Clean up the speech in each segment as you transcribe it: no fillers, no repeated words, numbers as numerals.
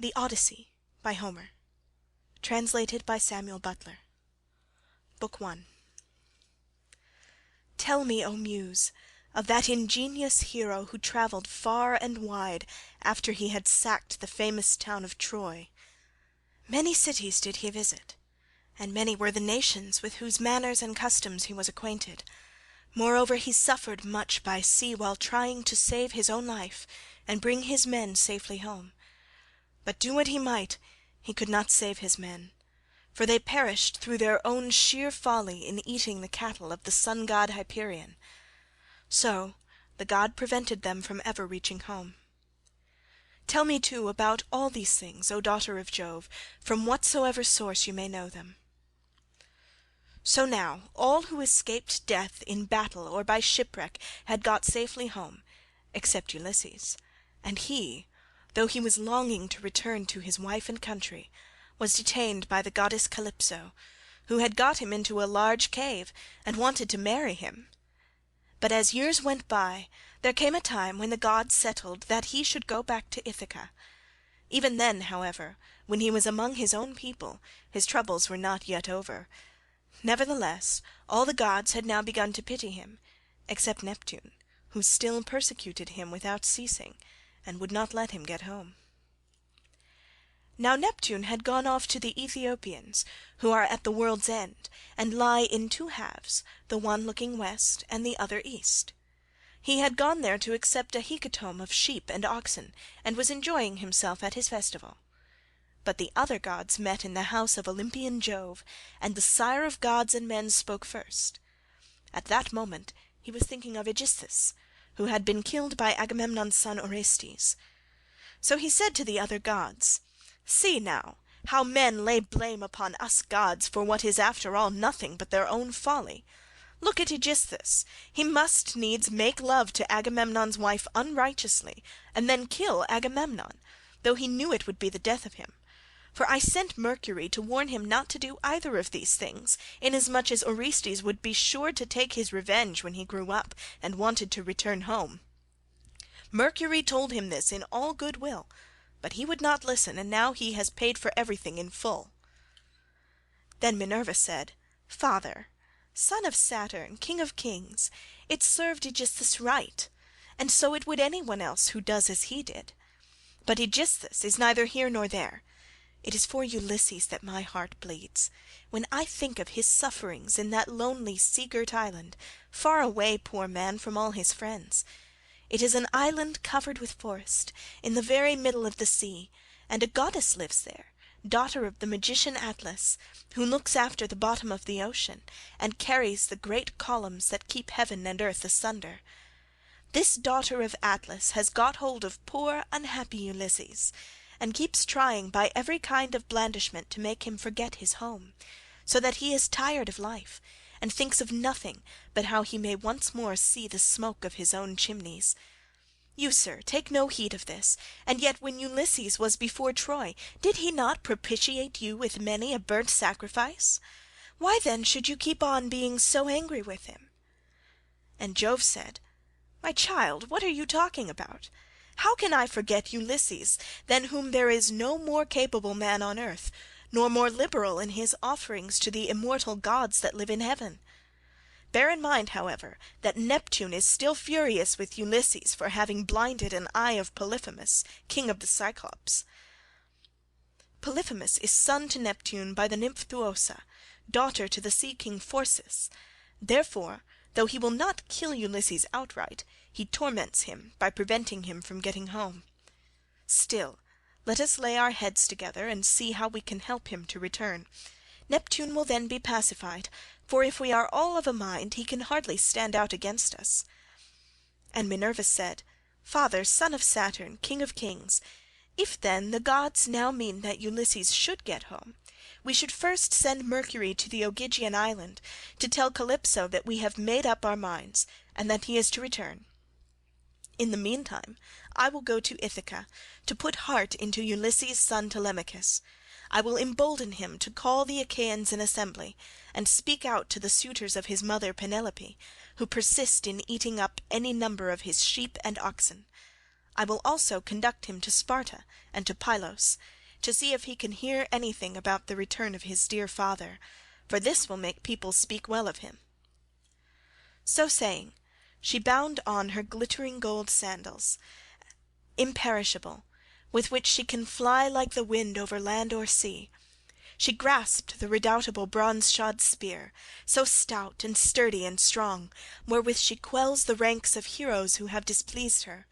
The Odyssey by Homer. Translated by Samuel Butler. Book 1. Tell me, O Muse, of that ingenious hero who travelled far and wide after he had sacked the famous town of Troy. Many cities did he visit, and many were the nations with whose manners and customs he was acquainted. Moreover, he suffered much by sea while trying to save his own life and bring his men safely home. But do what he might, he could not save his men, for they perished through their own sheer folly in eating the cattle of the sun-god Hyperion. So the god prevented them from ever reaching home. Tell me too about all these things, O daughter of Jove, from whatsoever source you may know them. So now all who escaped death in battle or by shipwreck had got safely home, except Ulysses, and he, though he was longing to return to his wife and country, was detained by the goddess Calypso, who had got him into a large cave and wanted to marry him. But as years went by, there came a time when the gods settled that he should go back to Ithaca. Even then, however, when he was among his own people, his troubles were not yet over. Nevertheless, all the gods had now begun to pity him, except Neptune, who still persecuted him without ceasing, and would not let him get home. Now Neptune had gone off to the Ethiopians, who are at the world's end, and lie in two halves, the one looking west and the other east. He had gone there to accept a hecatomb of sheep and oxen, and was enjoying himself at his festival. But the other gods met in the house of Olympian Jove, and the sire of gods and men spoke first. At that moment he was thinking of Odysseus, who had been killed by Agamemnon's son Orestes. So he said to the other gods, "See now, how men lay blame upon us gods for what is after all nothing but their own folly. Look at Odysseus, he must needs make love to Agamemnon's wife unrighteously, and then kill Agamemnon, though he knew it would be the death of him. For I sent Mercury to warn him not to do either of these things, inasmuch as Orestes would be sure to take his revenge when he grew up and wanted to return home. Mercury told him this in all good will, but he would not listen, and now he has paid for everything in full." Then Minerva said, "Father, son of Saturn, king of kings, it served Aegisthus right, and so it would any one else who does as he did. But Aegisthus is neither here nor there. It is for Ulysses that my heart bleeds, when I think of his sufferings in that lonely sea-girt island, far away, poor man, from all his friends. It is an island covered with forest, in the very middle of the sea, and a goddess lives there, daughter of the magician Atlas, who looks after the bottom of the ocean, and carries the great columns that keep heaven and earth asunder. This daughter of Atlas has got hold of poor unhappy Ulysses, and keeps trying by every kind of blandishment to make him forget his home, so that he is tired of life, and thinks of nothing but how he may once more see the smoke of his own chimneys. You, sir, take no heed of this, and yet when Ulysses was before Troy, did he not propitiate you with many a burnt sacrifice? Why then should you keep on being so angry with him?" And Jove said, "My child, what are you talking about? How can I forget Ulysses, than whom there is no more capable man on earth, nor more liberal in his offerings to the immortal gods that live in heaven? Bear in mind, however, that Neptune is still furious with Ulysses for having blinded an eye of Polyphemus, king of the Cyclops. Polyphemus is son to Neptune by the nymph Thoosa, daughter to the sea-king Phorcys. Therefore, though he will not kill Ulysses outright, he torments him by preventing him from getting home. Still, let us lay our heads together and see how we can help him to return. Neptune will then be pacified, for if we are all of a mind he can hardly stand out against us." And Minerva said, "Father, son of Saturn, king of kings, if then the gods now mean that Ulysses should get home, we should first send Mercury to the Ogygian island, to tell Calypso that we have made up our minds, and that he is to return. In the meantime I will go to Ithaca, to put heart into Ulysses' son Telemachus. I will embolden him to call the Achaeans in assembly, and speak out to the suitors of his mother Penelope, who persist in eating up any number of his sheep and oxen. I will also conduct him to Sparta and to Pylos, to see if he can hear anything about the return of his dear father, for this will make people speak well of him." So saying, she bound on her glittering gold sandals, imperishable, with which she can fly like the wind over land or sea. She grasped the redoubtable bronze-shod spear, so stout and sturdy and strong, wherewith she quells the ranks of heroes who have displeased her,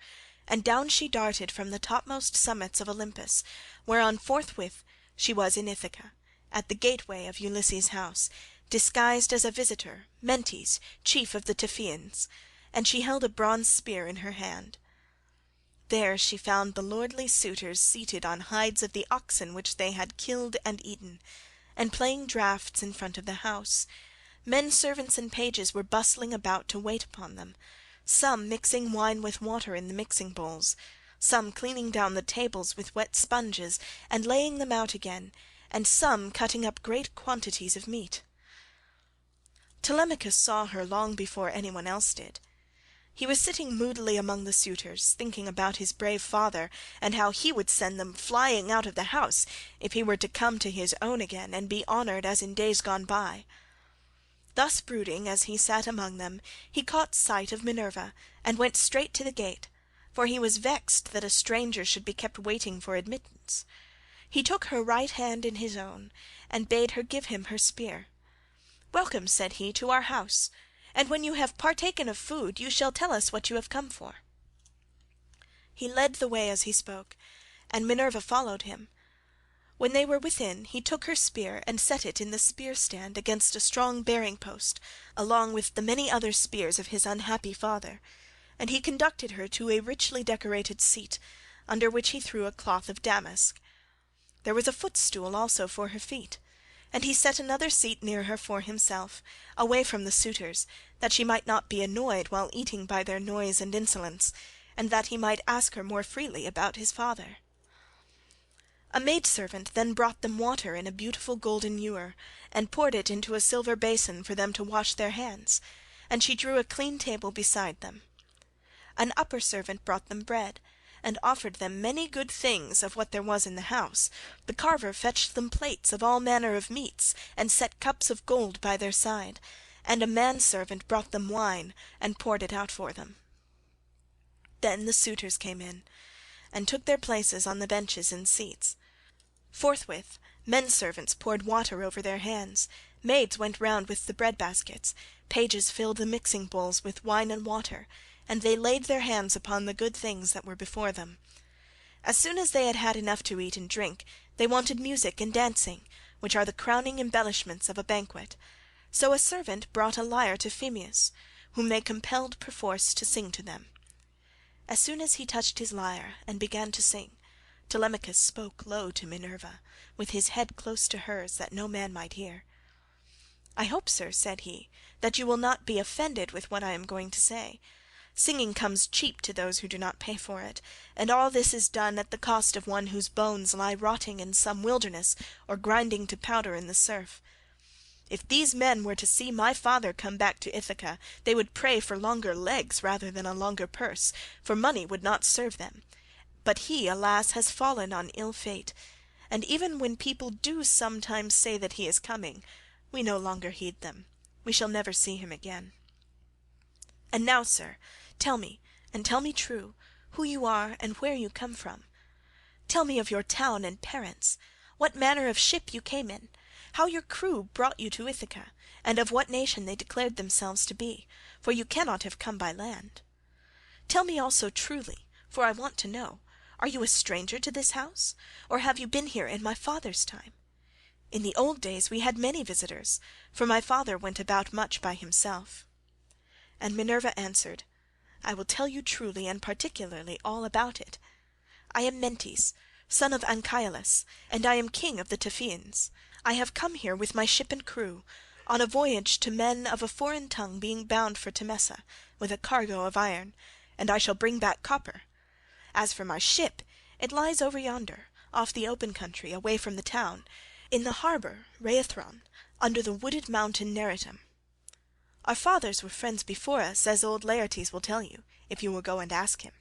and down she darted from the topmost summits of Olympus, whereon forthwith she was in Ithaca, at the gateway of Ulysses' house, disguised as a visitor, Mentes, chief of the Taphians, and she held a bronze spear in her hand. There she found the lordly suitors seated on hides of the oxen which they had killed and eaten, and playing draughts in front of the house. Men servants and pages were bustling about to wait upon them, some mixing wine with water in the mixing bowls, some cleaning down the tables with wet sponges and laying them out again, and some cutting up great quantities of meat. Telemachus saw her long before anyone else did. He was sitting moodily among the suitors, thinking about his brave father, and how he would send them flying out of the house if he were to come to his own again and be honoured as in days gone by. Thus brooding as he sat among them, he caught sight of Minerva, and went straight to the gate, for he was vexed that a stranger should be kept waiting for admittance. He took her right hand in his own, and bade her give him her spear. "Welcome," said he, "to our house, and when you have partaken of food you shall tell us what you have come for." He led the way as he spoke, and Minerva followed him. When they were within, he took her spear and set it in the spear stand against a strong bearing post, along with the many other spears of his unhappy father, and he conducted her to a richly decorated seat, under which he threw a cloth of damask. There was a footstool also for her feet, and he set another seat near her for himself, away from the suitors, that she might not be annoyed while eating by their noise and insolence, and that he might ask her more freely about his father. A maidservant then brought them water in a beautiful golden ewer, and poured it into a silver basin for them to wash their hands, and she drew a clean table beside them. An upper servant brought them bread, and offered them many good things of what there was in the house. The carver fetched them plates of all manner of meats, and set cups of gold by their side, and a manservant brought them wine, and poured it out for them. Then the suitors came in, and took their places on the benches and seats. Forthwith men-servants poured water over their hands, maids went round with the bread-baskets, pages filled the mixing bowls with wine and water, and they laid their hands upon the good things that were before them. As soon as they had had enough to eat and drink, they wanted music and dancing, which are the crowning embellishments of a banquet. So a servant brought a lyre to Phemius, whom they compelled perforce to sing to them. As soon as he touched his lyre and began to sing, Telemachus spoke low to Minerva, with his head close to hers, that no man might hear. "I hope, sir," said he, "that you will not be offended with what I am going to say. Singing comes cheap to those who do not pay for it, and all this is done at the cost of one whose bones lie rotting in some wilderness or grinding to powder in the surf. If these men were to see my father come back to Ithaca, they would pray for longer legs rather than a longer purse, for money would not serve them. But he, alas, has fallen on ill fate, and even when people do sometimes say that he is coming, we no longer heed them. We shall never see him again. And now, sir, tell me, and tell me true, who you are and where you come from. Tell me of your town and parents, what manner of ship you came in, how your crew brought you to Ithaca, and of what nation they declared themselves to be, for you cannot have come by land. Tell me also truly, for I want to know, are you a stranger to this house, or have you been here in my father's time? In the old days we had many visitors, for my father went about much by himself." And Minerva answered, "I will tell you truly and particularly all about it. I am Mentes, son of Anchialus, and I am king of the Taphians. I have come here with my ship and crew, on a voyage to men of a foreign tongue, being bound for Temesa, with a cargo of iron, and I shall bring back copper. As for my ship, it lies over yonder, off the open country, away from the town, in the harbour Rheithron, under the wooded mountain Neritum. Our fathers were friends before us, as old Laertes will tell you, if you will go and ask him.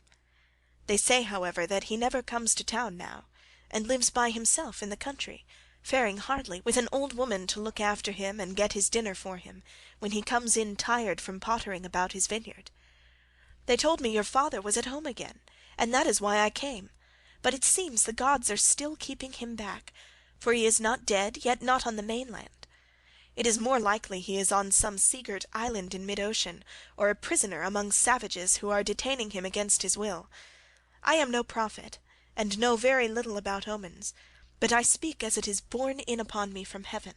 They say, however, that he never comes to town now, and lives by himself in the country, faring hardly, with an old woman to look after him and get his dinner for him, when he comes in tired from pottering about his vineyard. They told me your father was at home again, and that is why I came, but it seems the gods are still keeping him back, for he is not dead, yet not on the mainland. It is more likely he is on some sea-girt island in mid-ocean, or a prisoner among savages who are detaining him against his will. I am no prophet, and know very little about omens, but I speak as it is borne in upon me from heaven,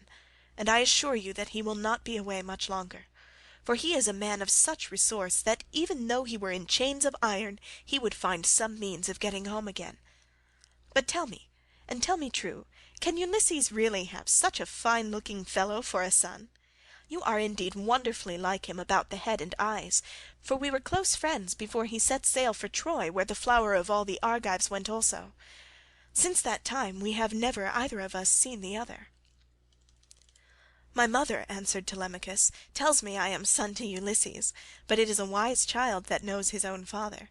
and I assure you that he will not be away much longer, for he is a man of such resource that even though he were in chains of iron he would find some means of getting home again. But tell me, and tell me true, can Ulysses really have such a fine-looking fellow for a son? You are indeed wonderfully like him about the head and eyes, for we were close friends before he set sail for Troy, where the flower of all the Argives went also. Since that time we have never either of us seen the other." "My mother," answered Telemachus, "tells me I am son to Ulysses, but it is a wise child that knows his own father.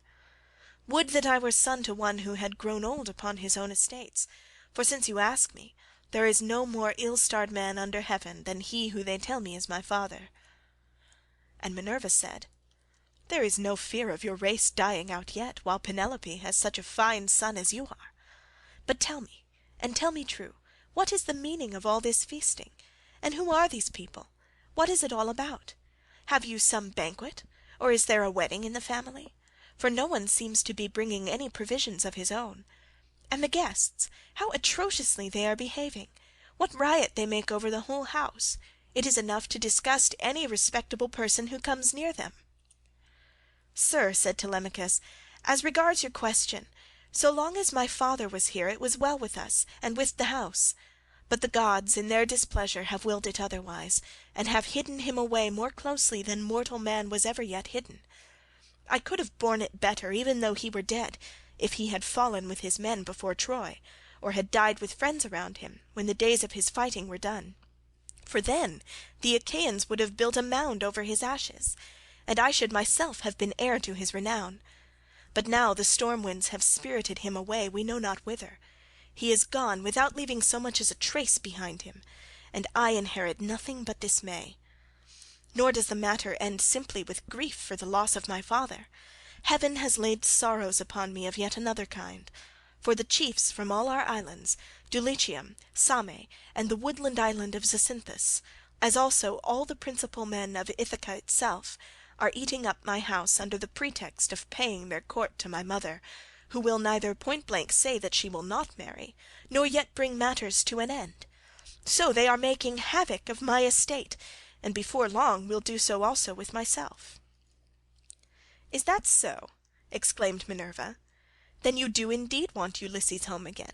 Would that I were son to one who had grown old upon his own estates, for since you ask me, there is no more ill-starred man under heaven than he who they tell me is my father." And Minerva said, "There is no fear of your race dying out yet, while Penelope has such a fine son as you are. But tell me, and tell me true, what is the meaning of all this feasting? And who are these people? What is it all about? Have you some banquet, or is there a wedding in the family? For no one seems to be bringing any provisions of his own. And the guests, how atrociously they are behaving! What riot they make over the whole house! It is enough to disgust any respectable person who comes near them." "Sir," said Telemachus, "as regards your question, so long as my father was here it was well with us and with the house, but the gods in their displeasure have willed it otherwise, and have hidden him away more closely than mortal man was ever yet hidden. I could have borne it better even though he were dead, if he had fallen with his men before Troy, or had died with friends around him, when the days of his fighting were done. For then the Achaeans would have built a mound over his ashes, and I should myself have been heir to his renown. But now the storm winds have spirited him away we know not whither. He is gone without leaving so much as a trace behind him, and I inherit nothing but dismay. Nor does the matter end simply with grief for the loss of my father. Heaven has laid sorrows upon me of yet another kind. For the chiefs from all our islands, Dulichium, Same, and the woodland island of Zacynthus, as also all the principal men of Ithaca itself, are eating up my house under the pretext of paying their court to my mother, who will neither point-blank say that she will not marry, nor yet bring matters to an end. So they are making havoc of my estate, and before long will do so also with myself." "Is that so?" exclaimed Minerva. "Then you do indeed want Ulysses home again.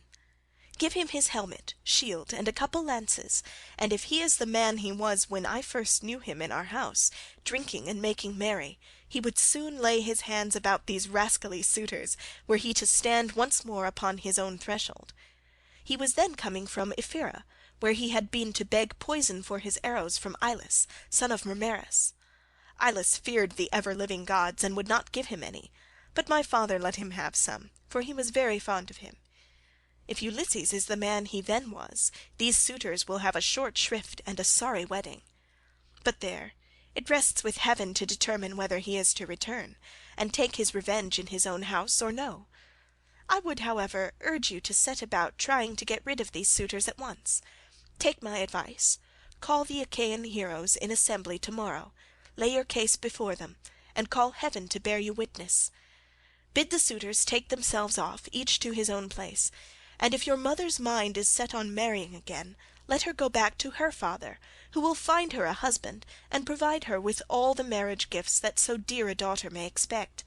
Give him his helmet, shield, and a couple lances, and if he is the man he was when I first knew him in our house, drinking and making merry, he would soon lay his hands about these rascally suitors, were he to stand once more upon his own threshold. He was then coming from Ephyra, where he had been to beg poison for his arrows from Ilus, son of Mermerus. Ilus feared the ever-living gods and would not give him any, but my father let him have some, for he was very fond of him. If Ulysses is the man he then was, these suitors will have a short shrift and a sorry wedding. But there, it rests with heaven to determine whether he is to return, and take his revenge in his own house or no. I would, however, urge you to set about trying to get rid of these suitors at once. Take my advice. Call the Achaean heroes in assembly to-morrow, lay your case before them, and call heaven to bear you witness. Bid the suitors take themselves off, each to his own place, and if your mother's mind is set on marrying again, let her go back to her father, who will find her a husband, and provide her with all the marriage gifts that so dear a daughter may expect.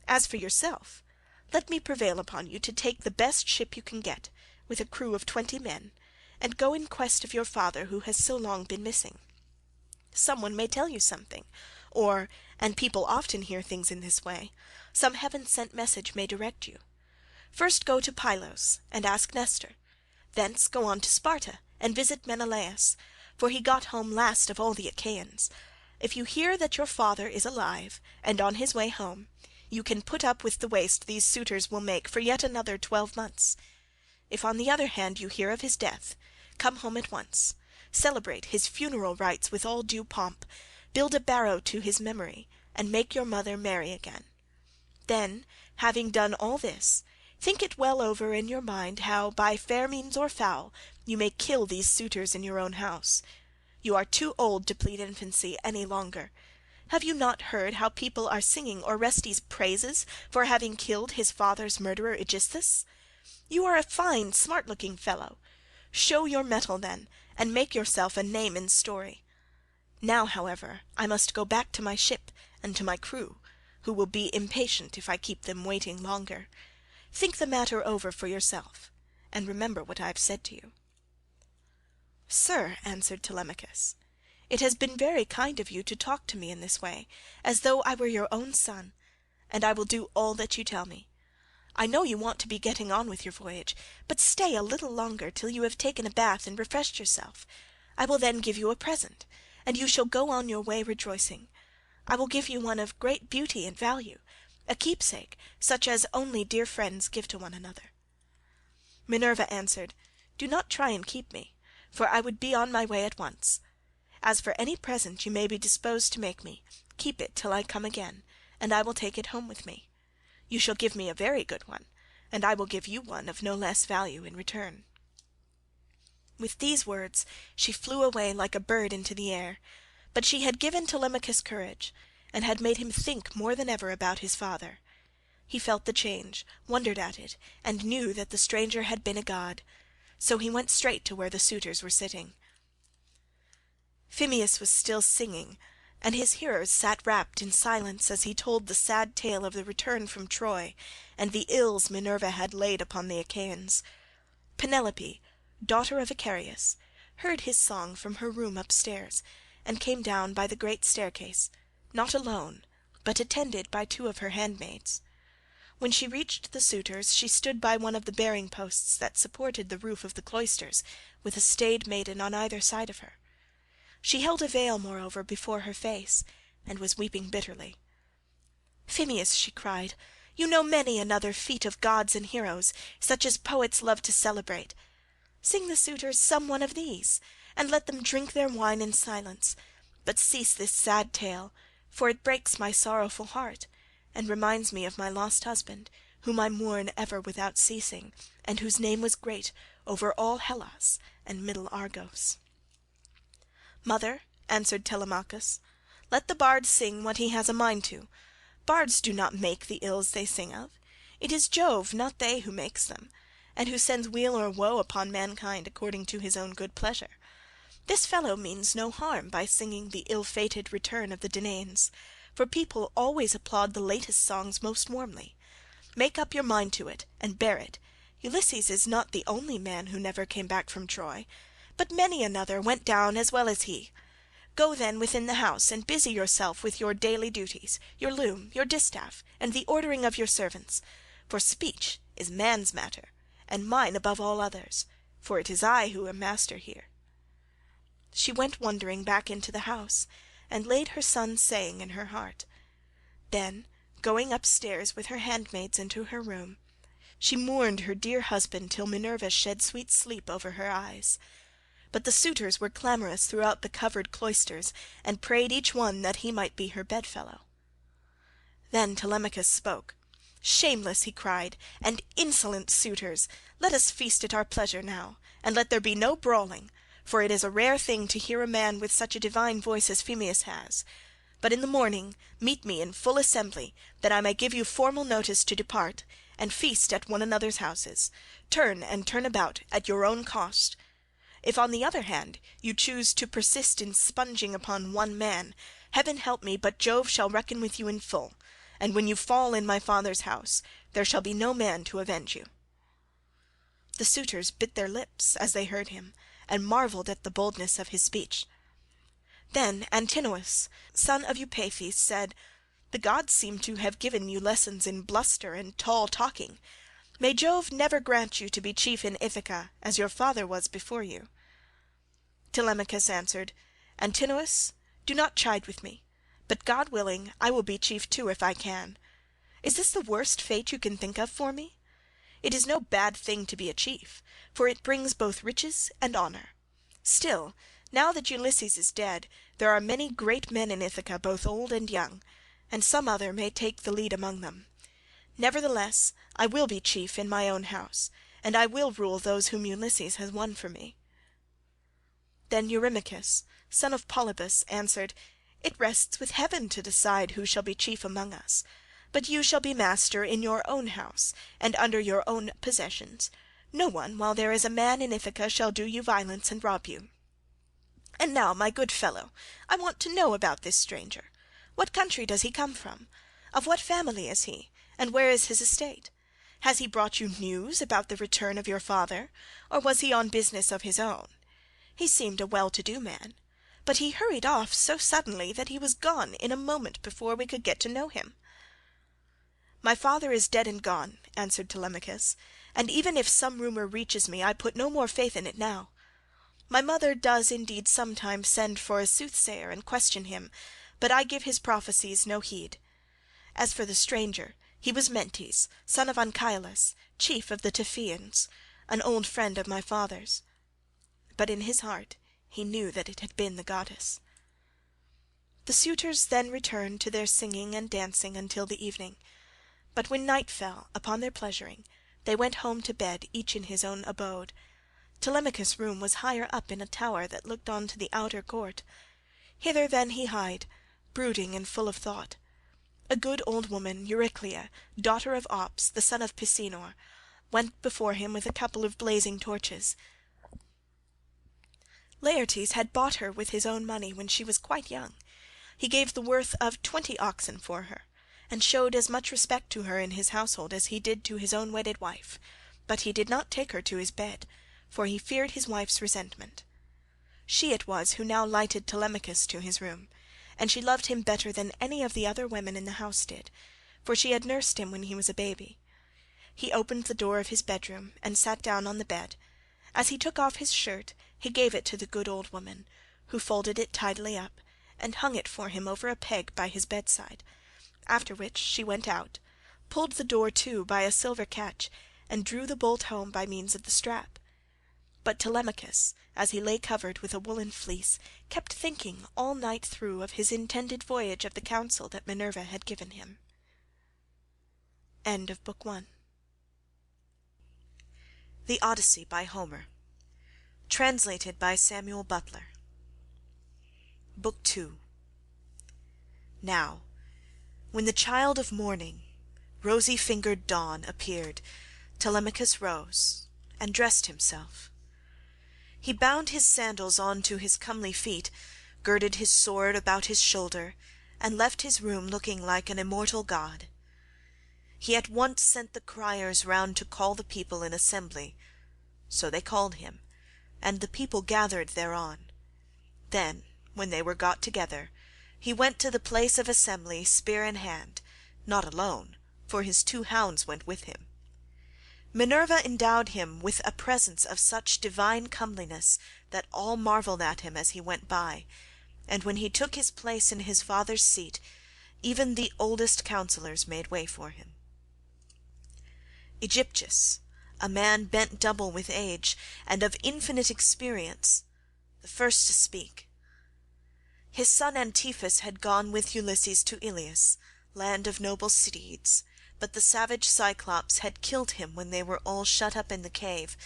As for yourself, let me prevail upon you to take the best ship you can get, with a crew of 20 men, and go in quest of your father who has so long been missing. Some one may tell you something, or, and people often hear things in this way, some heaven-sent message may direct you. First go to Pylos and ask Nestor. Thence go on to Sparta and visit Menelaus, for he got home last of all the Achaeans. If you hear that your father is alive and on his way home, you can put up with the waste these suitors will make for yet another 12 months. If on the other hand you hear of his death, come home at once, celebrate his funeral rites with all due pomp, build a barrow to his memory, and make your mother marry again. Then, having done all this, think it well over in your mind how, by fair means or foul, you may kill these suitors in your own house. You are too old to plead infancy any longer. Have you not heard how people are singing Orestes' praises for having killed his father's murderer Odysseus? You are a fine, smart-looking fellow. Show your mettle then, and make yourself a name in story. Now, however, I must go back to my ship and to my crew, who will be impatient if I keep them waiting longer. Think the matter over for yourself, and remember what I have said to you." "Sir," answered Telemachus, "it has been very kind of you to talk to me in this way, as though I were your own son, and I will do all that you tell me. I know you want to be getting on with your voyage, but stay a little longer till you have taken a bath and refreshed yourself. I will then give you a present, and you shall go on your way rejoicing. I will give you one of great beauty and value, a keepsake such as only dear friends give to one another." Minerva answered, "Do not try and keep me, for I would be on my way at once. As for any present you may be disposed to make me, keep it till I come again, and I will take it home with me. You shall give me a very good one, and I will give you one of no less value in return." With these words she flew away like a bird into the air, but she had given Telemachus courage, and had made him think more than ever about his father. He felt the change, wondered at it, and knew that the stranger had been a god, so he went straight to where the suitors were sitting. Phemius was still singing, and his hearers sat wrapped in silence as he told the sad tale of the return from Troy, and the ills Minerva had laid upon the Achaeans. Penelope, daughter of Icarius, heard his song from her room upstairs, and came down by the great staircase, not alone, but attended by 2 of her handmaids. When she reached the suitors she stood by one of the bearing posts that supported the roof of the cloisters, with a staid maiden on either side of her. She held a veil moreover before her face, and was weeping bitterly. "Phemius," she cried, "you know many another feat of gods and heroes, such as poets love to celebrate. Sing the suitors some one of these, and let them drink their wine in silence, but cease this sad tale, for it breaks my sorrowful heart, and reminds me of my lost husband, whom I mourn ever without ceasing, and whose name was great over all Hellas and middle Argos." "Mother," answered Telemachus, "let the bard sing what he has a mind to. Bards do not make the ills they sing of. It is Jove, not they, who makes them, and who sends weal or woe upon mankind according to his own good pleasure. This fellow means no harm by singing the ill-fated return of the Danaans, for people always applaud the latest songs most warmly. Make up your mind to it, and bear it. Ulysses is not the only man who never came back from Troy, but many another went down as well as he. Go then within the house and busy yourself with your daily duties, your loom, your distaff, and the ordering of your servants, for speech is man's matter, and mine above all others, for it is I who am master here." She went wondering back into the house, and laid her son's saying in her heart. Then, going upstairs with her handmaids into her room, she mourned her dear husband till Minerva shed sweet sleep over her eyes. But the suitors were clamorous throughout the covered cloisters, and prayed each one that he might be her bedfellow. Then Telemachus spoke. "Shameless," he cried, "and insolent suitors, let us feast at our pleasure now, and let there be no brawling, for it is a rare thing to hear a man with such a divine voice as Phemius has. But in the morning meet me in full assembly, that I may give you formal notice to depart, and feast at one another's houses, turn and turn about at your own cost. If on the other hand you choose to persist in sponging upon one man, heaven help me but Jove shall reckon with you in full, and when you fall in my father's house there shall be no man to avenge you." The suitors bit their lips as they heard him, and marvelled at the boldness of his speech. Then Antinous, son of Eupeithes, said, "The gods seem to have given you lessons in bluster and tall talking. May Jove never grant you to be chief in Ithaca, as your father was before you." Telemachus answered, "Antinous, do not chide with me, but God willing I will be chief too if I can. Is this the worst fate you can think of for me? It is no bad thing to be a chief, for it brings both riches and honour. Still, now that Ulysses is dead, there are many great men in Ithaca, both old and young, and some other may take the lead among them. Nevertheless, I will be chief in my own house, and I will rule those whom Ulysses has won for me." Then Eurymachus, son of Polybus, answered, "It rests with heaven to decide who shall be chief among us. But you shall be master in your own house, and under your own possessions. No one, while there is a man in Ithaca, shall do you violence and rob you. And now, my good fellow, I want to know about this stranger. What country does he come from? Of what family is he, and where is his estate? Has he brought you news about the return of your father, or was he on business of his own? He seemed a well-to-do man, but he hurried off so suddenly that he was gone in a moment before we could get to know him." "My father is dead and gone," answered Telemachus, "and even if some rumour reaches me, I put no more faith in it now. My mother does indeed sometimes send for a soothsayer and question him, but I give his prophecies no heed. As for the stranger, he was Mentes, son of Anchialus, chief of the Taphians, an old friend of my father's. But in his heart he knew that it had been the goddess." The suitors then returned to their singing and dancing until the evening, but when night fell upon their pleasuring, they went home to bed, each in his own abode. Telemachus' room was higher up in a tower that looked on to the outer court. Hither then he hied, brooding and full of thought. A good old woman, Euryclea, daughter of Ops, the son of Pisenor, went before him with a couple of blazing torches. Laertes had bought her with his own money when she was quite young. He gave the worth of 20 oxen for her, and showed as much respect to her in his household as he did to his own wedded wife, but he did not take her to his bed, for he feared his wife's resentment. She it was who now lighted Telemachus to his room, and she loved him better than any of the other women in the house did, for she had nursed him when he was a baby. He opened the door of his bedroom and sat down on the bed. As he took off his shirt, he gave it to the good old woman, who folded it tidily up, and hung it for him over a peg by his bedside, after which she went out, pulled the door to by a silver catch, and drew the bolt home by means of the strap. But Telemachus, as he lay covered with a woollen fleece, kept thinking all night through of his intended voyage of the counsel that Minerva had given him. End of Book 1. The Odyssey by Homer. Translated by Samuel Butler. Book 2. Now, when the child of morning, rosy-fingered dawn, appeared, Telemachus rose and dressed himself. He bound his sandals on to his comely feet, girded his sword about his shoulder, and left his room looking like an immortal god. He at once sent the criers round to call the people in assembly. So they called him, and the people gathered thereon. Then, when they were got together, he went to the place of assembly spear in hand, not alone, for his 2 hounds went with him. Minerva endowed him with a presence of such divine comeliness that all marvelled at him as he went by, and when he took his place in his father's seat, even the oldest counsellors made way for him. Aegyptius, a man bent double with age, and of infinite experience, the first to speak. His son Antiphus had gone with Ulysses to Ilius, land of noble steeds, but the savage Cyclops had killed him when they were all shut up in the cave,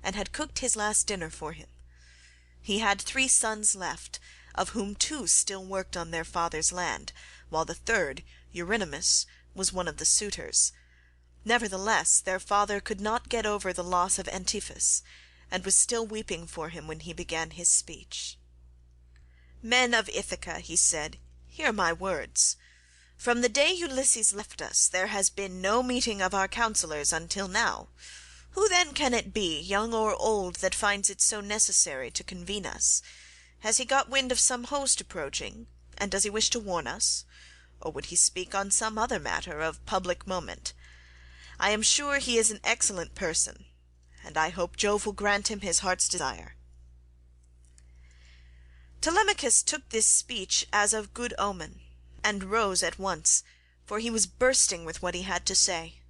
and had cooked his last dinner for him. He had 3 sons left, of whom 2 still worked on their father's land, while the third, Eurynomus, was one of the suitors. Nevertheless their father could not get over the loss of Antiphus, and was still weeping for him when he began his speech. "Men of Ithaca," he said, "hear my words. From the day Ulysses left us there has been no meeting of our counsellors until now. Who then can it be, young or old, that finds it so necessary to convene us? Has he got wind of some host approaching, and does he wish to warn us? Or would he speak on some other matter of public moment? I am sure he is an excellent person, and I hope Jove will grant him his heart's desire." Telemachus took this speech as of good omen, and rose at once, for he was bursting with what he had to say.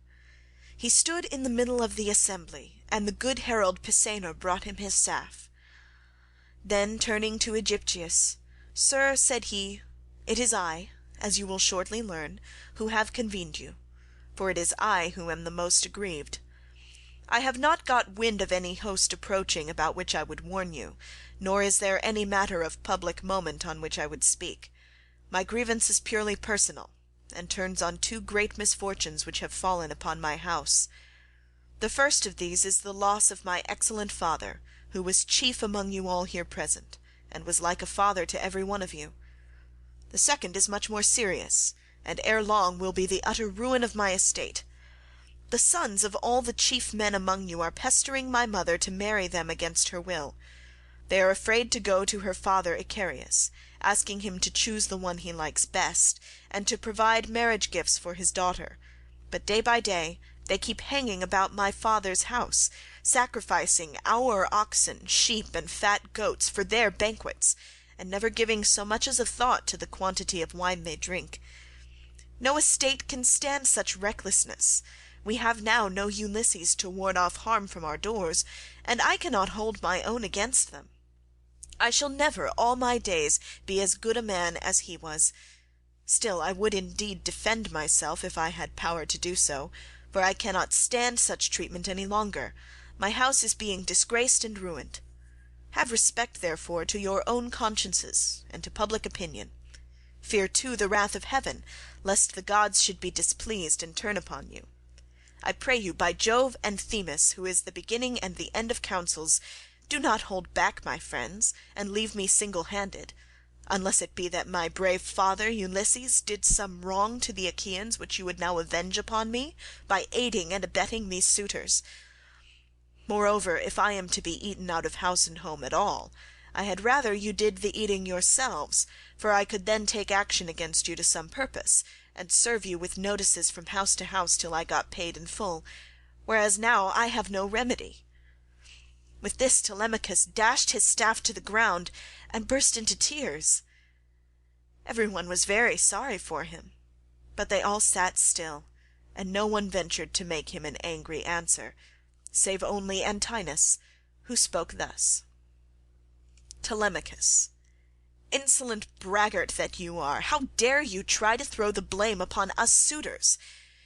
He stood in the middle of the assembly, and the good herald Pisenor brought him his staff. Then turning to Aegyptius, "Sir," said he, "it is I, as you will shortly learn, who have convened you, for it is I who am the most aggrieved. I have not got wind of any host approaching about which I would warn you, nor is there any matter of public moment on which I would speak. My grievance is purely personal, and turns on two great misfortunes which have fallen upon my house. The first of these is the loss of my excellent father, who was chief among you all here present, and was like a father to every one of you. The second is much more serious, and ere long will be the utter ruin of my estate. The sons of all the chief men among you are pestering my mother to marry them against her will. They are afraid to go to her father Icarius, asking him to choose the one he likes best, and to provide marriage gifts for his daughter, but day by day they keep hanging about my father's house, sacrificing our oxen, sheep, and fat goats for their banquets, and never giving so much as a thought to the quantity of wine they drink. No estate can stand such recklessness. We have now no Ulysses to ward off harm from our doors, and I cannot hold my own against them. I shall never all my days be as good a man as he was. Still I would indeed defend myself if I had power to do so, for I cannot stand such treatment any longer. My house is being disgraced and ruined. Have respect, therefore, to your own consciences and to public opinion. Fear too the wrath of heaven, lest the gods should be displeased and turn upon you. I pray you by Jove and Themis, who is the beginning and the end of counsels, do not hold back my friends, and leave me single-handed, unless it be that my brave father Ulysses did some wrong to the Achaeans which you would now avenge upon me, by aiding and abetting these suitors. Moreover, if I am to be eaten out of house and home at all, I had rather you did the eating yourselves, for I could then take action against you to some purpose, and serve you with notices from house to house till I got paid in full, whereas now I have no remedy." With this Telemachus dashed his staff to the ground and burst into tears. Every one was very sorry for him, but they all sat still, and no one ventured to make him an angry answer, save only Antinous, who spoke thus: "Telemachus, insolent braggart that you are, how dare you try to throw the blame upon us suitors?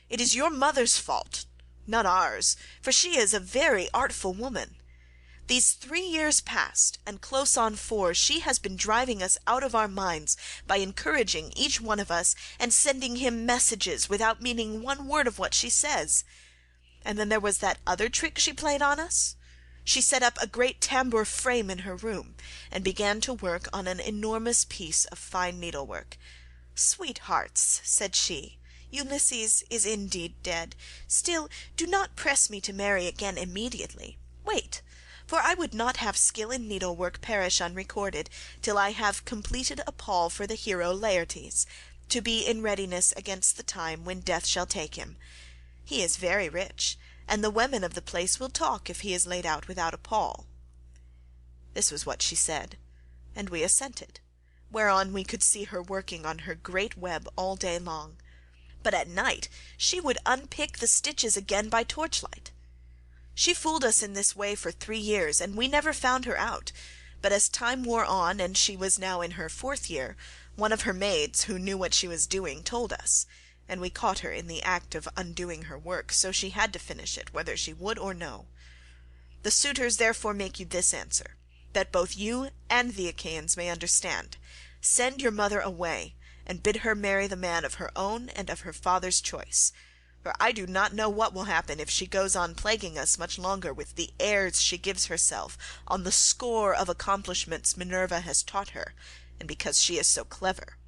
It is your mother's fault, not ours, for she is a very artful woman. These 3 years past, and close on 4, she has been driving us out of our minds by encouraging each one of us, and sending him messages without meaning one word of what she says. And then there was that other trick she played on us. She set up a great tambour frame in her room, and began to work on an enormous piece of fine needlework. 'Sweethearts,' said she, 'Ulysses is indeed dead. Still, do not press me to marry again immediately. Wait, for I would not have skill in needlework perish unrecorded, till I have completed a pall for the hero Laertes, to be in readiness against the time when death shall take him. He is very rich, and the women of the place will talk if he is laid out without a pall.' This was what she said, and we assented, whereon we could see her working on her great web all day long, but at night she would unpick the stitches again by torchlight. She fooled us in this way for 3 years, and we never found her out, but as time wore on and she was now in her 4th year, one of her maids, who knew what she was doing, told us, and we caught her in the act of undoing her work, so she had to finish it whether she would or no. The suitors therefore make you this answer, that both you and the Achaeans may understand. Send your mother away, and bid her marry the man of her own and of her father's choice, for I do not know what will happen if she goes on plaguing us much longer with the airs she gives herself on the score of accomplishments Minerva has taught her, and because she is so clever.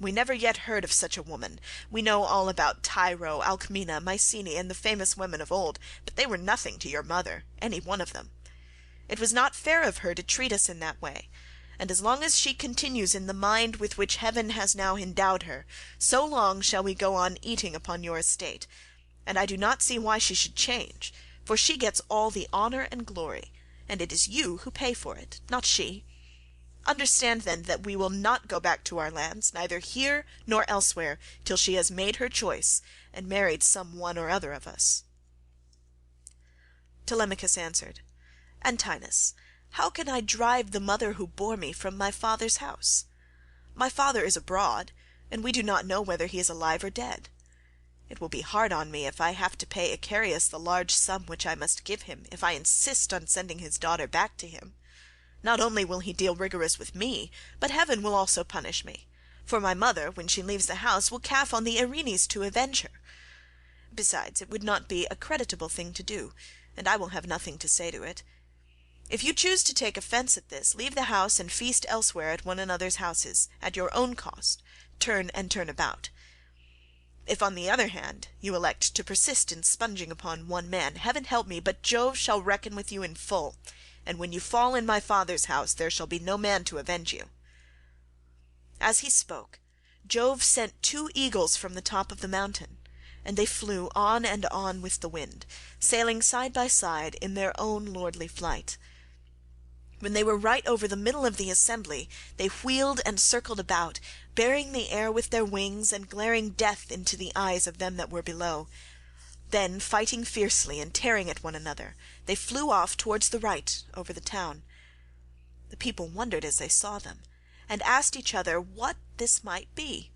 We never yet heard of such a woman. We know all about Tyro, Alcmena, Mycenae, and the famous women of old, but they were nothing to your mother, any one of them. It was not fair of her to treat us in that way, and as long as she continues in the mind with which heaven has now endowed her, so long shall we go on eating upon your estate, and I do not see why she should change, for she gets all the honour and glory, and it is you who pay for it, not she. Understand then that we will not go back to our lands, neither here nor elsewhere, till she has made her choice and married some one or other of us." Telemachus answered, "Antinous, how can I drive the mother who bore me from my father's house? My father is abroad, and we do not know whether he is alive or dead. It will be hard on me if I have to pay Icarius the large sum which I must give him if I insist on sending his daughter back to him. Not only will he deal rigorous with me, but heaven will also punish me, for my mother, when she leaves the house, will calf on the Erinyes to avenge her. Besides, it would not be a creditable thing to do, and I will have nothing to say to it. If you choose to take offence at this, leave the house and feast elsewhere at one another's houses, at your own cost, turn about. If on the other hand you elect to persist in sponging upon one man, heaven help me, but Jove shall reckon with you in full, and when you fall in my father's house there shall be no man to avenge you." As he spoke, Jove sent 2 eagles from the top of the mountain, and they flew on and on with the wind, sailing side by side in their own lordly flight. When they were right over the middle of the assembly, they wheeled and circled about, bearing the air with their wings and glaring death into the eyes of them that were below. Then, fighting fiercely and tearing at one another, they flew off towards the right over the town. The people wondered as they saw them, and asked each other what this might be,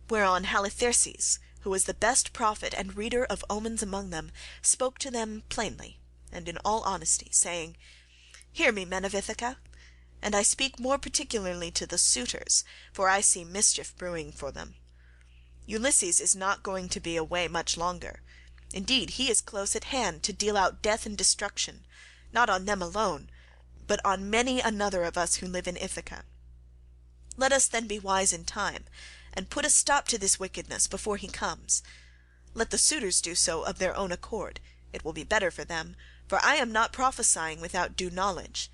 whereon Halitherses, who was the best prophet and reader of omens among them, spoke to them plainly and in all honesty, saying, "Hear me, men of Ithaca, and I speak more particularly to the suitors, for I see mischief brewing for them. Ulysses is not going to be away much longer. Indeed, he is close at hand to deal out death and destruction, not on them alone, but on many another of us who live in Ithaca. Let us then be wise in time, and put a stop to this wickedness before he comes. Let the suitors do so of their own accord, it will be better for them, for I am not prophesying without due knowledge.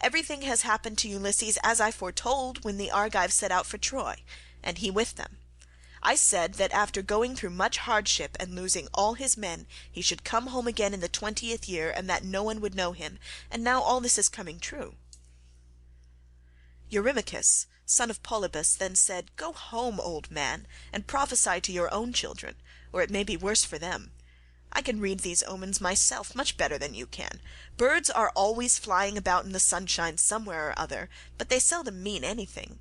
Everything has happened to Ulysses as I foretold when the Argives set out for Troy, and he with them. I said that after going through much hardship and losing all his men, he should come home again in the 20th year, and that no one would know him, and now all this is coming true." Eurymachus, son of Polybus, then said, "Go home, old man, and prophesy to your own children, or it may be worse for them. I can read these omens myself much better than you can. Birds are always flying about in the sunshine somewhere or other, but they seldom mean anything.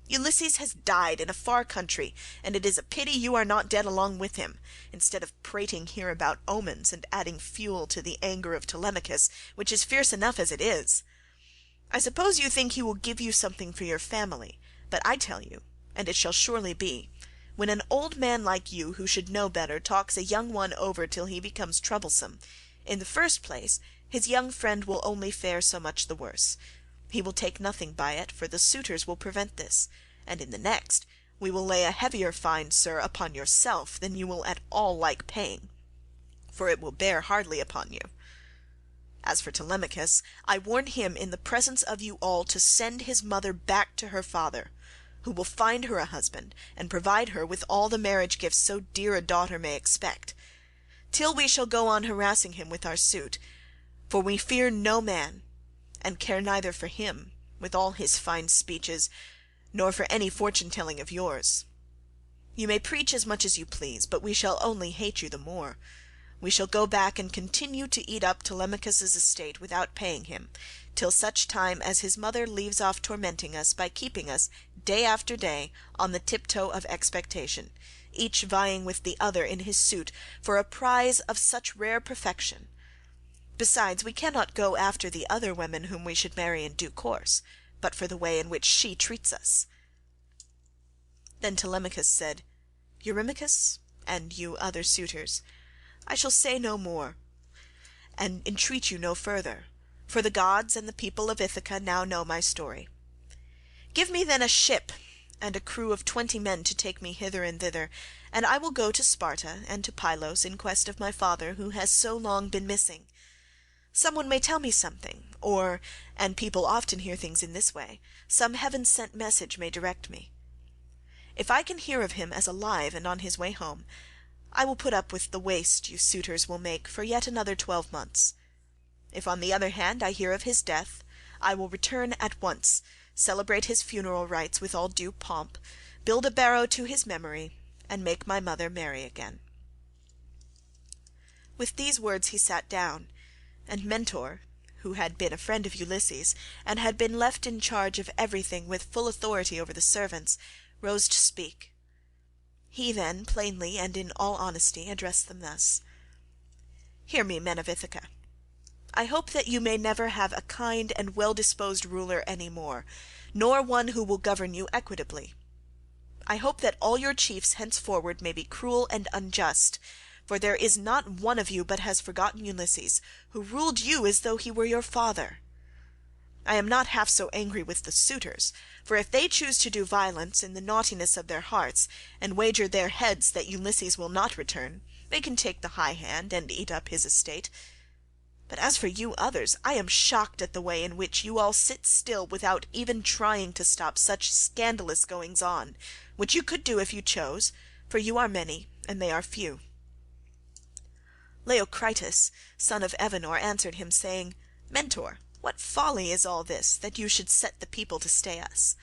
Ulysses has died in a far country, and it is a pity you are not dead along with him, instead of prating here about omens and adding fuel to the anger of Telemachus, which is fierce enough as it is. I suppose you think he will give you something for your family, but I tell you, and it shall surely be, when an old man like you who should know better talks a young one over till he becomes troublesome, in the first place his young friend will only fare so much the worse. He will take nothing by it, for the suitors will prevent this, and in the next we will lay a heavier fine, sir, upon yourself than you will at all like paying, for it will bear hardly upon you. As for Telemachus, I warn him in the presence of you all to send his mother back to her father, who will find her a husband and provide her with all the marriage gifts so dear a daughter may expect, till we shall go on harassing him with our suit, for we fear no man, and care neither for him, with all his fine speeches, nor for any fortune-telling of yours. You may preach as much as you please, but we shall only hate you the more. We shall go back and continue to eat up Telemachus's estate without paying him, till such time as his mother leaves off tormenting us by keeping us, day after day, on the tiptoe of expectation, each vying with the other in his suit for a prize of such rare perfection. Besides, we cannot go after the other women whom we should marry in due course, but for the way in which she treats us." Then Telemachus said, "Eurymachus, and you other suitors, I shall say no more, and entreat you no further, for the gods and the people of Ithaca now know my story. Give me then a ship and a crew of 20 men to take me hither and thither, and I will go to Sparta and to Pylos in quest of my father who has so long been missing. Some one may tell me something, or, and people often hear things in this way, some heaven-sent message may direct me. If I can hear of him as alive and on his way home, I will put up with the waste you suitors will make for yet another 12 months. If on the other hand I hear of his death, I will return at once, celebrate his funeral rites with all due pomp, build a barrow to his memory, and make my mother marry again." With these words he sat down, and Mentor, who had been a friend of Ulysses, and had been left in charge of everything with full authority over the servants, rose to speak. He then, plainly and in all honesty, addressed them thus: "Hear me, men of Ithaca. I hope that you may never have a kind and well-disposed ruler any more, nor one who will govern you equitably. I hope that all your chiefs henceforward may be cruel and unjust, for there is not one of you but has forgotten Ulysses, who ruled you as though he were your father. I am not half so angry with the suitors, for if they choose to do violence in the naughtiness of their hearts, and wager their heads that Ulysses will not return, they can take the high hand and eat up his estate. But as for you others, I am shocked at the way in which you all sit still without even trying to stop such scandalous goings on, which you could do if you chose, for you are many and they are few." Leocritus, son of Evenor, answered him saying, "Mentor, what folly is all this, that you should set the people to stay us?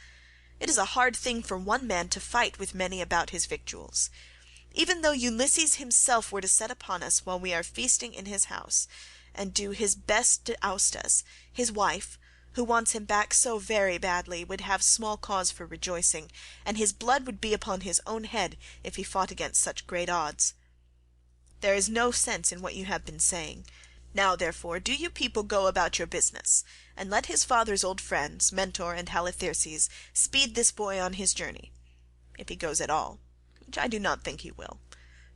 It is a hard thing for one man to fight with many about his victuals. Even though Ulysses himself were to set upon us while we are feasting in his house, and do his best to oust us, his wife, who wants him back so very badly, would have small cause for rejoicing, and his blood would be upon his own head if he fought against such great odds. There is no sense in what you have been saying. Now, therefore, do you people go about your business, and let his father's old friends, Mentor and Halitherses, speed this boy on his journey, if he goes at all, which I do not think he will,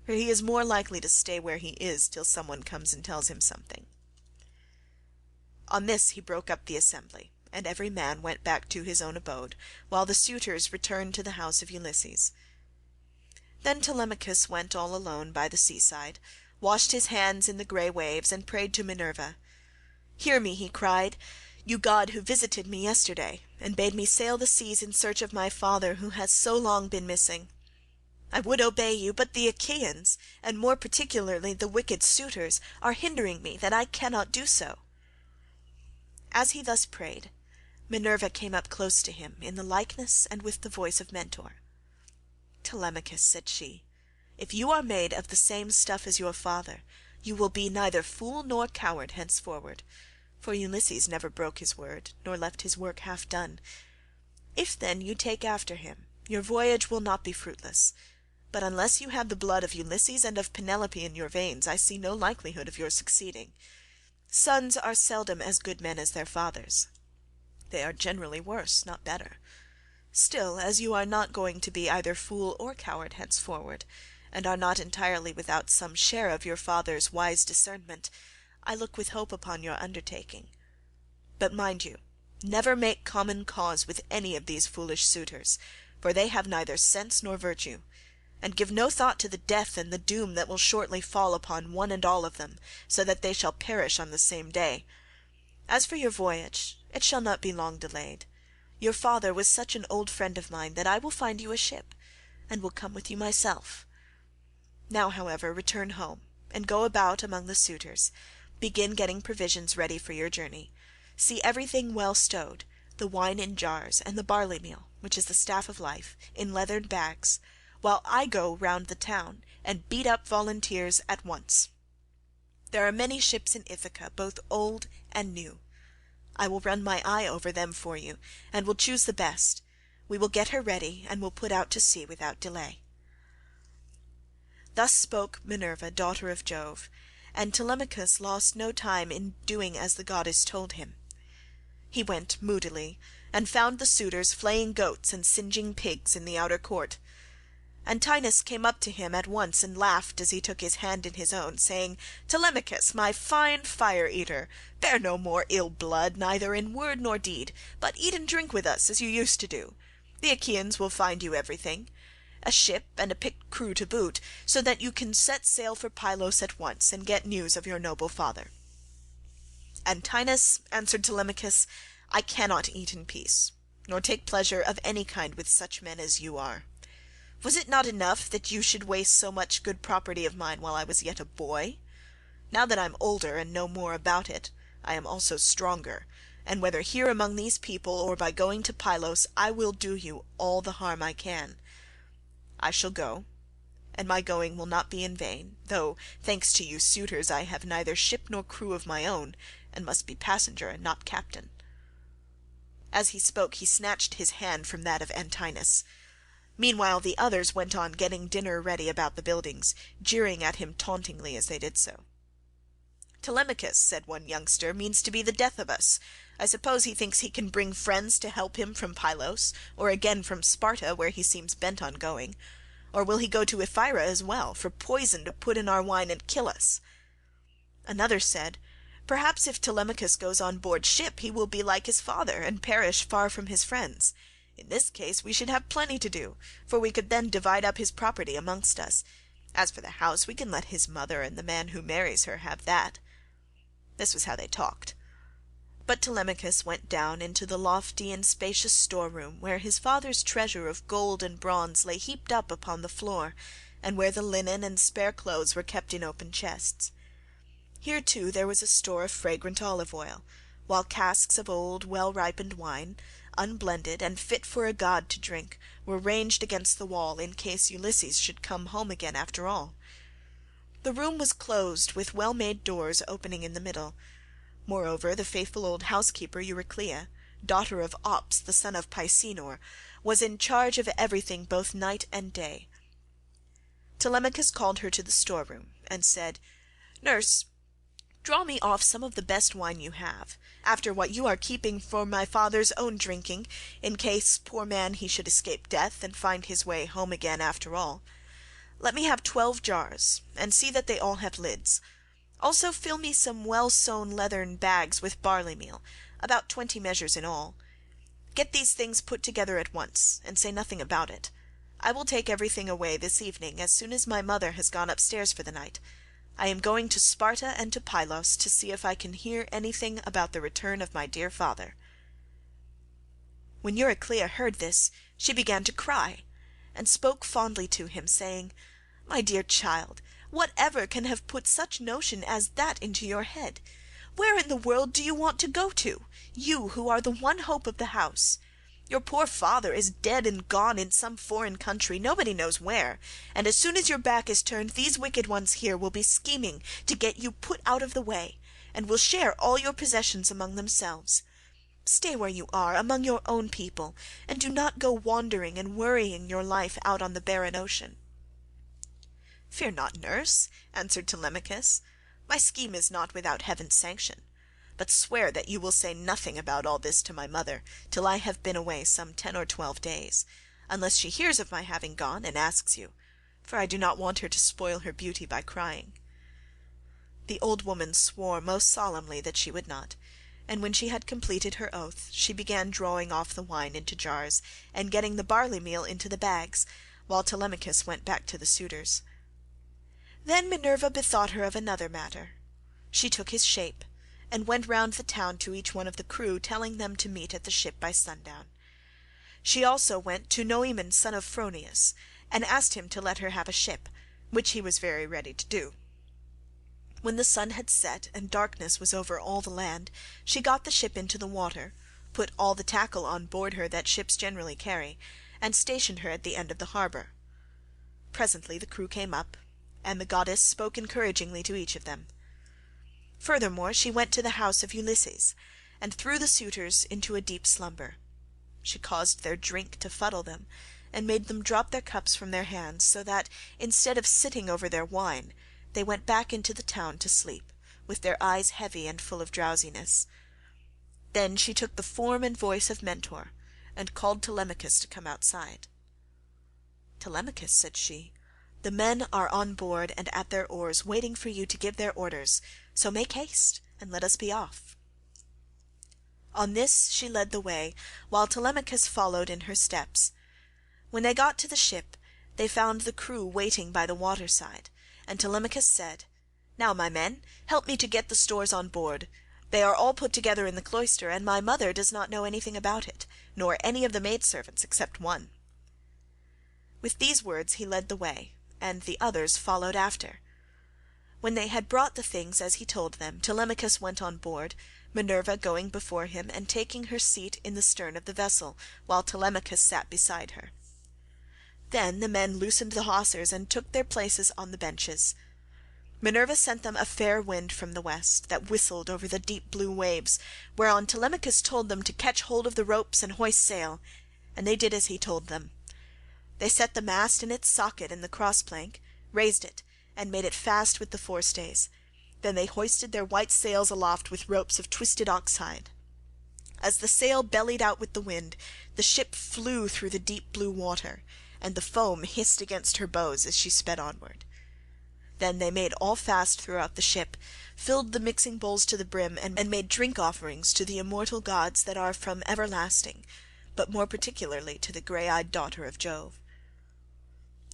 for he is more likely to stay where he is till someone comes and tells him something." On this he broke up the assembly, and every man went back to his own abode, while the suitors returned to the house of Ulysses. Then Telemachus went all alone by the seaside, washed his hands in the grey waves, and prayed to Minerva. "Hear me," he cried, "you god who visited me yesterday, and bade me sail the seas in search of my father who has so long been missing. I would obey you, but the Achaeans, and more particularly the wicked suitors, are hindering me that I cannot do so." As he thus prayed, Minerva came up close to him in the likeness and with the voice of Mentor. "Telemachus," said she, "if you are made of the same stuff as your father, you will be neither fool nor coward henceforward, for Ulysses never broke his word, nor left his work half done. If then you take after him, your voyage will not be fruitless, but unless you have the blood of Ulysses and of Penelope in your veins, I see no likelihood of your succeeding. Sons are seldom as good men as their fathers. They are generally worse, not better. Still, as you are not going to be either fool or coward henceforward, and are not entirely without some share of your father's wise discernment, I look with hope upon your undertaking. But mind you, never make common cause with any of these foolish suitors, for they have neither sense nor virtue, and give no thought to the death and the doom that will shortly fall upon one and all of them, so that they shall perish on the same day. As for your voyage, it shall not be long delayed. Your father was such an old friend of mine that I will find you a ship, and will come with you myself. Now, however, return home, and go about among the suitors, begin getting provisions ready for your journey, see everything well stowed, the wine in jars, and the barley meal, which is the staff of life, in leathern bags, while I go round the town, and beat up volunteers at once. There are many ships in Ithaca, both old and new. I will run my eye over them for you, and will choose the best. We will get her ready, and will put out to sea without delay." Thus spoke Minerva, daughter of Jove, and Telemachus lost no time in doing as the goddess told him. He went moodily, and found the suitors flaying goats and singeing pigs in the outer court. Antinous came up to him at once and laughed as he took his hand in his own, saying, "Telemachus, my fine fire-eater, bear no more ill blood neither in word nor deed, but eat and drink with us as you used to do. The Achaeans will find you everything, a ship and a picked crew to boot, so that you can set sail for Pylos at once and get news of your noble father." "Antinous," answered Telemachus, "I cannot eat in peace, nor take pleasure of any kind with such men as you are. Was it not enough that you should waste so much good property of mine while I was yet a boy? Now that I am older and know more about it, I am also stronger, and whether here among these people or by going to Pylos, I will do you all the harm I can. I shall go, and my going will not be in vain, though, thanks to you suitors, I have neither ship nor crew of my own, and must be passenger and not captain." As he spoke he snatched his hand from that of Antinous. Meanwhile the others went on getting dinner ready about the buildings, jeering at him tauntingly as they did so. "Telemachus," said one youngster, "means to be the death of us. I suppose he thinks he can bring friends to help him from Pylos, or again from Sparta, where he seems bent on going. Or will he go to Ephyra as well, for poison to put in our wine and kill us?" Another said, "Perhaps if Telemachus goes on board ship he will be like his father, and perish far from his friends. In this case we should have plenty to do, for we could then divide up his property amongst us. As for the house, we can let his mother and the man who marries her have that." This was how they talked. But Telemachus went down into the lofty and spacious storeroom, where his father's treasure of gold and bronze lay heaped up upon the floor, and where the linen and spare clothes were kept in open chests. Here too there was a store of fragrant olive oil, while casks of old well-ripened wine, unblended and fit for a god to drink, were ranged against the wall in case Ulysses should come home again after all. The room was closed with well-made doors opening in the middle. Moreover, the faithful old housekeeper Euryclea, daughter of Ops the son of Pisenor, was in charge of everything both night and day. Telemachus called her to the storeroom and said, "Nurse, draw me off some of the best wine you have, after what you are keeping for my father's own drinking, in case, poor man, he should escape death and find his way home again after all. Let me have 12 jars, and see that they all have lids. Also fill me some well-sewn leathern bags with barley meal, about 20 measures in all. Get these things put together at once, and say nothing about it. I will take everything away this evening as soon as my mother has gone upstairs for the night. I am going to Sparta and to Pylos to see if I can hear anything about the return of my dear father." When Euryclea heard this, she began to cry, and spoke fondly to him, saying, "My dear child, whatever can have put such notion as that into your head? Where in the world do you want to go to, you who are the one hope of the house? Your poor father is dead and gone in some foreign country, nobody knows where, and as soon as your back is turned these wicked ones here will be scheming to get you put out of the way, and will share all your possessions among themselves. Stay where you are, among your own people, and do not go wandering and worrying your life out on the barren ocean." "Fear not, nurse," answered Telemachus. "My scheme is not without heaven's sanction. But swear that you will say nothing about all this to my mother till I have been away some 10 or 12 days, unless she hears of my having gone and asks you, for I do not want her to spoil her beauty by crying." The old woman swore most solemnly that she would not, and when she had completed her oath she began drawing off the wine into jars and getting the barley meal into the bags, while Telemachus went back to the suitors. Then Minerva bethought her of another matter. She took his shape, and went round the town to each one of the crew, telling them to meet at the ship by sundown. She also went to Noemon son of Phronius, and asked him to let her have a ship, which he was very ready to do. When the sun had set and darkness was over all the land, she got the ship into the water, put all the tackle on board her that ships generally carry, and stationed her at the end of the harbour. Presently the crew came up, and the goddess spoke encouragingly to each of them. Furthermore she went to the house of Ulysses, and threw the suitors into a deep slumber. She caused their drink to fuddle them, and made them drop their cups from their hands, so that, instead of sitting over their wine, they went back into the town to sleep, with their eyes heavy and full of drowsiness. Then she took the form and voice of Mentor, and called Telemachus to come outside. "Telemachus," said she, "the men are on board and at their oars, waiting for you to give their orders, so make haste and let us be off." On this she led the way, while Telemachus followed in her steps. When they got to the ship, they found the crew waiting by the water side, and Telemachus said, "Now, my men, help me to get the stores on board. They are all put together in the cloister, and my mother does not know anything about it, nor any of the maidservants except one." With these words he led the way, and the others followed after. When they had brought the things as he told them, Telemachus went on board, Minerva going before him and taking her seat in the stern of the vessel, while Telemachus sat beside her. Then the men loosened the hawsers and took their places on the benches. Minerva sent them a fair wind from the west, that whistled over the deep blue waves, whereon Telemachus told them to catch hold of the ropes and hoist sail, and they did as he told them. They set the mast in its socket in the cross-plank, raised it, and made it fast with the forestays. Then they hoisted their white sails aloft with ropes of twisted ox-hide. As the sail bellied out with the wind, the ship flew through the deep blue water, and the foam hissed against her bows as she sped onward. Then they made all fast throughout the ship, filled the mixing bowls to the brim, and made drink offerings to the immortal gods that are from everlasting, but more particularly to the grey-eyed daughter of Jove.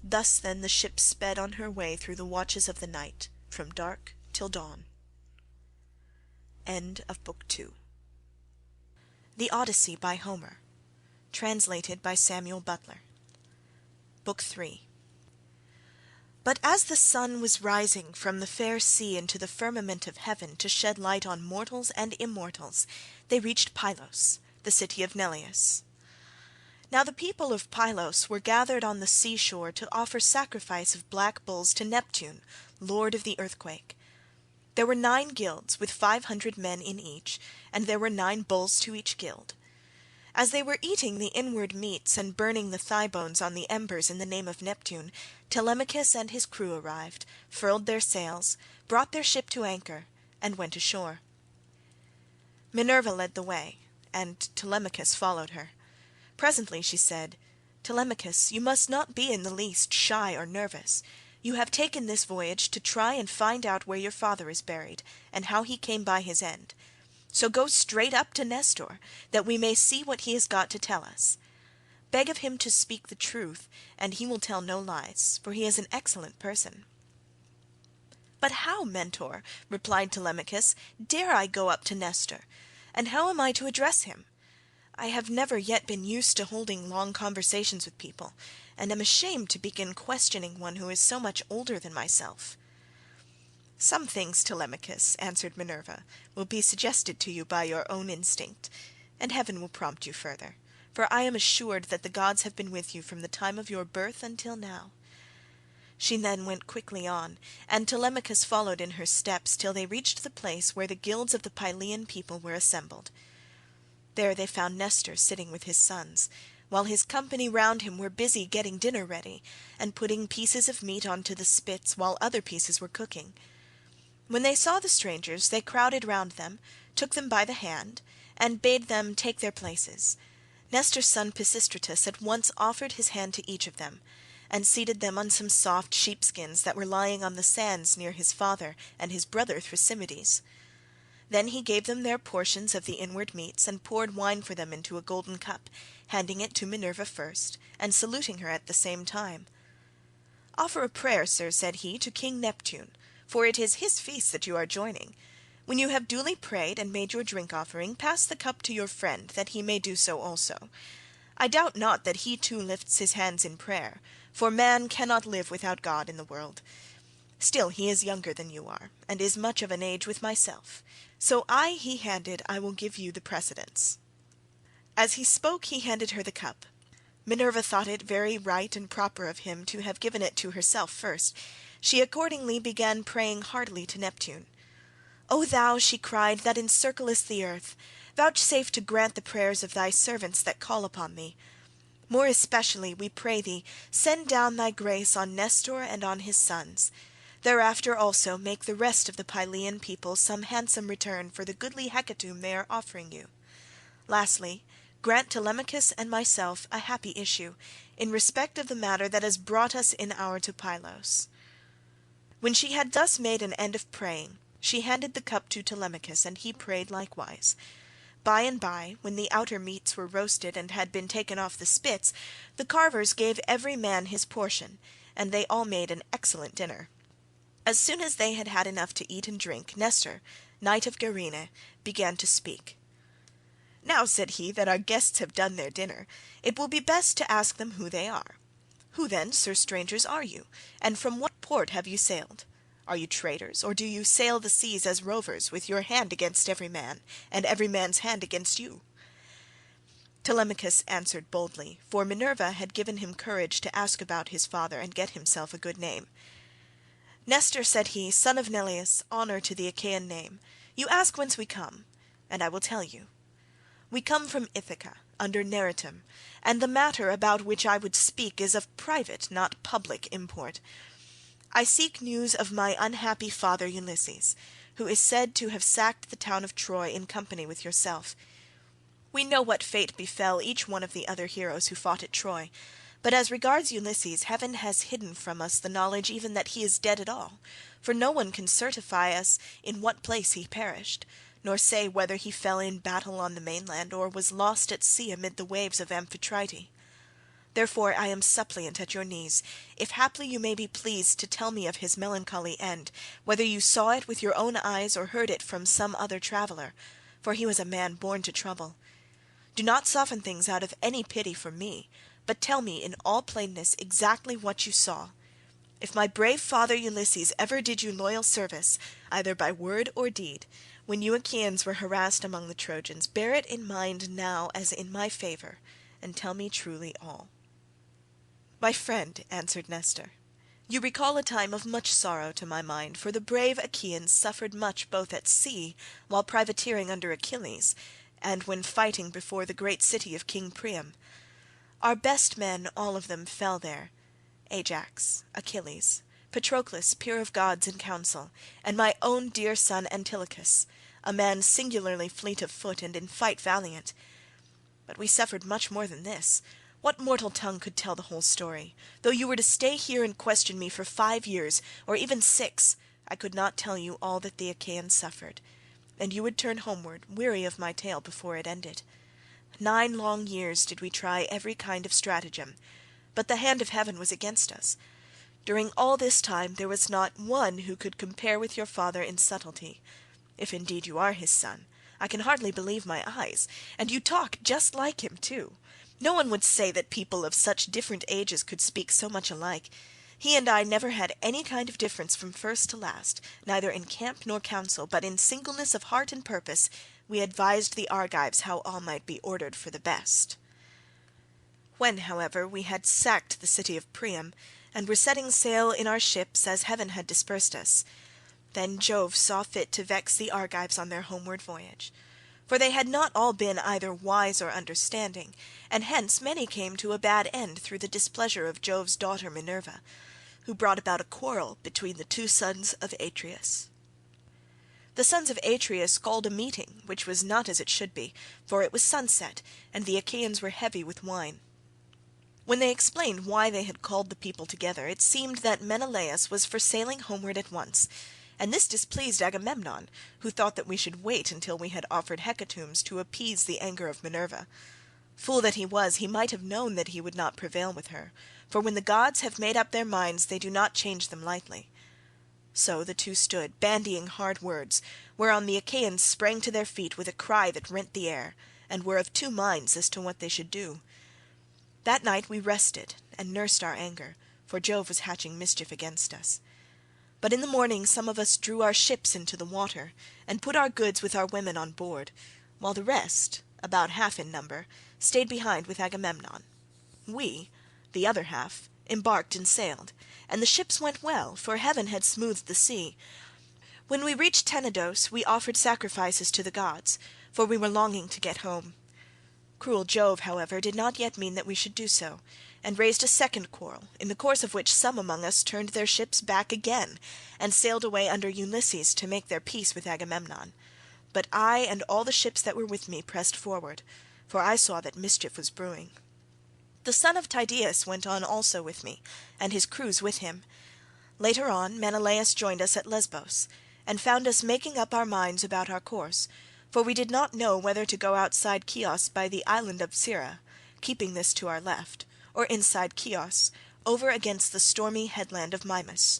Thus then the ship sped on her way through the watches of the night, from dark till dawn. End of Book 2. The Odyssey by Homer. Translated by Samuel Butler. Book 3. But as the sun was rising from the fair sea into the firmament of heaven to shed light on mortals and immortals, they reached Pylos, the city of Neleus. Now the people of Pylos were gathered on the seashore to offer sacrifice of black bulls to Neptune, lord of the earthquake. There were 9 guilds, with 500 men in each, and there were 9 bulls to each guild. As they were eating the inward meats and burning the thigh bones on the embers in the name of Neptune, Telemachus and his crew arrived, furled their sails, brought their ship to anchor, and went ashore. Minerva led the way, and Telemachus followed her. Presently she said, "Telemachus, you must not be in the least shy or nervous. You have taken this voyage to try and find out where your father is buried, and how he came by his end. So go straight up to Nestor, that we may see what he has got to tell us. Beg of him to speak the truth, and he will tell no lies, for he is an excellent person." "But how, Mentor," replied Telemachus, "dare I go up to Nestor, and how am I to address him? I have never yet been used to holding long conversations with people, and am ashamed to begin questioning one who is so much older than myself." "Some things, Telemachus," answered Minerva, "will be suggested to you by your own instinct, and heaven will prompt you further, for I am assured that the gods have been with you from the time of your birth until now." She then went quickly on, and Telemachus followed in her steps till they reached the place where the guilds of the Pylian people were assembled. There they found Nestor sitting with his sons, while his company round him were busy getting dinner ready, and putting pieces of meat onto the spits while other pieces were cooking. When they saw the strangers they crowded round them, took them by the hand, and bade them take their places. Nestor's son Pisistratus at once offered his hand to each of them, and seated them on some soft sheepskins that were lying on the sands near his father and his brother Thrasymedes. Then he gave them their portions of the inward meats, and poured wine for them into a golden cup, handing it to Minerva first, and saluting her at the same time. "Offer a prayer, sir," said he, "to King Neptune, for it is his feast that you are joining. When you have duly prayed and made your drink offering, pass the cup to your friend, that he may do so also. I doubt not that he too lifts his hands in prayer, for man cannot live without God in the world. Still he is younger than you are, and is much of an age with myself. So he-handed I will give you the precedence." As he spoke he handed her the cup. Minerva thought it very right and proper of him to have given it to herself first. She accordingly began praying heartily to Neptune. "O thou," she cried, "that encirclest the earth, vouchsafe to grant the prayers of thy servants that call upon thee. More especially, we pray thee, send down thy grace on Nestor and on his sons. Thereafter also make the rest of the Pylian people some handsome return for the goodly hecatomb they are offering you. Lastly, grant Telemachus and myself a happy issue, in respect of the matter that has brought us in our to Pylos." When she had thus made an end of praying, she handed the cup to Telemachus, and he prayed likewise. By and by, when the outer meats were roasted and had been taken off the spits, the carvers gave every man his portion, and they all made an excellent dinner. As soon as they had had enough to eat and drink, Nestor, knight of Gerene, began to speak. "Now," said he, "that our guests have done their dinner, it will be best to ask them who they are. Who then, sir strangers, are you, and from what port have you sailed? Are you traitors, or do you sail the seas as rovers, with your hand against every man, and every man's hand against you?" Telemachus answered boldly, for Minerva had given him courage to ask about his father and get himself a good name. "Nestor," said he, "son of Neleus, honour to the Achaean name, you ask whence we come, and I will tell you. We come from Ithaca, under Neritum, and the matter about which I would speak is of private, not public import. I seek news of my unhappy father Ulysses, who is said to have sacked the town of Troy in company with yourself. We know what fate befell each one of the other heroes who fought at Troy, but as regards Ulysses heaven has hidden from us the knowledge even that he is dead at all, for no one can certify us in what place he perished, nor say whether he fell in battle on the mainland or was lost at sea amid the waves of Amphitrite. Therefore I am suppliant at your knees, if haply you may be pleased to tell me of his melancholy end, whether you saw it with your own eyes or heard it from some other traveller, for he was a man born to trouble. Do not soften things out of any pity for me, but tell me in all plainness exactly what you saw. If my brave father Ulysses ever did you loyal service, either by word or deed, when you Achaeans were harassed among the Trojans, bear it in mind now as in my favour, and tell me truly all." "My friend," answered Nestor, "you recall a time of much sorrow to my mind, for the brave Achaeans suffered much both at sea while privateering under Achilles, and when fighting before the great city of King Priam. Our best men all of them fell there, Ajax, Achilles, Patroclus peer of gods in council, and my own dear son Antilochus, a man singularly fleet of foot and in fight valiant. But we suffered much more than this. What mortal tongue could tell the whole story? Though you were to stay here and question me for 5 years, or even 6, I could not tell you all that the Achaeans suffered, and you would turn homeward weary of my tale before it ended. 9 long years did we try every kind of stratagem, but the hand of heaven was against us. During all this time there was not one who could compare with your father in subtlety. If indeed you are his son, I can hardly believe my eyes, and you talk just like him too. No one would say that people of such different ages could speak so much alike. He and I never had any kind of difference from first to last, neither in camp nor council, but in singleness of heart and purpose we advised the Argives how all might be ordered for the best. When, however, we had sacked the city of Priam, and were setting sail in our ships as heaven had dispersed us, then Jove saw fit to vex the Argives on their homeward voyage. For they had not all been either wise or understanding, and hence many came to a bad end through the displeasure of Jove's daughter Minerva, who brought about a quarrel between the 2 sons of Atreus. The sons of Atreus called a meeting, which was not as it should be, for it was sunset, and the Achaeans were heavy with wine. When they explained why they had called the people together, it seemed that Menelaus was for sailing homeward at once, and this displeased Agamemnon, who thought that we should wait until we had offered hecatombs to appease the anger of Minerva. Fool that he was, he might have known that he would not prevail with her, for when the gods have made up their minds they do not change them lightly. So the 2 stood, bandying hard words, whereon the Achaeans sprang to their feet with a cry that rent the air, and were of 2 minds as to what they should do. That night we rested and nursed our anger, for Jove was hatching mischief against us. But in the morning some of us drew our ships into the water, and put our goods with our women on board, while the rest, about half in number, stayed behind with Agamemnon. We, the other half, embarked and sailed, and the ships went well, for heaven had smoothed the sea. When we reached Tenedos we offered sacrifices to the gods, for we were longing to get home. Cruel Jove, however, did not yet mean that we should do so, and raised a second quarrel, in the course of which some among us turned their ships back again, and sailed away under Ulysses to make their peace with Agamemnon. But I and all the ships that were with me pressed forward, for I saw that mischief was brewing. The son of Tydeus went on also with me, and his crews with him. Later on Menelaus joined us at Lesbos, and found us making up our minds about our course, for we did not know whether to go outside Chios by the island of Psyra, keeping this to our left, or inside Chios, over against the stormy headland of Mimas.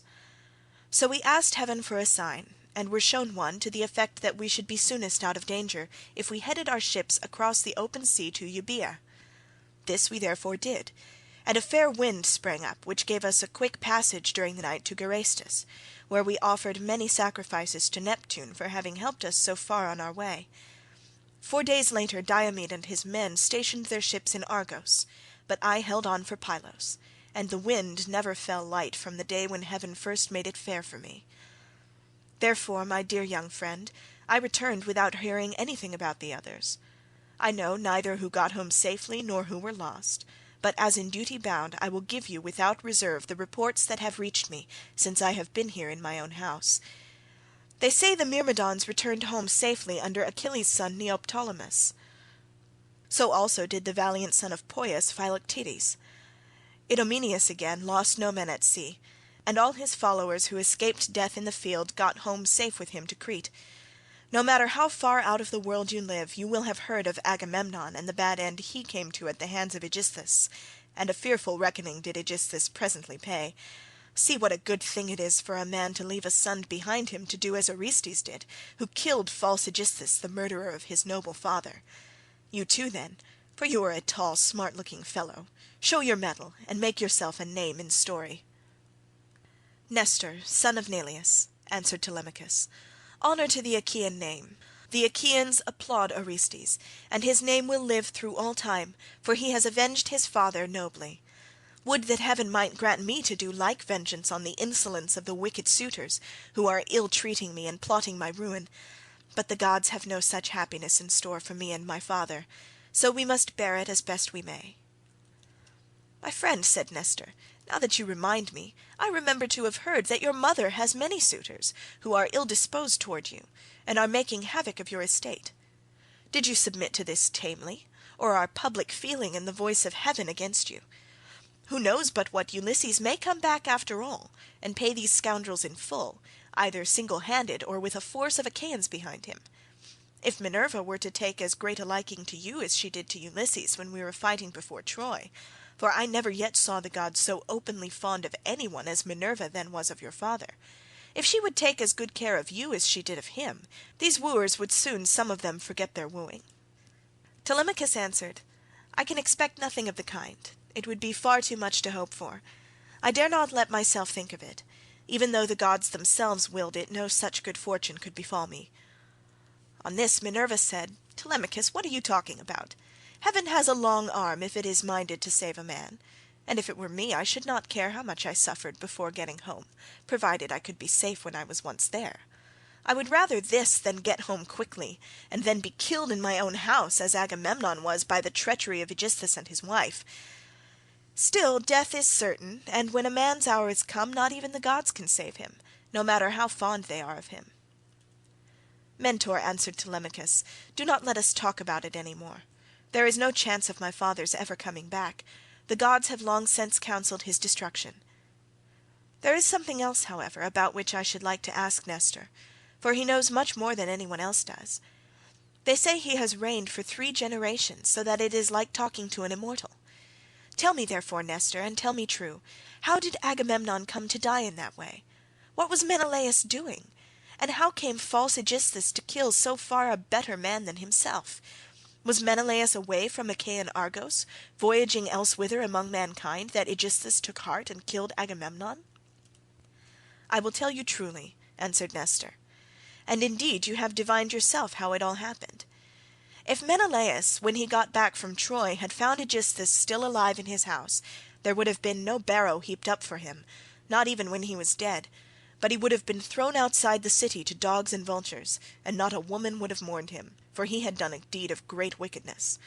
So we asked heaven for a sign, and were shown one to the effect that we should be soonest out of danger if we headed our ships across the open sea to Euboea. This we therefore did, and a fair wind sprang up, which gave us a quick passage during the night to Geraestus, where we offered many sacrifices to Neptune for having helped us so far on our way. 4 days later Diomed and his men stationed their ships in Argos, but I held on for Pylos, and the wind never fell light from the day when heaven first made it fair for me. Therefore, my dear young friend, I returned without hearing anything about the others. I know neither who got home safely nor who were lost, but as in duty bound I will give you without reserve the reports that have reached me since I have been here in my own house. They say the Myrmidons returned home safely under Achilles' son Neoptolemus. So also did the valiant son of Poeas, Philoctetes. Idomeneus again lost no men at sea, and all his followers who escaped death in the field got home safe with him to Crete. No matter how far out of the world you live, you will have heard of Agamemnon and the bad end he came to at the hands of Aegisthus, and a fearful reckoning did Aegisthus presently pay. See what a good thing it is for a man to leave a son behind him to do as Orestes did, who killed false Aegisthus, the murderer of his noble father. You too, then, for you are a tall, smart-looking fellow, show your mettle and make yourself a name in story." "Nestor, son of Neleus," answered Telemachus, "honour to the Achaean name. The Achaeans applaud Orestes, and his name will live through all time, for he has avenged his father nobly. Would that heaven might grant me to do like vengeance on the insolence of the wicked suitors, who are ill-treating me and plotting my ruin. But the gods have no such happiness in store for me and my father, so we must bear it as best we may." "My friend," said Nestor, "now that you remind me, I remember to have heard that your mother has many suitors, who are ill-disposed towards you, and are making havoc of your estate. Did you submit to this tamely, or are public feeling and the voice of heaven against you? Who knows but what Ulysses may come back after all, and pay these scoundrels in full, either single-handed or with a force of Achaeans behind him? If Minerva were to take as great a liking to you as she did to Ulysses when we were fighting before Troy, for I never yet saw the gods so openly fond of any one as Minerva then was of your father, if she would take as good care of you as she did of him, these wooers would soon some of them forget their wooing." Telemachus answered, "I can expect nothing of the kind. It would be far too much to hope for. I dare not let myself think of it. Even though the gods themselves willed it, no such good fortune could befall me." On this Minerva said, "Telemachus, what are you talking about? Heaven has a long arm if it is minded to save a man, and if it were me I should not care how much I suffered before getting home, provided I could be safe when I was once there. I would rather this than get home quickly, and then be killed in my own house, as Agamemnon was by the treachery of Aegisthus and his wife. Still, death is certain, and when a man's hour is come, not even the gods can save him, no matter how fond they are of him." "Mentor," answered Telemachus, "do not let us talk about it any more. There is no chance of my father's ever coming back. The gods have long since counselled his destruction. There is something else, however, about which I should like to ask Nestor, for he knows much more than anyone else does. They say he has reigned for 3 generations, so that it is like talking to an immortal. Tell me therefore, Nestor, and tell me true, how did Agamemnon come to die in that way? What was Menelaus doing? And how came false Aegisthus to kill so far a better man than himself? Was Menelaus away from Achaean Argos, voyaging elsewhither among mankind, that Aegisthus took heart and killed Agamemnon?" "I will tell you truly," answered Nestor, "and indeed you have divined yourself how it all happened. If Menelaus, when he got back from Troy, had found Aegisthus still alive in his house, there would have been no barrow heaped up for him, not even when he was dead, but he would have been thrown outside the city to dogs and vultures, and not a woman would have mourned him, for he had done a deed of great wickedness.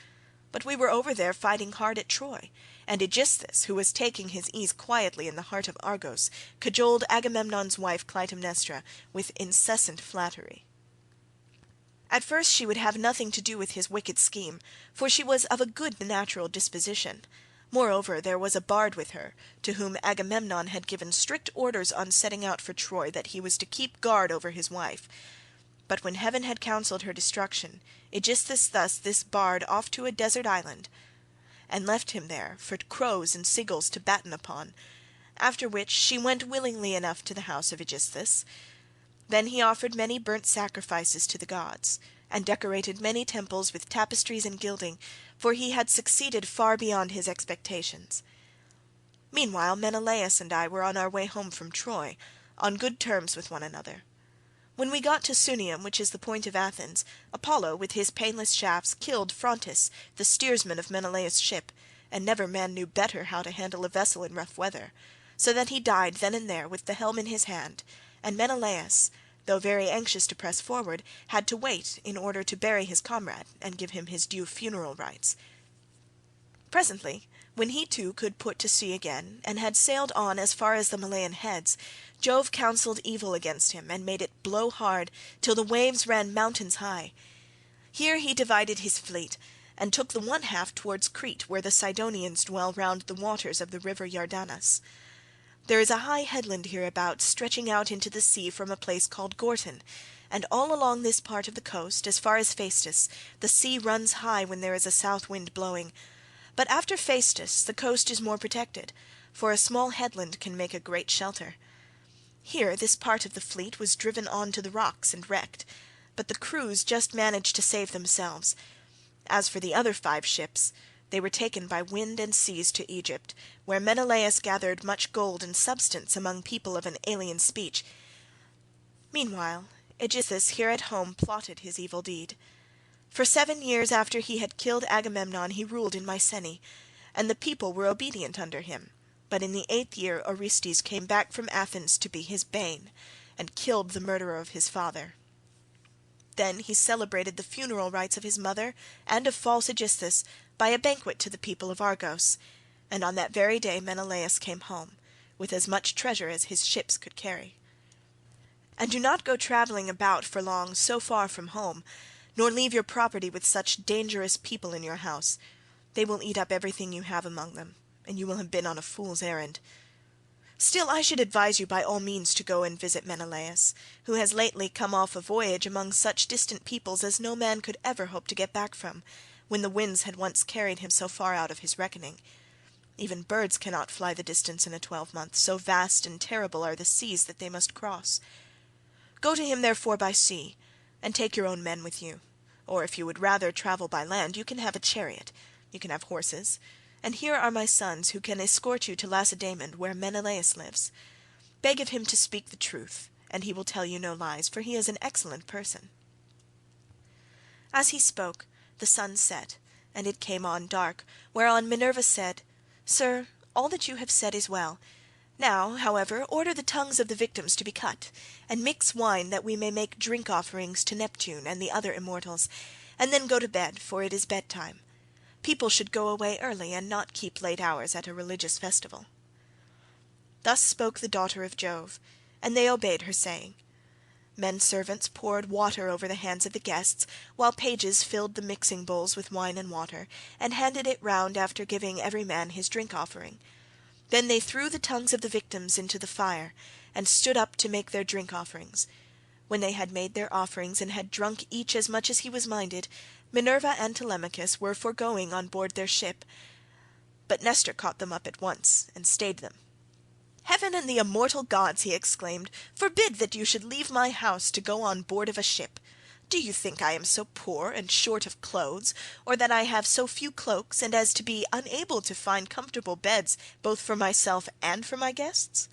But we were over there fighting hard at Troy, and Aegisthus, who was taking his ease quietly in the heart of Argos, cajoled Agamemnon's wife Clytemnestra with incessant flattery. At first she would have nothing to do with his wicked scheme, for she was of a good natural disposition. Moreover, there was a bard with her, to whom Agamemnon had given strict orders on setting out for Troy that he was to keep guard over his wife. But when heaven had counselled her destruction, Aegisthus thus this bard off to a desert island, and left him there for crows and seagulls to batten upon, after which she went willingly enough to the house of Aegisthus. Then he offered many burnt sacrifices to the gods, and decorated many temples with tapestries and gilding, for he had succeeded far beyond his expectations. Meanwhile Menelaus and I were on our way home from Troy, on good terms with one another. When we got to Sunium, which is the point of Athens, Apollo with his painless shafts killed Phrontis, the steersman of Menelaus' ship, and never man knew better how to handle a vessel in rough weather, so that he died then and there with the helm in his hand, and Menelaus, though very anxious to press forward, had to wait in order to bury his comrade and give him his due funeral rites. Presently, when he too could put to sea again, and had sailed on as far as the Malean heads, Jove counselled evil against him and made it blow hard till the waves ran mountains high. Here he divided his fleet, and took the one half towards Crete, where the Sidonians dwell round the waters of the river Iardanus. There is a high headland hereabouts stretching out into the sea from a place called Gortyn, and all along this part of the coast, as far as Phaestus, the sea runs high when there is a south wind blowing. But after Phaestus the coast is more protected, for a small headland can make a great shelter. Here this part of the fleet was driven on to the rocks and wrecked, but the crews just managed to save themselves. As for the other 5 ships, they were taken by wind and seas to Egypt, where Menelaus gathered much gold and substance among people of an alien speech. Meanwhile Odysseus here at home plotted his evil deed. For 7 years after he had killed Agamemnon he ruled in Mycenae, and the people were obedient under him, but in the 8th year Orestes came back from Athens to be his bane, and killed the murderer of his father. Then he celebrated the funeral rites of his mother and of false Aegisthus by a banquet to the people of Argos, and on that very day Menelaus came home, with as much treasure as his ships could carry. And do not go travelling about for long so far from home, nor leave your property with such dangerous people in your house. They will eat up everything you have among them, and you will have been on a fool's errand. Still I should advise you by all means to go and visit Menelaus, who has lately come off a voyage among such distant peoples as no man could ever hope to get back from, when the winds had once carried him so far out of his reckoning. Even birds cannot fly the distance in a 12-month, so vast and terrible are the seas that they must cross. Go to him therefore by sea, and take your own men with you, or if you would rather travel by land, you can have a chariot, you can have horses, and here are my sons who can escort you to Lacedaemon, where Menelaus lives. Beg of him to speak the truth, and he will tell you no lies, for he is an excellent person." As he spoke, the sun set, and it came on dark, whereon Minerva said, "Sir, all that you have said is well. Now, however, order the tongues of the victims to be cut, and mix wine that we may make drink offerings to Neptune and the other immortals, and then go to bed, for it is bedtime. People should go away early, and not keep late hours at a religious festival." Thus spoke the daughter of Jove, and they obeyed her saying. Men-servants poured water over the hands of the guests, while pages filled the mixing bowls with wine and water, and handed it round after giving every man his drink-offering. Then they threw the tongues of the victims into the fire, and stood up to make their drink-offerings. When they had made their offerings and had drunk each as much as he was minded, Minerva and Telemachus were for going on board their ship, but Nestor caught them up at once and stayed them. "Heaven and the immortal gods," he exclaimed, "forbid that you should leave my house to go on board of a ship. Do you think I am so poor and short of clothes, or that I have so few cloaks and as to be unable to find comfortable beds both for myself and for my guests?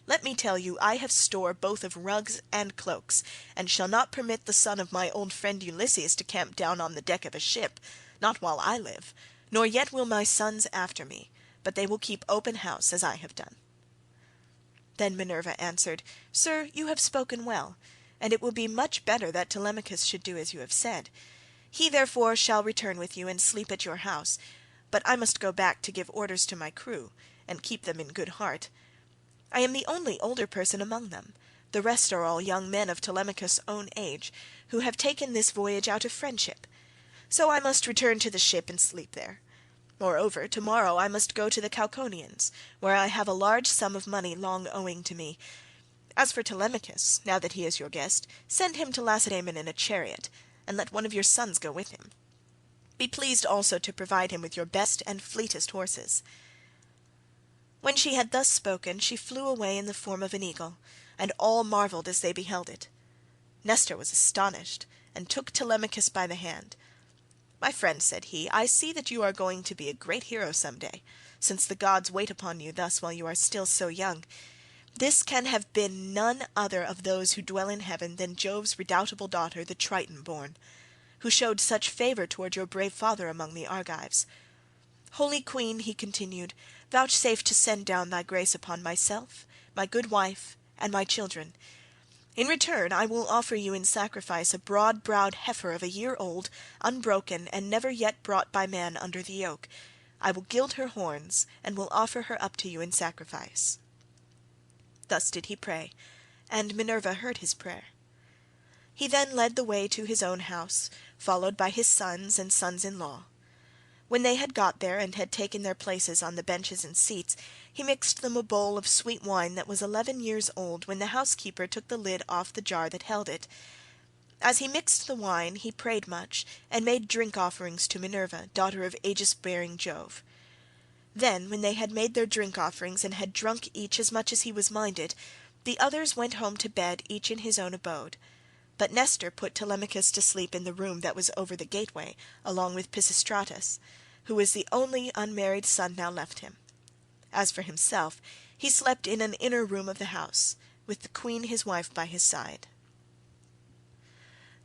Let me tell you I have store both of rugs and cloaks, and shall not permit the son of my old friend Ulysses to camp down on the deck of a ship, not while I live, nor yet will my sons after me, but they will keep open house as I have done." Then Minerva answered, "Sir, you have spoken well, and it will be much better that Telemachus should do as you have said. He therefore shall return with you and sleep at your house, but I must go back to give orders to my crew, and keep them in good heart. I am the only older person among them, the rest are all young men of Telemachus' own age, who have taken this voyage out of friendship. So I must return to the ship and sleep there. Moreover, tomorrow I must go to the Cauconians, where I have a large sum of money long owing to me. As for Telemachus, now that he is your guest, send him to Lacedaemon in a chariot, and let one of your sons go with him. Be pleased also to provide him with your best and fleetest horses." When she had thus spoken she flew away in the form of an eagle, and all marvelled as they beheld it. Nestor was astonished, and took Telemachus by the hand. "My friend," said he, "I see that you are going to be a great hero some day, since the gods wait upon you thus while you are still so young. This can have been none other of those who dwell in heaven than Jove's redoubtable daughter, the Triton born, who showed such favour towards your brave father among the Argives. Holy queen," he continued, "vouchsafe to send down thy grace upon myself, my good wife, and my children. In return I will offer you in sacrifice a broad-browed heifer of a year old, unbroken, and never yet brought by man under the yoke. I will gild her horns, and will offer her up to you in sacrifice." Thus did he pray, and Minerva heard his prayer. He then led the way to his own house, followed by his sons and sons-in-law. When they had got there and had taken their places on the benches and seats, he mixed them a bowl of sweet wine that was 11 years old when the housekeeper took the lid off the jar that held it. As he mixed the wine he prayed much, and made drink offerings to Minerva, daughter of aegis-bearing Jove. Then, when they had made their drink offerings and had drunk each as much as he was minded, the others went home to bed each in his own abode. But Nestor put Telemachus to sleep in the room that was over the gateway, along with Pisistratus, who was the only unmarried son now left him. As for himself, he slept in an inner room of the house, with the queen his wife by his side.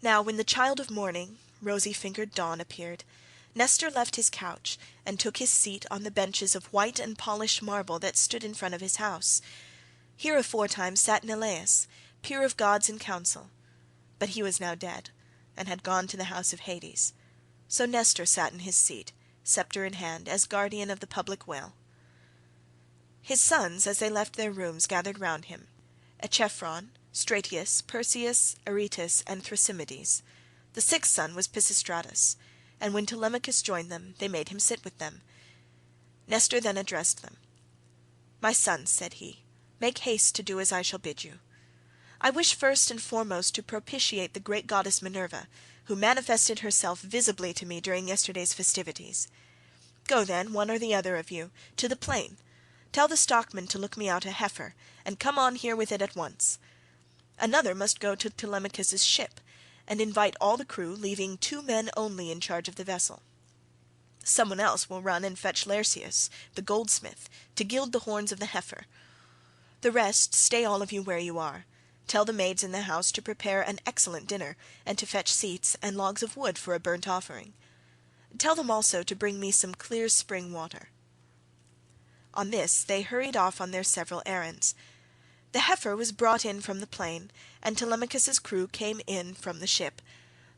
Now when the child of morning, rosy-fingered Dawn, appeared, Nestor left his couch and took his seat on the benches of white and polished marble that stood in front of his house. Here aforetime sat Neleus, peer of gods in council, but he was now dead, and had gone to the house of Hades. So Nestor sat in his seat, sceptre in hand, as guardian of the public weal. His sons, as they left their rooms, gathered round him: Echephron, Stratius, Perseus, Aretus, and Thrasymedes. The sixth son was Pisistratus, and when Telemachus joined them, they made him sit with them. Nestor then addressed them. "My sons," said he, "make haste to do as I shall bid you. I wish first and foremost to propitiate the great goddess Minerva, who manifested herself visibly to me during yesterday's festivities. Go then, one or the other of you, to the plain. Tell the stockman to look me out a heifer, and come on here with it at once. Another must go to Telemachus's ship, and invite all the crew, leaving 2 men only in charge of the vessel. Someone else will run and fetch Laerceus, the goldsmith, to gild the horns of the heifer. The rest stay all of you where you are. Tell the maids in the house to prepare an excellent dinner, and to fetch seats and logs of wood for a burnt offering. Tell them also to bring me some clear spring water." On this they hurried off on their several errands. The heifer was brought in from the plain, and Telemachus's crew came in from the ship.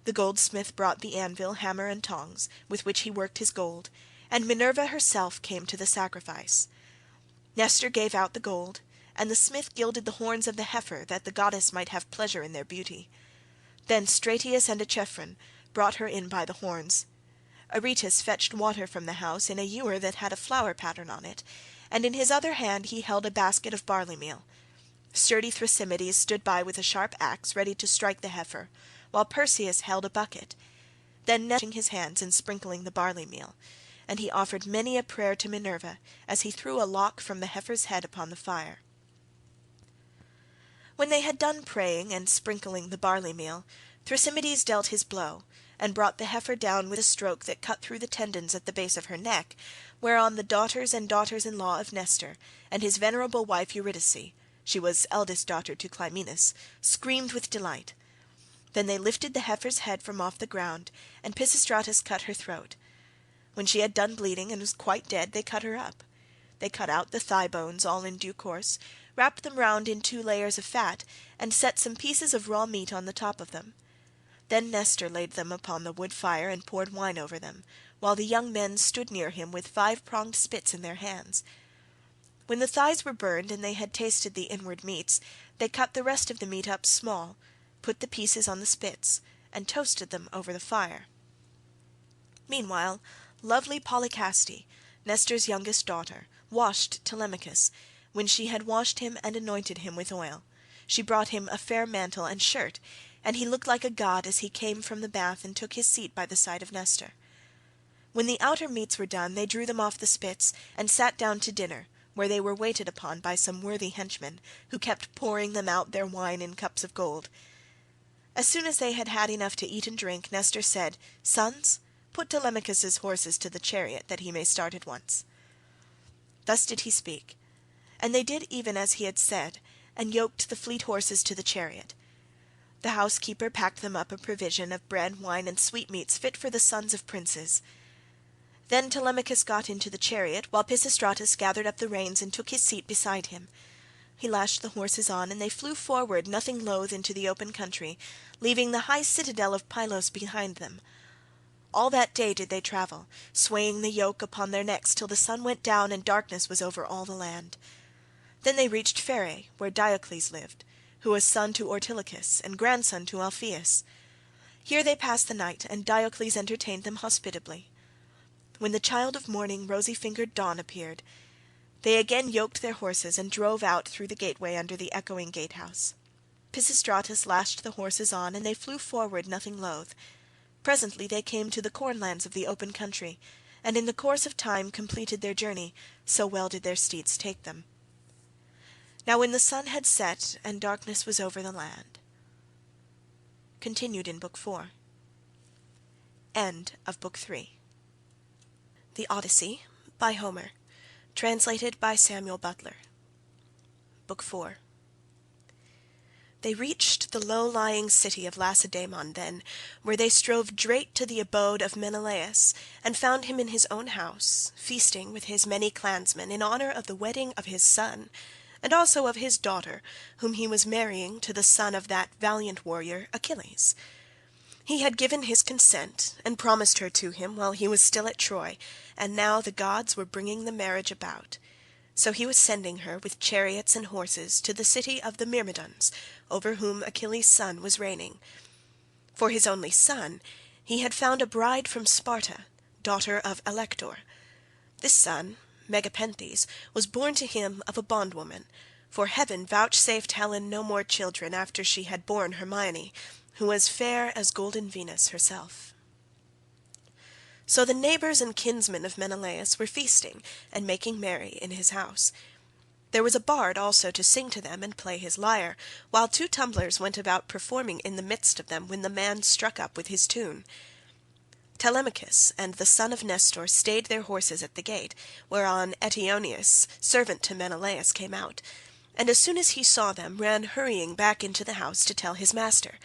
The goldsmith brought the anvil, hammer, and tongs, with which he worked his gold, and Minerva herself came to the sacrifice. Nestor gave out the gold, and the smith gilded the horns of the heifer that the goddess might have pleasure in their beauty. Then Stratius and Echephron brought her in by the horns. Aretus fetched water from the house in a ewer that had a flower pattern on it, and in his other hand he held a basket of barley meal. Sturdy Thrasymedes stood by with a sharp axe ready to strike the heifer, while Perseus held a bucket. Then Nestor washing his hands and sprinkling the barley meal, and he offered many a prayer to Minerva as he threw a lock from the heifer's head upon the fire. When they had done praying and sprinkling the barley meal, Thrasymedes dealt his blow, and brought the heifer down with a stroke that cut through the tendons at the base of her neck, whereon the daughters and daughters-in-law of Nestor, and his venerable wife Eurydice, she was eldest daughter to Clymenus, screamed with delight. Then they lifted the heifer's head from off the ground, and Pisistratus cut her throat. When she had done bleeding and was quite dead, they cut her up. They cut out the thigh bones all in due course, wrapped them round in 2 layers of fat, and set some pieces of raw meat on the top of them. Then Nestor laid them upon the wood fire and poured wine over them, while the young men stood near him with 5-pronged spits in their hands. When the thighs were burned and they had tasted the inward meats, they cut the rest of the meat up small, put the pieces on the spits, and toasted them over the fire. Meanwhile lovely Polycaste, Nestor's youngest daughter, washed Telemachus. When she had washed him and anointed him with oil, she brought him a fair mantle and shirt, and he looked like a god as he came from the bath and took his seat by the side of Nestor. When the outer meats were done, they drew them off the spits and sat down to dinner, where they were waited upon by some worthy henchmen, who kept pouring them out their wine in cups of gold. As soon as they had had enough to eat and drink, Nestor said, "Sons, put Telemachus's horses to the chariot, that he may start at once." Thus did he speak, and they did even as he had said, and yoked the fleet horses to the chariot. The housekeeper packed them up a provision of bread, wine, and sweetmeats fit for the sons of princes. Then Telemachus got into the chariot, while Pisistratus gathered up the reins and took his seat beside him. He lashed the horses on, and they flew forward nothing loath into the open country, leaving the high citadel of Pylos behind them. All that day did they travel, swaying the yoke upon their necks till the sun went down and darkness was over all the land. Then they reached Pherae, where Diocles lived, who was son to Ortilochus and grandson to Alpheus. Here they passed the night, and Diocles entertained them hospitably. When the child of morning, rosy-fingered Dawn, appeared, they again yoked their horses and drove out through the gateway under the echoing gatehouse. Pisistratus lashed the horses on, and they flew forward nothing loath. Presently they came to the cornlands of the open country, and in the course of time completed their journey, so well did their steeds take them. Now when the sun had set and darkness was over the land. Continued in Book 4. End of Book 3. The Odyssey, by Homer. Translated by Samuel Butler. Book 4. They reached the low-lying city of Lacedaemon then, where they strove straight to the abode of Menelaus, and found him in his own house, feasting with his many clansmen in honour of the wedding of his son, and also of his daughter, whom he was marrying to the son of that valiant warrior Achilles. He had given his consent, and promised her to him while he was still at Troy, and now the gods were bringing the marriage about. So he was sending her with chariots and horses to the city of the Myrmidons, over whom Achilles' son was reigning. For his only son he had found a bride from Sparta, daughter of Alector. This son, Megapenthes, was born to him of a bondwoman, for heaven vouchsafed Helen no more children after she had borne Hermione, who was fair as golden Venus herself. So the neighbours and kinsmen of Menelaus were feasting and making merry in his house. There was a bard also to sing to them and play his lyre, while 2 tumblers went about performing in the midst of them when the man struck up with his tune. Telemachus and the son of Nestor stayed their horses at the gate, whereon Eteoneus, servant to Menelaus, came out, and as soon as he saw them ran hurrying back into the house to tell his master.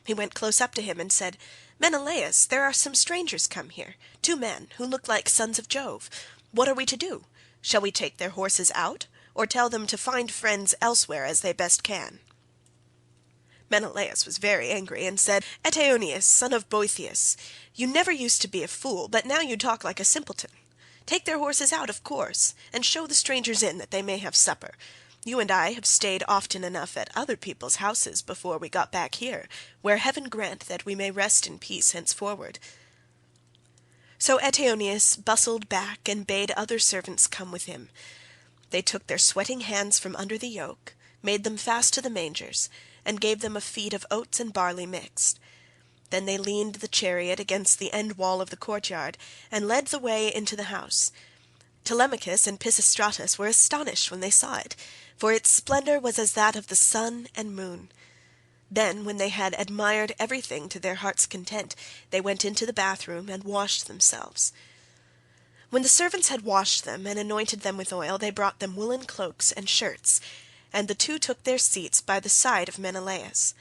He went close up to him and said, "Menelaus, there are some strangers come here, 2 men who look like sons of Jove. What are we to do? Shall we take their horses out, or tell them to find friends elsewhere as they best can?" Menelaus was very angry and said, "Eteoneus, son of Boetheus, you never used to be a fool, but now you talk like a simpleton. Take their horses out, of course, and show the strangers in that they may have supper. You and I have stayed often enough at other people's houses before we got back here, where heaven grant that we may rest in peace henceforward." So Eteoneus bustled back and bade other servants come with him. They took their sweating hands from under the yoke, made them fast to the mangers, and gave them a feed of oats and barley mixed. Then they leaned the chariot against the end wall of the courtyard, and led the way into the house. Telemachus and Pisistratus were astonished when they saw it, for its splendour was as that of the sun and moon. Then, when they had admired everything to their heart's content, they went into the bathroom and washed themselves. When the servants had washed them and anointed them with oil, they brought them woolen cloaks and shirts, and the 2 took their seats by the side of Menelaus.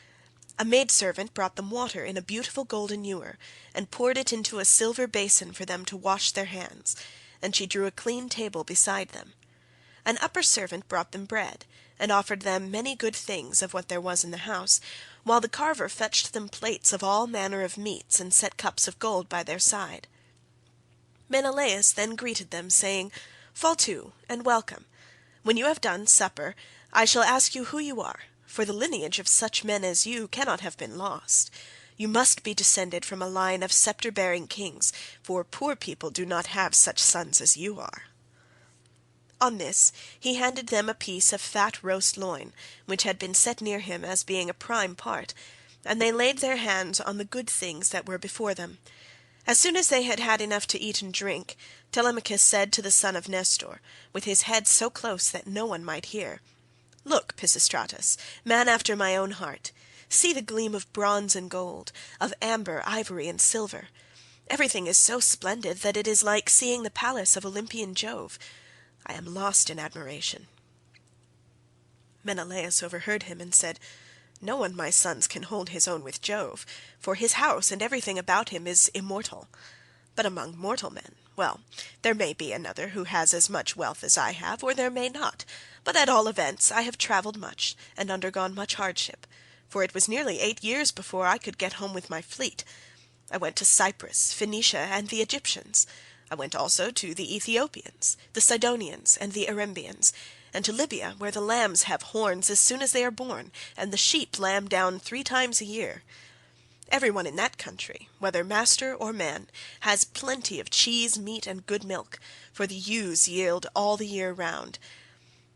A maidservant brought them water in a beautiful golden ewer, and poured it into a silver basin for them to wash their hands, and she drew a clean table beside them. An upper servant brought them bread, and offered them many good things of what there was in the house, while the carver fetched them plates of all manner of meats and set cups of gold by their side. Menelaus then greeted them, saying, "Fall to, and welcome. When you have done supper, I shall ask you who you are, for the lineage of such men as you cannot have been lost. You must be descended from a line of sceptre-bearing kings, for poor people do not have such sons as you are." On this he handed them a piece of fat roast loin, which had been set near him as being a prime part, and they laid their hands on the good things that were before them. As soon as they had had enough to eat and drink, Telemachus said to the son of Nestor, with his head so close that no one might hear, "Look, Pisistratus, man after my own heart, see the gleam of bronze and gold, of amber, ivory, and silver. Everything is so splendid that it is like seeing the palace of Olympian Jove. I am lost in admiration." Menelaus overheard him and said, "No one, my sons, can hold his own with Jove, for his house and everything about him is immortal. But among mortal men, well, there may be another who has as much wealth as I have, or there may not, but at all events I have travelled much and undergone much hardship, for it was nearly 8 years before I could get home with my fleet. I went to Cyprus, Phoenicia, and the Egyptians. I went also to the Ethiopians, the Sidonians, and the Erembians, and to Libya, where the lambs have horns as soon as they are born, and the sheep lamb down 3 times a year. Everyone in that country, whether master or man, has plenty of cheese, meat, and good milk, for the ewes yield all the year round.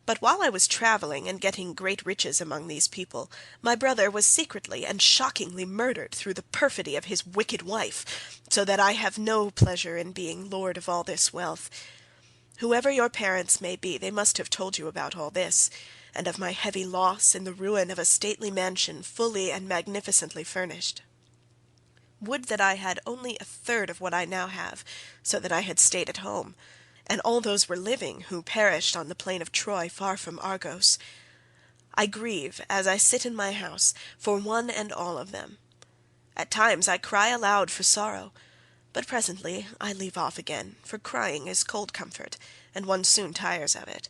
But while I was travelling and getting great riches among these people, my brother was secretly and shockingly murdered through the perfidy of his wicked wife, so that I have no pleasure in being lord of all this wealth. Whoever your parents may be, they must have told you about all this, and of my heavy loss in the ruin of a stately mansion fully and magnificently furnished. Would that I had only 1/3 of what I now have, so that I had stayed at home, and all those were living who perished on the plain of Troy far from Argos. I grieve, as I sit in my house, for one and all of them. At times I cry aloud for sorrow, but presently I leave off again, for crying is cold comfort, and one soon tires of it.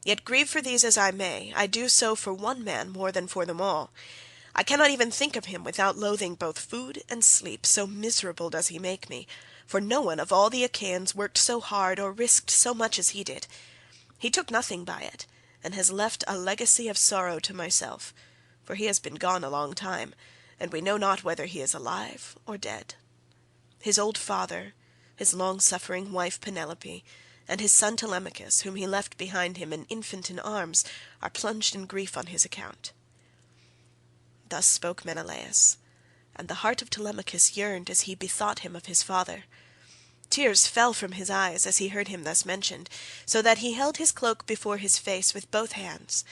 Yet grieve for these as I may, I do so for one man more than for them all. I cannot even think of him without loathing both food and sleep, so miserable does he make me, for no one of all the Achaeans worked so hard or risked so much as he did. He took nothing by it, and has left a legacy of sorrow to myself, for he has been gone a long time, and we know not whether he is alive or dead. His old father, his long-suffering wife Penelope, and his son Telemachus, whom he left behind him an infant in arms, are plunged in grief on his account." Thus spoke Menelaus, and the heart of Telemachus yearned as he bethought him of his father. Tears fell from his eyes as he heard him thus mentioned, so that he held his cloak before his face with both hands.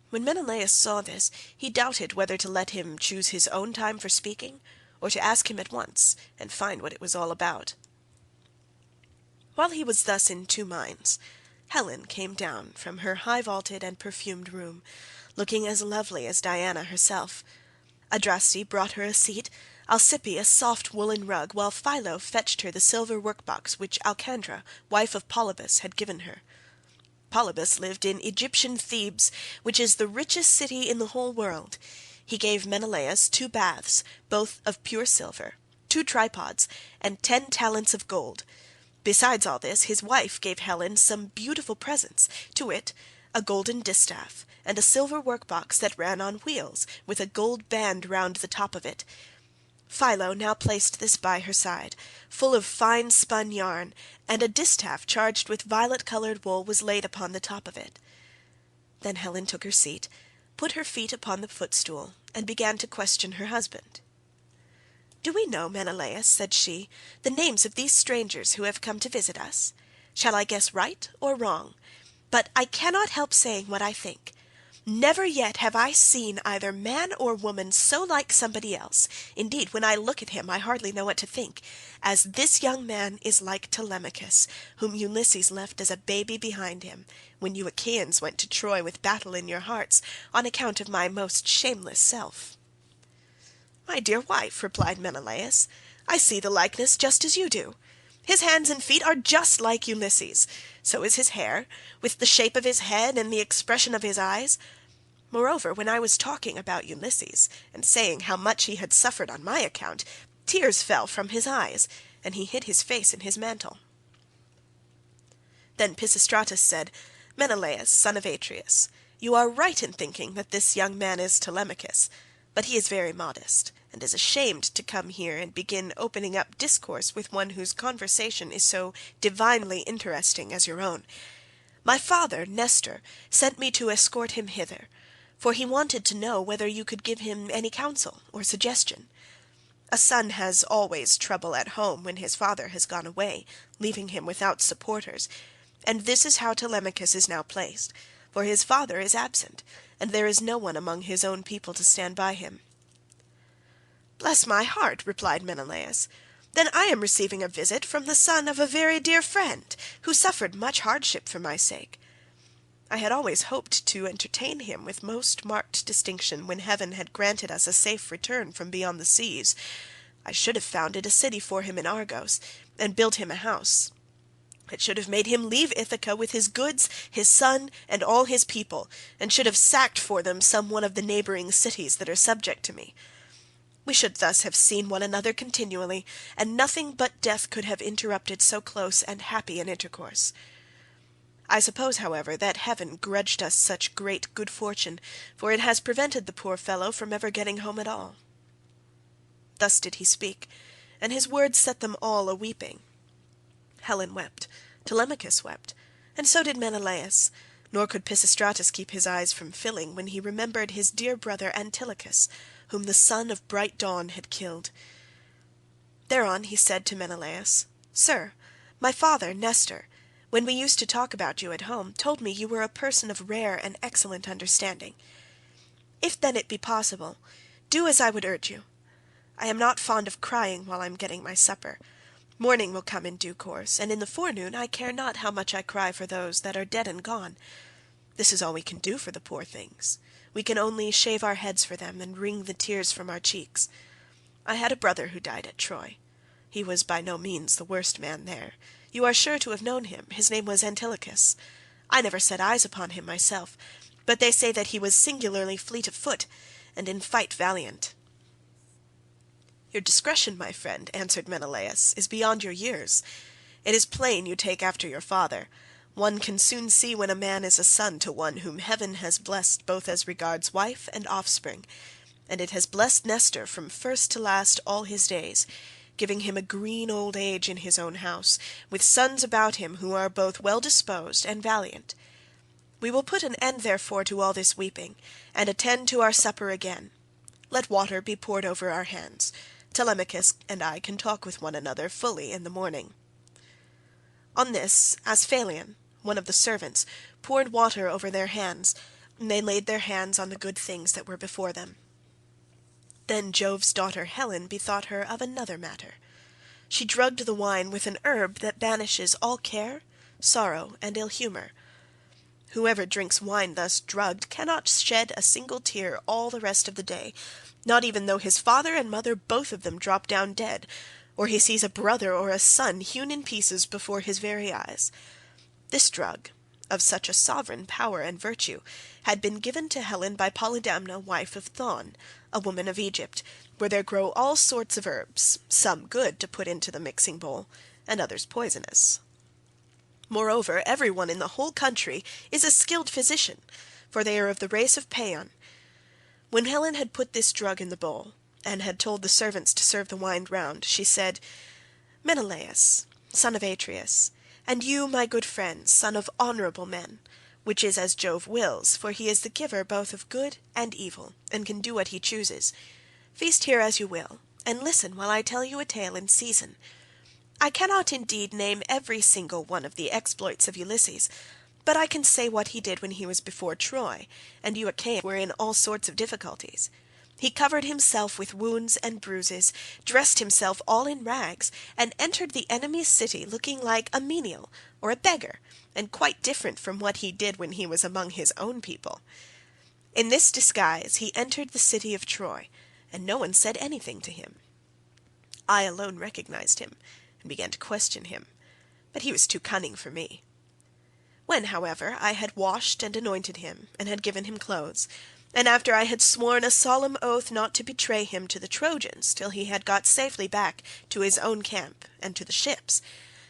When Menelaus saw this, he doubted whether to let him choose his own time for speaking, or to ask him at once and find what it was all about. While he was thus in 2 minds, Helen came down from her high-vaulted and perfumed room, looking as lovely as Diana herself. Adraste brought her a seat, Alcippe a soft woollen rug, while Philo fetched her the silver work-box which Alcandra, wife of Polybus, had given her. Polybus lived in Egyptian Thebes, which is the richest city in the whole world. He gave Menelaus 2 baths, both of pure silver, 2 tripods, and 10 talents of gold. Besides all this, his wife gave Helen some beautiful presents, to wit, a golden distaff, and a silver work-box that ran on wheels, with a gold band round the top of it. Philo now placed this by her side, full of fine spun yarn, and a distaff charged with violet-coloured wool was laid upon the top of it. Then Helen took her seat, put her feet upon the footstool, and began to question her husband. "Do we know, Menelaus," said she, "the names of these strangers who have come to visit us? Shall I guess right or wrong? But I cannot help saying what I think. Never yet have I seen either man or woman so like somebody else, indeed when I look at him I hardly know what to think, as this young man is like Telemachus, whom Ulysses left as a baby behind him, when you Achaeans went to Troy with battle in your hearts, on account of my most shameless self." "My dear wife," replied Menelaus, "I see the likeness just as you do. His hands and feet are just like Ulysses, so is his hair, with the shape of his head and the expression of his eyes. Moreover, when I was talking about Ulysses, and saying how much he had suffered on my account, tears fell from his eyes, and he hid his face in his mantle." Then Pisistratus said, "Menelaus, son of Atreus, you are right in thinking that this young man is Telemachus, but he is very modest, and is ashamed to come here and begin opening up discourse with one whose conversation is so divinely interesting as your own. My father, Nestor, sent me to escort him hither, for he wanted to know whether you could give him any counsel or suggestion. A son has always trouble at home when his father has gone away, leaving him without supporters, and this is how Telemachus is now placed, for his father is absent, and there is no one among his own people to stand by him." "Bless my heart," replied Menelaus, then I am receiving a visit from the son of a very dear friend, who suffered much hardship for my sake. I had always hoped to entertain him with most marked distinction when heaven had granted us a safe return from beyond the seas. I should have founded a city for him in Argos, and built him a house. It should have made him leave Ithaca with his goods, his son, and all his people, and should have sacked for them some one of the neighbouring cities that are subject to me. We should thus have seen one another continually, and nothing but death could have interrupted so close and happy an intercourse. I suppose, however, that heaven grudged us such great good fortune, for it has prevented the poor fellow from ever getting home at all." Thus did he speak, and his words set them all a-weeping. Helen wept, Telemachus wept, and so did Menelaus, nor could Pisistratus keep his eyes from filling when he remembered his dear brother Antilochus, whom the son of bright dawn had killed. Thereon he said to Menelaus, "Sir, my father Nestor, when we used to talk about you at home, told me you were a person of rare and excellent understanding. If then it be possible, do as I would urge you. I am not fond of crying while I am getting my supper. Morning will come in due course, and in the forenoon I care not how much I cry for those that are dead and gone. This is all we can do for the poor things. We can only shave our heads for them and wring the tears from our cheeks. I had a brother who died at Troy. He was by no means the worst man there. You are sure to have known him. His name was Antilochus. I never set eyes upon him myself, but they say that he was singularly fleet of foot, and in fight valiant." "Your discretion, my friend," answered Menelaus, "is beyond your years. It is plain you take after your father. One can soon see when a man is a son to one whom heaven has blessed both as regards wife and offspring, and it has blessed Nestor from first to last all his days, giving him a green old age in his own house, with sons about him who are both well disposed and valiant. We will put an end therefore to all this weeping, and attend to our supper again. Let water be poured over our hands. Telemachus and I can talk with one another fully in the morning." On this Asphalion, one of the servants, poured water over their hands, and they laid their hands on the good things that were before them. Then Jove's daughter Helen bethought her of another matter. She drugged the wine with an herb that banishes all care, sorrow, and ill humour. Whoever drinks wine thus drugged cannot shed a single tear all the rest of the day, not even though his father and mother both of them drop down dead, or he sees a brother or a son hewn in pieces before his very eyes. This drug, of such a sovereign power and virtue, had been given to Helen by Polydamna, wife of Thon, a woman of Egypt, where there grow all sorts of herbs, some good to put into the mixing bowl, and others poisonous. Moreover, every one in the whole country is a skilled physician, for they are of the race of Paeon. When Helen had put this drug in the bowl, and had told the servants to serve the wine round, she said, "Menelaus, son of Atreus, and you, my good friends, son of honourable men, which is as Jove wills, for he is the giver both of good and evil, and can do what he chooses. Feast here as you will, and listen while I tell you a tale in season. I cannot indeed name every single one of the exploits of Ulysses, but I can say what he did when he was before Troy, and you Achaeans were in all sorts of difficulties. He covered himself with wounds and bruises, dressed himself all in rags, and entered the enemy's city looking like a menial or a beggar, and quite different from what he did when he was among his own people. In this disguise he entered the city of Troy, and no one said anything to him. I alone recognized him, and began to question him, but he was too cunning for me. When, however, I had washed and anointed him, and had given him clothes, and after I had sworn a solemn oath not to betray him to the Trojans till he had got safely back to his own camp and to the ships,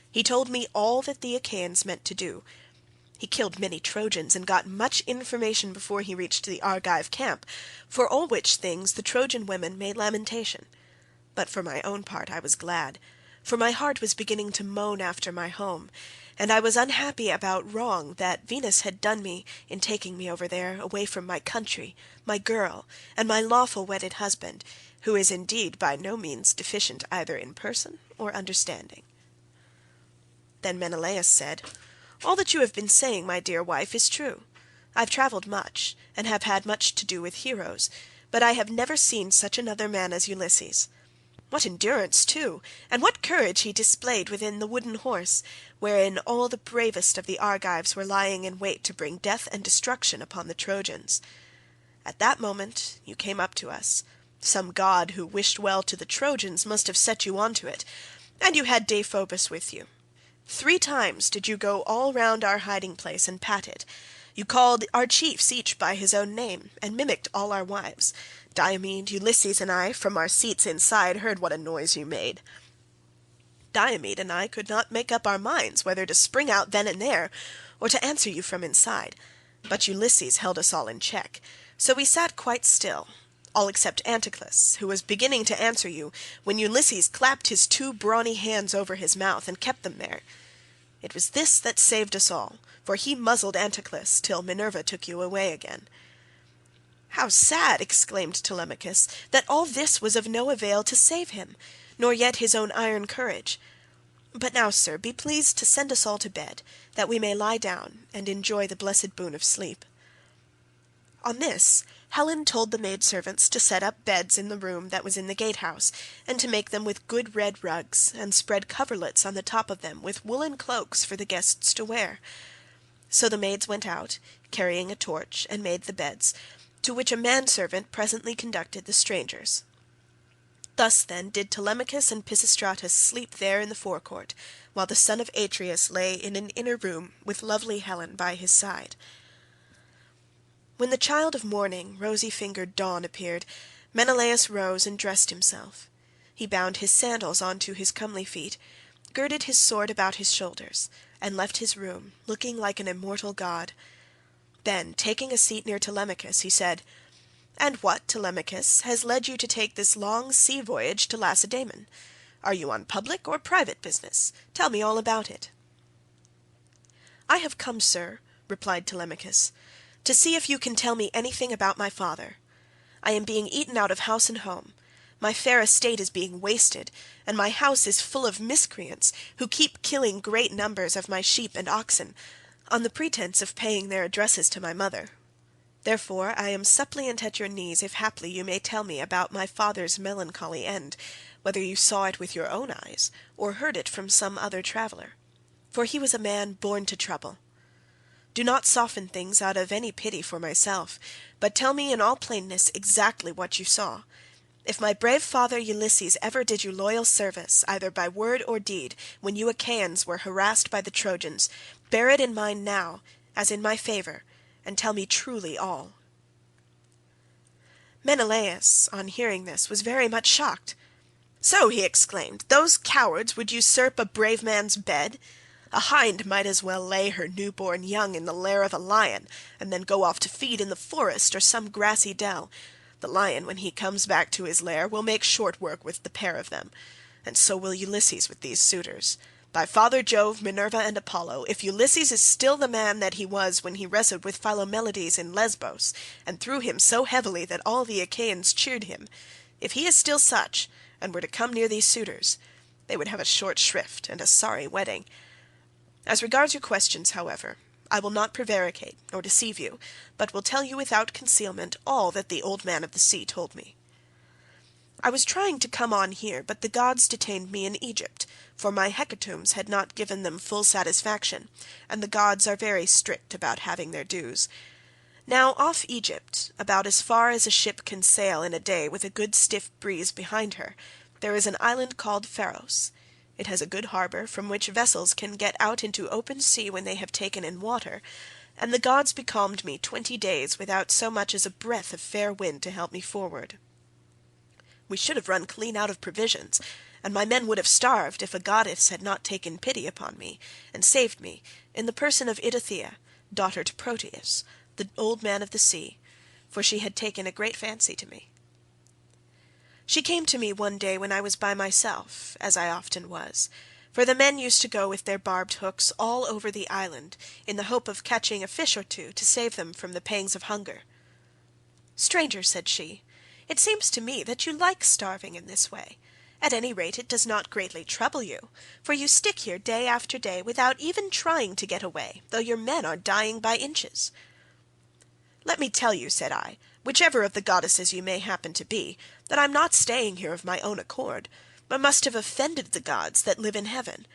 he told me all that the Achaeans meant to do. He killed many Trojans, and got much information before he reached the Argive camp, for all which things the Trojan women made lamentation. But for my own part I was glad, for my heart was beginning to moan after my home, and I was unhappy about wrong that Venus had done me in taking me over there, away from my country, my girl, and my lawful wedded husband, who is indeed by no means deficient either in person or understanding." Then Menelaus said, "All that you have been saying, my dear wife, is true. I've travelled much, and have had much to do with heroes, but I have never seen such another man as Ulysses. What endurance too, and what courage he displayed within the wooden horse, wherein all the bravest of the Argives were lying in wait to bring death and destruction upon the Trojans. At that moment you came up to us. Some god who wished well to the Trojans must have set you on to it, and you had Deiphobus with you. 3 times did you go all round our hiding place and pat it. You called our chiefs each by his own name, and mimicked all our wives. Diomed, Ulysses, and I, from our seats inside, heard what a noise you made. Diomed and I could not make up our minds whether to spring out then and there, or to answer you from inside, but Ulysses held us all in check, so we sat quite still, all except Anticlus, who was beginning to answer you, when Ulysses clapped his 2 brawny hands over his mouth and kept them there. It was this that saved us all, for he muzzled Anticlus till Minerva took you away again." "How sad," exclaimed Telemachus, "that all this was of no avail to save him, nor yet his own iron courage. But now, sir, be pleased to send us all to bed, that we may lie down and enjoy the blessed boon of sleep." On this Helen told the maidservants to set up beds in the room that was in the gatehouse, and to make them with good red rugs, and spread coverlets on the top of them with woollen cloaks for the guests to wear. So the maids went out, carrying a torch, and made the beds, to which a manservant presently conducted the strangers. Thus then did Telemachus and Pisistratus sleep there in the forecourt, while the son of Atreus lay in an inner room with lovely Helen by his side. When the child of morning, rosy-fingered Dawn, appeared, Menelaus rose and dressed himself. He bound his sandals on to his comely feet, girded his sword about his shoulders, and left his room, looking like an immortal god. Then, taking a seat near Telemachus, he said, "And what, Telemachus, has led you to take this long sea voyage to Lacedaemon? Are you on public or private business? Tell me all about it." "I have come, sir," replied Telemachus, "to see if you can tell me anything about my father. I am being eaten out of house and home. My fair estate is being wasted, and my house is full of miscreants, who keep killing great numbers of my sheep and oxen, on the pretence of paying their addresses to my mother. Therefore I am suppliant at your knees if haply you may tell me about my father's melancholy end, whether you saw it with your own eyes, or heard it from some other traveller, for he was a man born to trouble. Do not soften things out of any pity for myself, but tell me in all plainness exactly what you saw. If my brave father Ulysses ever did you loyal service, either by word or deed, when you Achaeans were harassed by the Trojans, bear it in mind now, as in my favour, and tell me truly all." Menelaus, on hearing this, was very much shocked. "So," he exclaimed, "those cowards would usurp a brave man's bed? A hind might as well lay her new-born young in the lair of a lion, and then go off to feed in the forest or some grassy dell. The lion, when he comes back to his lair, will make short work with the pair of them, and so will Ulysses with these suitors. By Father Jove, Minerva, and Apollo, if Ulysses is still the man that he was when he wrestled with Philomeleides in Lesbos, and threw him so heavily that all the Achaeans cheered him, if he is still such, and were to come near these suitors, they would have a short shrift and a sorry wedding. As regards your questions, however, I will not prevaricate nor deceive you, but will tell you without concealment all that the old man of the sea told me. I was trying to come on here, but the gods detained me in Egypt, for my hecatombs had not given them full satisfaction, and the gods are very strict about having their dues. Now off Egypt, about as far as a ship can sail in a day with a good stiff breeze behind her, there is an island called Pharos. It has a good harbour, from which vessels can get out into open sea when they have taken in water, and the gods becalmed me 20 days without so much as a breath of fair wind to help me forward. We should have run clean out of provisions, and my men would have starved if a goddess had not taken pity upon me, and saved me, in the person of Eidothea, daughter to Proteus, the old man of the sea, for she had taken a great fancy to me. She came to me one day when I was by myself, as I often was, for the men used to go with their barbed hooks all over the island, in the hope of catching a fish or two to save them from the pangs of hunger. "Stranger," said she, "it seems to me that you like starving in this way. At any rate it does not greatly trouble you, for you stick here day after day without even trying to get away, though your men are dying by inches." "Let me tell you," said I, whichever of the goddesses you may happen to be, that I'm not staying here of my own accord, but must have offended the gods that live in heaven.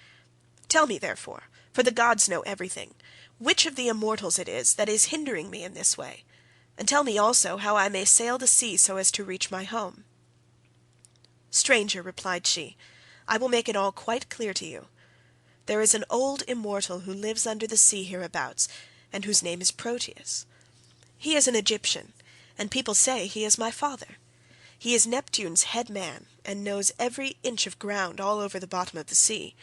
Tell me, therefore, for the gods know everything, which of the immortals it is that is hindering me in this way, and tell me also how I may sail the sea so as to reach my home." "Stranger," replied she, "I will make it all quite clear to you. There is an old immortal who lives under the sea hereabouts, and whose name is Proteus. He is an Egyptian, and people say he is my father. He is Neptune's head man, and knows every inch of ground all over the bottom of the sea.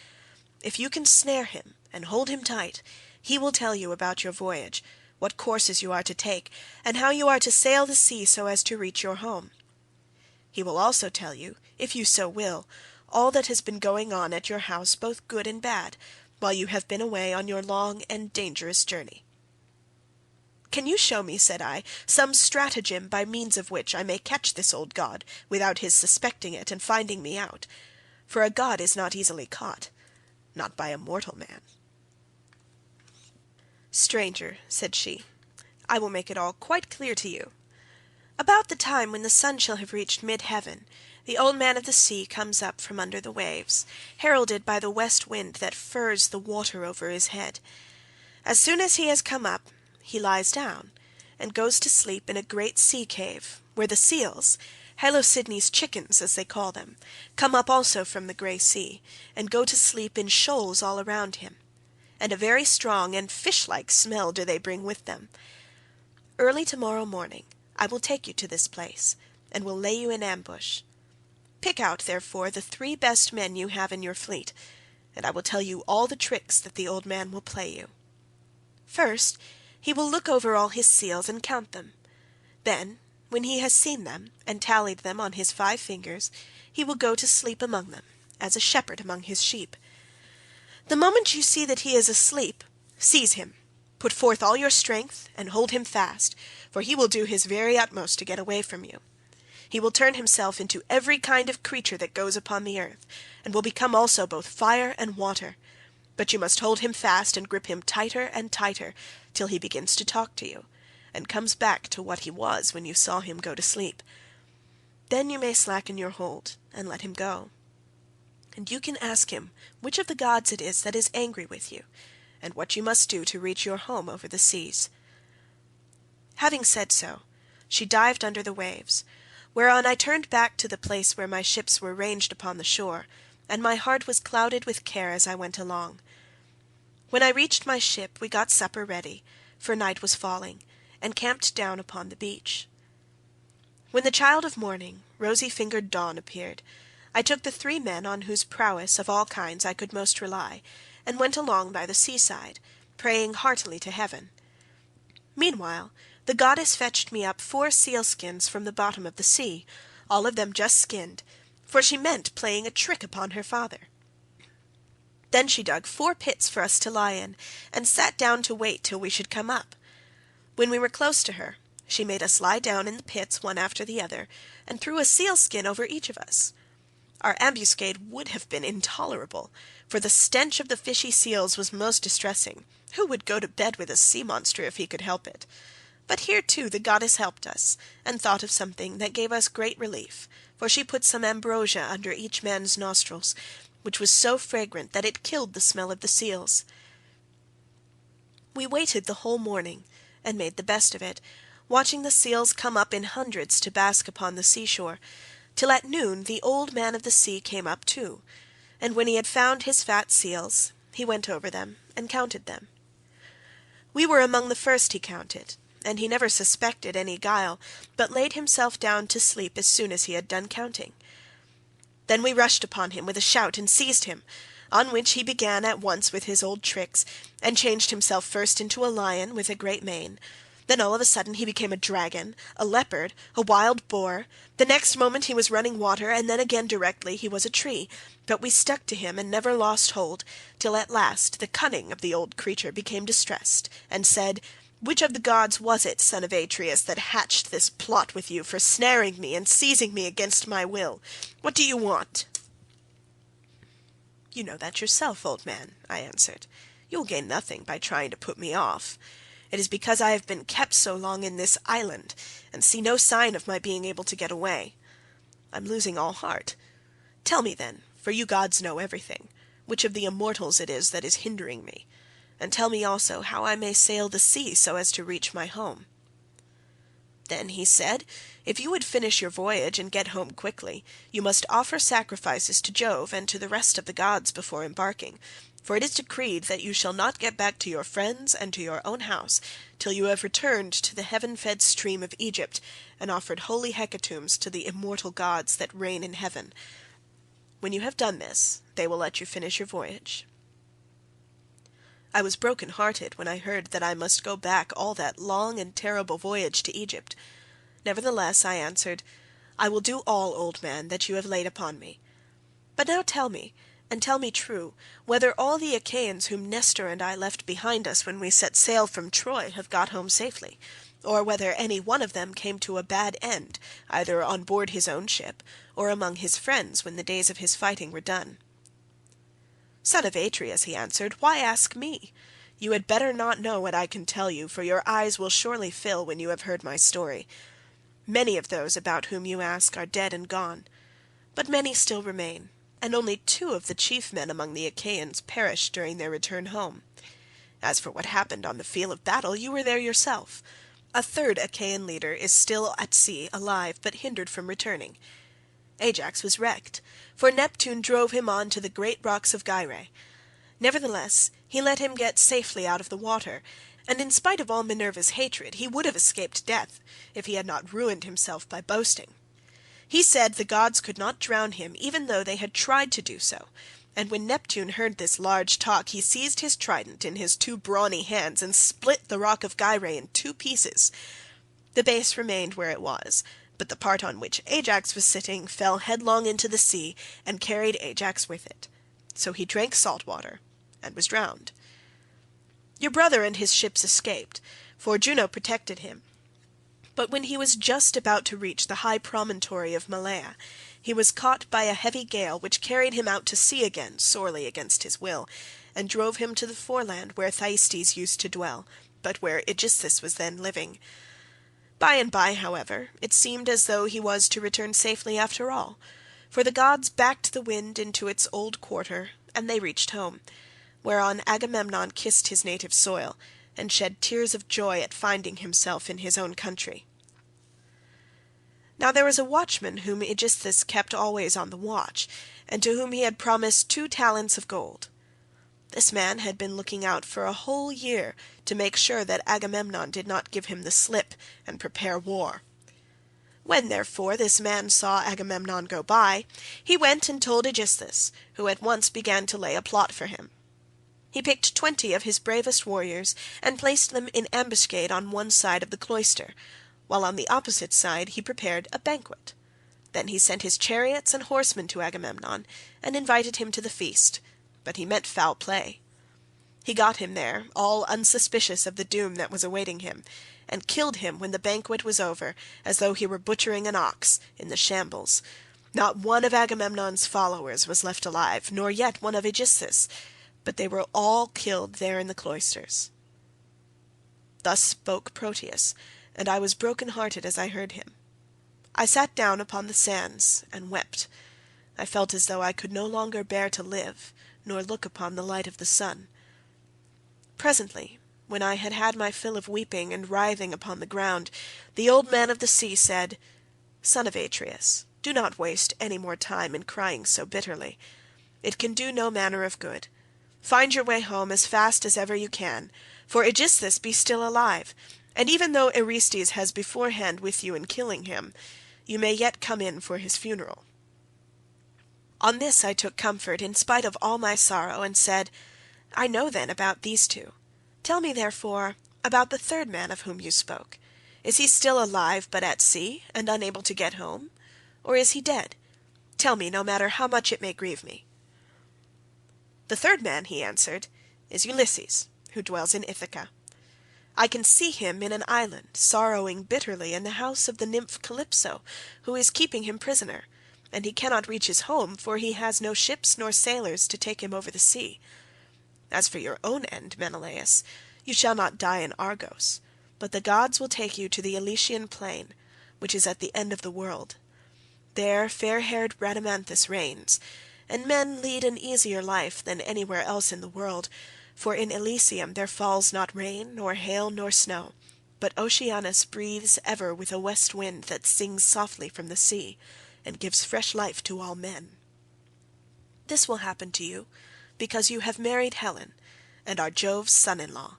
If you can snare him and hold him tight, he will tell you about your voyage, what courses you are to take, and how you are to sail the sea so as to reach your home. He will also tell you, if you so will, all that has been going on at your house, both good and bad, while you have been away on your long and dangerous journey." "Can you show me," said I, "some stratagem by means of which I may catch this old god, without his suspecting it and finding me out? For a god is not easily caught, not by a mortal man." "Stranger," said she, "I will make it all quite clear to you. About the time when the sun shall have reached mid-heaven, the old man of the sea comes up from under the waves, heralded by the west wind that furs the water over his head. As soon as he has come up, he lies down, and goes to sleep in a great sea cave, where the seals, Halosydne's chickens as they call them, come up also from the grey sea, and go to sleep in shoals all around him, and a very strong and fish-like smell do they bring with them. Early tomorrow morning I will take you to this place, and will lay you in ambush. Pick out, therefore, the 3 best men you have in your fleet, and I will tell you all the tricks that the old man will play you. First, he will look over all his seals and count them. Then, when he has seen them and tallied them on his 5 fingers, he will go to sleep among them, as a shepherd among his sheep. The moment you see that he is asleep, seize him, put forth all your strength, and hold him fast, for he will do his very utmost to get away from you. He will turn himself into every kind of creature that goes upon the earth, and will become also both fire and water. But you must hold him fast and grip him tighter and tighter, till he begins to talk to you, and comes back to what he was when you saw him go to sleep. Then you may slacken your hold, and let him go. And you can ask him which of the gods it is that is angry with you, and what you must do to reach your home over the seas." Having said so, she dived under the waves, whereon I turned back to the place where my ships were ranged upon the shore, and my heart was clouded with care as I went along. When I reached my ship we got supper ready, for night was falling, and camped down upon the beach. When the child of morning, rosy-fingered Dawn, appeared, I took the 3 men on whose prowess of all kinds I could most rely, and went along by the seaside, praying heartily to heaven. Meanwhile the goddess fetched me up 4 sealskins from the bottom of the sea, all of them just skinned, for she meant playing a trick upon her father. Then she dug 4 pits for us to lie in, and sat down to wait till we should come up. When we were close to her, she made us lie down in the pits one after the other, and threw a sealskin over each of us. Our ambuscade would have been intolerable, for the stench of the fishy seals was most distressing. Who would go to bed with a sea monster if he could help it? But here too the goddess helped us, and thought of something that gave us great relief, for she put some ambrosia under each man's nostrils, which was so fragrant that it killed the smell of the seals. We waited the whole morning, and made the best of it, watching the seals come up in hundreds to bask upon the seashore, till at noon the old man of the sea came up too, and when he had found his fat seals, he went over them and counted them. We were among the first he counted, and he never suspected any guile, but laid himself down to sleep as soon as he had done counting. Then we rushed upon him with a shout and seized him, on which he began at once with his old tricks, and changed himself first into a lion with a great mane. Then all of a sudden he became a dragon, a leopard, a wild boar. The next moment he was running water, and then again directly he was a tree. But we stuck to him and never lost hold, till at last the cunning of the old creature became distressed, and said, "Which of the gods was it, son of Atreus, that hatched this plot with you for snaring me and seizing me against my will? What do you want?" "You know that yourself, old man," I answered. "You will gain nothing by trying to put me off. It is because I have been kept so long in this island, and see no sign of my being able to get away. I'm losing all heart. Tell me then, for you gods know everything, which of the immortals it is that is hindering me, and tell me also how I may sail the sea so as to reach my home." Then he said, "If you would finish your voyage and get home quickly, you must offer sacrifices to Jove and to the rest of the gods before embarking, for it is decreed that you shall not get back to your friends and to your own house till you have returned to the heaven-fed stream of Egypt and offered holy hecatombs to the immortal gods that reign in heaven. When you have done this, they will let you finish your voyage." I was broken-hearted when I heard that I must go back all that long and terrible voyage to Egypt. Nevertheless I answered, "I will do all, old man, that you have laid upon me. But now tell me, and tell me true, whether all the Achaeans whom Nestor and I left behind us when we set sail from Troy have got home safely, or whether any one of them came to a bad end, either on board his own ship, or among his friends when the days of his fighting were done." "Son of Atreus," he answered, "why ask me? You had better not know what I can tell you, for your eyes will surely fill when you have heard my story. Many of those about whom you ask are dead and gone, but many still remain, and only 2 of the chief men among the Achaeans perished during their return home. As for what happened on the field of battle, you were there yourself. A 3rd Achaean leader is still at sea alive, but hindered from returning. Ajax was wrecked, for Neptune drove him on to the great rocks of Gyrae. Nevertheless he let him get safely out of the water, and in spite of all Minerva's hatred he would have escaped death, if he had not ruined himself by boasting. He said the gods could not drown him even though they had tried to do so, and when Neptune heard this large talk he seized his trident in his 2 brawny hands and split the rock of Gyrae in 2 pieces. The base remained where it was, but the part on which Ajax was sitting fell headlong into the sea and carried Ajax with it. So he drank salt water and was drowned. Your brother and his ships escaped, for Juno protected him. But when he was just about to reach the high promontory of Malea, he was caught by a heavy gale which carried him out to sea again sorely against his will, and drove him to the foreland where Thyestes used to dwell, but where Aegisthus was then living. By and by, however, it seemed as though he was to return safely after all, for the gods backed the wind into its old quarter, and they reached home, whereon Agamemnon kissed his native soil, and shed tears of joy at finding himself in his own country. Now there was a watchman whom Aegisthus kept always on the watch, and to whom he had promised 2 talents of gold. This man had been looking out for a whole year to make sure that Agamemnon did not give him the slip and prepare war. When, therefore, this man saw Agamemnon go by, he went and told Aegisthus, who at once began to lay a plot for him. He picked 20 of his bravest warriors and placed them in ambuscade on one side of the cloister, while on the opposite side he prepared a banquet. Then he sent his chariots and horsemen to Agamemnon and invited him to the feast, but he meant foul play. He got him there, all unsuspicious of the doom that was awaiting him, and killed him when the banquet was over, as though he were butchering an ox, in the shambles. Not one of Agamemnon's followers was left alive, nor yet one of Aegisthus, but they were all killed there in the cloisters. Thus spoke Proteus, and I was broken-hearted as I heard him. I sat down upon the sands and wept. I felt as though I could no longer bear to live, nor look upon the light of the sun. Presently, when I had had my fill of weeping and writhing upon the ground, the old man of the sea said, "Son of Atreus, do not waste any more time in crying so bitterly. It can do no manner of good. Find your way home as fast as ever you can, for Aegisthus be still alive, and even though Orestes has beforehand with you in killing him, you may yet come in for his funeral." On this I took comfort in spite of all my sorrow, and said, "I know then about these 2. Tell me, therefore, about the 3rd man of whom you spoke. Is he still alive but at sea, and unable to get home? Or is he dead? Tell me, no matter how much it may grieve me." "The 3rd man," he answered, "is Ulysses, who dwells in Ithaca. I can see him in an island, sorrowing bitterly in the house of the nymph Calypso, who is keeping him prisoner, and he cannot reach his home, for he has no ships nor sailors to take him over the sea. As for your own end, Menelaus, You shall not die in Argos, but the gods will take you to the Elysian plain, which is at the end of the world. There fair-haired Rhadamanthus reigns, and men lead an easier life than anywhere else in the world, for in Elysium there falls not rain, nor hail, nor snow, but Oceanus breathes ever with a west wind that sings softly from the sea, and gives fresh life to all men. This will happen to you because you have married Helen, and are Jove's son-in-law."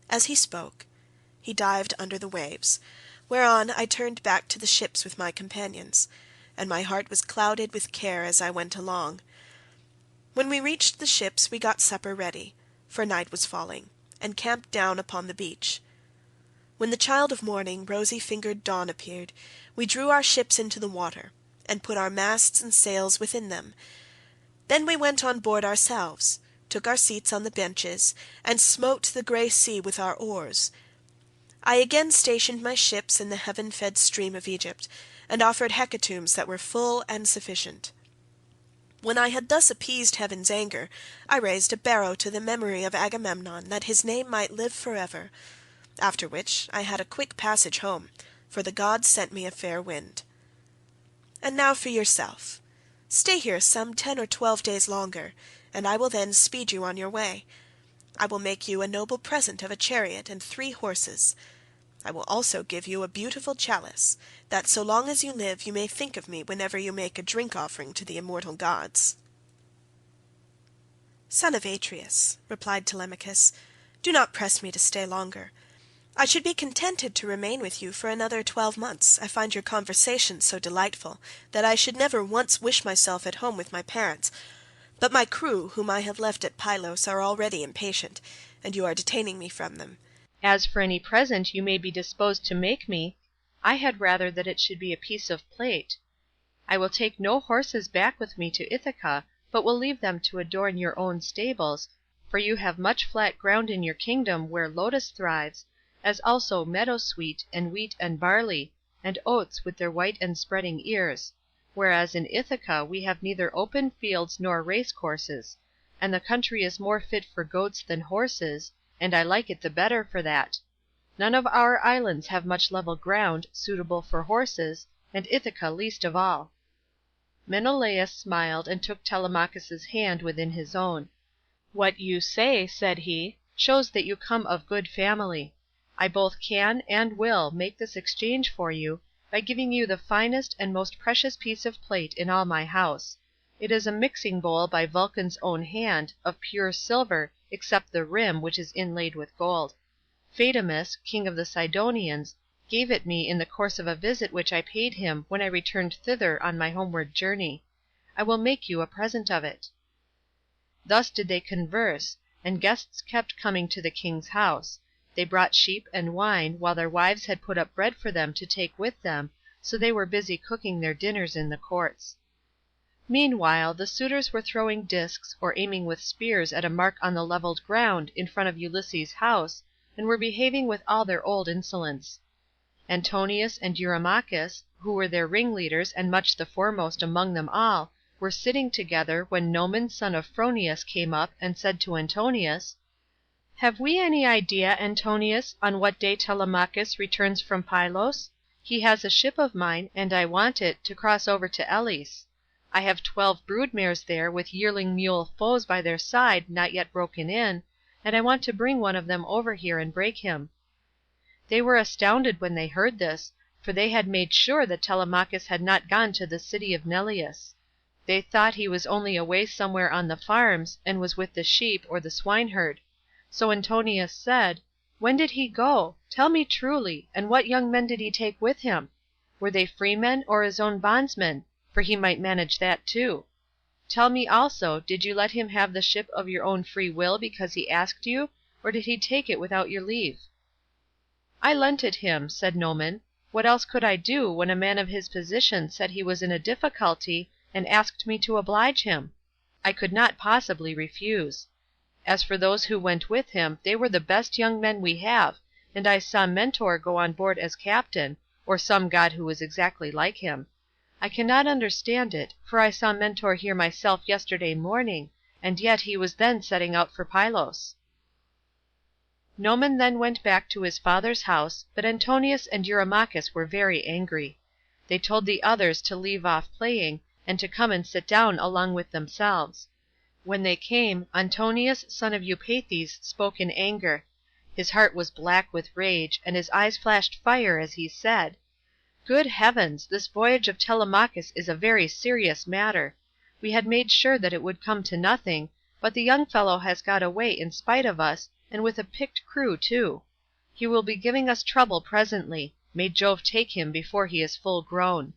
As he spoke, he dived under the waves, whereon I turned back to the ships with my companions, and my heart was clouded with care as I went along. When we reached the ships we got supper ready, for night was falling, and camped down upon the beach. When the child of morning, rosy-fingered Dawn appeared, we drew our ships into the water, and put our masts and sails within them. Then we went on board ourselves, took our seats on the benches, and smote the grey sea with our oars. I again stationed my ships in the heaven-fed stream of Egypt, and offered hecatombs that were full and sufficient. When I had thus appeased heaven's anger, I raised a barrow to the memory of Agamemnon, that his name might live for ever, after which I had a quick passage home, for the gods sent me a fair wind. And now for yourself. Stay here some 10 or 12 days longer, and I will then speed you on your way. I will make you a noble present of a chariot and 3 horses. I will also give you a beautiful chalice, that so long as you live you may think of me whenever you make a drink-offering to the immortal gods." "Son of Atreus," replied Telemachus, "do not press me to stay longer. I should be contented to remain with you for another 12 months. I find your conversation so delightful that I should never once wish myself at home with my parents. But my crew, whom I have left at Pylos, are already impatient, and you are detaining me from them. As for any present you may be disposed to make me, I had rather that it should be a piece of plate. I will take no horses back with me to Ithaca, but will leave them to adorn your own stables, for you have much flat ground in your kingdom where lotus thrives, as also meadowsweet, and wheat and barley, and oats with their white and spreading ears, whereas in Ithaca we have neither open fields nor race-courses, and the country is more fit for goats than horses, and I like it the better for that. None of our islands have much level ground, suitable for horses, and Ithaca least of all." Menelaus smiled, and took Telemachus's hand within his own. "What you say," said he, "shows that you come of good family. I both can and will make this exchange for you, by giving you the finest and most precious piece of plate in all my house. It is a mixing bowl by Vulcan's own hand, of pure silver, except the rim, which is inlaid with gold. Phaedimus, king of the Sidonians, gave it me in the course of a visit which I paid him when I returned thither on my homeward journey. I will make you a present of it." Thus did they converse, and guests kept coming to the king's house. They brought sheep and wine, while their wives had put up bread for them to take with them, so they were busy cooking their dinners in the courts. Meanwhile the suitors were throwing discs or aiming with spears at a mark on the levelled ground in front of Ulysses' house, and were behaving with all their old insolence. Antonius and Eurymachus, who were their ringleaders and much the foremost among them all, were sitting together, when Noman son of Phronius came up and said to Antonius, "Have we any idea, Antonius, on what day Telemachus returns from Pylos? He has a ship of mine, and I want it, to cross over to Elis. I have 12 brood-mares there, with yearling mule foals by their side, not yet broken in, and I want to bring one of them over here and break him." They were astounded when they heard this, for they had made sure that Telemachus had not gone to the city of Neleus. They thought he was only away somewhere on the farms, and was with the sheep or the swineherd. So Antonius said, "When did he go? Tell me truly, and what young men did he take with him? Were they freemen or his own bondsmen? For he might manage that too. Tell me also, did you let him have the ship of your own free will because he asked you, or did he take it without your leave?" "I lent it him," said Noman. "What else could I do, when a man of his position said he was in a difficulty, and asked me to oblige him? I could not possibly refuse. As for those who went with him, they were the best young men we have, and I saw Mentor go on board as captain, or some god who was exactly like him. I cannot understand it, for I saw Mentor here myself yesterday morning, and yet he was then setting out for Pylos." Noemon then went back to his father's house, but Antonius and Eurymachus were very angry. They told the others to leave off playing, and to come and sit down along with themselves. When they came, Antonius son of Eupeithes spoke in anger. His heart was black with rage, and his eyes flashed fire as he said, "Good heavens! This voyage of Telemachus is a very serious matter. We had made sure that it would come to nothing, but the young fellow has got away in spite of us, and with a picked crew too. He will be giving us trouble presently. May Jove take him before he is full grown.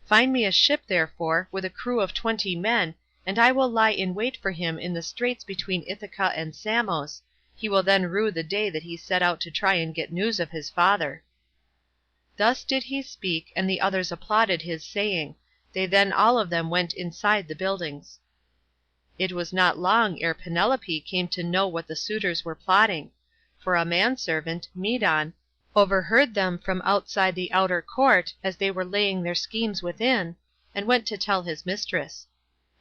Find me a ship, therefore, with a crew of 20 men, and I will lie in wait for him in the straits between Ithaca and Samos. He will then rue the day that he set out to try and get news of his father." Thus did he speak, and the others applauded his saying. They then all of them went inside the buildings. It was not long ere Penelope came to know what the suitors were plotting; for a manservant, Medon, overheard them from outside the outer court, as they were laying their schemes within, and went to tell his mistress.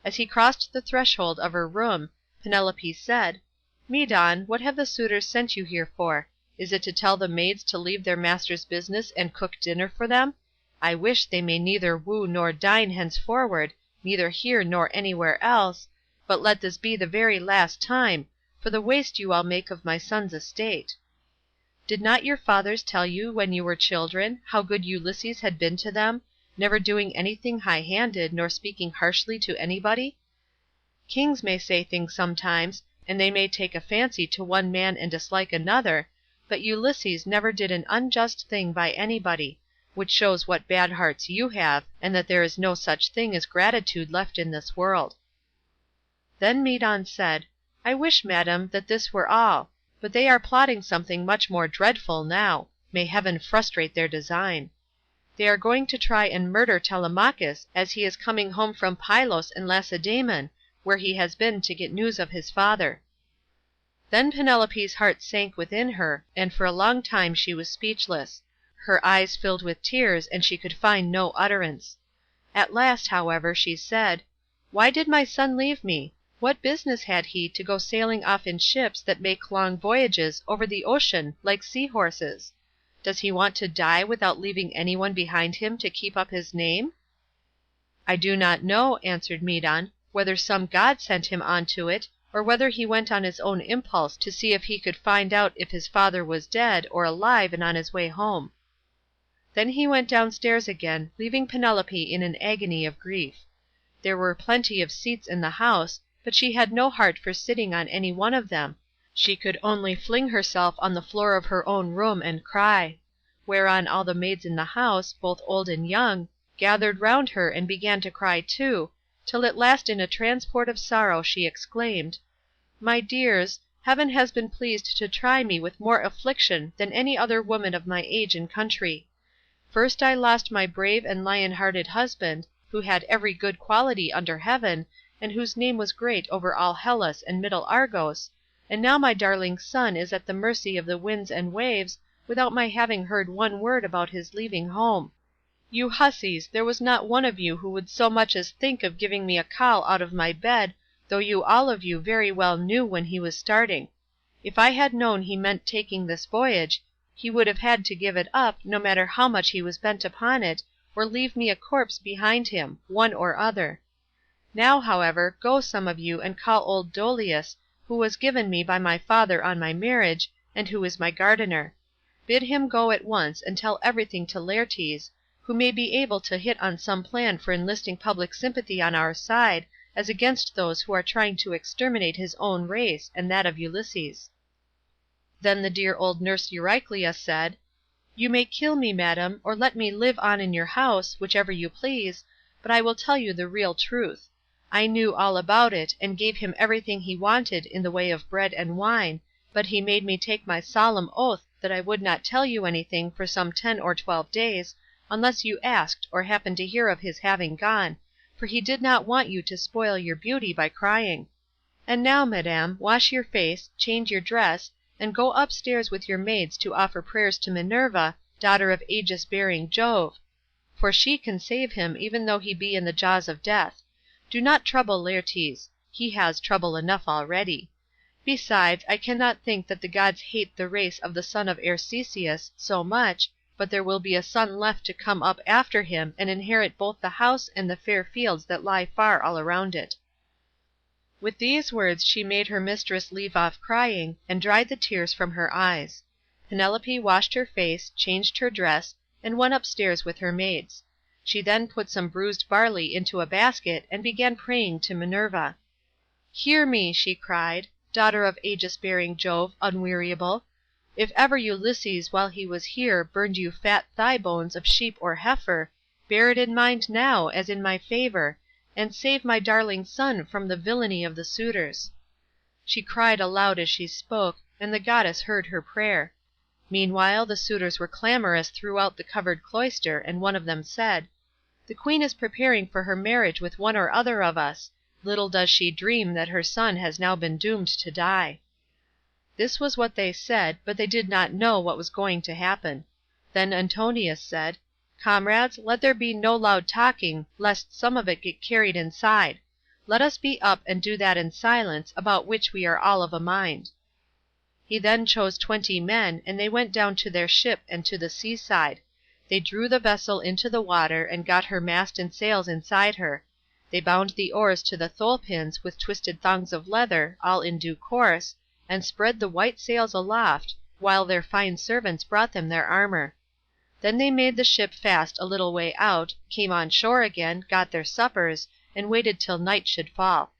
As he crossed the threshold of her room, Penelope said, "Medon, what have the suitors sent you here for? Is it to tell the maids to leave their master's business and cook dinner for them? I wish they may neither woo nor dine henceforward, neither here nor anywhere else, but let this be the very last time, for the waste you all make of my son's estate. Did not your fathers tell you when you were children how good Ulysses had been to them, never doing anything high-handed, nor speaking harshly to anybody? Kings may say things sometimes, and they may take a fancy to one man and dislike another, but Ulysses never did an unjust thing by anybody, which shows what bad hearts you have, and that there is no such thing as gratitude left in this world." Then Medon said, "I wish, madam, that this were all, but they are plotting something much more dreadful now. May heaven frustrate their design. They are going to try and murder Telemachus as he is coming home from Pylos and Lacedaemon, where he has been to get news of his father." Then Penelope's heart sank within her, and for a long time she was speechless. Her eyes filled with tears, and she could find no utterance. At last, however, she said, "Why did my son leave me? What business had he to go sailing off in ships that make long voyages over the ocean like sea-horses? Does he want to die without leaving anyone behind him to keep up his name?" "I do not know," answered Medon, "whether some god sent him on to it, or whether he went on his own impulse to see if he could find out if his father was dead or alive and on his way home." Then he went downstairs again, leaving Penelope in an agony of grief. There were plenty of seats in the house, but she had no heart for sitting on any one of them. She could only fling herself on the floor of her own room and cry; whereon all the maids in the house, both old and young, gathered round her and began to cry too, till at last in a transport of sorrow she exclaimed, "My dears, heaven has been pleased to try me with more affliction than any other woman of my age and country. First I lost my brave and lion-hearted husband, who had every good quality under heaven, and whose name was great over all Hellas and middle Argos, and now my darling son is at the mercy of the winds and waves, without my having heard one word about his leaving home. You hussies, there was not one of you who would so much as think of giving me a call out of my bed, though you all of you very well knew when he was starting. If I had known he meant taking this voyage, he would have had to give it up, no matter how much he was bent upon it, or leave me a corpse behind him, one or other. Now, however, go some of you and call old Dolius, who was given me by my father on my marriage, and who is my gardener. Bid him go at once and tell everything to Laertes, who may be able to hit on some plan for enlisting public sympathy on our side, as against those who are trying to exterminate his own race, and that of Ulysses." Then the dear old nurse Euryclea said, "You may kill me, madam, or let me live on in your house, whichever you please, but I will tell you the real truth. I knew all about it, and gave him everything he wanted in the way of bread and wine, but he made me take my solemn oath that I would not tell you anything for some 10 or 12 days, unless you asked or happened to hear of his having gone, for he did not want you to spoil your beauty by crying. And now, madam, wash your face, change your dress, and go upstairs with your maids to offer prayers to Minerva, daughter of aegis-bearing Jove, for she can save him even though he be in the jaws of death. Do not trouble Laertes; he has trouble enough already. Besides, I cannot think that the gods hate the race of the son of Arceisius so much, but there will be a son left to come up after him and inherit both the house and the fair fields that lie far all around it." With these words she made her mistress leave off crying, and dried the tears from her eyes. Penelope washed her face, changed her dress, and went upstairs with her maids. She then put some bruised barley into a basket, and began praying to Minerva. "Hear me," she cried, "daughter of aegis-bearing Jove, unweariable. If ever Ulysses while he was here burned you fat thigh bones of sheep or heifer, bear it in mind now, as in my favour, and save my darling son from the villainy of the suitors." She cried aloud as she spoke, and the goddess heard her prayer. Meanwhile the suitors were clamorous throughout the covered cloister, and one of them said, "The queen is preparing for her marriage with one or other of us. Little does she dream that her son has now been doomed to die." This was what they said, but they did not know what was going to happen. Then Antinous said, "Comrades, let there be no loud talking, lest some of it get carried inside. Let us be up and do that in silence, about which we are all of a mind." He then chose 20 men, and they went down to their ship and to the seaside. They drew the vessel into the water, and got her mast and sails inside her. They bound the oars to the thole-pins with twisted thongs of leather, all in due course, and spread the white sails aloft, while their fine servants brought them their armour. Then they made the ship fast a little way out, came on shore again, got their suppers, and waited till night should fall.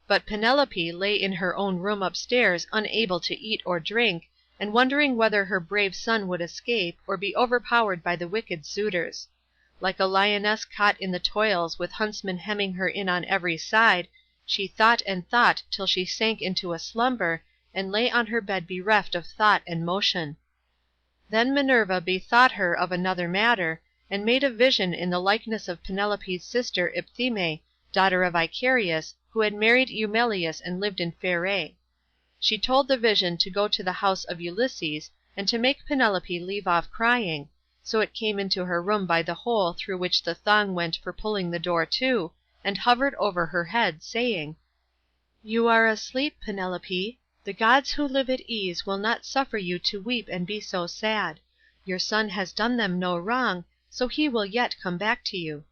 But Penelope lay in her own room upstairs unable to eat or drink, and wondering whether her brave son would escape, or be overpowered by the wicked suitors. Like a lioness caught in the toils with huntsmen hemming her in on every side, she thought and thought till she sank into a slumber, and lay on her bed bereft of thought and motion. Then Minerva bethought her of another matter, and made a vision in the likeness of Penelope's sister Ipthime, daughter of Icarius, who had married Eumelus and lived in Pherae. She told the vision to go to the house of Ulysses, and to make Penelope leave off crying, so it came into her room by the hole through which the thong went for pulling the door to, and hovered over her head, saying, "You are asleep, Penelope. The gods who live at ease will not suffer you to weep and be so sad. Your son has done them no wrong, so he will yet come back to you."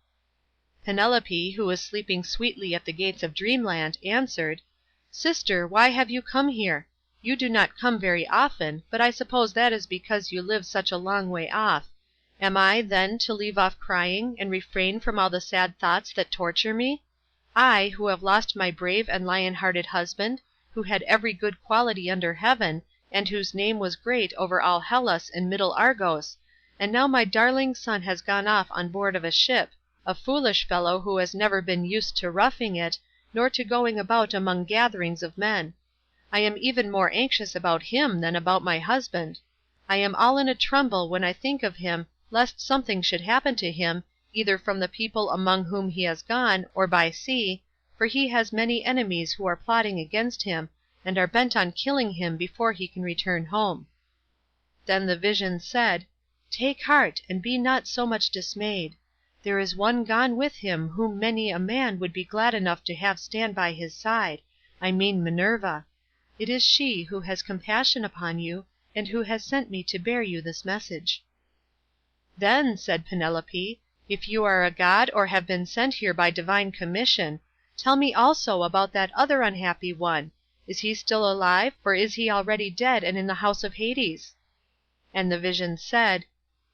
Penelope, who was sleeping sweetly at the gates of Dreamland, answered, "Sister, why have you come here? You do not come very often, but I suppose that is because you live such a long way off. Am I, then, to leave off crying, and refrain from all the sad thoughts that torture me? I, who have lost my brave and lion-hearted husband, who had every good quality under heaven, and whose name was great over all Hellas and middle Argos, and now my darling son has gone off on board of a ship, a foolish fellow who has never been used to roughing it, nor to going about among gatherings of men. I am even more anxious about him than about my husband. I am all in a tremble when I think of him, lest something should happen to him, either from the people among whom he has gone, or by sea, for he has many enemies who are plotting against him, and are bent on killing him before he can return home." Then the vision said, "Take heart, and be not so much dismayed. There is one gone with him whom many a man would be glad enough to have stand by his side, I mean Minerva. It is she who has compassion upon you, and who has sent me to bear you this message." "Then," said Penelope, "if you are a god or have been sent here by divine commission, tell me also about that other unhappy one. Is he still alive, or is he already dead and in the house of Hades?" And the vision said,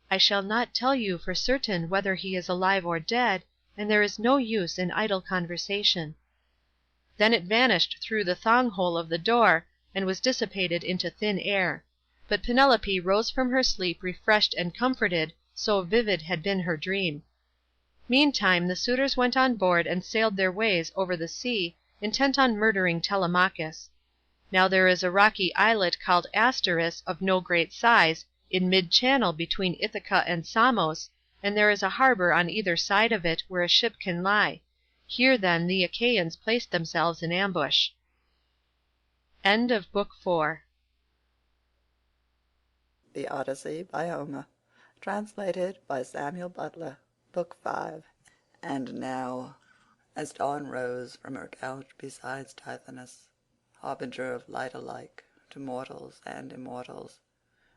"I shall not tell you for certain whether he is alive or dead, and there is no use in idle conversation." Then it vanished through the thong-hole of the door, and was dissipated into thin air. But Penelope rose from her sleep refreshed and comforted, so vivid had been her dream. Meantime the suitors went on board and sailed their ways over the sea, intent on murdering Telemachus. Now there is a rocky islet called Asteris, of no great size, in mid-channel between Ithaca and Samos, and there is a harbour on either side of it, where a ship can lie. Here then the Achaeans placed themselves in ambush. End of Book 4. The Odyssey by Homer. Translated by Samuel Butler. Book 5. And now, as dawn rose from her couch beside Tithonus, harbinger of light alike to mortals and immortals.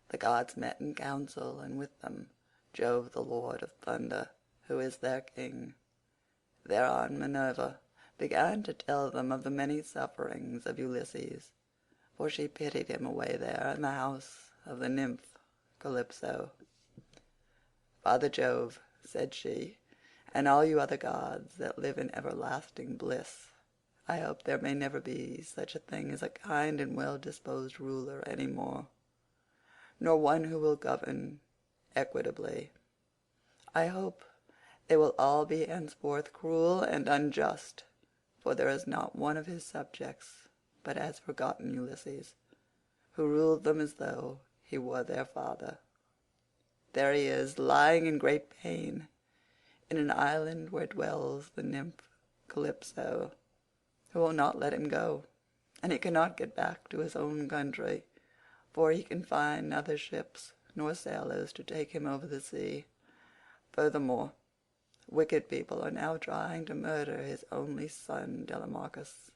The gods met in council, and with them Jove the Lord of Thunder, who is their king. Thereon Minerva began to tell them of the many sufferings of Ulysses, for she pitied him away there in the house of the nymph Calypso. "Father Jove," said she, "and all you other gods that live in everlasting bliss, I hope there may never be such a thing as a kind and well-disposed ruler any more, nor one who will govern equitably. I hope they will all be henceforth cruel and unjust, for there is not one of his subjects but has forgotten Ulysses, who ruled them as though he were their father. There he is, lying in great pain in an island where dwells the nymph Calypso, who will not let him go, and he cannot get back to his own country, for he can find neither ships nor sailors to take him over the sea. Furthermore, wicked people are now trying to murder his only son Telemachus,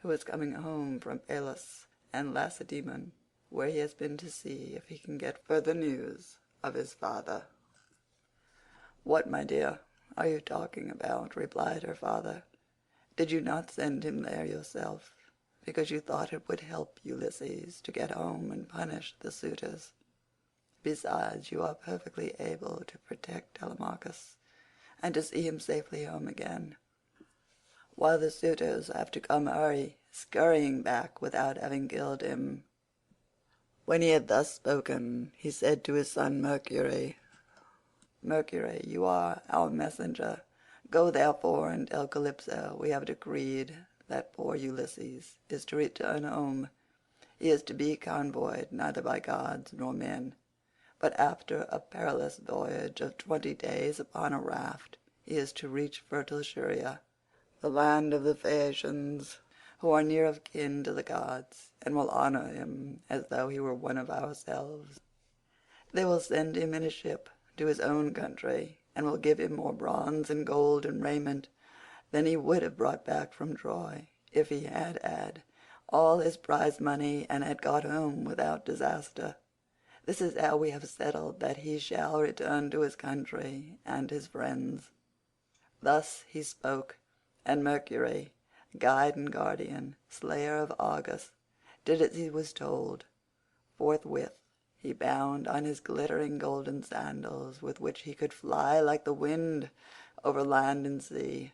who is coming home from Elis and Lacedaemon, where he has been to see if he can get further news of his father." "What, my dear, are you talking about?" replied her father. "Did you not send him there yourself, because you thought it would help Ulysses to get home and punish the suitors? Besides, you are perfectly able to protect Telemachus, and to see him safely home again, while the suitors have to come scurrying back without having killed him." When he had thus spoken, he said to his son Mercury, "Mercury, you are our messenger. Go therefore and tell Calypso we have decreed that poor Ulysses is to return home. He is to be convoyed neither by gods nor men, but after a perilous voyage of 20 days upon a raft he is to reach fertile Scheria, the land of the Phaeacians, who are near of kin to the gods, and will honor him as though he were one of ourselves. They will send him in a ship to his own country, and will give him more bronze and gold and raiment than he would have brought back from Troy if he had had all his prize money and had got home without disaster. This is how we have settled that he shall return to his country and his friends." Thus he spoke, and Mercury, guide and guardian, slayer of Argus, did as he was told. Forthwith he bound on his glittering golden sandals, with which he could fly like the wind over land and sea.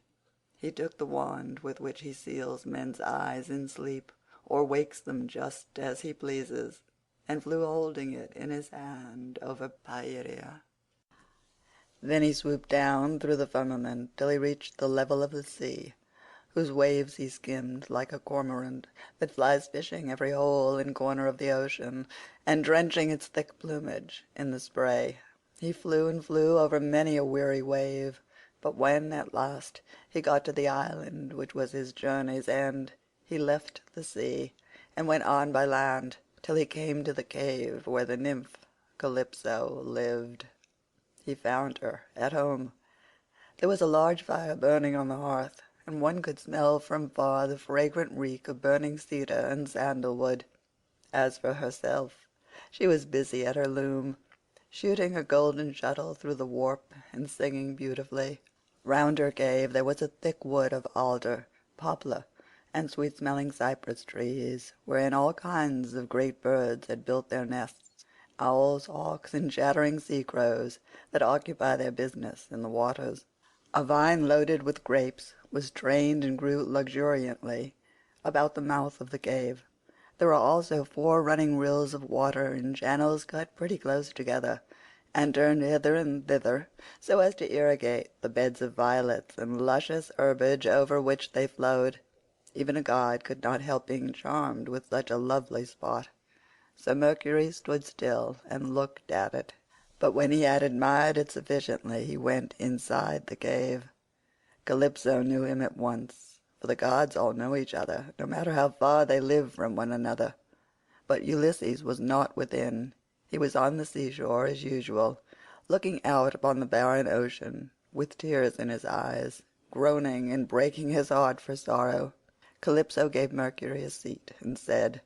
He took the wand with which he seals men's eyes in sleep, or wakes them just as he pleases, and flew holding it in his hand over Pieria. Then he swooped down through the firmament till he reached the level of the sea, whose waves he skimmed like a cormorant that flies fishing every hole and corner of the ocean, and drenching its thick plumage in the spray. He flew and flew over many a weary wave, but when at last he got to the island which was his journey's end, he left the sea and went on by land till he came to the cave where the nymph Calypso lived. He found her at home. There was a large fire burning on the hearth, and one could smell from far the fragrant reek of burning cedar and sandalwood. As for herself, she was busy at her loom, shooting her golden shuttle through the warp and singing beautifully. Round her cave there was a thick wood of alder, poplar, and sweet-smelling cypress trees, wherein all kinds of great birds had built their nests, owls, hawks, and chattering sea-crows that occupy their business in the waters. A vine loaded with grapes was trained and grew luxuriantly about the mouth of the cave. There were also 4 running rills of water in channels cut pretty close together, and turned hither and thither so as to irrigate the beds of violets and luscious herbage over which they flowed. Even a god could not help being charmed with such a lovely spot. So Mercury stood still and looked at it, but when he had admired it sufficiently he went inside the cave. Calypso knew him at once, for the gods all know each other, no matter how far they live from one another. But Ulysses was not within. He was on the seashore as usual, looking out upon the barren ocean, with tears in his eyes, groaning and breaking his heart for sorrow. Calypso gave Mercury a seat and said,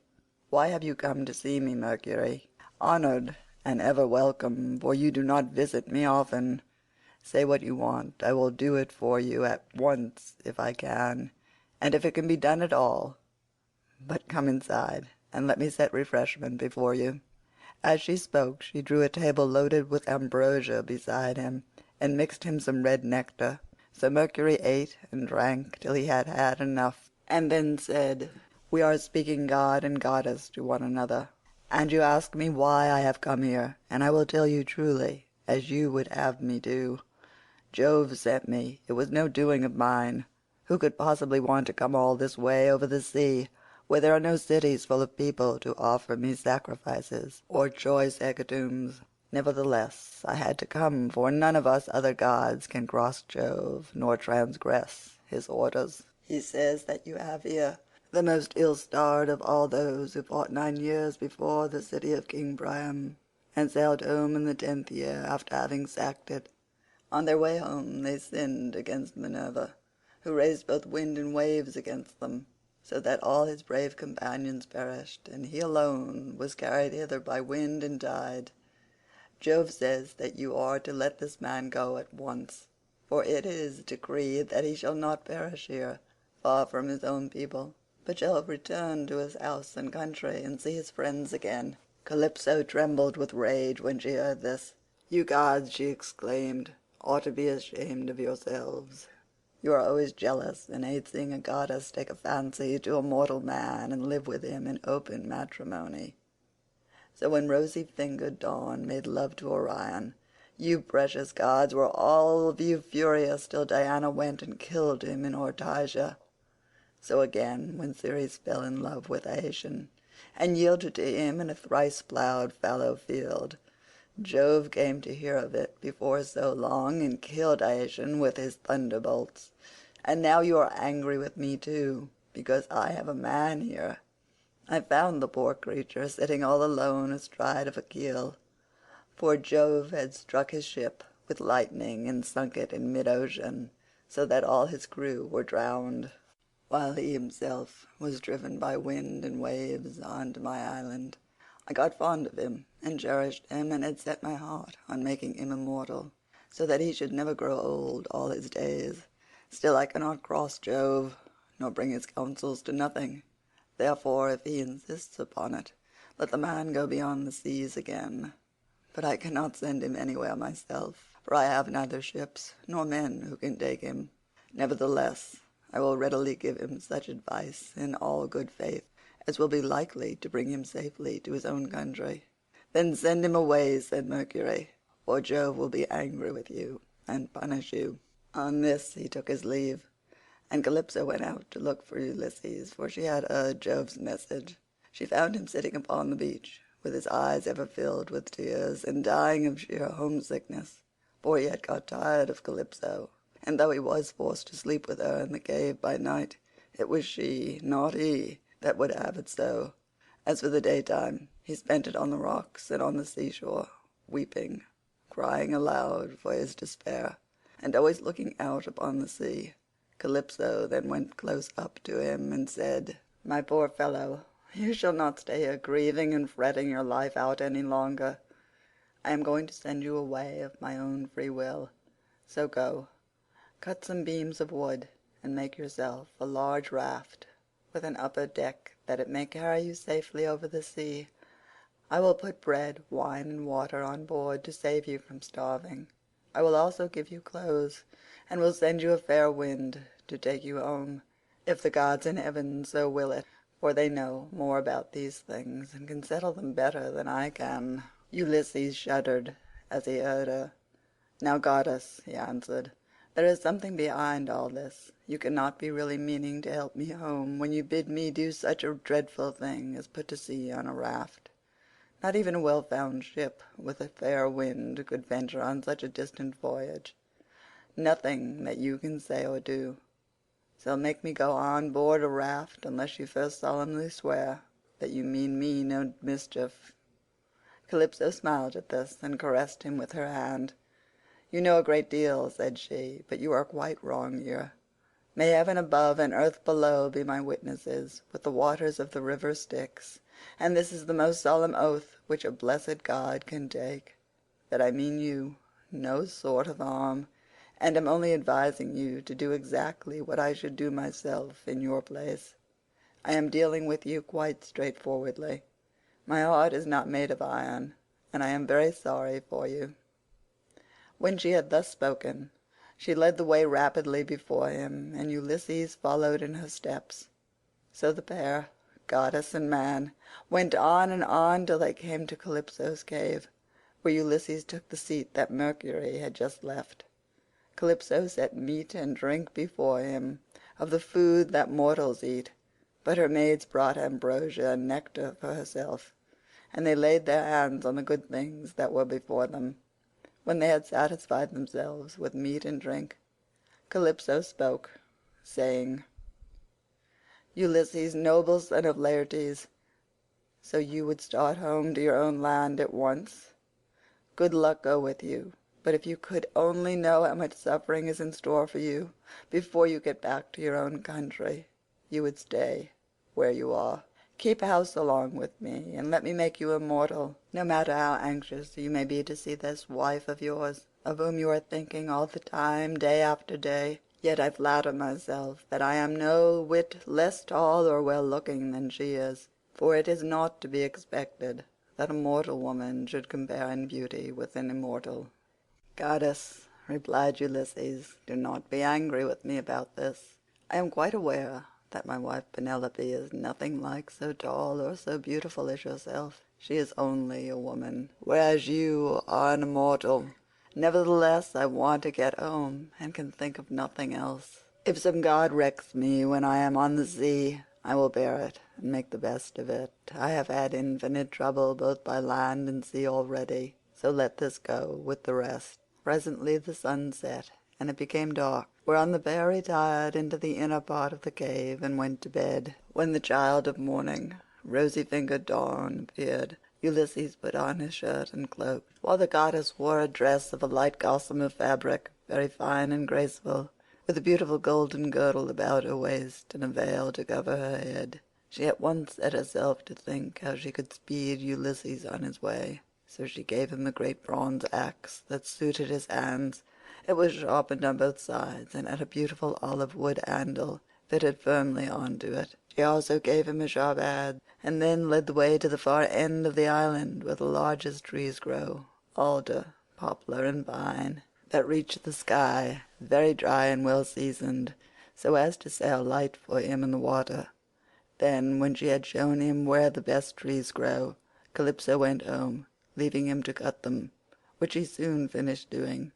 "Why have you come to see me, Mercury? Honored and ever welcome, for you do not visit me often. Say what you want. I will do it for you at once if I can, and if it can be done at all. But come inside, and let me set refreshment before you." As she spoke, she drew a table loaded with ambrosia beside him, and mixed him some red nectar. So Mercury ate and drank till he had had enough, and then said, "We are speaking god and goddess to one another, and you ask me why I have come here, and I will tell you truly, as you would have me do. Jove sent me. It was no doing of mine. Who could possibly want to come all this way over the sea, where there are no cities full of people to offer me sacrifices or choice hecatombs? Nevertheless I had to come, for none of us other gods can cross Jove nor transgress his orders. He says that you have here the most ill-starred of all those who fought 9 years before the city of King Priam, and sailed home in the 10th year after having sacked it. On their way home they sinned against Minerva, who raised both wind and waves against them, so that all his brave companions perished, and he alone was carried hither by wind and tide. Jove says that you are to let this man go at once, for it is decreed that he shall not perish here, far from his own people, but shall return to his house and country and see his friends again." Calypso trembled with rage when she heard this. "You gods," she exclaimed, "ought to be ashamed of yourselves. You are always jealous and hate seeing a goddess take a fancy to a mortal man and live with him in open matrimony. So when rosy-fingered Dawn made love to Orion, you precious gods were all of you furious till Diana went and killed him in Ortygia. So again when Ceres fell in love with Iasion and yielded to him in a thrice-ploughed fallow field, Jove came to hear of it before so long and killed Iasion with his thunderbolts. And now you are angry with me too, because I have a man here. I found the poor creature sitting all alone astride of a keel, for Jove had struck his ship with lightning and sunk it in mid-ocean, so that all his crew were drowned, while he himself was driven by wind and waves on to my island. I got fond of him and cherished him, and had set my heart on making him immortal, so that he should never grow old all his days. Still I cannot cross Jove, nor bring his counsels to nothing. Therefore, if he insists upon it, let the man go beyond the seas again. But I cannot send him anywhere myself, for I have neither ships nor men who can take him. Nevertheless, I will readily give him such advice in all good faith as will be likely to bring him safely to his own country." "Then send him away," said Mercury, "or Jove will be angry with you and punish you." On this he took his leave, and Calypso went out to look for Ulysses, for she had heard Jove's message. She found him sitting upon the beach, with his eyes ever filled with tears, and dying of sheer homesickness, for he had got tired of Calypso, and though he was forced to sleep with her in the cave by night, it was she, not he, that would have it so. As for the daytime, he spent it on the rocks and on the seashore, weeping, crying aloud for his despair, and always looking out upon the sea. Calypso then went close up to him and said, "My poor fellow, you shall not stay here grieving and fretting your life out any longer. I am going to send you away of my own free will, so go, cut some beams of wood, and make yourself a large raft with an upper deck, that it may carry you safely over the sea. I will put bread, wine, and water on board to save you from starving. I will also give you clothes, and will send you a fair wind to take you home, if the gods in heaven so will it, for they know more about these things and can settle them better than I can." Ulysses shuddered as he heard her. "Now, goddess," he answered, "there is something behind all this. You cannot be really meaning to help me home when you bid me do such a dreadful thing as put to sea on a raft. Not even a well-found ship with a fair wind could venture on such a distant voyage. Nothing that you can say or do shall make me go on board a raft unless you first solemnly swear that you mean me no mischief." Calypso smiled at this and caressed him with her hand. "You know a great deal," said she, "but you are quite wrong here. May heaven above and earth below be my witnesses, with the waters of the river Styx, and this is the most solemn oath which a blessed god can take, that I mean you no sort of harm, and am only advising you to do exactly what I should do myself in your place. I am dealing with you quite straightforwardly. My heart is not made of iron, and I am very sorry for you." When she had thus spoken, she led the way rapidly before him, and Ulysses followed in her steps. So the pair, goddess and man, went on and on till they came to Calypso's cave, where Ulysses took the seat that Mercury had just left. Calypso set meat and drink before him, of the food that mortals eat, but her maids brought ambrosia and nectar for herself, and they laid their hands on the good things that were before them. When they had satisfied themselves with meat and drink, Calypso spoke, saying, "Ulysses, noble son of Laertes, so you would start home to your own land at once? Good luck go with you, but if you could only know how much suffering is in store for you before you get back to your own country, you would stay where you are. Keep house along with me, and let me make you immortal, no matter how anxious you may be to see this wife of yours, of whom you are thinking all the time, day after day. Yet I flatter myself that I am no whit less tall or well-looking than she is, for it is not to be expected that a mortal woman should compare in beauty with an immortal." "Goddess," replied Ulysses, "do not be angry with me about this. I am quite aware that my wife Penelope is nothing like so tall or so beautiful as yourself. She is only a woman, whereas you are an immortal. Nevertheless, I want to get home, and can think of nothing else. If some god wrecks me when I am on the sea, I will bear it and make the best of it. I have had infinite trouble both by land and sea already, so let this go with the rest." Presently the sun set, and it became dark, whereon the pair retired into the inner part of the cave and went to bed. When the child of morning, rosy-fingered Dawn, appeared, Ulysses put on his shirt and cloak, while the goddess wore a dress of a light gossamer fabric, very fine and graceful, with a beautiful golden girdle about her waist and a veil to cover her head. She at once set herself to think how she could speed Ulysses on his way, so she gave him a great bronze axe that suited his hands. It was sharpened on both sides and had a beautiful olive wood handle fitted firmly onto it. She also gave him a sharp adze, and then led the way to the far end of the island where the largest trees grow, alder, poplar, and pine, that reach the sky, very dry and well seasoned, so as to sail light for him in the water. Then, when she had shown him where the best trees grow, Calypso went home, leaving him to cut them, which he soon finished doing.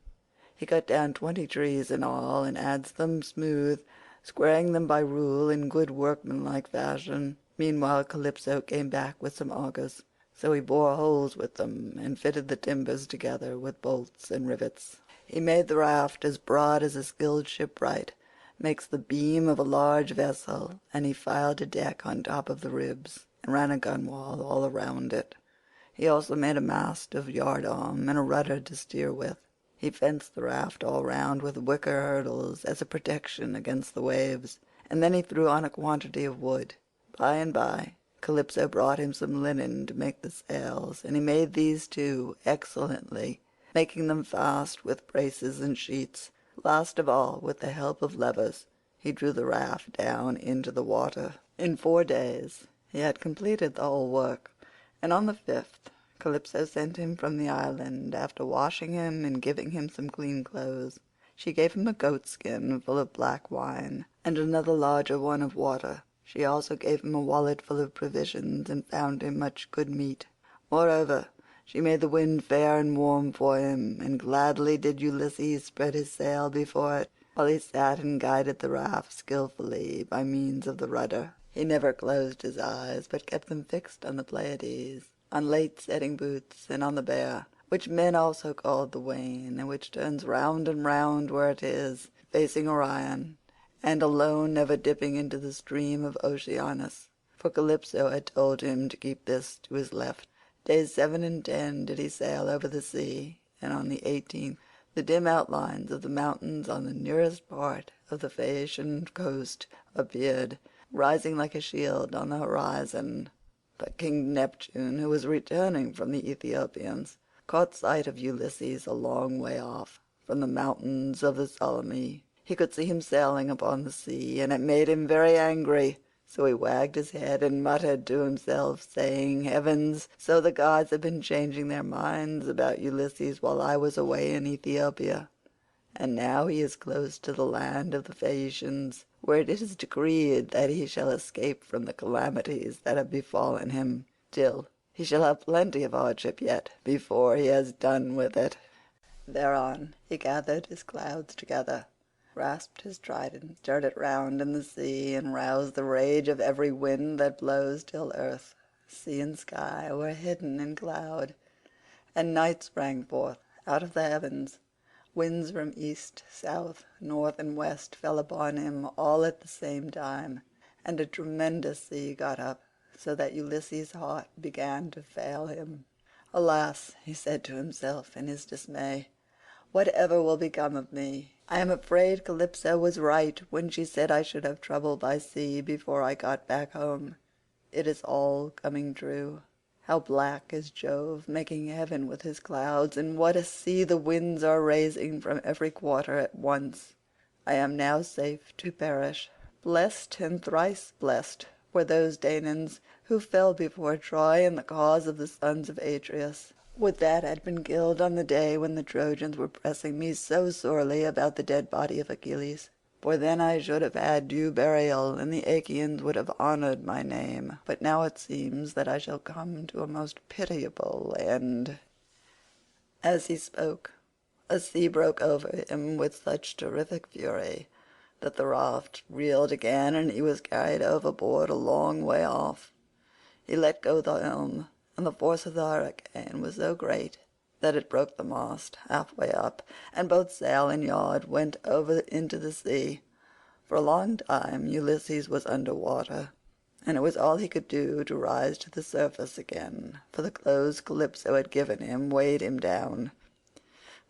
He cut down 20 trees in all, and adzed them smooth, squaring them by rule in good workmanlike fashion. Meanwhile Calypso came back with some augers, so he bored holes with them and fitted the timbers together with bolts and rivets. He made the raft as broad as a skilled shipwright makes the beam of a large vessel, and he filed a deck on top of the ribs and ran a gunwale all around it. He also made a mast of yardarm and a rudder to steer with. He fenced the raft all round with wicker hurdles as a protection against the waves, and then he threw on a quantity of wood. By and by Calypso brought him some linen to make the sails, and he made these too excellently, making them fast with braces and sheets. Last of all, with the help of levers, he drew the raft down into the water. In 4 days he had completed the whole work, and on the 5th Calypso sent him from the island, after washing him and giving him some clean clothes. She gave him a goatskin full of black wine, and another larger one of water. She also gave him a wallet full of provisions, and found him much good meat. Moreover, she made the wind fair and warm for him, and gladly did Ulysses spread his sail before it, while he sat and guided the raft skillfully by means of the rudder. He never closed his eyes, but kept them fixed on the Pleiades, on late-setting boots, and on the bear, which men also called the wain, and which turns round and round where it is, facing Orion, and alone never dipping into the stream of Oceanus, for Calypso had told him to keep this to his left. Days 7 and 10 did he sail over the sea, and on the 18th The dim outlines of the mountains on the nearest part of the Phaeacian coast appeared, rising like a shield on the horizon. But King Neptune, who was returning from the Ethiopians, caught sight of Ulysses a long way off, from the mountains of the Solymi. He could see him sailing upon the sea, and it made him very angry. So he wagged his head and muttered to himself, saying, "Heavens, so the gods have been changing their minds about Ulysses while I was away in Ethiopia, and now he is close to the land of the Phaeacians, where it is decreed that he shall escape from the calamities that have befallen him. Still, he shall have plenty of hardship yet before he has done with it." Thereon he gathered his clouds together, grasped his trident, stirred it round in the sea, and roused the rage of every wind that blows till earth, sea, and sky were hidden in cloud, and night sprang forth out of the heavens. Winds from east, south, north, and west fell upon him all at the same time, and a tremendous sea got up, so that Ulysses' heart began to fail him. "Alas," he said to himself in his dismay, "whatever will become of me? I am afraid Calypso was right when she said I should have trouble by sea before I got back home. It is all coming true. How black is Jove making heaven with his clouds, and what a sea the winds are raising from every quarter at once! I am now safe to perish. Blessed and thrice blessed were those Danaans who fell before Troy in the cause of the sons of Atreus. Would that had been killed on the day when the Trojans were pressing me so sorely about the dead body of Achilles, for then I should have had due burial, and the Achaeans would have honoured my name. But now it seems that I shall come to a most pitiable end." As he spoke, a sea broke over him with such terrific fury that the raft reeled again, and he was carried overboard a long way off. He let go the helm, and the force of the hurricane was so great that it broke the mast halfway up, and both sail and yard went over into the sea. For a long time Ulysses was under water, and it was all he could do to rise to the surface again, for the clothes Calypso had given him weighed him down.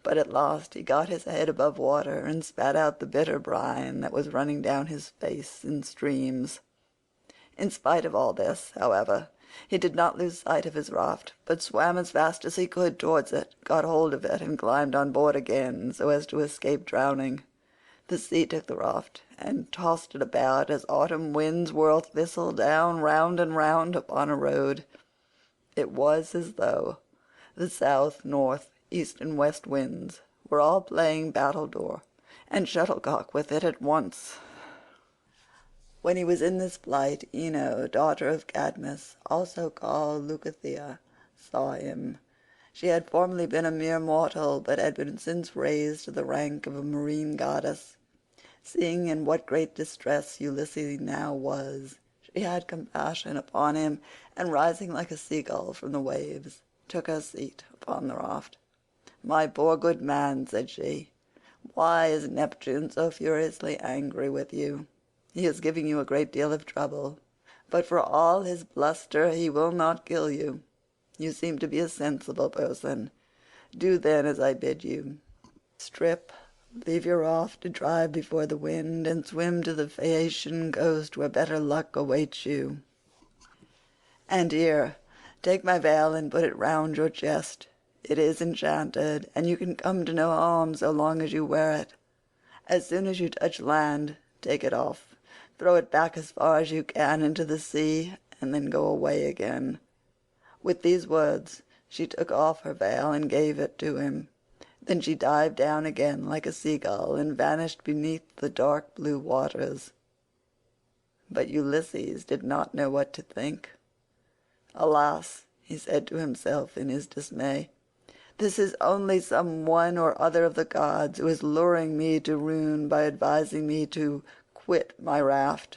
But at last he got his head above water and spat out the bitter brine that was running down his face in streams. In spite of all this, however, he did not lose sight of his raft, but swam as fast as he could towards it, got hold of it, and climbed on board again so as to escape drowning. The sea took the raft and tossed it about as autumn winds whirl thistle down round and round upon a road. It was as though the south, north, east, and west winds were all playing battledore and shuttlecock with it at once. When he was in this plight, Ino, daughter of Cadmus, also called Leucothea, saw him. She had formerly been a mere mortal, but had been since raised to the rank of a marine goddess. Seeing in what great distress Ulysses now was, she had compassion upon him, and rising like a seagull from the waves, took her seat upon the raft. "My poor good man," said she, "why is Neptune so furiously angry with you? He is giving you a great deal of trouble, but for all his bluster he will not kill you. You seem to be a sensible person. Do then as I bid you. Strip, leave your raft to drive before the wind, and swim to the Phaeacian coast where better luck awaits you. And here, take my veil and put it round your chest. It is enchanted, and you can come to no harm so long as you wear it. As soon as you touch land, take it off. Throw it back as far as you can into the sea, and then go away again." With these words she took off her veil and gave it to him. Then she dived down again like a seagull and vanished beneath the dark blue waters. But Ulysses did not know what to think. "Alas," he said to himself in his dismay, "this is only some one or other of the gods who is luring me to ruin by advising me to quit my raft.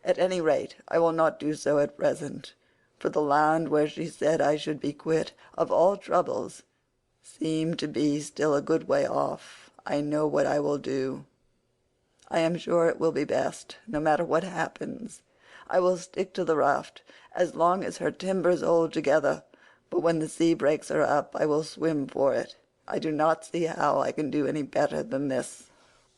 At any rate I will not do so at present, for the land where she said I should be quit of all troubles seemed to be still a good way off. I know what I will do. I am sure it will be best, no matter what happens. I will stick to the raft as long as her timbers hold together, but when the sea breaks her up I will swim for it. I do not see how I can do any better than this."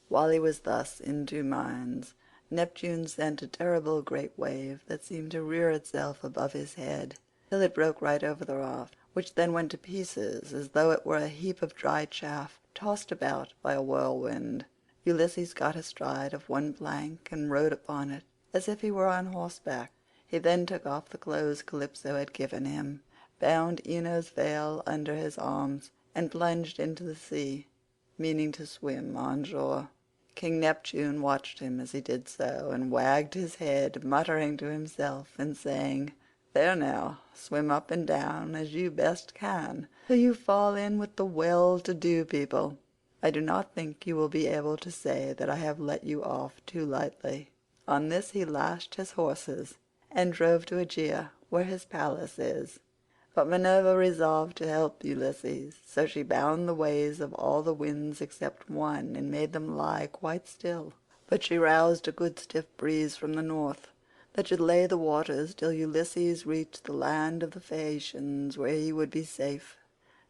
While he was thus in two minds, Neptune sent a terrible great wave that seemed to rear itself above his head till it broke right over the raft, which then went to pieces as though it were a heap of dry chaff tossed about by a whirlwind. Ulysses got astride of one plank and rode upon it as if he were on horseback. He then took off the clothes Calypso had given him, bound Ino's veil under his arms, and plunged into the sea, meaning to swim on shore. King Neptune watched him as he did so, and wagged his head, muttering to himself and saying, "There now, swim up and down as you best can, till you fall in with the well-to-do people. I do not think you will be able to say that I have let you off too lightly." On this he lashed his horses and drove to Aegea, where his palace is. But Minerva resolved to help Ulysses, so she bound the ways of all the winds except one and made them lie quite still. But she roused a good stiff breeze from the north that should lay the waters till Ulysses reached the land of the Phaeacians, where he would be safe.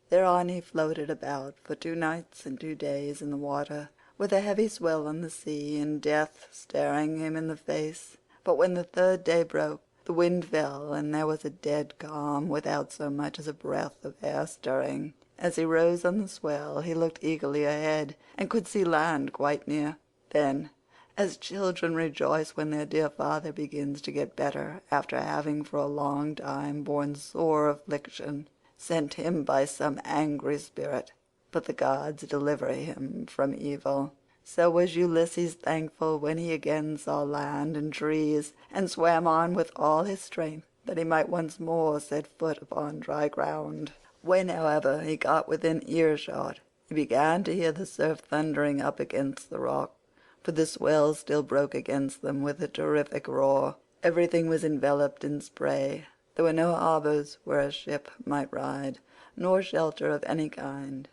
Thereon he floated about for 2 nights and 2 days in the water, with a heavy swell on the sea, and death staring him in the face. But when the 3rd day broke, the wind fell, and there was a dead calm, without so much as a breath of air stirring. As he rose on the swell he looked eagerly ahead, and could see land quite near. Then, as children rejoice when their dear father begins to get better after having for a long time borne sore affliction, sent him by some angry spirit, but the gods deliver him from evil, so was Ulysses thankful when he again saw land and trees, and swam on with all his strength, that he might once more set foot upon dry ground. When, however, he got within earshot, he began to hear the surf thundering up against the rock, for the swell still broke against them with a terrific roar. Everything was enveloped in spray. There were no harbours where a ship might ride, nor shelter of any kind,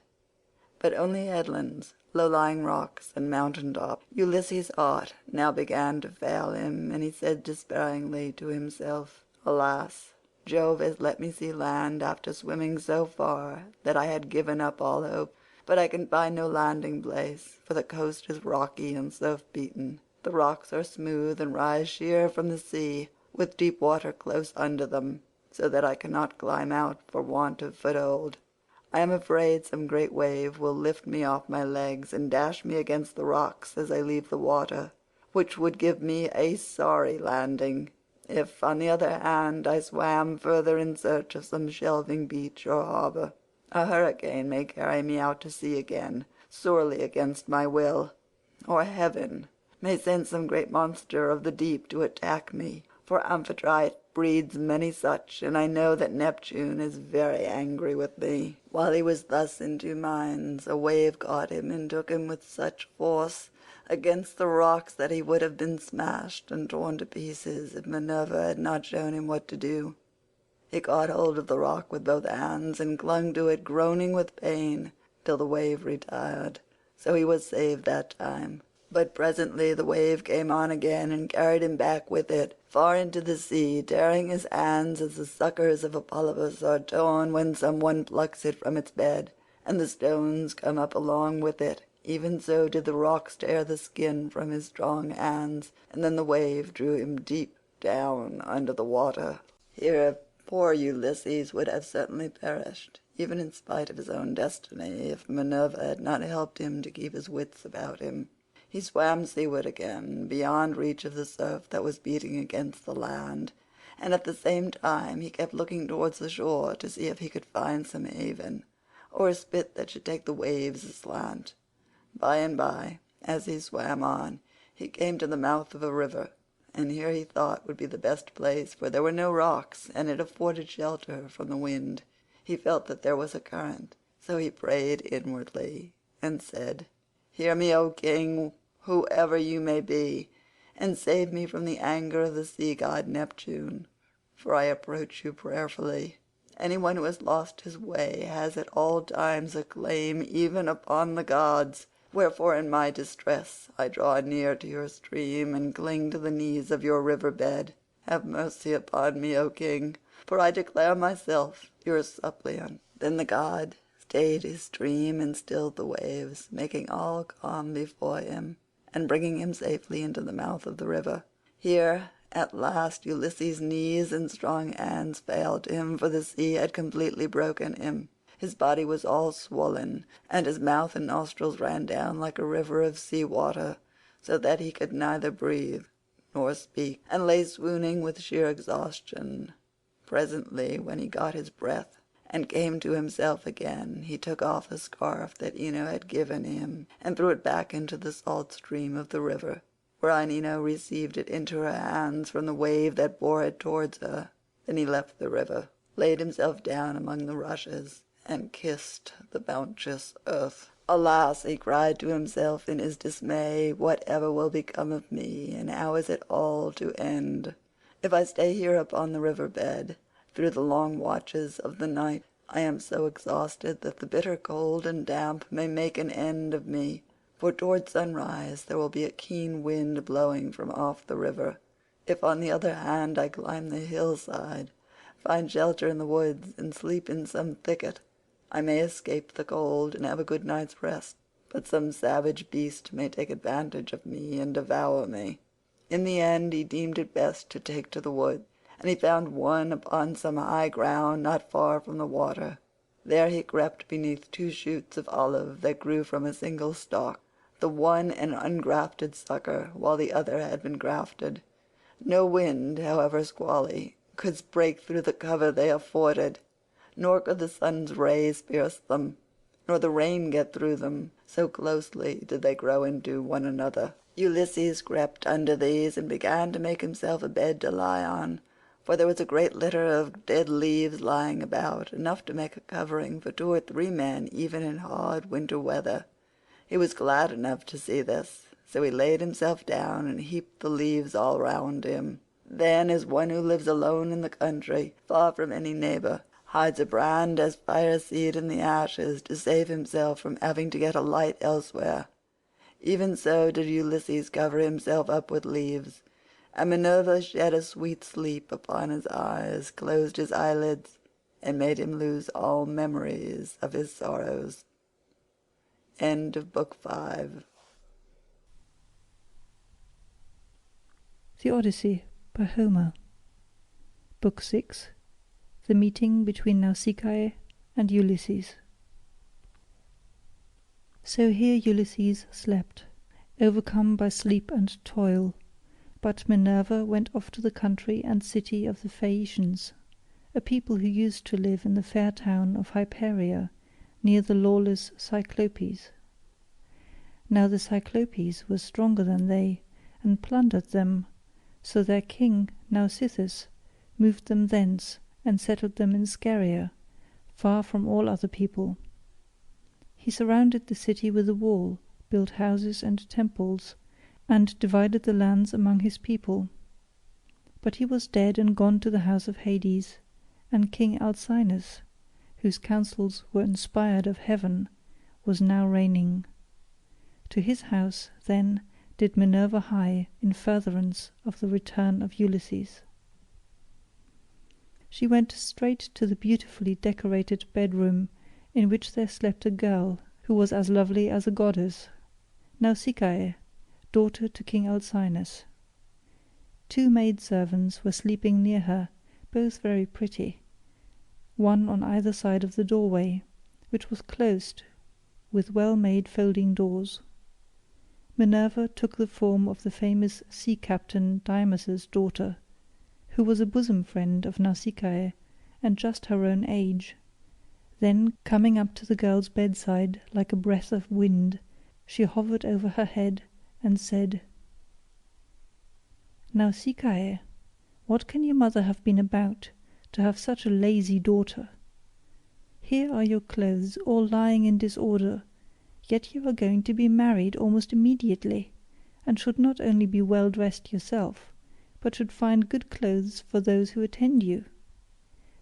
but only headlands, low-lying rocks, and mountain tops. Ulysses' heart now began to fail him, and he said despairingly to himself, "Alas, Jove has let me see land after swimming so far that I had given up all hope. But I can find no landing place, for the coast is rocky and surf-beaten. The rocks are smooth and rise sheer from the sea, with deep water close under them, so that I cannot climb out for want of foothold. I am afraid some great wave will lift me off my legs and dash me against the rocks as I leave the water, which would give me a sorry landing. If, on the other hand, I swam further in search of some shelving beach or harbour, a hurricane may carry me out to sea again, sorely against my will, or heaven may send some great monster of the deep to attack me, for Amphitrite breeds many such, and I know that Neptune is very angry with me." While he was thus in two minds, a wave caught him and took him with such force against the rocks that he would have been smashed and torn to pieces if Minerva had not shown him what to do. He caught hold of the rock with both hands and clung to it, groaning with pain, till the wave retired, so he was saved that time. But presently the wave came on again and carried him back with it far into the sea, tearing his hands as the suckers of a polypus are torn when some one plucks it from its bed, and the stones come up along with it. Even so did the rocks tear the skin from his strong hands, and then the wave drew him deep down under the water. Here poor Ulysses would have certainly perished, even in spite of his own destiny, if Minerva had not helped him to keep his wits about him. He swam seaward again, beyond reach of the surf that was beating against the land, and at the same time he kept looking towards the shore to see if he could find some haven, or a spit that should take the waves aslant. By and by, as he swam on, he came to the mouth of a river, and here he thought would be the best place, for there were no rocks, and it afforded shelter from the wind. He felt that there was a current, so he prayed inwardly and said, "Hear me, O king, whoever you may be, and save me from the anger of the sea-god Neptune, for I approach you prayerfully. Anyone who has lost his way has at all times a claim even upon the gods. Wherefore in my distress I draw near to your stream and cling to the knees of your river bed. Have mercy upon me, O king, for I declare myself your suppliant." Then the god stayed his stream and stilled the waves, making all calm before him, and bringing him safely into the mouth of the river. Here at last Ulysses' knees and strong hands failed him, for the sea had completely broken him. His body was all swollen, and his mouth and nostrils ran down like a river of sea water, so that he could neither breathe nor speak, and lay swooning with sheer exhaustion. Presently, when he got his breath and came to himself again, he took off a scarf that Ino had given him and threw it back into the salt stream of the river, whereon Ino received it into her hands from the wave that bore it towards her. Then he left the river, laid himself down among the rushes, and kissed the bounteous earth. "Alas!" he cried to himself in his dismay, "whatever will become of me, and how is it all to end? If I stay here upon the river bed through the long watches of the night, I am so exhausted that the bitter cold and damp may make an end of me, for towards sunrise there will be a keen wind blowing from off the river. If on the other hand I climb the hillside, find shelter in the woods, and sleep in some thicket, I may escape the cold and have a good night's rest, but some savage beast may take advantage of me and devour me." In the end he deemed it best to take to the woods, and he found one upon some high ground not far from the water. There he crept beneath 2 shoots of olive that grew from a single stalk, the one an ungrafted sucker, while the other had been grafted. No wind, however squally, could break through the cover they afforded, nor could the sun's rays pierce them, nor the rain get through them, so closely did they grow into one another. Ulysses crept under these and began to make himself a bed to lie on, for there was a great litter of dead leaves lying about, enough to make a covering for 2 or 3 men even in hard winter weather. He was glad enough to see this, so he laid himself down and heaped the leaves all round him. Then, as one who lives alone in the country, far from any neighbour, hides a brand as fire seed in the ashes to save himself from having to get a light elsewhere, even so did Ulysses cover himself up with leaves, and Minerva shed a sweet sleep upon his eyes, closed his eyelids, and made him lose all memories of his sorrows. End of Book 5. The Odyssey by Homer. Book 6. The Meeting between Nausicaa and Ulysses. So here Ulysses slept, overcome by sleep and toil, but Minerva went off to the country and city of the Phaeacians, a people who used to live in the fair town of Hyperia, near the lawless Cyclopes. Now the Cyclopes were stronger than they, and plundered them, so their king Nausithous moved them thence and settled them in Scheria, far from all other people. He surrounded the city with a wall, built houses and temples, and divided the lands among his people. But he was dead and gone to the house of Hades, and King Alcinous, whose counsels were inspired of heaven, was now reigning. To his house, then, did Minerva hie in furtherance of the return of Ulysses. She went straight to the beautifully decorated bedroom in which there slept a girl who was as lovely as a goddess, Nausicaa, daughter to King Alcinous. 2 maidservants were sleeping near her, both very pretty, one on either side of the doorway, which was closed with well-made folding doors. Minerva took the form of the famous sea captain Dymas's daughter, who was a bosom friend of Nausicaa and just her own age. Then, coming up to the girl's bedside like a breath of wind, she hovered over her head and said, "Nausicaa, what can your mother have been about, to have such a lazy daughter? Here are your clothes all lying in disorder, yet you are going to be married almost immediately, and should not only be well dressed yourself, but should find good clothes for those who attend you.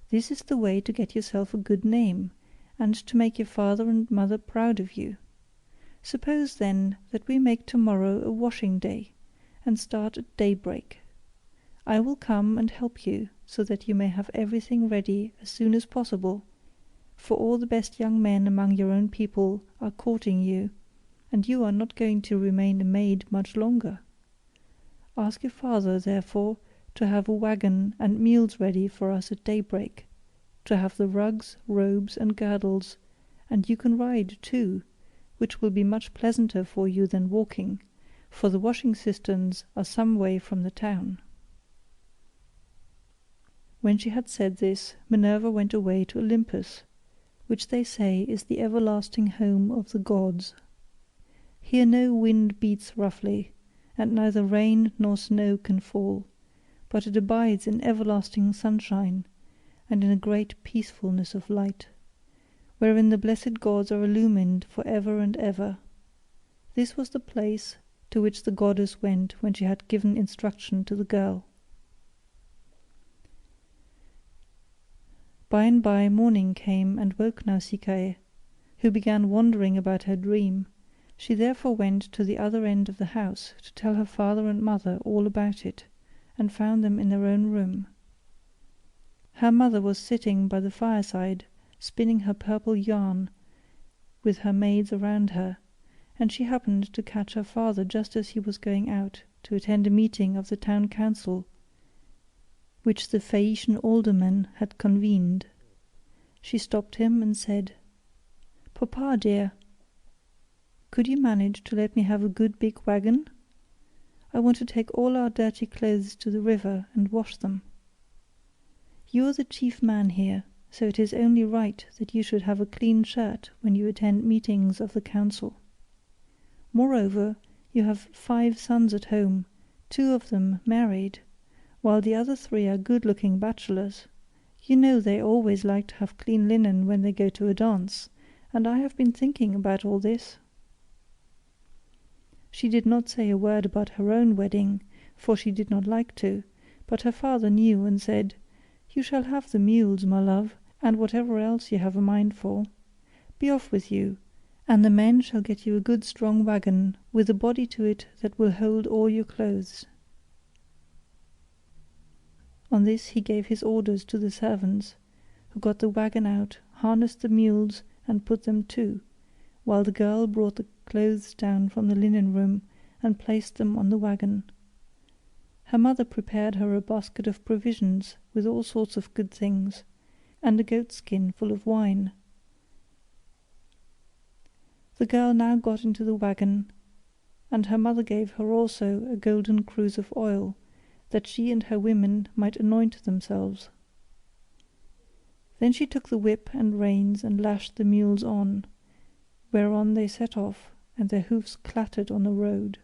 This is the way to get yourself a good name, and to make your father and mother proud of you. Suppose, then, that we make tomorrow a washing day, and start at daybreak. I will come and help you, so that you may have everything ready as soon as possible, for all the best young men among your own people are courting you, and you are not going to remain a maid much longer. Ask your father, therefore, to have a wagon and mules ready for us at daybreak, to have the rugs, robes, and girdles, and you can ride too, which will be much pleasanter for you than walking, for the washing cisterns are some way from the town." When she had said this, Minerva went away to Olympus, which they say is the everlasting home of the gods. Here no wind beats roughly, and neither rain nor snow can fall, but it abides in everlasting sunshine, and in a great peacefulness of light, wherein the blessed gods are illumined for ever and ever. This was the place to which the goddess went when she had given instruction to the girl. By and by morning came and woke Nausicaa, who began wondering about her dream. She therefore went to the other end of the house to tell her father and mother all about it, and found them in their own room. Her mother was sitting by the fireside, spinning her purple yarn, with her maids around her, and she happened to catch her father just as he was going out to attend a meeting of the town council, which the Phaeacian aldermen had convened. She stopped him and said, "Papa dear, could you manage to let me have a good big wagon? I want to take all our dirty clothes to the river and wash them. You are the chief man here, so it is only right that you should have a clean shirt when you attend meetings of the council. Moreover, you have 5 sons at home, 2 of them married, while the other 3 are good-looking bachelors. You know they always like to have clean linen when they go to a dance, and I have been thinking about all this." She did not say a word about her own wedding, for she did not like to, but her father knew and said, "You shall have the mules, my love, and whatever else you have a mind for. Be off with you, and the men shall get you a good strong wagon with a body to it that will hold all your clothes." On this he gave his orders to the servants, who got the wagon out, harnessed the mules, and put them to, while the girl brought the clothes down from the linen room and placed them on the wagon. Her mother prepared her a basket of provisions with all sorts of good things, and a goatskin full of wine. The girl now got into the wagon, and her mother gave her also a golden cruse of oil, that she and her women might anoint themselves. Then she took the whip and reins and lashed the mules on, whereon they set off, and their hoofs clattered on the road.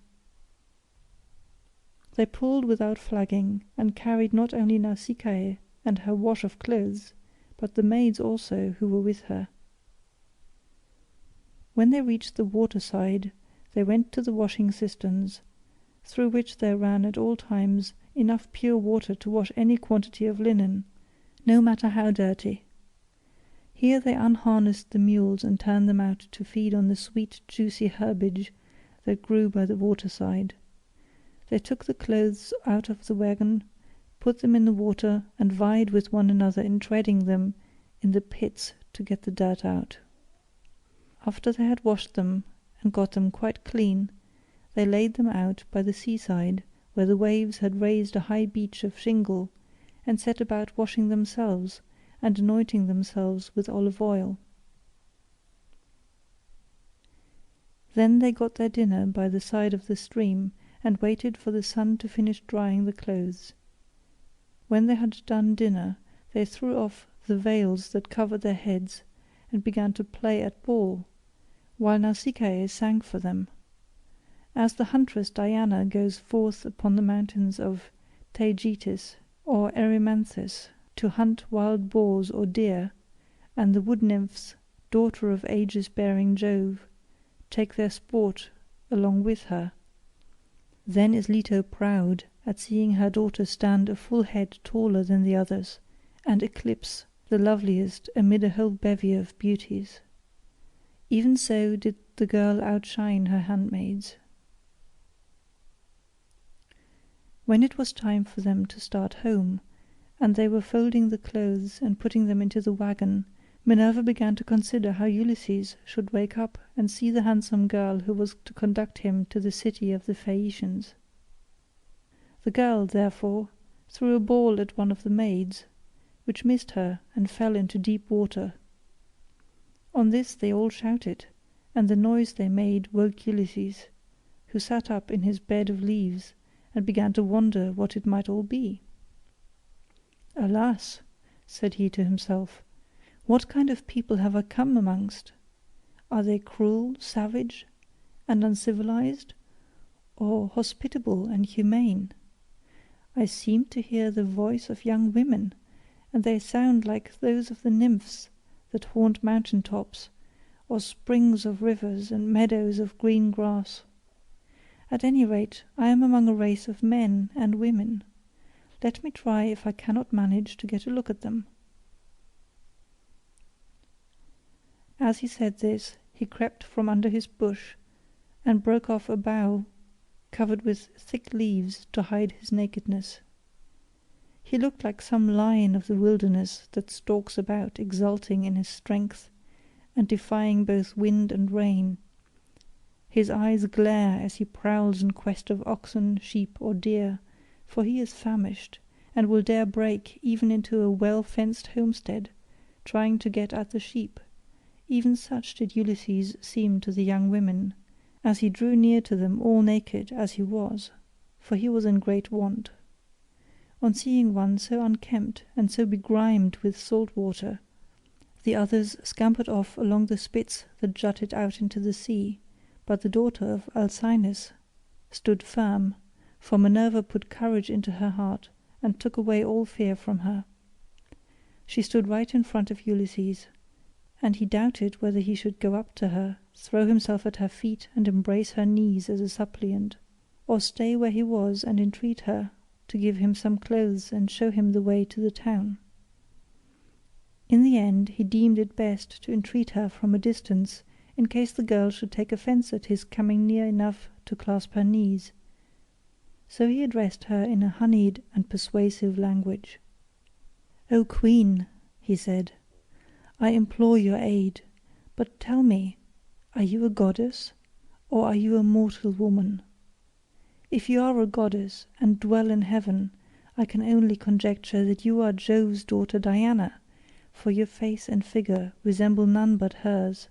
They pulled without flagging, and carried not only Nausicaa and her wash of clothes, but the maids also who were with her. When they reached the waterside, they went to the washing cisterns, through which there ran at all times enough pure water to wash any quantity of linen, no matter how dirty. Here they unharnessed the mules and turned them out to feed on the sweet juicy herbage that grew by the waterside. They took the clothes out of the wagon, put them in the water, and vied with one another in treading them in the pits to get the dirt out. After they had washed them and got them quite clean, they laid them out by the seaside, where the waves had raised a high beach of shingle, and set about washing themselves and anointing themselves with olive oil. Then they got their dinner by the side of the stream, and waited for the sun to finish drying the clothes. When they had done dinner, they threw off the veils that covered their heads, and began to play at ball, while Nausicaa sang for them. As the huntress Diana goes forth upon the mountains of Taygetus or Erymanthus to hunt wild boars or deer, and the wood nymphs, daughter of aegis-bearing Jove, take their sport along with her, then is Leto proud at seeing her daughter stand a full head taller than the others, and eclipse the loveliest amid a whole bevy of beauties. Even so did the girl outshine her handmaids. When it was time for them to start home, and they were folding the clothes and putting them into the wagon, Minerva began to consider how Ulysses should wake up and see the handsome girl who was to conduct him to the city of the Phaeacians. The girl, therefore, threw a ball at one of the maids, which missed her and fell into deep water. On this they all shouted, and the noise they made woke Ulysses, who sat up in his bed of leaves and began to wonder what it might all be. "Alas," said he to himself, "what kind of people have I come amongst? Are they cruel, savage, and uncivilized, or hospitable and humane? I seem to hear the voice of young women, and they sound like those of the nymphs that haunt mountain tops, or springs of rivers and meadows of green grass. At any rate, I am among a race of men and women. Let me try if I cannot manage to get a look at them." As he said this, he crept from under his bush and broke off a bough covered with thick leaves to hide his nakedness. He looked like some lion of the wilderness that stalks about exulting in his strength and defying both wind and rain. His eyes glare as he prowls in quest of oxen, sheep, or deer, for he is famished, and will dare break even into a well-fenced homestead, trying to get at the sheep. Even such did Ulysses seem to the young women, as he drew near to them all naked as he was, for he was in great want. On seeing one so unkempt and so begrimed with salt water, the others scampered off along the spits that jutted out into the sea, but the daughter of Alcinous stood firm, for Minerva put courage into her heart and took away all fear from her. She stood right in front of Ulysses, and he doubted whether he should go up to her, throw himself at her feet and embrace her knees as a suppliant, or stay where he was and entreat her to give him some clothes and show him the way to the town. In the end he deemed it best to entreat her from a distance, in case the girl should take offence at his coming near enough to clasp her knees. So he addressed her in a honeyed and persuasive language. "O Queen," he said, "I implore your aid, but tell me, are you a goddess, or are you a mortal woman? If you are a goddess and dwell in heaven, I can only conjecture that you are Jove's daughter Diana, for your face and figure resemble none but hers.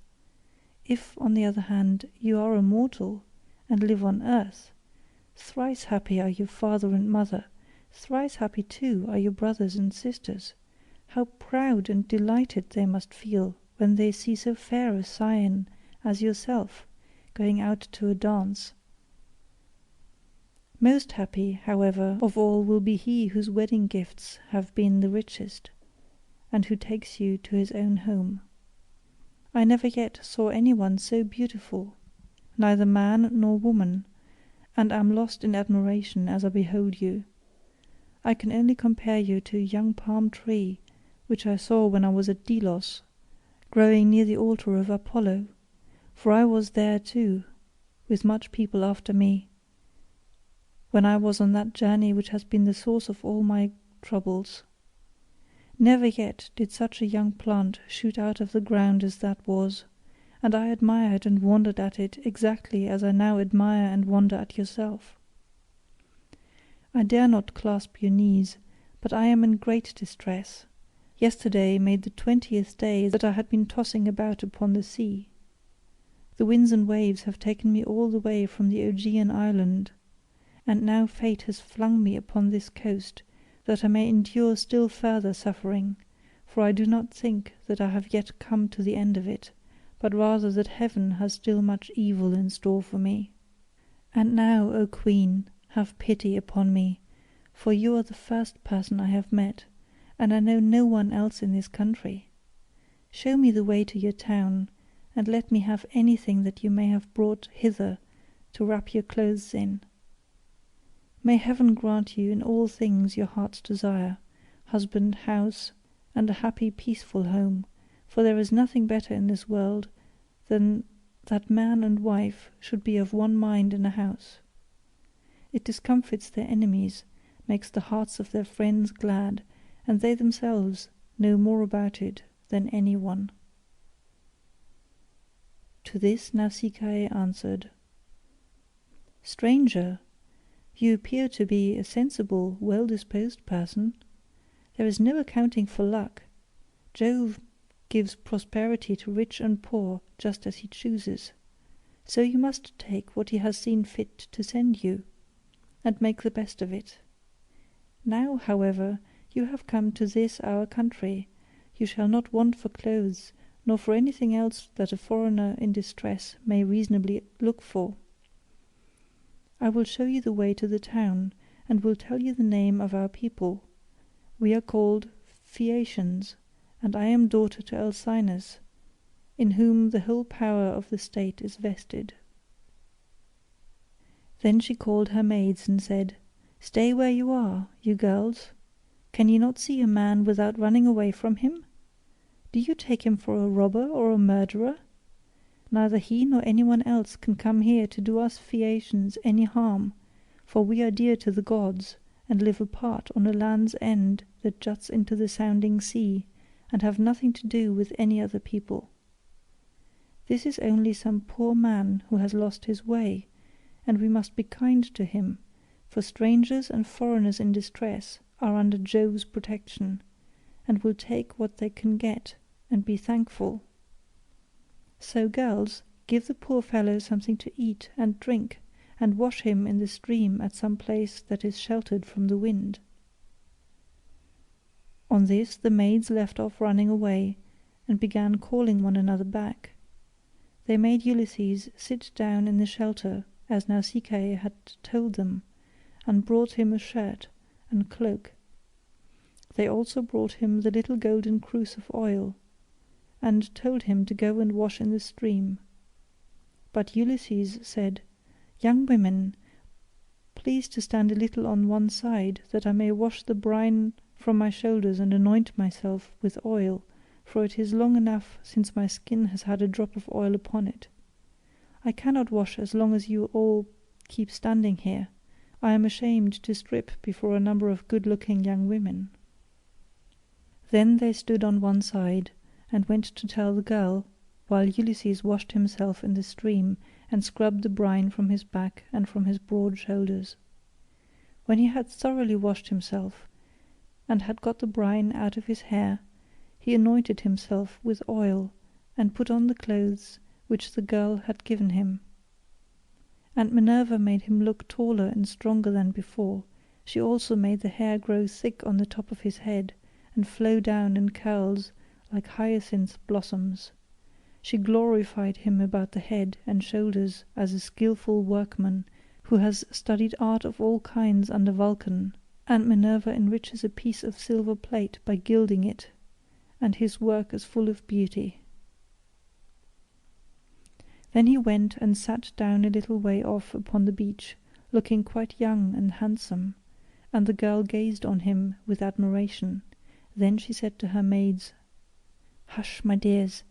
If, on the other hand, you are a mortal, and live on earth, thrice happy are your father and mother, thrice happy too are your brothers and sisters. How proud and delighted they must feel when they see so fair a scion as yourself going out to a dance. Most happy, however, of all will be he whose wedding gifts have been the richest, and who takes you to his own home. I never yet saw anyone so beautiful, neither man nor woman, and am lost in admiration as I behold you. I can only compare you to a young palm tree which I saw when I was at Delos, growing near the altar of Apollo, for I was there too, with much people after me, when I was on that journey which has been the source of all my troubles. Never yet did such a young plant shoot out of the ground as that was, and I admired and wondered at it exactly as I now admire and wonder at yourself. I dare not clasp your knees, but I am in great distress. Yesterday made the 20th day that I had been tossing about upon the sea. The winds and waves have taken me all the way from the Aegean island, and now fate has flung me upon this coast, that I may endure still further suffering, for I do not think that I have yet come to the end of it, but rather that heaven has still much evil in store for me. And now, O Queen, have pity upon me, for you are the first person I have met, and I know no one else in this country. Show me the way to your town, and let me have anything that you may have brought hither to wrap your clothes in. May heaven grant you in all things your heart's desire, husband, house, and a happy, peaceful home, for there is nothing better in this world than that man and wife should be of one mind in a house. It discomfits their enemies, makes the hearts of their friends glad, and they themselves know more about it than any one." To this Nausicaa answered, "Stranger, you appear to be a sensible, well-disposed person. There is no accounting for luck. Jove gives prosperity to rich and poor just as he chooses. So you must take what he has seen fit to send you, and make the best of it. Now, however, you have come to this our country, you shall not want for clothes, nor for anything else that a foreigner in distress may reasonably look for. I will show you the way to the town, and will tell you the name of our people. We are called Phaeacians, and I am daughter to Alcinous, in whom the whole power of the state is vested." Then she called her maids and said, "Stay where you are, you girls. Can you not see a man without running away from him? Do you take him for a robber or a murderer? Neither he nor anyone else can come here to do us Phaeacians any harm, for we are dear to the gods, and live apart on a land's end that juts into the sounding sea, and have nothing to do with any other people. This is only some poor man who has lost his way, and we must be kind to him, for strangers and foreigners in distress are under Jove's protection, and will take what they can get, and be thankful. So, girls, give the poor fellow something to eat and drink, and wash him in the stream at some place that is sheltered from the wind." On this the maids left off running away, and began calling one another back. They made Ulysses sit down in the shelter, as Nausicaa had told them, and brought him a shirt and cloak. They also brought him the little golden cruse of oil, and told him to go and wash in the stream. But Ulysses said, "Young women, please to stand a little on one side, that I may wash the brine from my shoulders and anoint myself with oil, for it is long enough since my skin has had a drop of oil upon it. I cannot wash as long as you all keep standing here. I am ashamed to strip before a number of good-looking young women." Then they stood on one side, and went to tell the girl, while Ulysses washed himself in the stream, and scrubbed the brine from his back and from his broad shoulders. When he had thoroughly washed himself, and had got the brine out of his hair, he anointed himself with oil, and put on the clothes which the girl had given him. And Minerva made him look taller and stronger than before. She also made the hair grow thick on the top of his head, and flow down in curls like hyacinth blossoms. She glorified him about the head and shoulders as a skilful workman who has studied art of all kinds under Vulcan, and Minerva enriches a piece of silver plate by gilding it, and his work is full of beauty. Then he went and sat down a little way off upon the beach, looking quite young and handsome, and the girl gazed on him with admiration. Then she said to her maids, "Hush, my dears,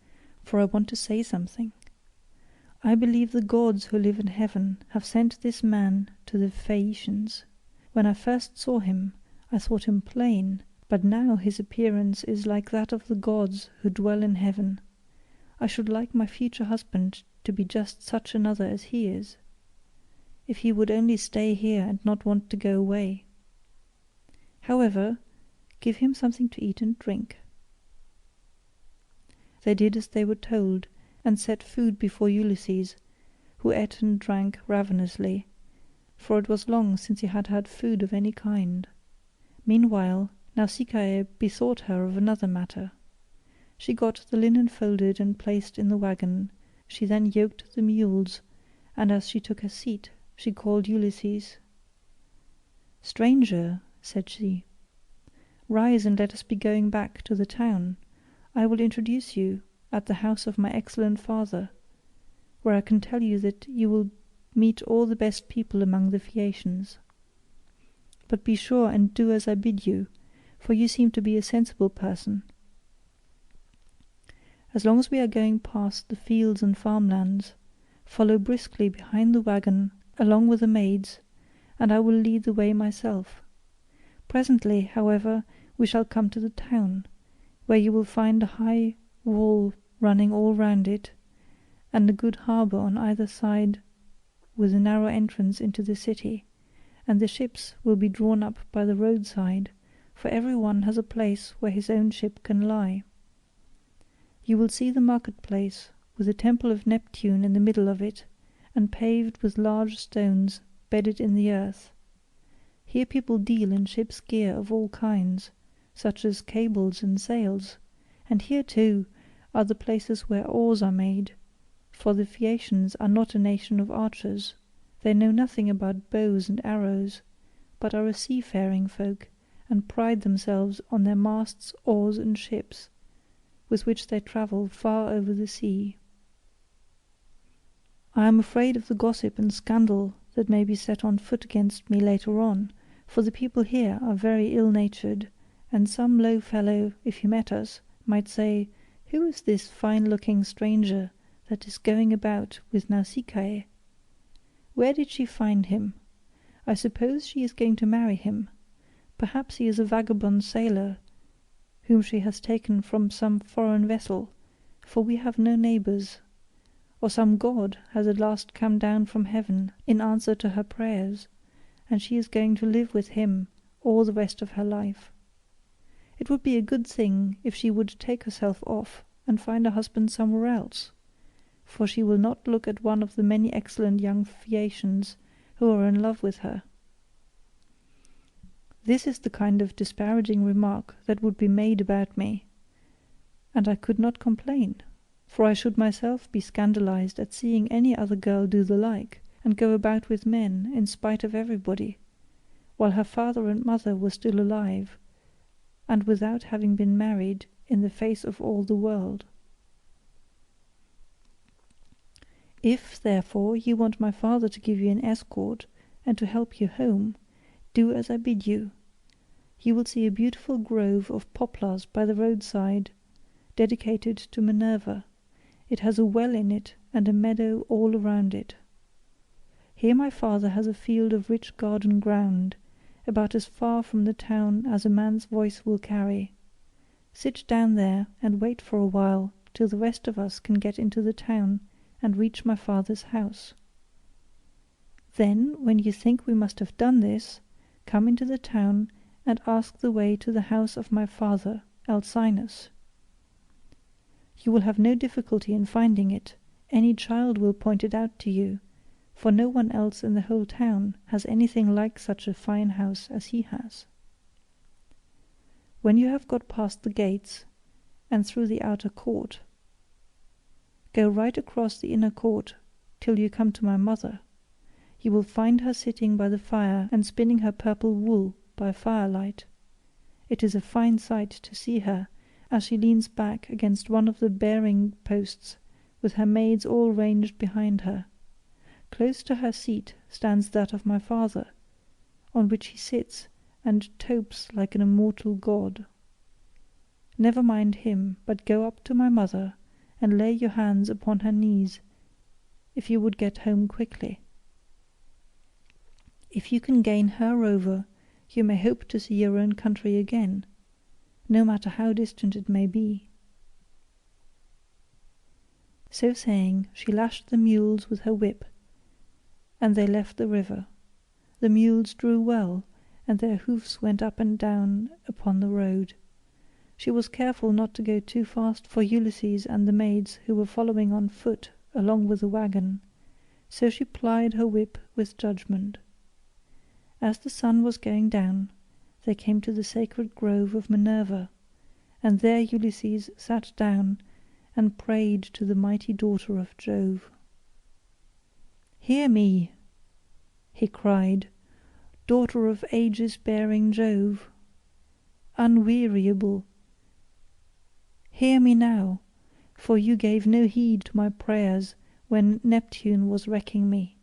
for I want to say something. I believe the gods who live in heaven have sent this man to the Phaeacians. When I first saw him, I thought him plain, but now his appearance is like that of the gods who dwell in heaven. I should like my future husband to be just such another as he is, if he would only stay here and not want to go away. However, give him something to eat and drink." They did as they were told, and set food before Ulysses, who ate and drank ravenously, for it was long since he had had food of any kind. Meanwhile Nausicaa bethought her of another matter. She got the linen folded and placed in the wagon. She then yoked the mules, and as she took her seat she called Ulysses. "Stranger," said she, "rise and let us be going back to the town. I will introduce you at the house of my excellent father, where I can tell you that you will meet all the best people among the Phaeacians. But be sure and do as I bid you, for you seem to be a sensible person. As long as we are going past the fields and farmlands, follow briskly behind the wagon along with the maids, and I will lead the way myself. Presently, however, we shall come to the town, where you will find a high wall running all round it, and a good harbour on either side with a narrow entrance into the city, and the ships will be drawn up by the roadside, for every one has a place where his own ship can lie. You will see the market-place, with the temple of Neptune in the middle of it, and paved with large stones bedded in the earth. Here people deal in ship's gear of all kinds, such as cables and sails, and here too are the places where oars are made, for the Phaeacians are not a nation of archers. They know nothing about bows and arrows, but are a seafaring folk, and pride themselves on their masts, oars, and ships, with which they travel far over the sea. I am afraid of the gossip and scandal that may be set on foot against me later on, for the people here are very ill-natured, and some low fellow, if he met us, might say, "Who is this fine-looking stranger that is going about with Nausicaa? Where did she find him? I suppose she is going to marry him. Perhaps he is a vagabond sailor whom she has taken from some foreign vessel, for we have no neighbours. Or some god has at last come down from heaven in answer to her prayers, and she is going to live with him all the rest of her life. It would be a good thing if she would take herself off and find a husband somewhere else, for she will not look at one of the many excellent young Phaeacians who are in love with her." This is the kind of disparaging remark that would be made about me, and I could not complain, for I should myself be scandalized at seeing any other girl do the like, and go about with men in spite of everybody, while her father and mother were still alive, and without having been married in the face of all the world. If, therefore, you want my father to give you an escort and to help you home, do as I bid you. You will see a beautiful grove of poplars by the roadside, dedicated to Minerva. It has a well in it and a meadow all around it. Here my father has a field of rich garden ground, about as far from the town as a man's voice will carry. Sit down there and wait for a while till the rest of us can get into the town and reach my father's house. Then, when you think we must have done this, come into the town and ask the way to the house of my father, Alcinous. You will have no difficulty in finding it. Any child will point it out to you, for no one else in the whole town has anything like such a fine house as he has. When you have got past the gates and through the outer court, go right across the inner court till you come to my mother. You will find her sitting by the fire and spinning her purple wool by firelight. It is a fine sight to see her as she leans back against one of the bearing posts with her maids all ranged behind her. Close to her seat stands that of my father, on which he sits and topes like an immortal god. Never mind him, but go up to my mother and lay your hands upon her knees, if you would get home quickly. If you can gain her over, you may hope to see your own country again, no matter how distant it may be." So saying, she lashed the mules with her whip, and they left the river. The mules drew well, and their hoofs went up and down upon the road. She was careful not to go too fast for Ulysses and the maids who were following on foot along with the wagon, so she plied her whip with judgment. As the sun was going down, they came to the sacred grove of Minerva, and there Ulysses sat down and prayed to the mighty daughter of Jove. "Hear me," he cried, "daughter of aegis-bearing Jove, unweariable. Hear me now, for you gave no heed to my prayers when Neptune was wrecking me.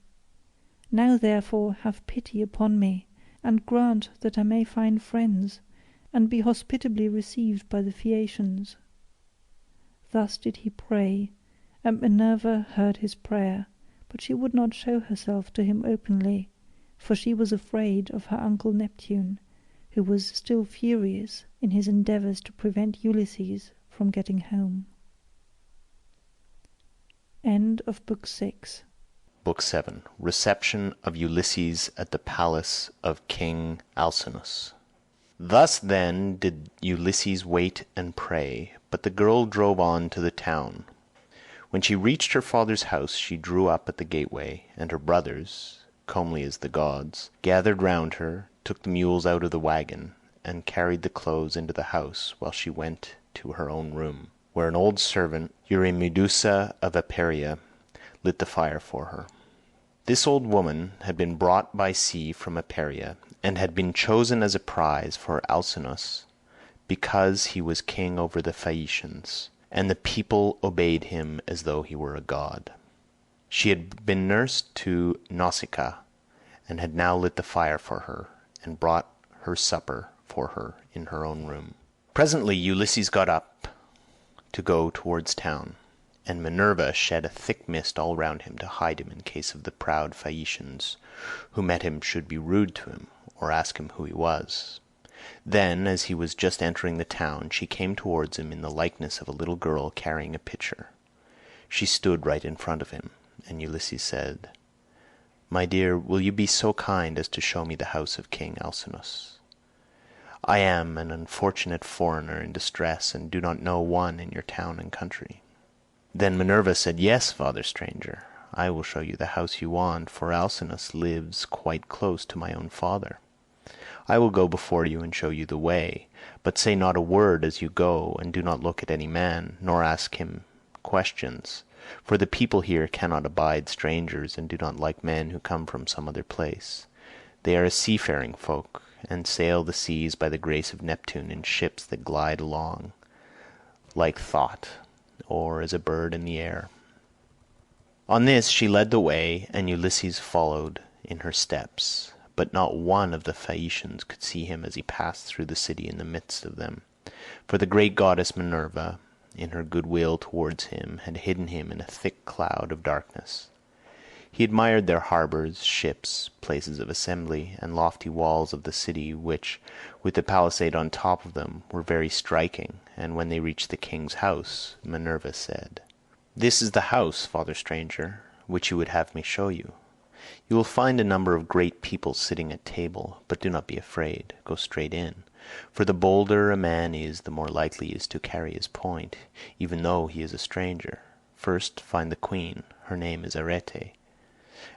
Now therefore have pity upon me, and grant that I may find friends, and be hospitably received by the Phaeacians." Thus did he pray, and Minerva heard his prayer, but she would not show herself to him openly, for she was afraid of her uncle Neptune, who was still furious in his endeavours to prevent Ulysses from getting home. End of Book 6. Book 7. Reception of Ulysses at the palace of King Alcinous. Thus then did Ulysses wait and pray, but the girl drove on to the town. When she reached her father's house she drew up at the gateway, and her brothers, comely as the gods, gathered round her, took the mules out of the wagon, and carried the clothes into the house, while she went to her own room, where an old servant, Eurymedusa of Aperia, lit the fire for her. This old woman had been brought by sea from Aperia, and had been chosen as a prize for Alcinous, because he was king over the Phaeacians, and the people obeyed him as though he were a god. She had been nursed to Nausicaa, and had now lit the fire for her, and brought her supper for her in her own room. Presently Ulysses got up to go towards town, and Minerva shed a thick mist all round him to hide him in case of the proud Phaeacians who met him should be rude to him, or ask him who he was. Then, as he was just entering the town, she came towards him in the likeness of a little girl carrying a pitcher. She stood right in front of him, and Ulysses said, "My dear, will you be so kind as to show me the house of King Alcinous? I am an unfortunate foreigner in distress, and do not know one in your town and country." Then Minerva said, "Yes, father stranger, I will show you the house you want, for Alcinous lives quite close to my own father. I will go before you and show you the way, but say not a word as you go, and do not look at any man, nor ask him questions, for the people here cannot abide strangers, and do not like men who come from some other place. They are a seafaring folk, and sail the seas by the grace of Neptune in ships that glide along like thought, or as a bird in the air." On this she led the way, and Ulysses followed in her steps, but not one of the Phaeacians could see him as he passed through the city in the midst of them, for the great goddess Minerva, in her goodwill towards him, had hidden him in a thick cloud of darkness. He admired their harbours, ships, places of assembly, and lofty walls of the city, which, with the palisade on top of them, were very striking, and when they reached the king's house, Minerva said, "This is the house, father stranger, which you would have me show you. You will find a number of great people sitting at table, but do not be afraid, go straight in, for the bolder a man is, the more likely he is to carry his point, even though he is a stranger. First find the queen, her name is Arete,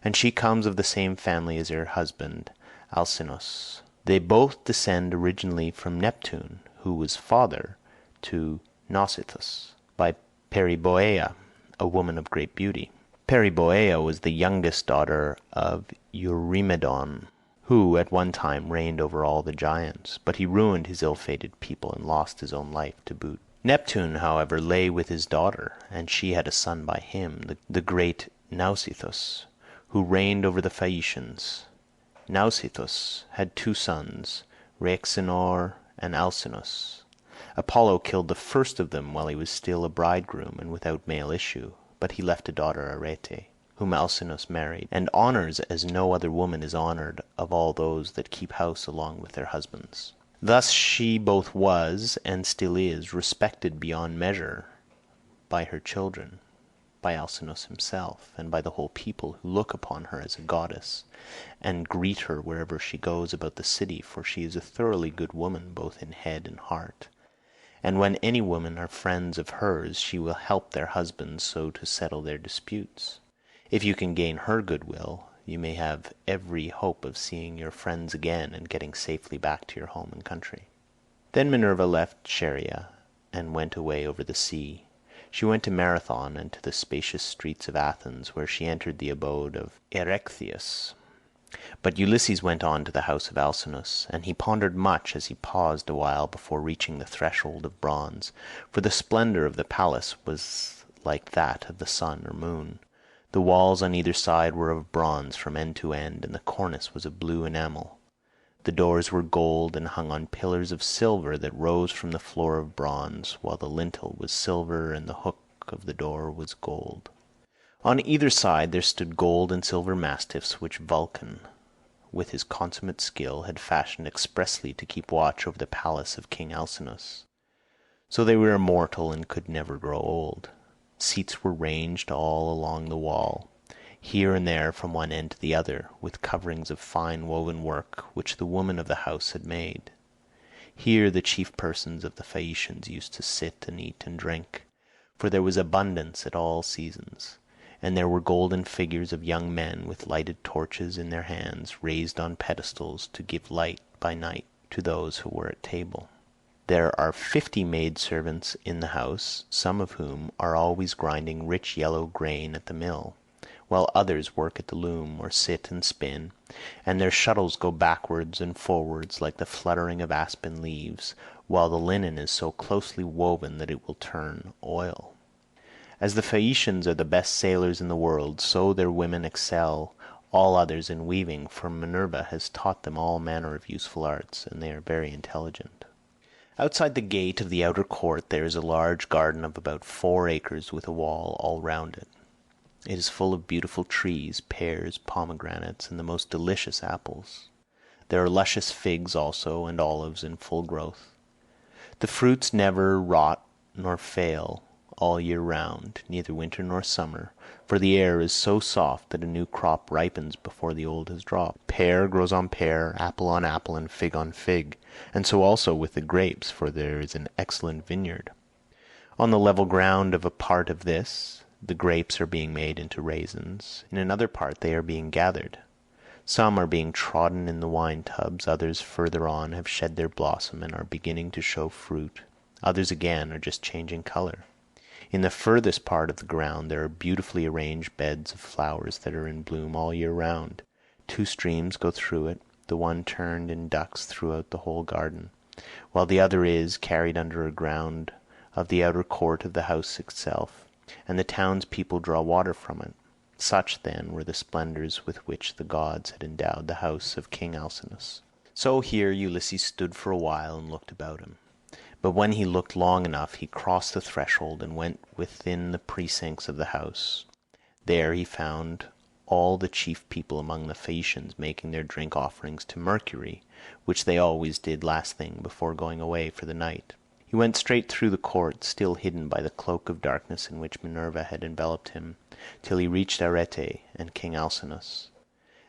and she comes of the same family as her husband Alcinous. They both descend originally from Neptune, who was father to Nausithous, by Periboea, a woman of great beauty. Periboea was the youngest daughter of Eurymedon, who at one time reigned over all the giants, but he ruined his ill-fated people and lost his own life to boot. Neptune, however, lay with his daughter, and she had a son by him, the great Nausithous, who reigned over the Phaeacians. Nausithous had two sons, Rhexenor and Alcinous. Apollo killed the first of them while he was still a bridegroom and without male issue, but he left a daughter Arete, whom Alcinous married, and honours as no other woman is honoured of all those that keep house along with their husbands. Thus she both was, and still is, respected beyond measure by her children, by Alcinous himself, and by the whole people, who look upon her as a goddess, and greet her wherever she goes about the city, for she is a thoroughly good woman both in head and heart. And when any women are friends of hers, she will help their husbands so to settle their disputes. If you can gain her goodwill, you may have every hope of seeing your friends again and getting safely back to your home and country. Then Minerva left Scheria and went away over the sea. She went to Marathon and to the spacious streets of Athens, where she entered the abode of Erechtheus. But Ulysses went on to the house of Alcinous, and he pondered much as he paused a while before reaching the threshold of bronze, for the splendour of the palace was like that of the sun or moon. The walls on either side were of bronze from end to end, and the cornice was of blue enamel. The doors were gold and hung on pillars of silver that rose from the floor of bronze, while the lintel was silver and the hook of the door was gold. On either side there stood gold and silver mastiffs which Vulcan with his consummate skill, had fashioned expressly to keep watch over the palace of King Alcinous. So they were immortal and could never grow old. Seats were ranged all along the wall, here and there from one end to the other, with coverings of fine woven work which the woman of the house had made. Here the chief persons of the Phaeacians used to sit and eat and drink, for there was abundance at all seasons, and there were golden figures of young men with lighted torches in their hands, raised on pedestals to give light by night to those who were at table. There are 50 maidservants in the house, some of whom are always grinding rich yellow grain at the mill, while others work at the loom or sit and spin, and their shuttles go backwards and forwards like the fluttering of aspen leaves, while the linen is so closely woven that it will turn oil. As the Phaeacians are the best sailors in the world, so their women excel all others in weaving, for Minerva has taught them all manner of useful arts, and they are very intelligent. Outside the gate of the outer court there is a large garden of about 4 acres with a wall all round it. It is full of beautiful trees, pears, pomegranates, and the most delicious apples. There are luscious figs also, and olives in full growth. The fruits never rot nor fail all year round, neither winter nor summer, for the air is so soft that a new crop ripens before the old has dropped. Pear grows on pear, apple on apple, and fig on fig, and so also with the grapes, for there is an excellent vineyard. On the level ground of a part of this, the grapes are being made into raisins. In another part they are being gathered. Some are being trodden in the wine tubs, others further on have shed their blossom and are beginning to show fruit, others again are just changing colour. In the furthest part of the ground there are beautifully arranged beds of flowers that are in bloom all year round. 2 streams go through it, the one turned in ducts throughout the whole garden, while the other is carried under a ground of the outer court of the house itself, and the townspeople draw water from it. Such, then, were the splendours with which the gods had endowed the house of King Alcinous. So here Ulysses stood for a while and looked about him. But when he looked long enough he crossed the threshold and went within the precincts of the house. There he found all the chief people among the Phaeacians making their drink offerings to Mercury, which they always did last thing before going away for the night. He went straight through the court, still hidden by the cloak of darkness in which Minerva had enveloped him, till he reached Arete and King Alcinous.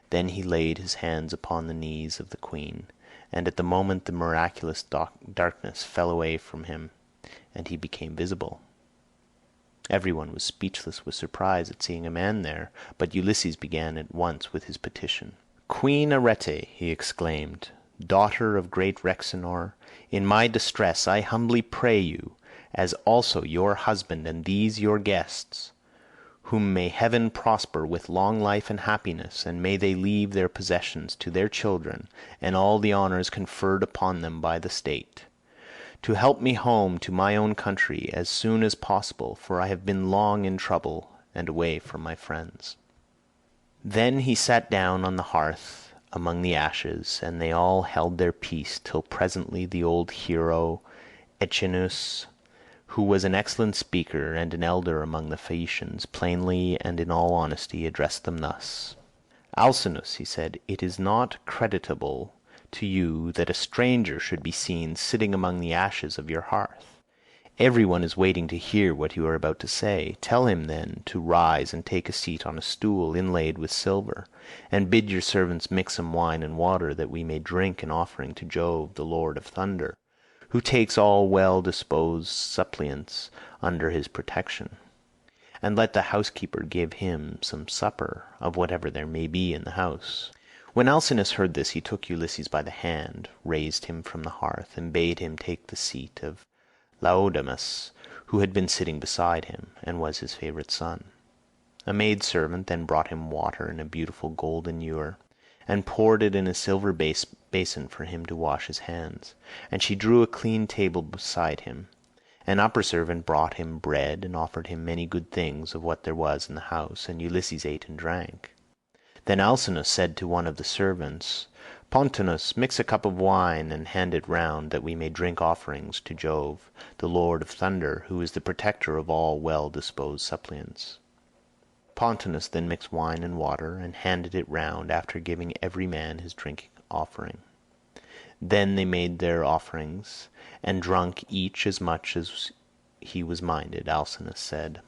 Then he laid his hands upon the knees of the queen, and at the moment the miraculous darkness fell away from him, and he became visible. Everyone was speechless with surprise at seeing a man there, but Ulysses began at once with his petition. "Queen Arete," he exclaimed, "daughter of great Rhexenor, in my distress I humbly pray you, as also your husband and these your guests, whom may heaven prosper with long life and happiness, and may they leave their possessions to their children and all the honours conferred upon them by the state, to help me home to my own country as soon as possible, for I have been long in trouble and away from my friends." Then he sat down on the hearth among the ashes, and they all held their peace till presently the old hero Echinus, who was an excellent speaker and an elder among the Phaeacians, plainly and in all honesty addressed them thus. "Alcinous," he said, "it is not creditable to you that a stranger should be seen sitting among the ashes of your hearth. Everyone is waiting to hear what you are about to say. Tell him, then, to rise and take a seat on a stool inlaid with silver, and bid your servants mix some wine and water, that we may drink an offering to Jove, the Lord of Thunder, who takes all well-disposed suppliants under his protection. And let the housekeeper give him some supper of whatever there may be in the house." When Alcinous heard this he took Ulysses by the hand, raised him from the hearth, and bade him take the seat of Laodamas, who had been sitting beside him, and was his favourite son. A maidservant then brought him water in a beautiful golden ewer, and poured it in a silver basin for him to wash his hands, and she drew a clean table beside him. An upper servant brought him bread and offered him many good things of what there was in the house, and Ulysses ate and drank. Then Alcinous said to one of the servants, "Pontonous, mix a cup of wine and hand it round, that we may drink offerings to Jove, the Lord of Thunder, who is the protector of all well-disposed suppliants." Pontonous then mixed wine and water, and handed it round, after giving every man his drinking offering. Then they made their offerings, and drunk each as much as he was minded. Alcinous said,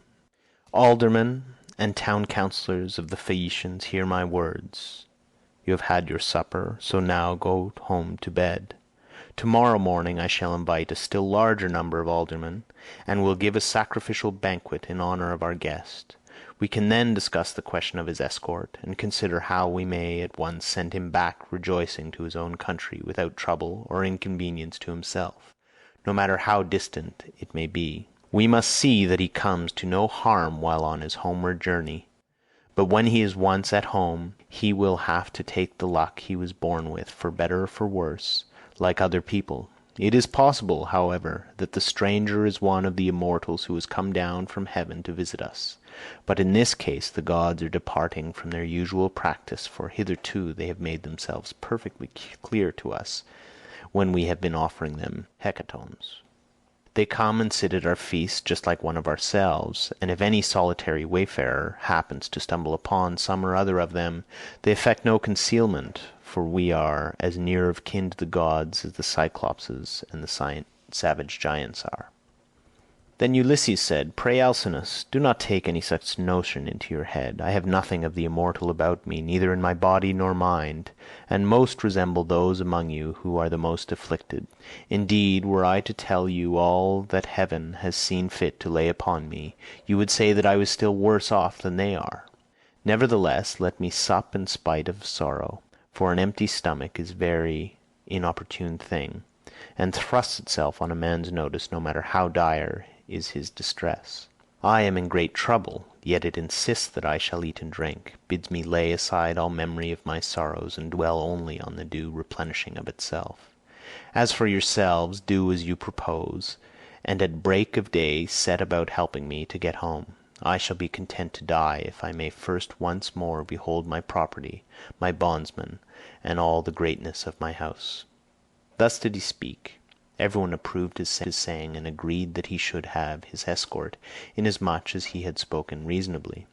"Aldermen and town councillors of the Phaeacians, hear my words. You have had your supper, so now go home to bed. Tomorrow morning I shall invite a still larger number of aldermen, and will give a sacrificial banquet in honor of our guest. We can then discuss the question of his escort, and consider how we may at once send him back rejoicing to his own country without trouble or inconvenience to himself, no matter how distant it may be. We must see that he comes to no harm while on his homeward journey. But when he is once at home, he will have to take the luck he was born with, for better or for worse, like other people. It is possible, however, that the stranger is one of the immortals who has come down from heaven to visit us. But in this case the gods are departing from their usual practice, for hitherto they have made themselves perfectly clear to us when we have been offering them hecatombs. They come and sit at our feast just like one of ourselves, and if any solitary wayfarer happens to stumble upon some or other of them, they affect no concealment, for we are as near of kin to the gods as the Cyclopses and the savage giants are." Then Ulysses said, "Pray, Alcinous, do not take any such notion into your head. I have nothing of the immortal about me, neither in my body nor mind, and most resemble those among you who are the most afflicted. Indeed, were I to tell you all that heaven has seen fit to lay upon me, you would say that I was still worse off than they are. Nevertheless, let me sup in spite of sorrow, for an empty stomach is a very inopportune thing, and thrusts itself on a man's notice no matter how dire is his distress. I am in great trouble, yet it insists that I shall eat and drink, bids me lay aside all memory of my sorrows, and dwell only on the due replenishing of itself. As for yourselves, do as you propose, and at break of day set about helping me to get home. I shall be content to die if I may first once more behold my property, my bondsmen, and all the greatness of my house." Thus did he speak. Everyone approved his saying, and agreed that he should have his escort, inasmuch as he had spoken reasonably.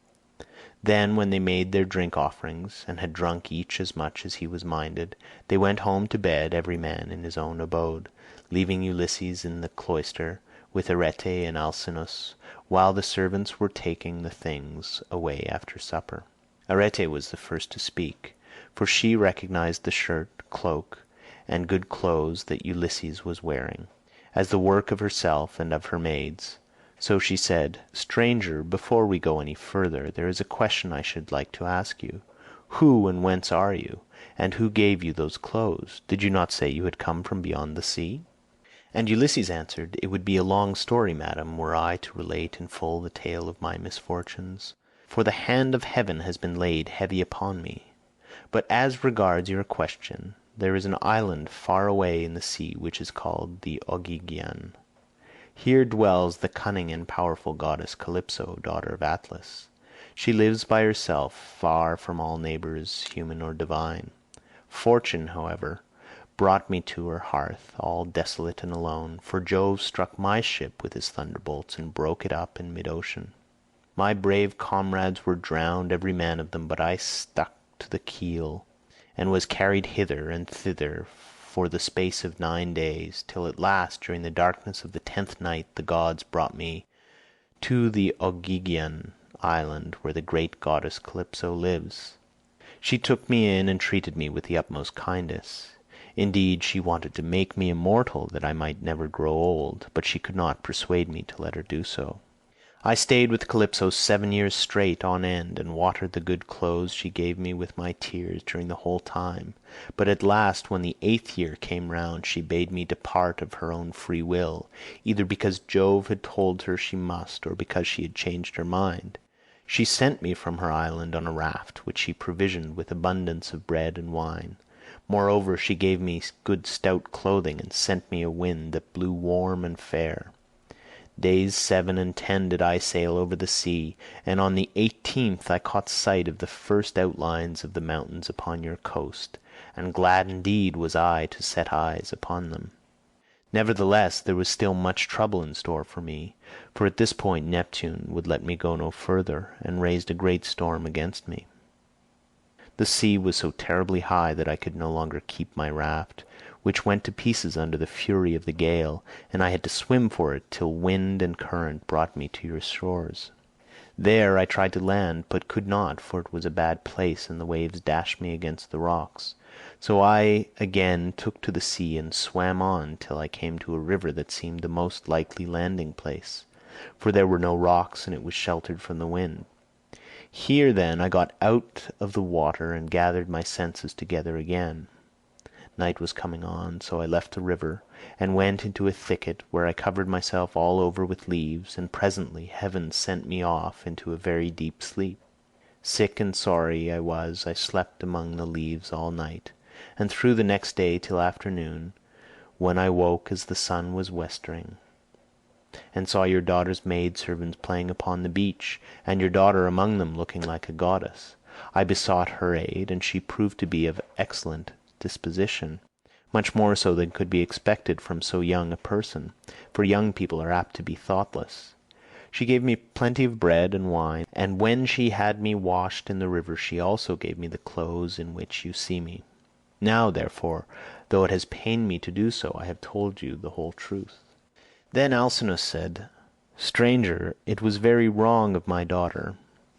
Then, when they made their drink offerings, and had drunk each as much as he was minded, they went home to bed, every man in his own abode, leaving Ulysses in the cloister with Arete and Alcinous, while the servants were taking the things away after supper. Arete was the first to speak, for she recognized the shirt, cloak, and good clothes that Ulysses was wearing, as the work of herself and of her maids. So she said, "Stranger, before we go any further, there is a question I should like to ask you. Who and whence are you, and who gave you those clothes? Did you not say you had come from beyond the sea?" And Ulysses answered, "It would be a long story, madam, were I to relate in full the tale of my misfortunes, for the hand of heaven has been laid heavy upon me. But as regards your question, there is an island far away in the sea which is called the Ogygian. Here dwells the cunning and powerful goddess Calypso, daughter of Atlas. She lives by herself, far from all neighbors, human or divine. Fortune, however, brought me to her hearth, all desolate and alone, for Jove struck my ship with his thunderbolts and broke it up in mid-ocean. My brave comrades were drowned, every man of them, but I stuck to the keel, and was carried hither and thither for the space of 9 days, till at last, during the darkness of the 10th night, the gods brought me to the Ogygian island, where the great goddess Calypso lives. She took me in and treated me with the utmost kindness. Indeed, she wanted to make me immortal, that I might never grow old, but she could not persuade me to let her do so. I stayed with Calypso 7 years straight on end, and watered the good clothes she gave me with my tears during the whole time. But at last, when the 8th year came round, she bade me depart of her own free will, either because Jove had told her she must, or because she had changed her mind. She sent me from her island on a raft, which she provisioned with abundance of bread and wine. Moreover, she gave me good stout clothing, and sent me a wind that blew warm and fair. Days 7 and 10 did I sail over the sea, and on the 18th I caught sight of the first outlines of the mountains upon your coast, and glad indeed was I to set eyes upon them. Nevertheless, there was still much trouble in store for me, for at this point Neptune would let me go no further, and raised a great storm against me. The sea was so terribly high that I could no longer keep my raft, which went to pieces under the fury of the gale, and I had to swim for it till wind and current brought me to your shores. There I tried to land, but could not, for it was a bad place, and the waves dashed me against the rocks. So I again took to the sea and swam on till I came to a river that seemed the most likely landing place, for there were no rocks and it was sheltered from the wind. Here then I got out of the water and gathered my senses together again. Night was coming on, so I left the river and went into a thicket where I covered myself all over with leaves, and presently heaven sent me off into a very deep sleep. Sick and sorry I slept among the leaves all night, and through the next day till afternoon, when I woke as the sun was westering, and saw your daughter's maidservants playing upon the beach, and your daughter among them looking like a goddess. I besought her aid, and she proved to be of excellent disposition, much more so than could be expected from so young a person, for young people are apt to be thoughtless. She gave me plenty of bread and wine, and when she had me washed in the river she also gave me the clothes in which you see me. Now, therefore, though it has pained me to do so, I have told you the whole truth." Then Alcinous said, "Stranger, it was very wrong of my daughter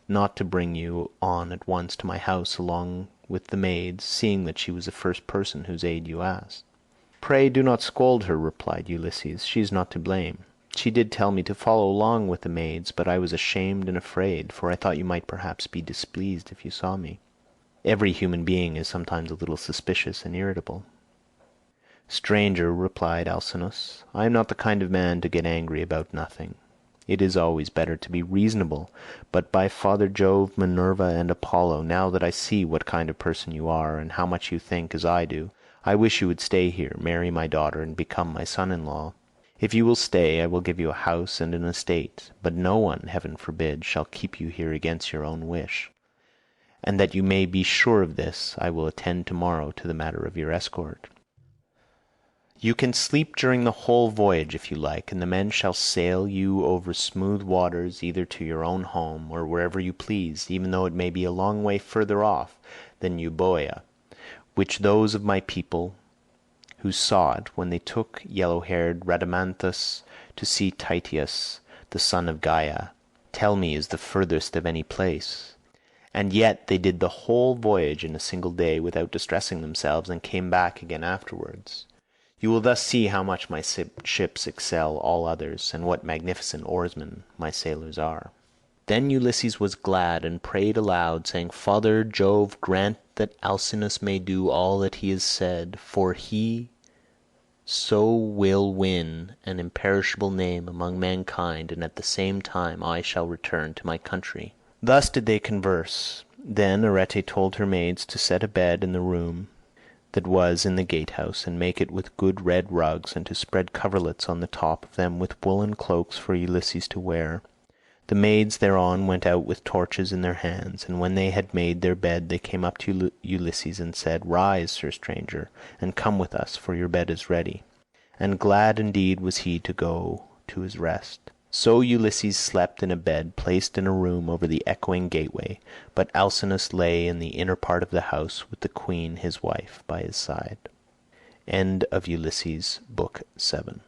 not to bring you on at once to my house along with the maids, seeing that she was the first person whose aid you asked." "Pray do not scold her," replied Ulysses. "She is not to blame. She did tell me to follow along with the maids, but I was ashamed and afraid, for I thought you might perhaps be displeased if you saw me. Every human being is sometimes a little suspicious and irritable." "Stranger," replied Alcinous, "I am not the kind of man to get angry about nothing. It is always better to be reasonable, but by Father Jove, Minerva, and Apollo, now that I see what kind of person you are, and how much you think as I do, I wish you would stay here, marry my daughter, and become my son-in-law. If you will stay, I will give you a house and an estate, but no one, heaven forbid, shall keep you here against your own wish. And that you may be sure of this, I will attend tomorrow to the matter of your escort. You can sleep during the whole voyage if you like, and the men shall sail you over smooth waters either to your own home or wherever you please, even though it may be a long way further off than Euboea, which those of my people who saw it when they took yellow-haired Rhadamanthus to see Tityus, the son of Gaia, tell me is the furthest of any place. And yet they did the whole voyage in a single day without distressing themselves, and came back again afterwards. You will thus see how much my ships excel all others, and what magnificent oarsmen my sailors are." Then Ulysses was glad, and prayed aloud, saying, "Father Jove, grant that Alcinous may do all that he has said, for he so will win an imperishable name among mankind, and at the same time I shall return to my country." Thus did they converse. Then Arete told her maids to set a bed in the room that was in the gatehouse, and make it with good red rugs, and to spread coverlets on the top of them with woolen cloaks for Ulysses to wear. The maids thereon went out with torches in their hands, and when they had made their bed they came up to Ulysses and said, "Rise, sir stranger, and come with us, for your bed is ready." And glad indeed was he to go to his rest. So Ulysses slept in a bed placed in a room over the echoing gateway, but Alcinous lay in the inner part of the house with the queen his wife by his side. End of Ulysses, Book 7.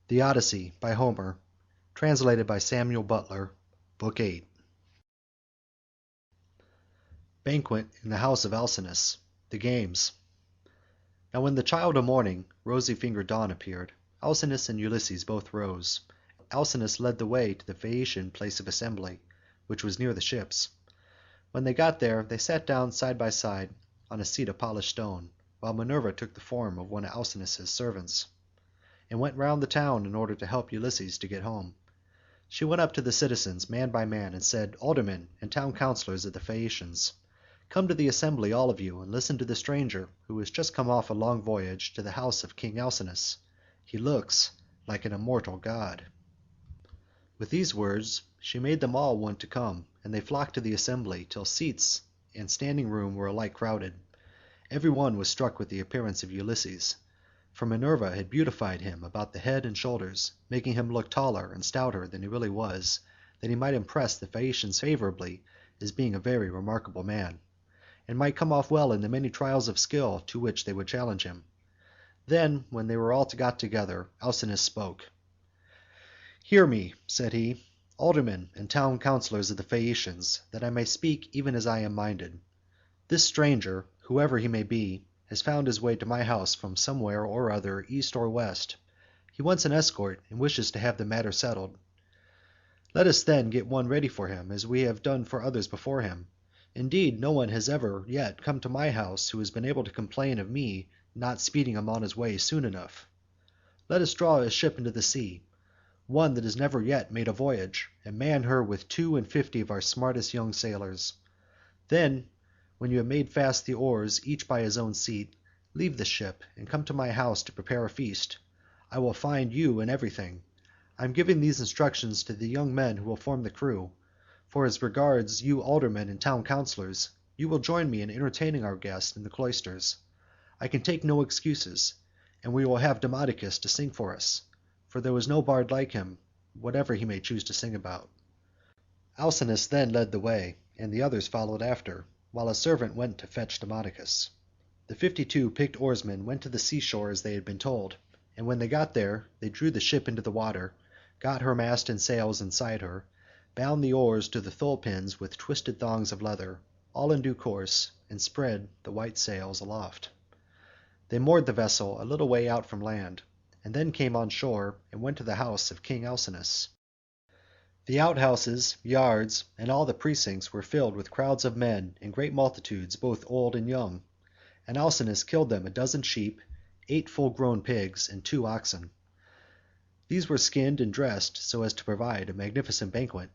The Odyssey by Homer, translated by Samuel Butler, Book 8. Banquet in the house of Alcinous. The games. Now when the child of morning, rosy-fingered Dawn, appeared, Alcinous and Ulysses both rose. Alcinous led the way to the Phaeacian place of assembly, which was near the ships. When they got there, they sat down side by side on a seat of polished stone, while Minerva took the form of one of Alcinous's servants, and went round the town in order to help Ulysses to get home. She went up to the citizens man by man and said, "Aldermen and town councillors of the Phaeacians, come to the assembly all of you, and listen to the stranger who has just come off a long voyage to the house of King Alcinous. He looks like an immortal god." With these words she made them all want to come, and they flocked to the assembly till seats and standing room were alike crowded. Every one was struck with the appearance of Ulysses, for Minerva had beautified him about the head and shoulders, making him look taller and stouter than he really was, that he might impress the Phaeacians favourably as being a very remarkable man, and might come off well in the many trials of skill to which they would challenge him. Then, when they were all got together, Alcinous spoke. "Hear me," said he, "aldermen and town councillors of the Phaeacians, that I may speak even as I am minded. This stranger, whoever he may be, has found his way to my house from somewhere or other, east or west. He wants an escort and wishes to have the matter settled. Let us then get one ready for him, as we have done for others before him. Indeed, no one has ever yet come to my house who has been able to complain of me not speeding him on his way soon enough. Let us draw a ship into the sea, one that has never yet made a voyage, and man her with 52 of our smartest young sailors. Then, when you have made fast the oars each by his own seat, leave the ship and come to my house to prepare a feast. I will find you in everything. I am giving these instructions to the young men who will form the crew, for as regards you aldermen and town councillors, you will join me in entertaining our guest in the cloisters. I can take no excuses, and we will have Demodocus to sing for us, for there was no bard like him, whatever he may choose to sing about." Alcinous then led the way, and the others followed after, while a servant went to fetch Demodocus. The 52 picked oarsmen went to the seashore as they had been told, and when they got there they drew the ship into the water, got her mast and sails inside her, bound the oars to the thole pins with twisted thongs of leather, all in due course, and spread the white sails aloft. They moored the vessel a little way out from land, and then came on shore and went to the house of King Alcinous. The outhouses, yards, and all the precincts were filled with crowds of men in great multitudes both old and young, and Alcinous killed them 12 sheep, 8 full-grown pigs, and 2 oxen. These were skinned and dressed so as to provide a magnificent banquet.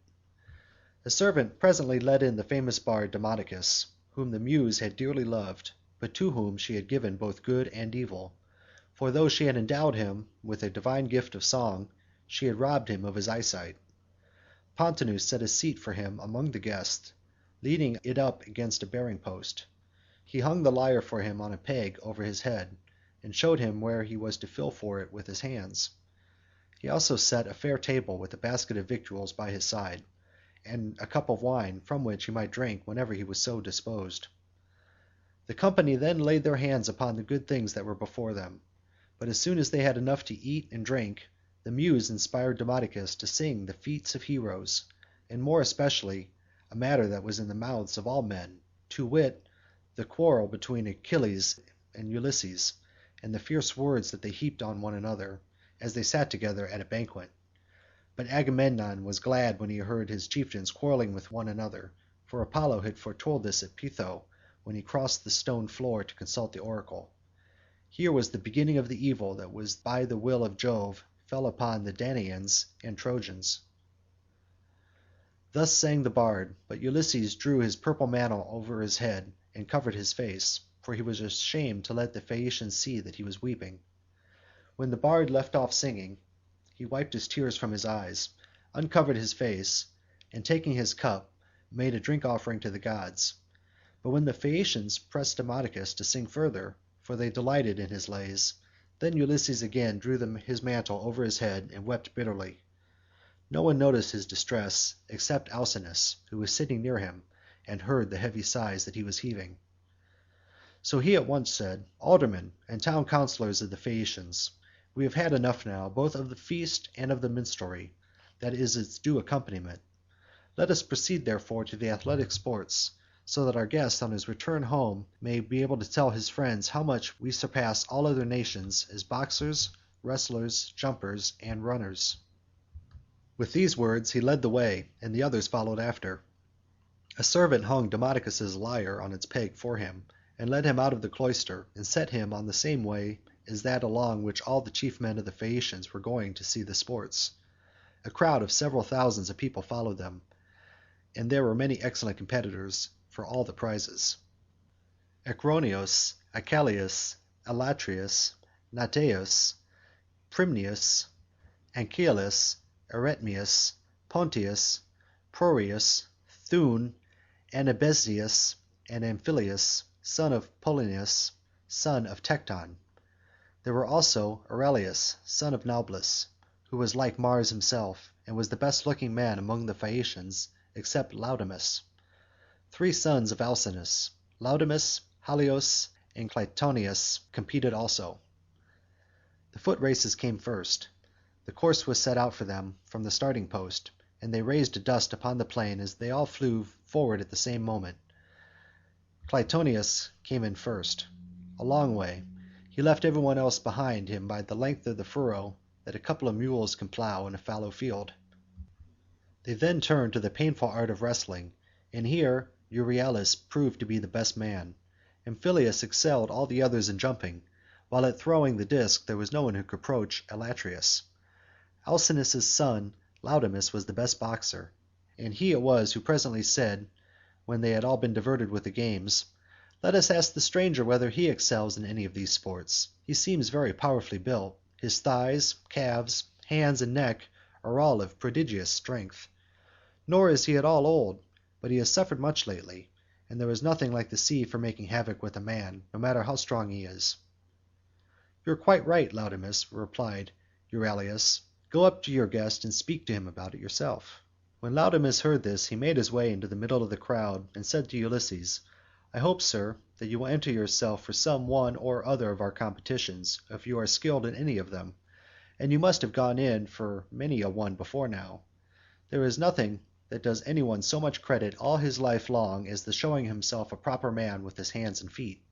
A servant presently led in the famous bard Demodocus, whom the Muse had dearly loved, but to whom she had given both good and evil, for though she had endowed him with a divine gift of song, she had robbed him of his eyesight. Pontonous set a seat for him among the guests, leaning it up against a bearing post. He hung the lyre for him on a peg over his head, and showed him where he was to feel for it with his hands. He also set a fair table with a basket of victuals by his side, and a cup of wine from which he might drink whenever he was so disposed. The company then laid their hands upon the good things that were before them, but as soon as they had enough to eat and drink, the Muse inspired Demodocus to sing the feats of heroes, and more especially a matter that was in the mouths of all men, to wit, the quarrel between Achilles and Ulysses, and the fierce words that they heaped on one another, as they sat together at a banquet. But Agamemnon was glad when he heard his chieftains quarrelling with one another, for Apollo had foretold this at Pytho, when he crossed the stone floor to consult the oracle. Here was the beginning of the evil that was by the will of Jove fell upon the Danaans and Trojans. Thus sang the bard, but Ulysses drew his purple mantle over his head and covered his face, for he was ashamed to let the Phaeacians see that he was weeping. When the bard left off singing, he wiped his tears from his eyes, uncovered his face, and taking his cup, made a drink offering to the gods. But when the Phaeacians pressed Demodocus to sing further, for they delighted in his lays, then Ulysses again drew his mantle over his head and wept bitterly. No one noticed his distress except Alcinous, who was sitting near him, and heard the heavy sighs that he was heaving. So he at once said, "Aldermen and town councillors of the Phaeacians, we have had enough now both of the feast and of the minstrelsy, that is its due accompaniment. Let us proceed therefore to the athletic sports, so that our guest on his return home may be able to tell his friends how much we surpass all other nations as boxers, wrestlers, jumpers, and runners." With these words he led the way, and the others followed after. A servant hung Demodocus's lyre on its peg for him, and led him out of the cloister, and set him on the same way as that along which all the chief men of the Phaeacians were going to see the sports. A crowd of several thousands of people followed them, and there were many excellent competitors for all the prizes. Acroneus, Acalius, Elatrius, Nateus, Primnius, Anchialus, Eretmius, Pontius, Prorius, Thune, Anabesius, and Amphilius, son of Polinius, son of Tecton. There were also Aurelius, son of Naubolus, who was like Mars himself, and was the best-looking man among the Phaeacians except Laodamas. 3 sons of Alcinous, Laodamas, Halios, and Clytoneus, competed also. The foot races came first. The course was set out for them from the starting post, and they raised a dust upon the plain as they all flew forward at the same moment. Clytoneus came in first. A long way. He left everyone else behind him by the length of the furrow that a couple of mules can plow in a fallow field. They then turned to the painful art of wrestling, and here Euryalus proved to be the best man. Amphialus excelled all the others in jumping, while at throwing the disc there was no one who could approach Elatreus. Alcinous's son Laodamas was the best boxer, and he it was who presently said, when they had all been diverted with the games, "Let us ask the stranger whether he excels in any of these sports. He seems very powerfully built. His thighs, calves, hands, and neck are all of prodigious strength. Nor is he at all old, but he has suffered much lately, and there is nothing like the sea for making havoc with a man, no matter how strong he is." "You are quite right, Laodamas," replied Euryalus. "Go up to your guest and speak to him about it yourself." When Laodamas heard this he made his way into the middle of the crowd and said to Ulysses, "I hope, sir, that you will enter yourself for some one or other of our competitions, if you are skilled in any of them, and you must have gone in for many a one before now. There is nothing that does any one so much credit all his life long as the showing himself a proper man with his hands and feet.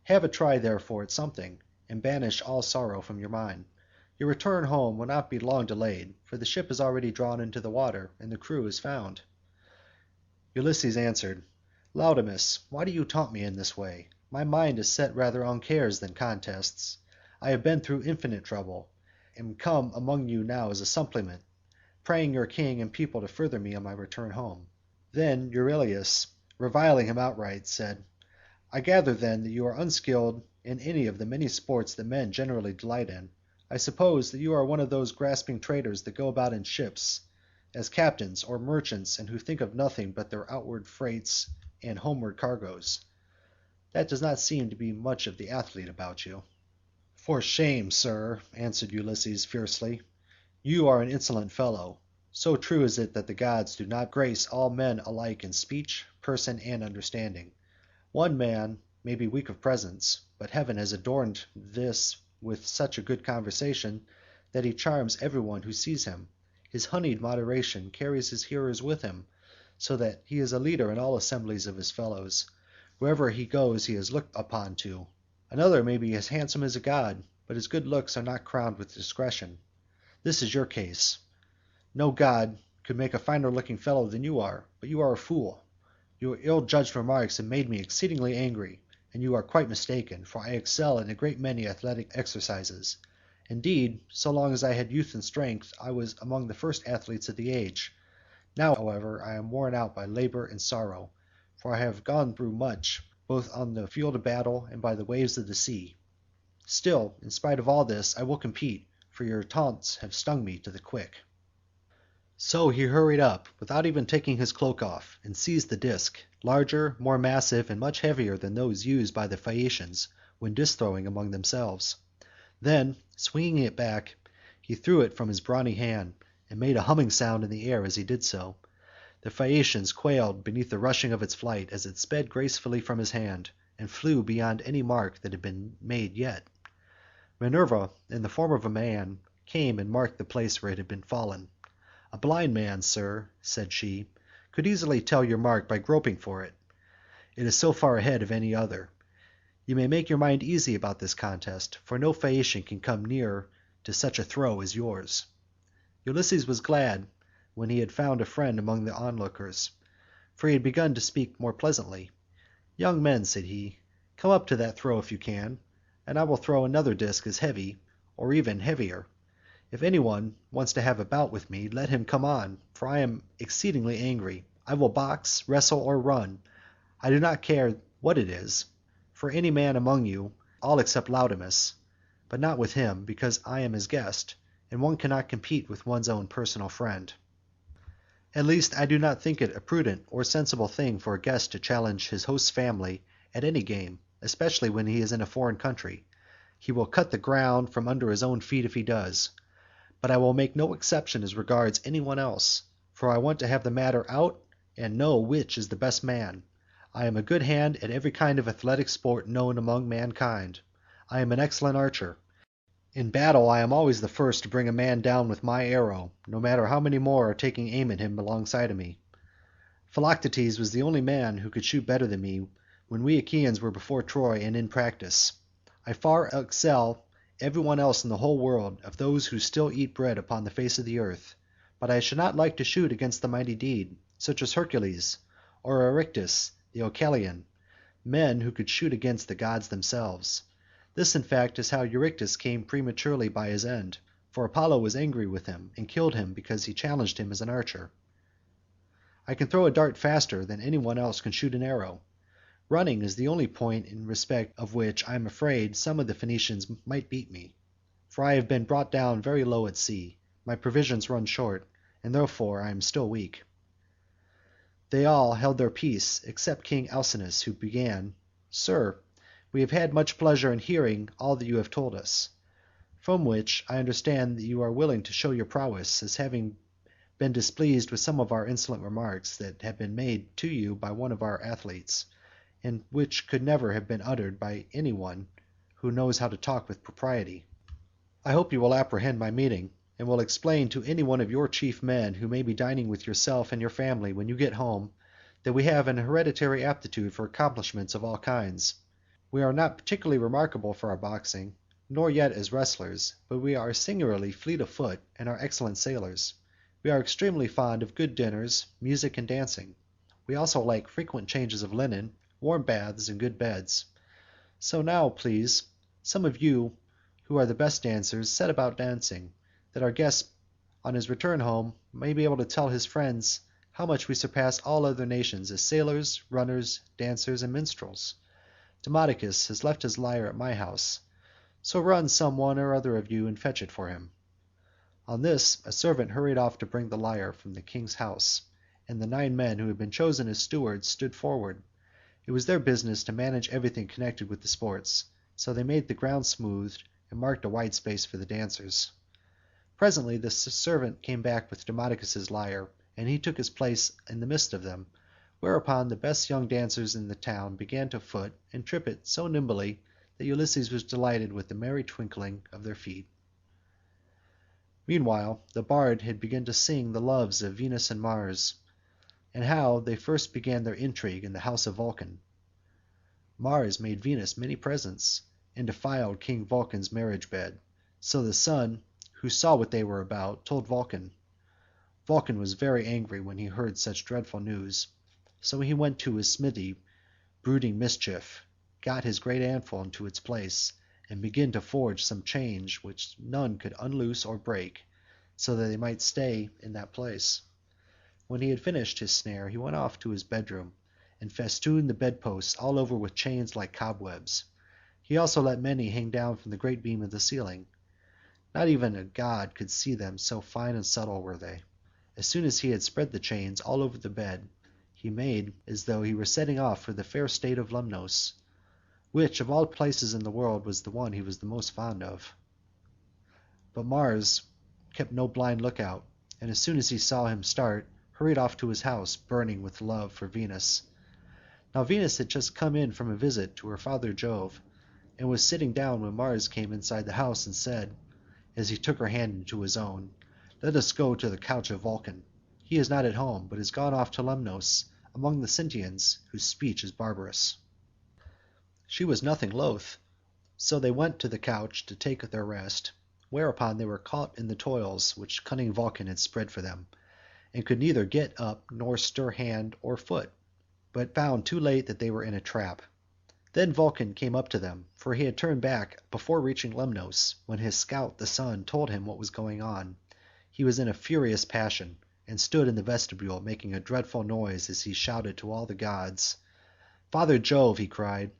Have a try therefore at something, and banish all sorrow from your mind. Your return home will not be long delayed, for the ship is already drawn into the water, and the crew is found." Ulysses answered, "Laodamas, why do you taunt me in this way? My mind is set rather on cares than contests. I have been through infinite trouble, and am come among you now as a suppliant, praying your king and people to further me on my return home." Then Euryalus, reviling him outright, said, "I gather then that you are unskilled in any of the many sports that men generally delight in. I suppose that you are one of those grasping traders that go about in ships as captains or merchants and who think of nothing but their outward freights and homeward cargoes. That does not seem to be much of the athlete about you." "For shame, sir," answered Ulysses fiercely. "You are an insolent fellow. So true is it that the gods do not grace all men alike in speech, person, and understanding. One man may be weak of presence, but heaven has adorned this with such a good conversation that he charms every one who sees him. His honeyed moderation carries his hearers with him, so that he is a leader in all assemblies of his fellows. Wherever he goes he is looked upon to. Another may be as handsome as a god, but his good looks are not crowned with discretion. This is your case. No god could make a finer looking fellow than you are, but you are a fool. Your ill-judged remarks have made me exceedingly angry, and you are quite mistaken, for I excel in a great many athletic exercises. Indeed, so long as I had youth and strength, I was among the first athletes of the age. Now, however, I am worn out by labor and sorrow, for I have gone through much, both on the field of battle and by the waves of the sea. Still, in spite of all this, I will compete, for your taunts have stung me to the quick." So he hurried up, without even taking his cloak off, and seized the disc, larger, more massive, and much heavier than those used by the Phaeacians when disc-throwing among themselves. Then, swinging it back, he threw it from his brawny hand, and made a humming sound in the air as he did so. The Phaeacians quailed beneath the rushing of its flight as it sped gracefully from his hand, and flew beyond any mark that had been made yet. Minerva, in the form of a man, came and marked the place where it had been fallen. "A blind man, sir," said she, "could easily tell your mark by groping for it. It is so far ahead of any other. You may make your mind easy about this contest, for no Phaeacian can come near to such a throw as yours." Ulysses was glad when he had found a friend among the onlookers, for he had begun to speak more pleasantly. "Young men," said he, "come up to that throw if you can, and I will throw another disc as heavy, or even heavier. If any one wants to have a bout with me, let him come on, for I am exceedingly angry. I will box, wrestle, or run. I do not care what it is, for any man among you, all except Laodamas, but not with him, because I am his guest, and one cannot compete with one's own personal friend. At least I do not think it a prudent or sensible thing for a guest to challenge his host's family at any game, especially when he is in a foreign country. He will cut the ground from under his own feet if he does. But I will make no exception as regards any one else, for I want to have the matter out and know which is the best man. I am a good hand at every kind of athletic sport known among mankind. I am an excellent archer. In battle I am always the first to bring a man down with my arrow, no matter how many more are taking aim at him alongside of me. Philoctetes was the only man who could shoot better than me when we Achaeans were before Troy and in practice. I far excel every one else in the whole world of those who still eat bread upon the face of the earth, but I should not like to shoot against the mighty deed, such as Hercules, or Erichthus the Oechalian, men who could shoot against the gods themselves. This in fact is how Euryctus came prematurely by his end, for Apollo was angry with him and killed him because he challenged him as an archer. I can throw a dart faster than any one else can shoot an arrow. Running is the only point in respect of which I am afraid some of the Phoenicians might beat me, for I have been brought down very low at sea, my provisions run short, and therefore I am still weak. They all held their peace except King Alcinous, who began, "Sir, we have had much pleasure in hearing all that you have told us, from which I understand that you are willing to show your prowess, as having been displeased with some of our insolent remarks that have been made to you by one of our athletes, and which could never have been uttered by any one who knows how to talk with propriety. I hope you will apprehend my meaning, and will explain to any one of your chief men who may be dining with yourself and your family when you get home, that we have an hereditary aptitude for accomplishments of all kinds. We are not particularly remarkable for our boxing, nor yet as wrestlers, but we are singularly fleet of foot and are excellent sailors. We are extremely fond of good dinners, music, and dancing. We also like frequent changes of linen, warm baths, and good beds. So now, please, some of you who are the best dancers set about dancing, that our guest on his return home may be able to tell his friends how much we surpass all other nations as sailors, runners, dancers, and minstrels. Demodocus has left his lyre at my house, so run some one or other of you and fetch it for him." On this a servant hurried off to bring the lyre from the king's house, and the 9 men who had been chosen as stewards stood forward. It was their business to manage everything connected with the sports, so they made the ground smoothed and marked a wide space for the dancers. Presently the servant came back with Demodocus's lyre, and he took his place in the midst of them, whereupon the best young dancers in the town began to foot and trip it so nimbly that Ulysses was delighted with the merry twinkling of their feet. Meanwhile the bard had begun to sing the loves of Venus and Mars, and how they first began their intrigue in the house of Vulcan. Mars made Venus many presents, and defiled King Vulcan's marriage bed, so the sun, who saw what they were about, told Vulcan. Vulcan was very angry when he heard such dreadful news, so he went to his smithy brooding mischief, got his great anvil into its place, and began to forge some chains which none could unloose or break, so that they might stay in that place. When he had finished his snare he went off to his bedroom, and festooned the bedposts all over with chains like cobwebs. He also let many hang down from the great beam of the ceiling. Not even a god could see them, so fine and subtle were they. As soon as he had spread the chains all over the bed, he made as though he were setting off for the fair state of Lemnos, which of all places in the world was the one he was the most fond of. But Mars kept no blind lookout, and as soon as he saw him start, hurried off to his house, burning with love for Venus. Now Venus had just come in from a visit to her father Jove, and was sitting down when Mars came inside the house and said, as he took her hand into his own, "Let us go to the couch of Vulcan. He is not at home, but is gone off to Lemnos, among the Sintians, whose speech is barbarous." She was nothing loath, so they went to the couch to take their rest, whereupon they were caught in the toils which cunning Vulcan had spread for them, and could neither get up nor stir hand or foot, but found too late that they were in a trap. Then Vulcan came up to them, for he had turned back before reaching Lemnos, when his scout the sun told him what was going on. He was in a furious passion, and stood in the vestibule making a dreadful noise as he shouted to all the gods. "Father Jove," he cried,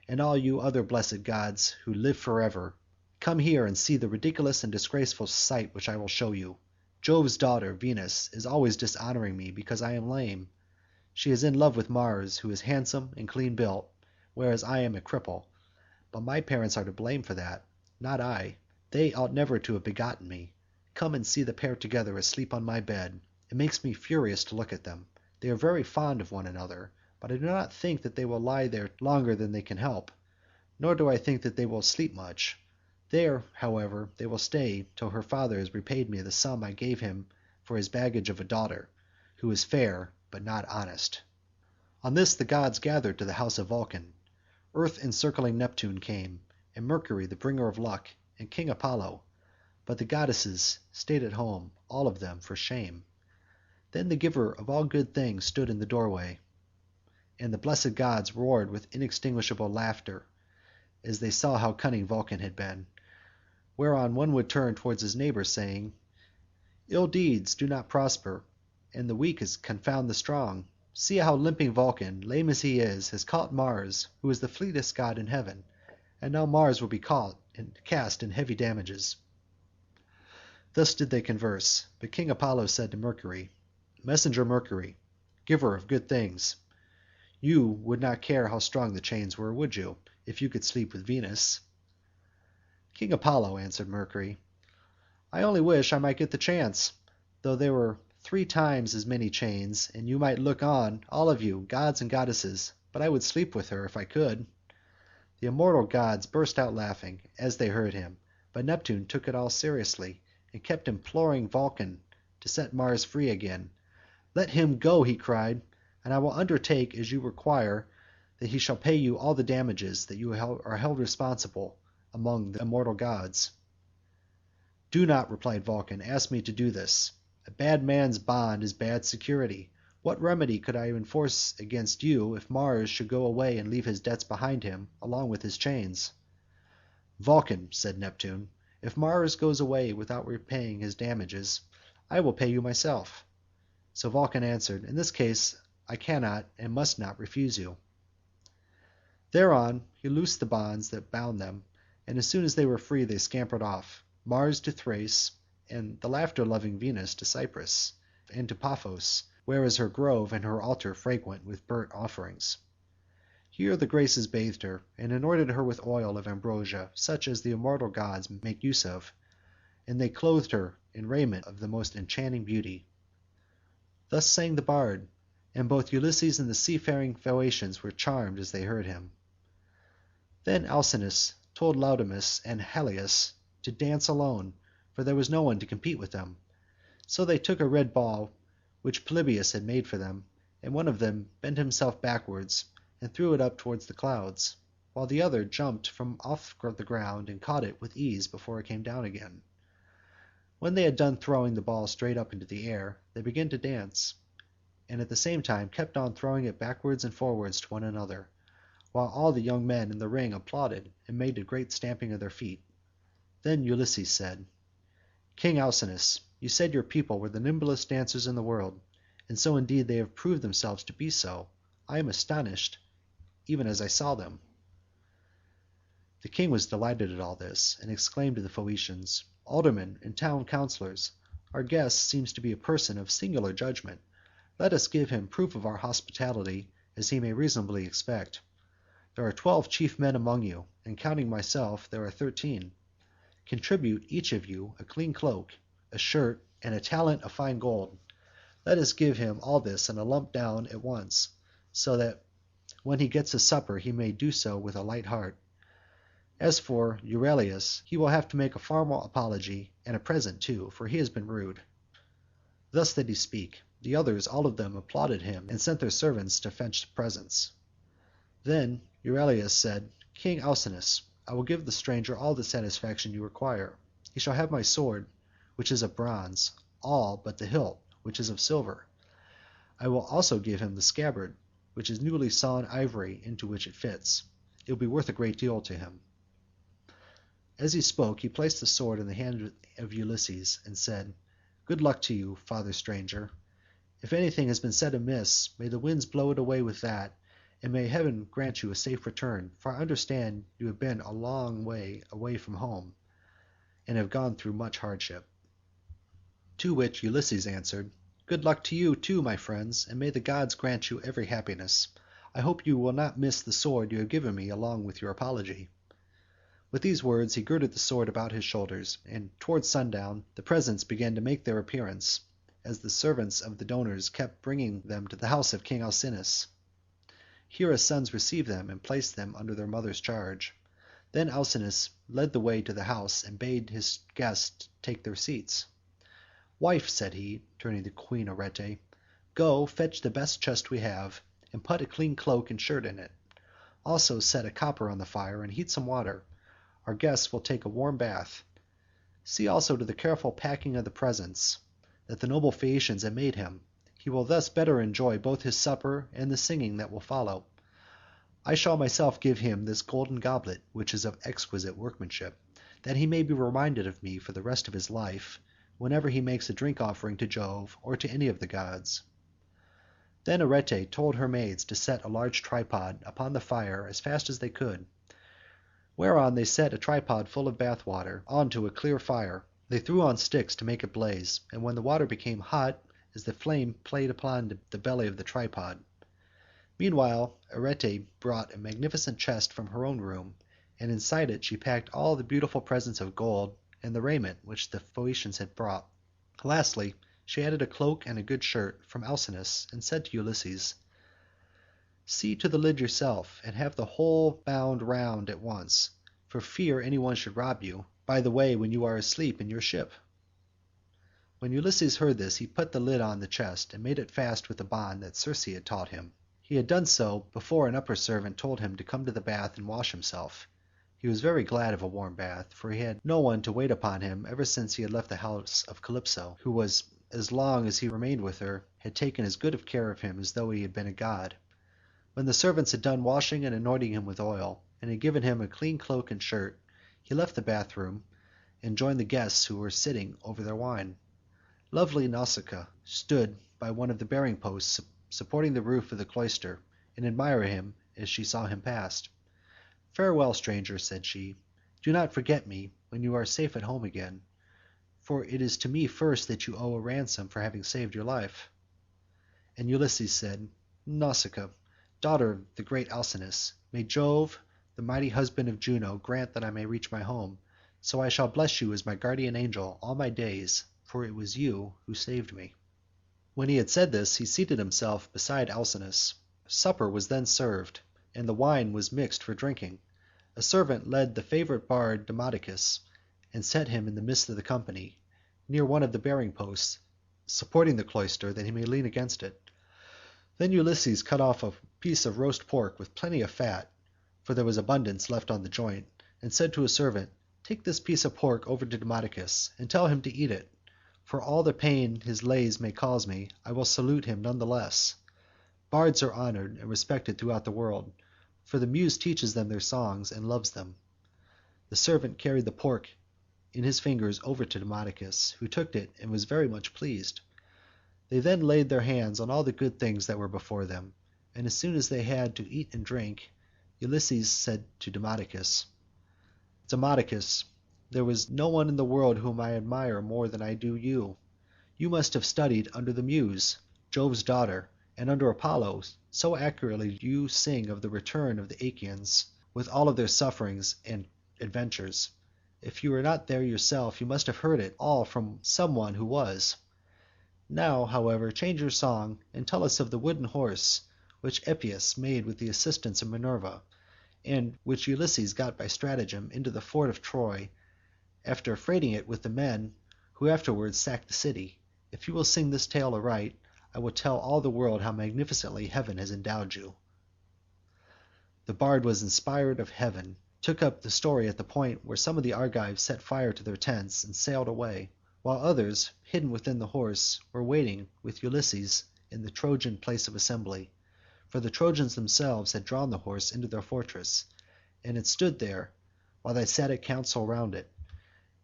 "and all you other blessed gods who live forever, come here and see the ridiculous and disgraceful sight which I will show you. Jove's daughter, Venus, is always dishonouring me because I am lame. She is in love with Mars, who is handsome and clean built, whereas I am a cripple, but my parents are to blame for that. not I. They ought never to have begotten me. Come and see the pair together asleep on my bed. It makes me furious to look at them. They are very fond of one another, but I do not think that they will lie there longer than they can help, nor do I think that they will sleep much. There, however, they will stay till her father has repaid me the sum I gave him for his baggage of a daughter, who is fair but not honest." On this the gods gathered to the house of Vulcan. Earth encircling Neptune came, and Mercury the bringer of luck, and King Apollo, but the goddesses stayed at home, all of them for shame. Then the giver of all good things stood in the doorway, and the blessed gods roared with inextinguishable laughter as they saw how cunning Vulcan had been, whereon one would turn towards his neighbour, saying, "Ill deeds do not prosper, and the weak confound the strong. See how limping Vulcan, lame as he is, has caught Mars, who is the fleetest god in heaven, and now Mars will be caught and cast in heavy damages." Thus did they converse, but King Apollo said to Mercury, "Messenger Mercury, giver of good things, you would not care how strong the chains were, would you, if you could sleep with Venus?" "King Apollo," answered Mercury, "I only wish I might get the chance, though there were 3 times as many chains, and you might look on, all of you, gods and goddesses, but I would sleep with her if I could." The immortal gods burst out laughing as they heard him, but Neptune took it all seriously, and kept imploring Vulcan to set Mars free again. "Let him go," he cried, "and I will undertake, as you require, that he shall pay you all the damages that you are held responsible among the immortal gods." "Do not," replied Vulcan, "ask me to do this. A bad man's bond is bad security. What remedy could I enforce against you if Mars should go away and leave his debts behind him along with his chains?" "Vulcan," said Neptune, "if Mars goes away without repaying his damages, I will pay you myself." So Vulcan answered, "In this case I cannot and must not refuse you." Thereon he loosed the bonds that bound them, and as soon as they were free they scampered off, Mars to Thrace, and the laughter-loving Venus to Cyprus, and to Paphos, where is her grove and her altar fragrant with burnt offerings. Here the Graces bathed her, and anointed her with oil of ambrosia such as the immortal gods make use of, and they clothed her in raiment of the most enchanting beauty. Thus sang the bard, and both Ulysses and the seafaring Phaeacians were charmed as they heard him. Then Alcinous told Laodamas and Halius to dance alone, for there was no one to compete with them. So they took a red ball which Polybius had made for them, and one of them bent himself backwards and threw it up towards the clouds, while the other jumped from off the ground and caught it with ease before it came down again. When they had done throwing the ball straight up into the air, they began to dance, and at the same time kept on throwing it backwards and forwards to one another, while all the young men in the ring applauded and made a great stamping of their feet. Then Ulysses said, "King Alcinous, you said your people were the nimblest dancers in the world, and so indeed they have proved themselves to be so. I am astonished, even as I saw them." The king was delighted at all this, and exclaimed to the Phaeacians, "Aldermen and town councillors, our guest seems to be a person of singular judgment. Let us give him proof of our hospitality, as he may reasonably expect. There are 12 chief men among you, and counting myself there are 13. Contribute each of you a clean cloak, a shirt, and a talent of fine gold. Let us give him all this in a lump down at once, so that when he gets his supper he may do so with a light heart. As for Euryalus, he will have to make a formal apology and a present too, for he has been rude." Thus did he speak. The others all of them applauded him and sent their servants to fetch presents. Then Euryalus said, "King Alcinous, I will give the stranger all the satisfaction you require. He shall have my sword, which is of bronze, all but the hilt, which is of silver. I will also give him the scabbard, which is newly sawn ivory into which it fits. It will be worth a great deal to him." As he spoke he placed the sword in the hand of Ulysses and said, "Good luck to you, father stranger. If anything has been said amiss, may the winds blow it away with that, and may heaven grant you a safe return, for I understand you have been a long way away from home, and have gone through much hardship." To which Ulysses answered, "Good luck to you too, my friends, and may the gods grant you every happiness. I hope you will not miss the sword you have given me along with your apology." With these words he girded the sword about his shoulders, and towards sundown the presents began to make their appearance, as the servants of the donors kept bringing them to the house of King Alcinous. Here his sons received them and placed them under their mother's charge. Then Alcinous led the way to the house and bade his guests take their seats. "Wife," said he, turning to Queen Arete, "go, fetch the best chest we have, and put a clean cloak and shirt in it. Also set a copper on the fire and heat some water. Our guests will take a warm bath. See also to the careful packing of the presents that the noble Phaeacians have made him. He will thus better enjoy both his supper and the singing that will follow. I shall myself give him this golden goblet, which is of exquisite workmanship, that he may be reminded of me for the rest of his life, whenever he makes a drink offering to Jove or to any of the gods." Then Arete told her maids to set a large tripod upon the fire as fast as they could, whereon they set a tripod full of bath water on to a clear fire. They threw on sticks to make it blaze, and when the water became hot, as the flame played upon the belly of the tripod. Meanwhile Arete brought a magnificent chest from her own room, and inside it she packed all the beautiful presents of gold and the raiment which the Phaeacians had brought. Lastly she added a cloak and a good shirt from Alcinous, and said to Ulysses, "See to the lid yourself, and have the whole bound round at once, for fear any one should rob you by the way when you are asleep in your ship." When Ulysses heard this he put the lid on the chest and made it fast with the bond that Circe had taught him. He had done so before an upper servant told him to come to the bath and wash himself. He was very glad of a warm bath, for he had no one to wait upon him ever since he had left the house of Calypso, who was, as long as he remained with her, had taken as good care of him as though he had been a god. When the servants had done washing and anointing him with oil, and had given him a clean cloak and shirt, he left the bathroom and joined the guests who were sitting over their wine. Lovely Nausicaa stood by one of the bearing posts supporting the roof of the cloister, and admired him as she saw him pass. "Farewell, stranger," said she. "Do not forget me when you are safe at home again, for it is to me first that you owe a ransom for having saved your life." And Ulysses said, "Nausicaa, daughter of the great Alcinous, may Jove, the mighty husband of Juno, grant that I may reach my home, so I shall bless you as my guardian angel all my days, for it was you who saved me." When he had said this he seated himself beside Alcinous. Supper was then served, and the wine was mixed for drinking. A servant led the favourite bard Demodocus, and set him in the midst of the company, near one of the bearing posts, supporting the cloister that he might lean against it. Then Ulysses cut off a piece of roast pork with plenty of fat, for there was abundance left on the joint, and said to a servant, "Take this piece of pork over to Demodocus, and tell him to eat it. For all the pain his lays may cause me, I will salute him none the less. Bards are honoured and respected throughout the world, for the muse teaches them their songs and loves them." The servant carried the pork in his fingers over to Demodocus, who took it and was very much pleased. They then laid their hands on all the good things that were before them, and as soon as they had to eat and drink, Ulysses said to Demodocus, "Demodocus, there is no one in the world whom I admire more than I do you. You must have studied under the Muse, Jove's daughter, and under Apollo, so accurately do you sing of the return of the Achaeans, with all their sufferings and adventures. If you were not there yourself, you must have heard it all from some one who was. Now, however, change your song, and tell us of the wooden horse which Epeius made with the assistance of Minerva, and which Ulysses got by stratagem into the fort of Troy, after freighting it with the men who afterwards sacked the city. If you will sing this tale aright, I will tell all the world how magnificently heaven has endowed you." The bard was inspired of heaven, took up the story at the point where some of the Argives set fire to their tents and sailed away, while others, hidden within the horse, were waiting with Ulysses in the Trojan place of assembly, for the Trojans themselves had drawn the horse into their fortress, and it stood there while they sat at council round it,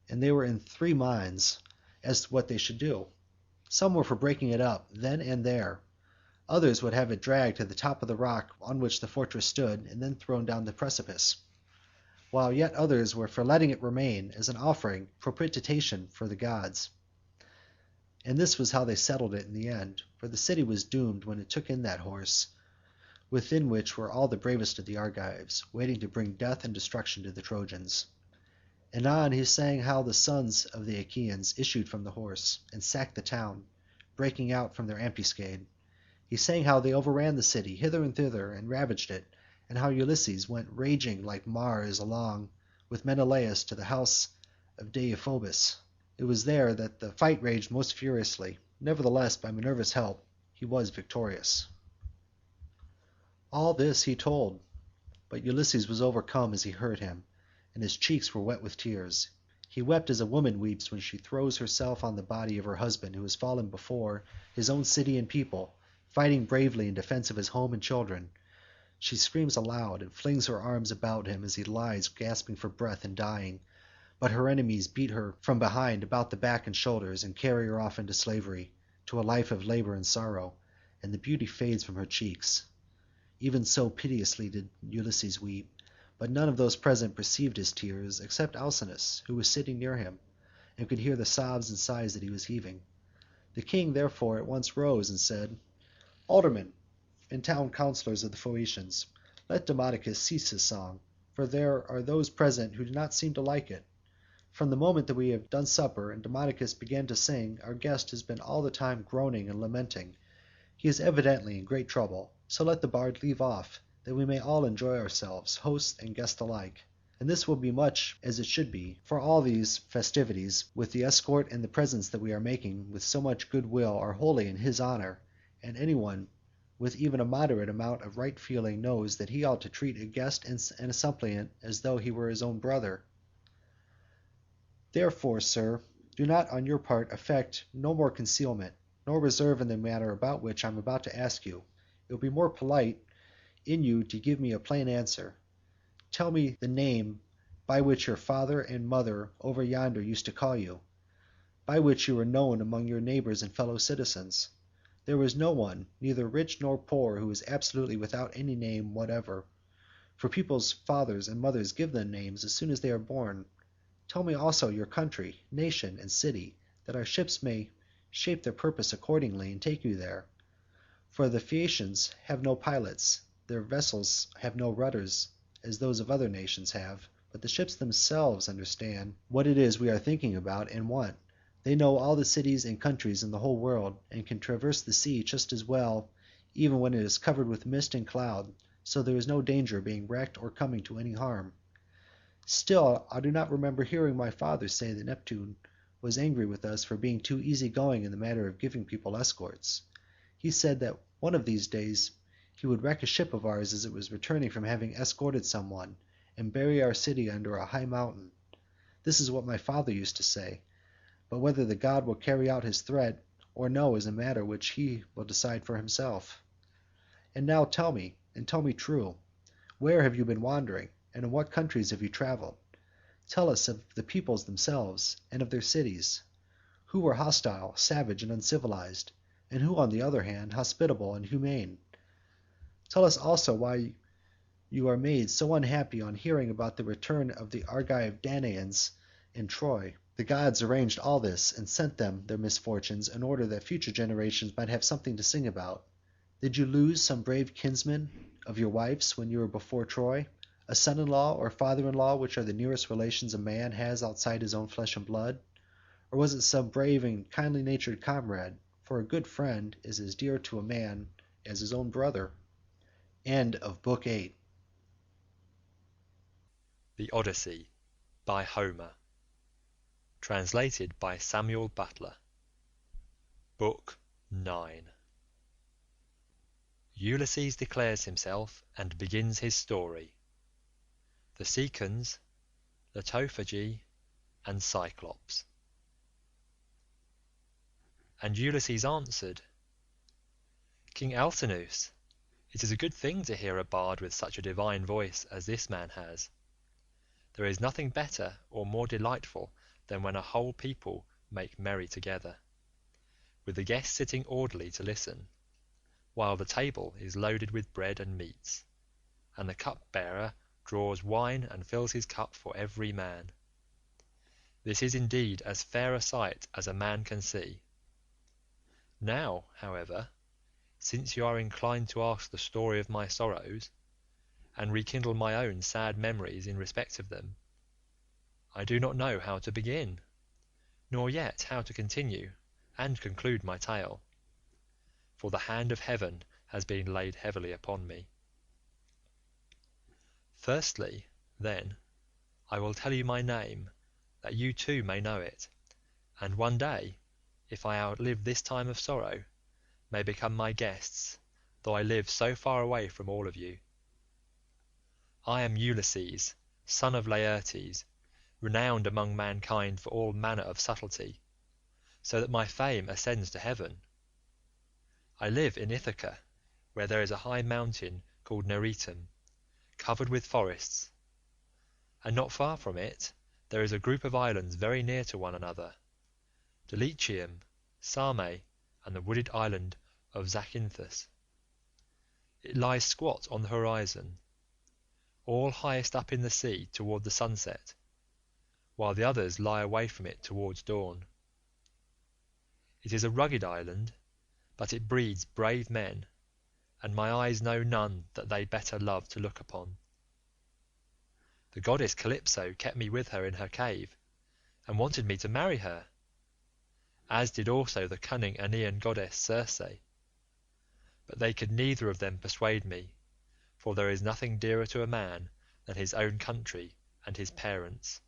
and they were in three minds as to what they should do. Some were for breaking it up then and there, others would have it dragged to the top of the rock on which the fortress stood and then thrown down the precipice, while yet others were for letting it remain as an offering propitiation for the gods. And this was how they settled it in the end, for the city was doomed when it took in that horse, within which were all the bravest of the Argives, waiting to bring death and destruction to the Trojans. Anon he sang how the sons of the Achaeans issued from the horse, and sacked the town, breaking out from their ambuscade. He sang how they overran the city hither and thither, and ravaged it, and how Ulysses went raging like Mars along with Menelaus to the house of Deiphobus. It was there that the fight raged most furiously. Nevertheless, by Minerva's help, he was victorious. All this he told, but Ulysses was overcome as he heard him, and his cheeks were wet with tears. He wept as a woman weeps when she throws herself on the body of her husband who has fallen before his own city and people, fighting bravely in defence of his home and children. She screams aloud and flings her arms about him as he lies gasping for breath and dying, but her enemies beat her from behind about the back and shoulders and carry her off into slavery, to a life of labour and sorrow, and the beauty fades from her cheeks. Even so piteously did Ulysses weep, but none of those present perceived his tears except Alcinous, who was sitting near him, and could hear the sobs and sighs that he was heaving. The king therefore at once rose and said, "Aldermen and town councillors of the Phaeacians, let Demodocus cease his song, for there are those present who do not seem to like it. From the moment that we have done supper and Demodocus began to sing, our guest has been all the time groaning and lamenting. He is evidently in great trouble, so let the bard leave off, that we may all enjoy ourselves, host and guest alike. And this will be much as it should be, for all these festivities, with the escort and the presents that we are making with so much good will, are wholly in his honour, and any one with even a moderate amount of right feeling knows that he ought to treat a guest and a suppliant as though he were his own brother. Therefore, sir, do not on your part affect no more concealment, nor reserve in the matter about which I am about to ask you. It will be more polite in you to give me a plain answer. Tell me the name by which your father and mother over yonder used to call you, by which you were known among your neighbours and fellow citizens. There is no one, neither rich nor poor, who is absolutely without any name whatever, for people's fathers and mothers give them names as soon as they are born. Tell me also your country, nation, and city, that our ships may shape their purpose accordingly and take you there. For the Phaeacians have no pilots, their vessels have no rudders as those of other nations have, but the ships themselves understand what it is we are thinking about and want. They know all the cities and countries in the whole world, and can traverse the sea just as well even when it is covered with mist and cloud, so there is no danger of being wrecked or coming to any harm. Still, I do not remember hearing my father say that Neptune was angry with us for being too easy-going in the matter of giving people escorts. He said that one of these days he would wreck a ship of ours as it was returning from having escorted someone, and bury our city under a high mountain. This is what my father used to say, but whether the god will carry out his threat or no is a matter which he will decide for himself. And now tell me, and tell me true, where have you been wandering, and in what countries have you travelled? Tell us of the peoples themselves, and of their cities. Who were hostile, savage, and uncivilized, and who on the other hand hospitable and humane? Tell us also why you are made so unhappy on hearing about the return of the Argive Danaans in Troy. The gods arranged all this and sent them their misfortunes in order that future generations might have something to sing about. Did you lose some brave kinsman of your wife's when you were before Troy, a son-in-law or father-in-law which are the nearest relations a man has outside his own flesh and blood? Or was it some brave and kindly-natured comrade, for a good friend is as dear to a man as his own brother? End of Book 8. The Odyssey by Homer. Translated by Samuel Butler. Book 9. Ulysses declares himself and begins his story. The Cicons, Latophagi, and Cyclops. And Ulysses answered, King Alcinous, it is a good thing to hear a bard with such a divine voice as this man has. There is nothing better or more delightful than when a whole people make merry together, with the guests sitting orderly to listen, while the table is loaded with bread and meats, and the cup-bearer draws wine and fills his cup for every man. This is indeed as fair a sight as a man can see. Now, however, since you are inclined to ask the story of my sorrows, and rekindle my own sad memories in respect of them, I do not know how to begin, nor yet how to continue and conclude my tale, for the hand of heaven has been laid heavily upon me. Firstly, then, I will tell you my name, that you too may know it, and one day, if I outlive this time of sorrow, may become my guests, though I live so far away from all of you. I am Ulysses, son of Laertes, renowned among mankind for all manner of subtlety, so that my fame ascends to heaven. I live in Ithaca, where there is a high mountain called Neritum, covered with forests, and not far from it there is a group of islands very near to one another, Dulichium, Same, and the wooded island of Zacynthus. It lies squat on the horizon, all highest up in the sea toward the sunset, while the others lie away from it towards dawn. It is a rugged island, but it breeds brave men, and my eyes know none that they better love to look upon. The goddess Calypso kept me with her in her cave, and wanted me to marry her, as did also the cunning Aeaean goddess Circe, but they could neither of them persuade me, for there is nothing dearer to a man than his own country and his parents,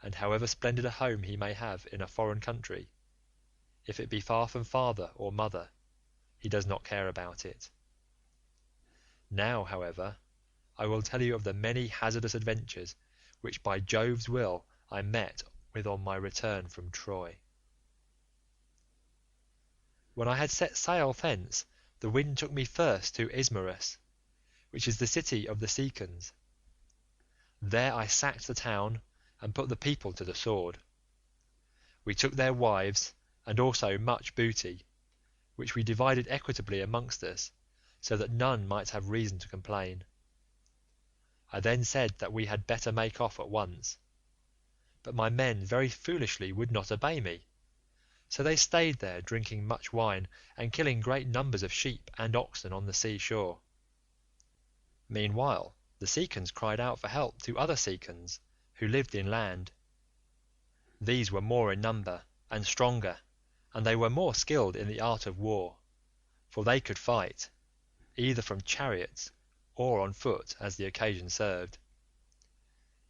and however splendid a home he may have in a foreign country, if it be far from father or mother, he does not care about it. Now, however, I will tell you of the many hazardous adventures which by Jove's will I met with on my return from Troy. When I had set sail thence, the wind took me first to Ismarus, which is the city of the Cicons. There I sacked the town and put the people to the sword. We took their wives and also much booty, which we divided equitably amongst us, so that none might have reason to complain. I then said that we had better make off at once, but my men very foolishly would not obey me, so they stayed there drinking much wine and killing great numbers of sheep and oxen on the sea shore. Meanwhile the Cicons cried out for help to other Cicons who lived inland. These were more in number and stronger, and they were more skilled in the art of war, for they could fight, either from chariots or on foot as the occasion served.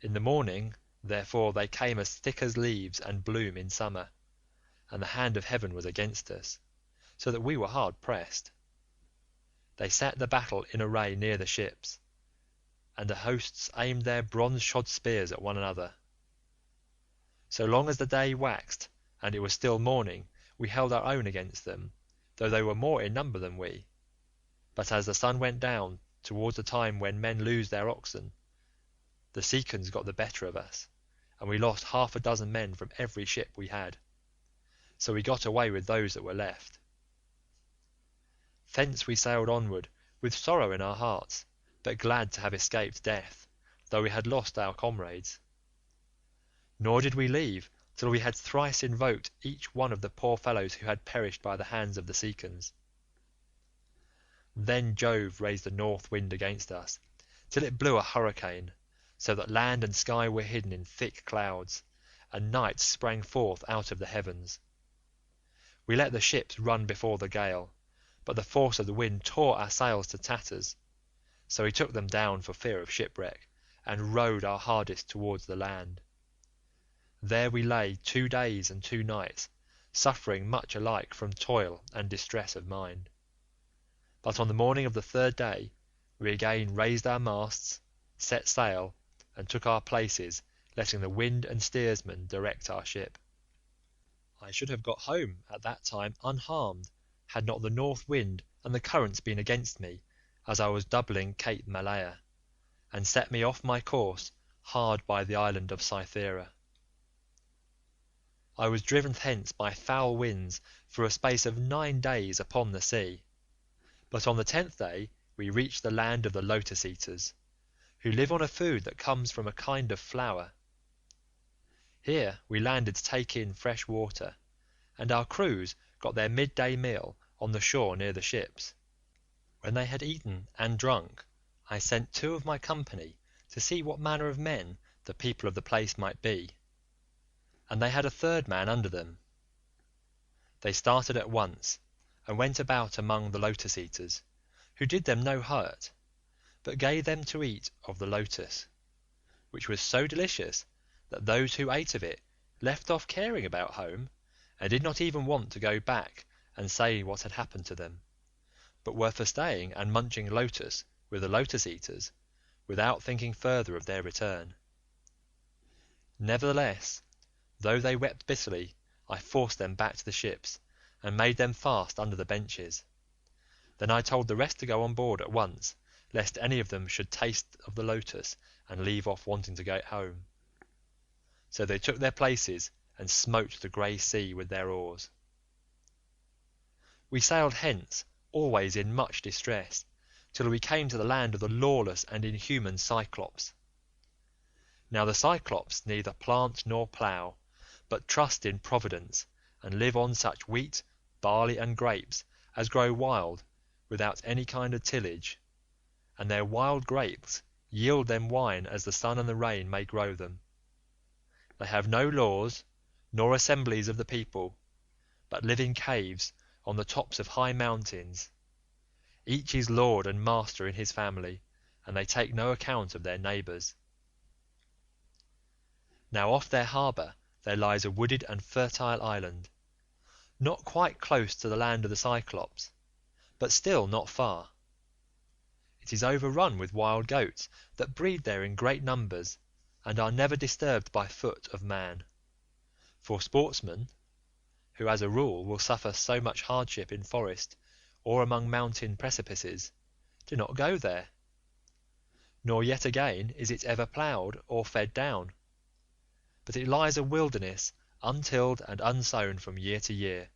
In the morning, therefore, they came as thick as leaves and bloom in summer, and the hand of heaven was against us, so that we were hard pressed. They set the battle in array near the ships, and the hosts aimed their bronze-shod spears at one another. So long as the day waxed and it was still morning, we held our own against them, though they were more in number than we. But as the sun went down towards the time when men lose their oxen, the Cicons got the better of us, and we lost 6 men from every ship we had, so we got away with those that were left. Thence we sailed onward with sorrow in our hearts, but glad to have escaped death, though we had lost our comrades. Nor did we leave till we had thrice invoked each one of the poor fellows who had perished by the hands of the Cicons. Then Jove raised the north wind against us, till it blew a hurricane, so that land and sky were hidden in thick clouds, and night sprang forth out of the heavens. We let the ships run before the gale, but the force of the wind tore our sails to tatters, so we took them down for fear of shipwreck, and rowed our hardest towards the land. There we lay 2 days and 2 nights, suffering much alike from toil and distress of mind. But on the morning of the 3rd day we again raised our masts, set sail, and took our places, letting the wind and steersman direct our ship. I should have got home at that time unharmed, had not the north wind and the currents been against me, as I was doubling Cape Malea, and set me off my course hard by the island of Cythera. I was driven thence by foul winds for a space of 9 days upon the sea, but on the 10th day we reached the land of the Lotus eaters, who live on a food that comes from a kind of flower. Here we landed to take in fresh water, and our crews got their midday meal on the shore near the ships. When they had eaten and drunk, I sent 2 of my company to see what manner of men the people of the place might be, and they had a third man under them. They started at once, and went about among the lotus eaters, who did them no hurt, but gave them to eat of the lotus, which was so delicious that those who ate of it left off caring about home, and did not even want to go back and say what had happened to them, but were for staying and munching lotus with the lotus eaters, without thinking further of their return. Nevertheless, though they wept bitterly, I forced them back to the ships, and made them fast under the benches. Then I told the rest to go on board at once, lest any of them should taste of the lotus and leave off wanting to go home. So they took their places and smote the grey sea with their oars. We sailed hence, always in much distress, till we came to the land of the lawless and inhuman Cyclops. Now the Cyclops neither plant nor plough, but trust in Providence, and live on such wheat, barley, and grapes as grow wild, without any kind of tillage, and their wild grapes yield them wine as the sun and the rain may grow them. They have no laws, nor assemblies of the people, but live in caves on the tops of high mountains. Each is lord and master in his family, and they take no account of their neighbours. Now off their harbour there lies a wooded and fertile island, not quite close to the land of the Cyclops, but still not far. It is overrun with wild goats that breed there in great numbers, and are never disturbed by foot of man. For sportsmen, who as a rule will suffer so much hardship in forest or among mountain precipices, do not go there. Nor yet again is it ever ploughed or fed down, but it lies a wilderness untilled and unsown from year to year,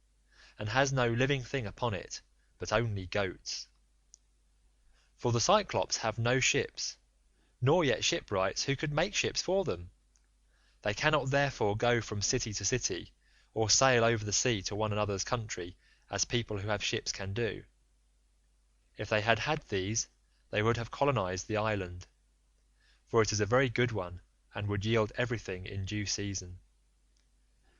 and has no living thing upon it, but only goats. For the Cyclops have no ships, nor yet shipwrights who could make ships for them. They cannot therefore go from city to city, or sail over the sea to one another's country, as people who have ships can do. If they had had these, they would have colonized the island, for it is a very good one, and would yield everything in due season.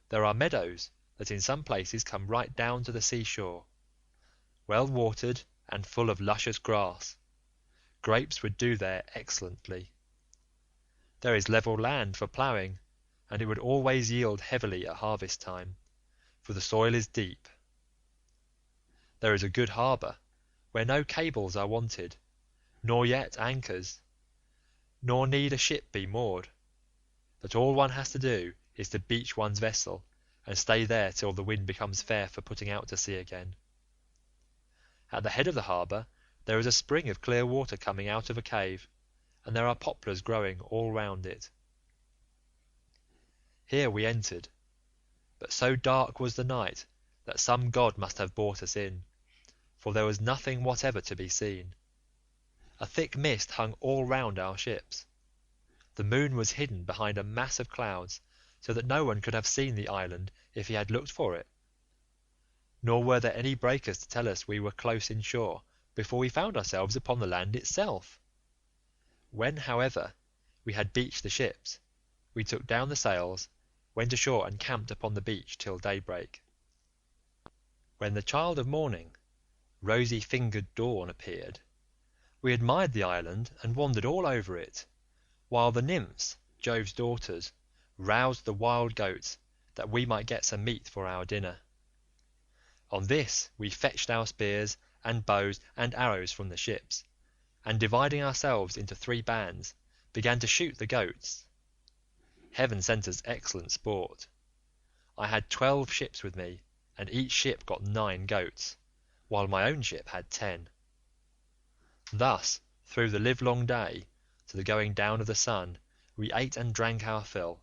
There are meadows that in some places come right down to the seashore, well watered and full of luscious grass. Grapes would do there excellently. There is level land for ploughing, and it would always yield heavily at harvest time, for the soil is deep. There is a good harbour, where no cables are wanted, nor yet anchors, nor need a ship be moored, but all one has to do is to beach one's vessel, and stay there till the wind becomes fair for putting out to sea again. At the head of the harbour there is a spring of clear water coming out of a cave, and there are poplars growing all round it. Here we entered, but so dark was the night that some god must have brought us in, for there was nothing whatever to be seen. A thick mist hung all round our ships. The moon was hidden behind a mass of clouds, so that no one could have seen the island if he had looked for it. Nor were there any breakers to tell us we were close in shore before we found ourselves upon the land itself. When, however, we had beached the ships, we took down the sails, went ashore and camped upon the beach till daybreak. When the child of morning, rosy-fingered Dawn, appeared, we admired the island and wandered all over it, while the nymphs, Jove's daughters, roused the wild goats that we might get some meat for our dinner. On this we fetched our spears and bows and arrows from the ships, and dividing ourselves into 3 bands, began to shoot the goats. Heaven sent us excellent sport. I had 12 ships with me, and each ship got 9 goats, while my own ship had 10. Thus through the livelong day, to the going down of the sun, we ate and drank our fill,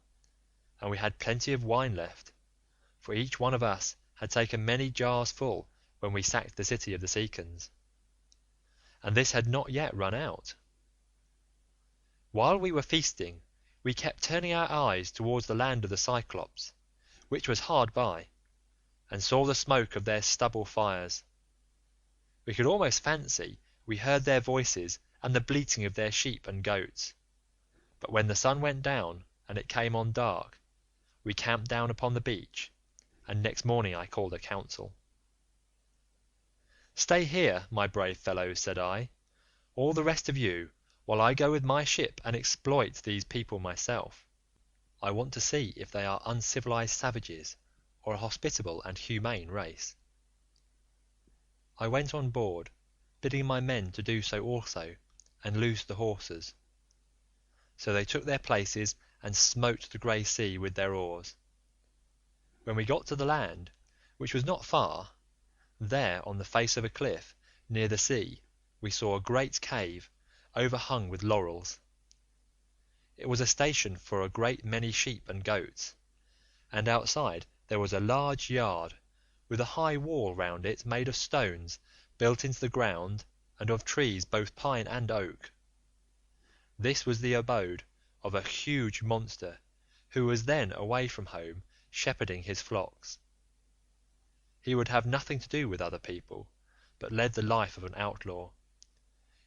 and we had plenty of wine left, for each one of us had taken many jars full when we sacked the city of the Cicons, and this had not yet run out. While we were feasting, we kept turning our eyes towards the land of the Cyclops, which was hard by, and saw the smoke of their stubble fires. We could almost fancy we heard their voices and the bleating of their sheep and goats, but when the sun went down and it came on dark, we camped down upon the beach, and next morning I called a council. "Stay here, my brave fellows," said I, "all the rest of you, while I go with my ship and exploit these people myself. I want to see if they are uncivilized savages or a hospitable and humane race." I went on board, bidding my men to do so also, and loosed the hawsers. So they took their places and smote the grey sea with their oars. When we got to the land, which was not far, there on the face of a cliff near the sea we saw a great cave overhung with laurels. It was a station for a great many sheep and goats, and outside there was a large yard with a high wall round it made of stones built into the ground and of trees both pine and oak. This was the abode of a huge monster who was then away from home shepherding his flocks. He would have nothing to do with other people, but led the life of an outlaw.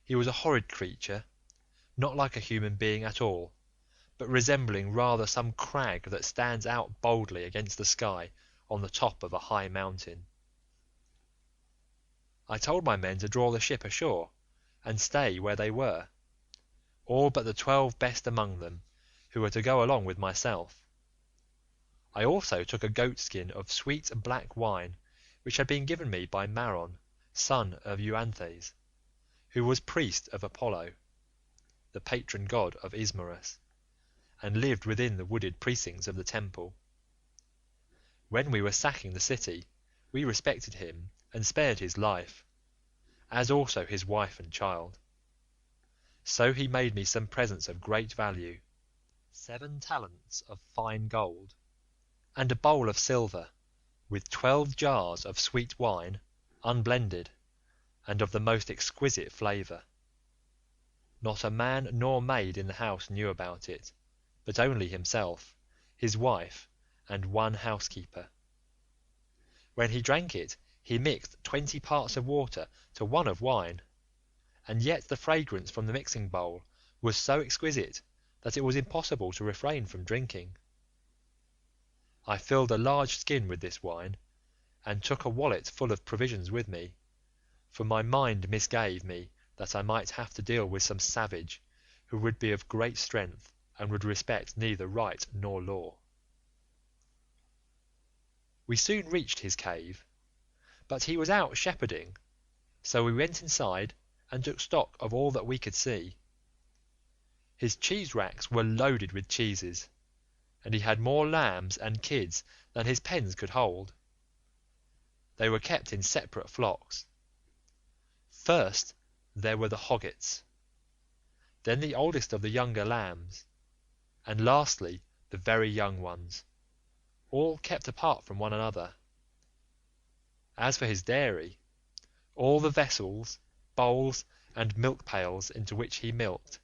He was a horrid creature, not like a human being at all, but resembling rather some crag that stands out boldly against the sky on the top of a high mountain. I told my men to draw the ship ashore and stay where they were, all but the 12 best among them, who were to go along with myself. I also took a goat skin of sweet black wine which had been given me by Maron, son of Euanthes, who was priest of Apollo, the patron god of Ismarus, and lived within the wooded precincts of the temple. When we were sacking the city, we respected him and spared his life, as also his wife and child. So he made me some presents of great value, 7 talents of fine gold, and a bowl of silver, with 12 jars of sweet wine, unblended, and of the most exquisite flavour. Not a man nor maid in the house knew about it, but only himself, his wife, and 1 housekeeper. When he drank it, he mixed 20 parts of water to 1 of wine, and yet the fragrance from the mixing bowl was so exquisite that it was impossible to refrain from drinking. I filled a large skin with this wine, and took a wallet full of provisions with me, for my mind misgave me that I might have to deal with some savage who would be of great strength and would respect neither right nor law. We soon reached his cave, but he was out shepherding, so we went inside and took stock of all that we could see. His cheese racks were loaded with cheeses, and he had more lambs and kids than his pens could hold. They were kept in separate flocks. First there were the hoggets, then the oldest of the younger lambs, and lastly the very young ones, all kept apart from one another. As for his dairy, all the vessels, bowls, and milk pails into which he milked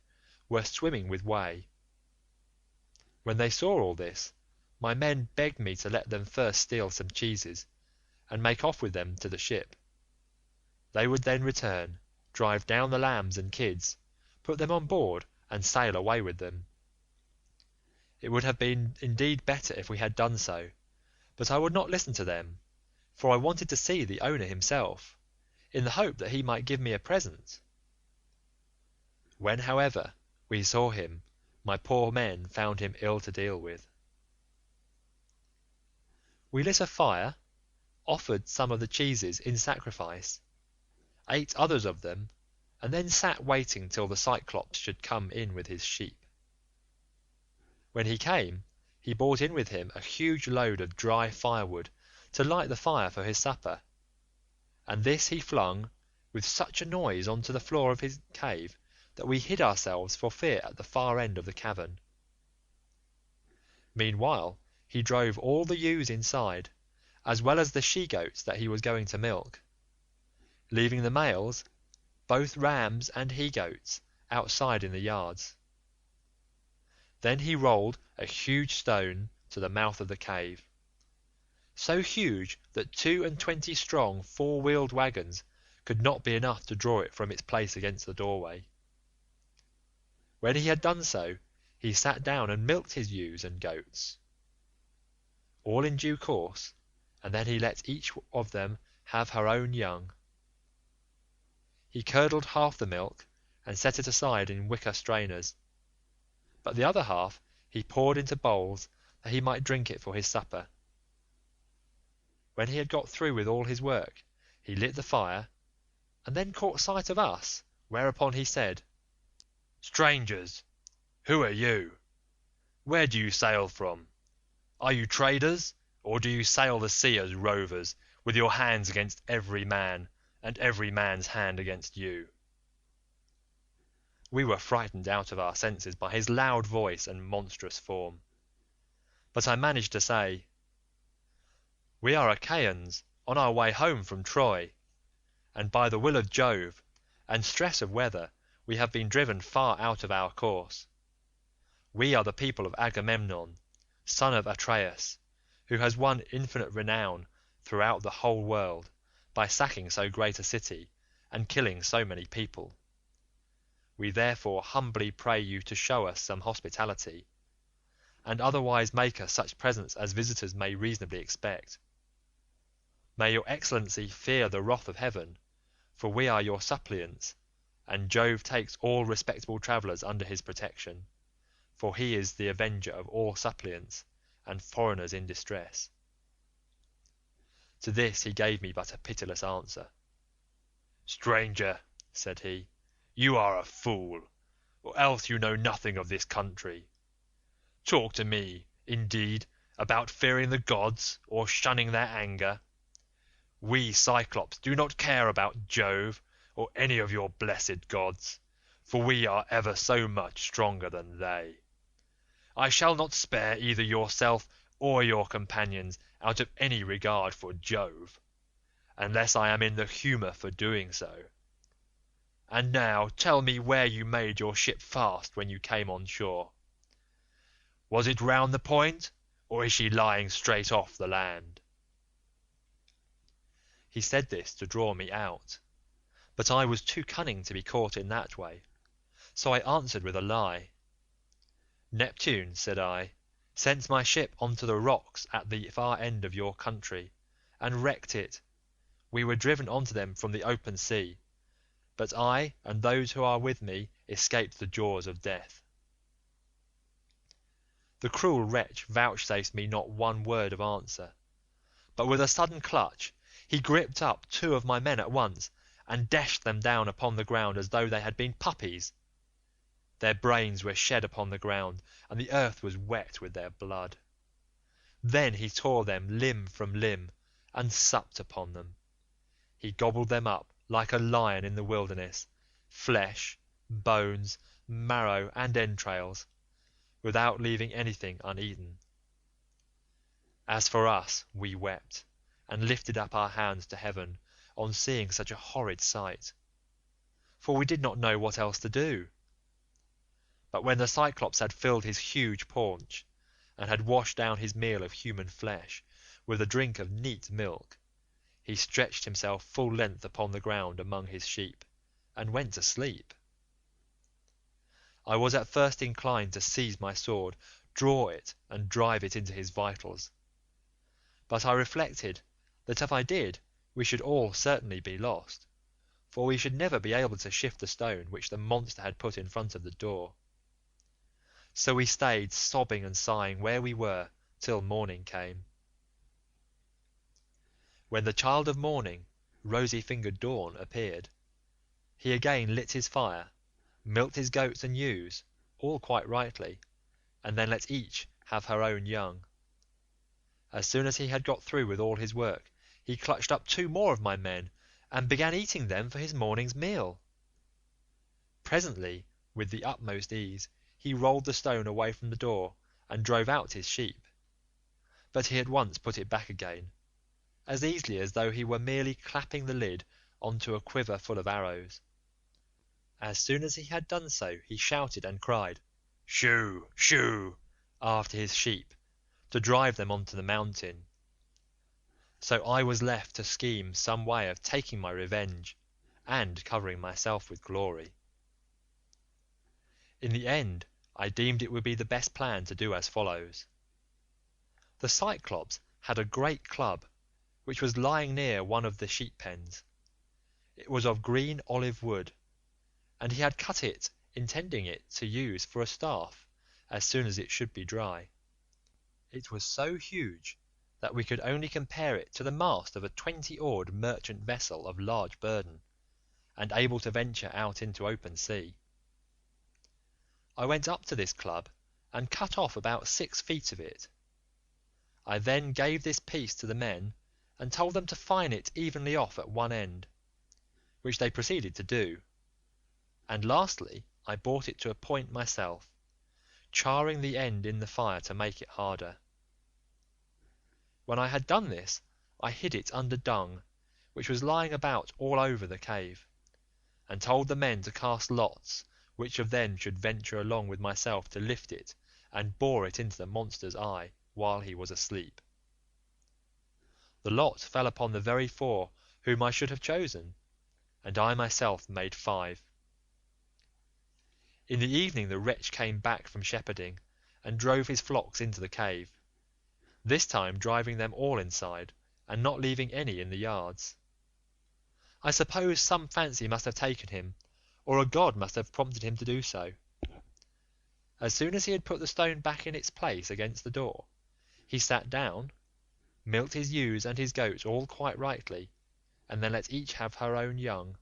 were swimming with whey. When they saw all this, my men begged me to let them first steal some cheeses, and make off with them to the ship. They would then return, drive down the lambs and kids, put them on board, and sail away with them. It would have been indeed better if we had done so, but I would not listen to them, for I wanted to see the owner himself, in the hope that he might give me a present. When, however, we saw him, my poor men found him ill to deal with. We lit a fire, offered some of the cheeses in sacrifice, ate others of them, and then sat waiting till the Cyclops should come in with his sheep. When he came, he brought in with him a huge load of dry firewood to light the fire for his supper, and this he flung with such a noise on to the floor of his cave that we hid ourselves for fear at the far end of the cavern. Meanwhile he drove all the ewes inside, as well as the she-goats that he was going to milk, leaving the males, both rams and he-goats, outside in the yards. Then he rolled a huge stone to the mouth of the cave, so huge that 22 strong 4-wheeled waggons could not be enough to draw it from its place against the doorway. When he had done so, he sat down and milked his ewes and goats. all in due course, and then he let each of them have her own young. He curdled half the milk and set it aside in wicker strainers, but the other half he poured into bowls that he might drink it for his supper. When he had got through with all his work, he lit the fire, and then caught sight of us, whereupon he said, "Strangers, who are you? Where do you sail from? Are you traders, or do you sail the sea as rovers, with your hands against every man, and every man's hand against you?" We were frightened out of our senses by his loud voice and monstrous form, but I managed to say, "We are Achaeans on our way home from Troy, and by the will of Jove and stress of weather we have been driven far out of our course. We are the people of Agamemnon, son of Atreus, who has won infinite renown throughout the whole world by sacking so great a city and killing so many people. We therefore humbly pray you to show us some hospitality, and otherwise make us such presents as visitors may reasonably expect. May your excellency fear the wrath of heaven, for we are your suppliants, and Jove takes all respectable travellers under his protection, for he is the avenger of all suppliants and foreigners in distress." To this he gave me but a pitiless answer. "Stranger," said he, "you are a fool, or else you know nothing of this country. Talk to me, indeed, about fearing the gods or shunning their anger. We Cyclops do not care about Jove or any of your blessed gods, for we are ever so much stronger than they. I shall not spare either yourself or your companions out of any regard for Jove, unless I am in the humour for doing so. And now tell me where you made your ship fast when you came on shore. Was it round the point, or is she lying straight off the land?" He said this to draw me out, but I was too cunning to be caught in that way, so I answered with a lie. "Neptune," said I, "sent my ship on to the rocks at the far end of your country, and wrecked it. We were driven on to them from the open sea, but I and those who are with me escaped the jaws of death." The cruel wretch vouchsafed me not one word of answer, but with a sudden clutch he gripped up 2 of my men at once, and dashed them down upon the ground as though they had been puppies. Their brains were shed upon the ground, and the earth was wet with their blood. Then he tore them limb from limb, and supped upon them. He gobbled them up like a lion in the wilderness, flesh, bones, marrow, and entrails, without leaving anything uneaten. As for us, we wept, and lifted up our hands to heaven on seeing such a horrid sight, for we did not know what else to do. But when the Cyclops had filled his huge paunch, and had washed down his meal of human flesh with a drink of neat milk, he stretched himself full length upon the ground among his sheep, and went to sleep. I was at first inclined to seize my sword, draw it, and drive it into his vitals, but I reflected that if I did we should all certainly be lost, for we should never be able to shift the stone which the monster had put in front of the door. So we stayed sobbing and sighing where we were till morning came. When the child of morning, rosy-fingered Dawn, appeared, he again lit his fire, milked his goats and ewes, all quite rightly, and then let each have her own young. As soon as he had got through with all his work, he clutched up 2 more of my men, and began eating them for his morning's meal. Presently, with the utmost ease, he rolled the stone away from the door, and drove out his sheep, but he at once put it back again, as easily as though he were merely clapping the lid on to a quiver full of arrows. As soon as he had done so, he shouted and cried, "Shoo, shoo," after his sheep, to drive them on to the mountain. So I was left to scheme some way of taking my revenge, and covering myself with glory. In the end I deemed it would be the best plan to do as follows. The Cyclops had a great club, which was lying near one of the sheep pens. It was of green olive wood, and he had cut it, intending it to use for a staff as soon as it should be dry. It was so huge that we could only compare it to the mast of a 20-oared merchant vessel of large burden, and able to venture out into open sea. I went up to this club and cut off about 6 feet of it. I then gave this piece to the men and told them to fine it evenly off at one end, which they proceeded to do, and lastly I brought it to a point myself, charring the end in the fire to make it harder. When I had done this, I hid it under dung, which was lying about all over the cave, and told the men to cast lots which of them should venture along with myself to lift it and bore it into the monster's eye while he was asleep. The lot fell upon the very 4 whom I should have chosen, and I myself made 5. In the evening the wretch came back from shepherding, and drove his flocks into the cave, this time driving them all inside, and not leaving any in the yards. I suppose some fancy must have taken him, or a god must have prompted him to do so. As soon as he had put the stone back in its place against the door, he sat down, milked his ewes and his goats all quite rightly, and then let each have her own young.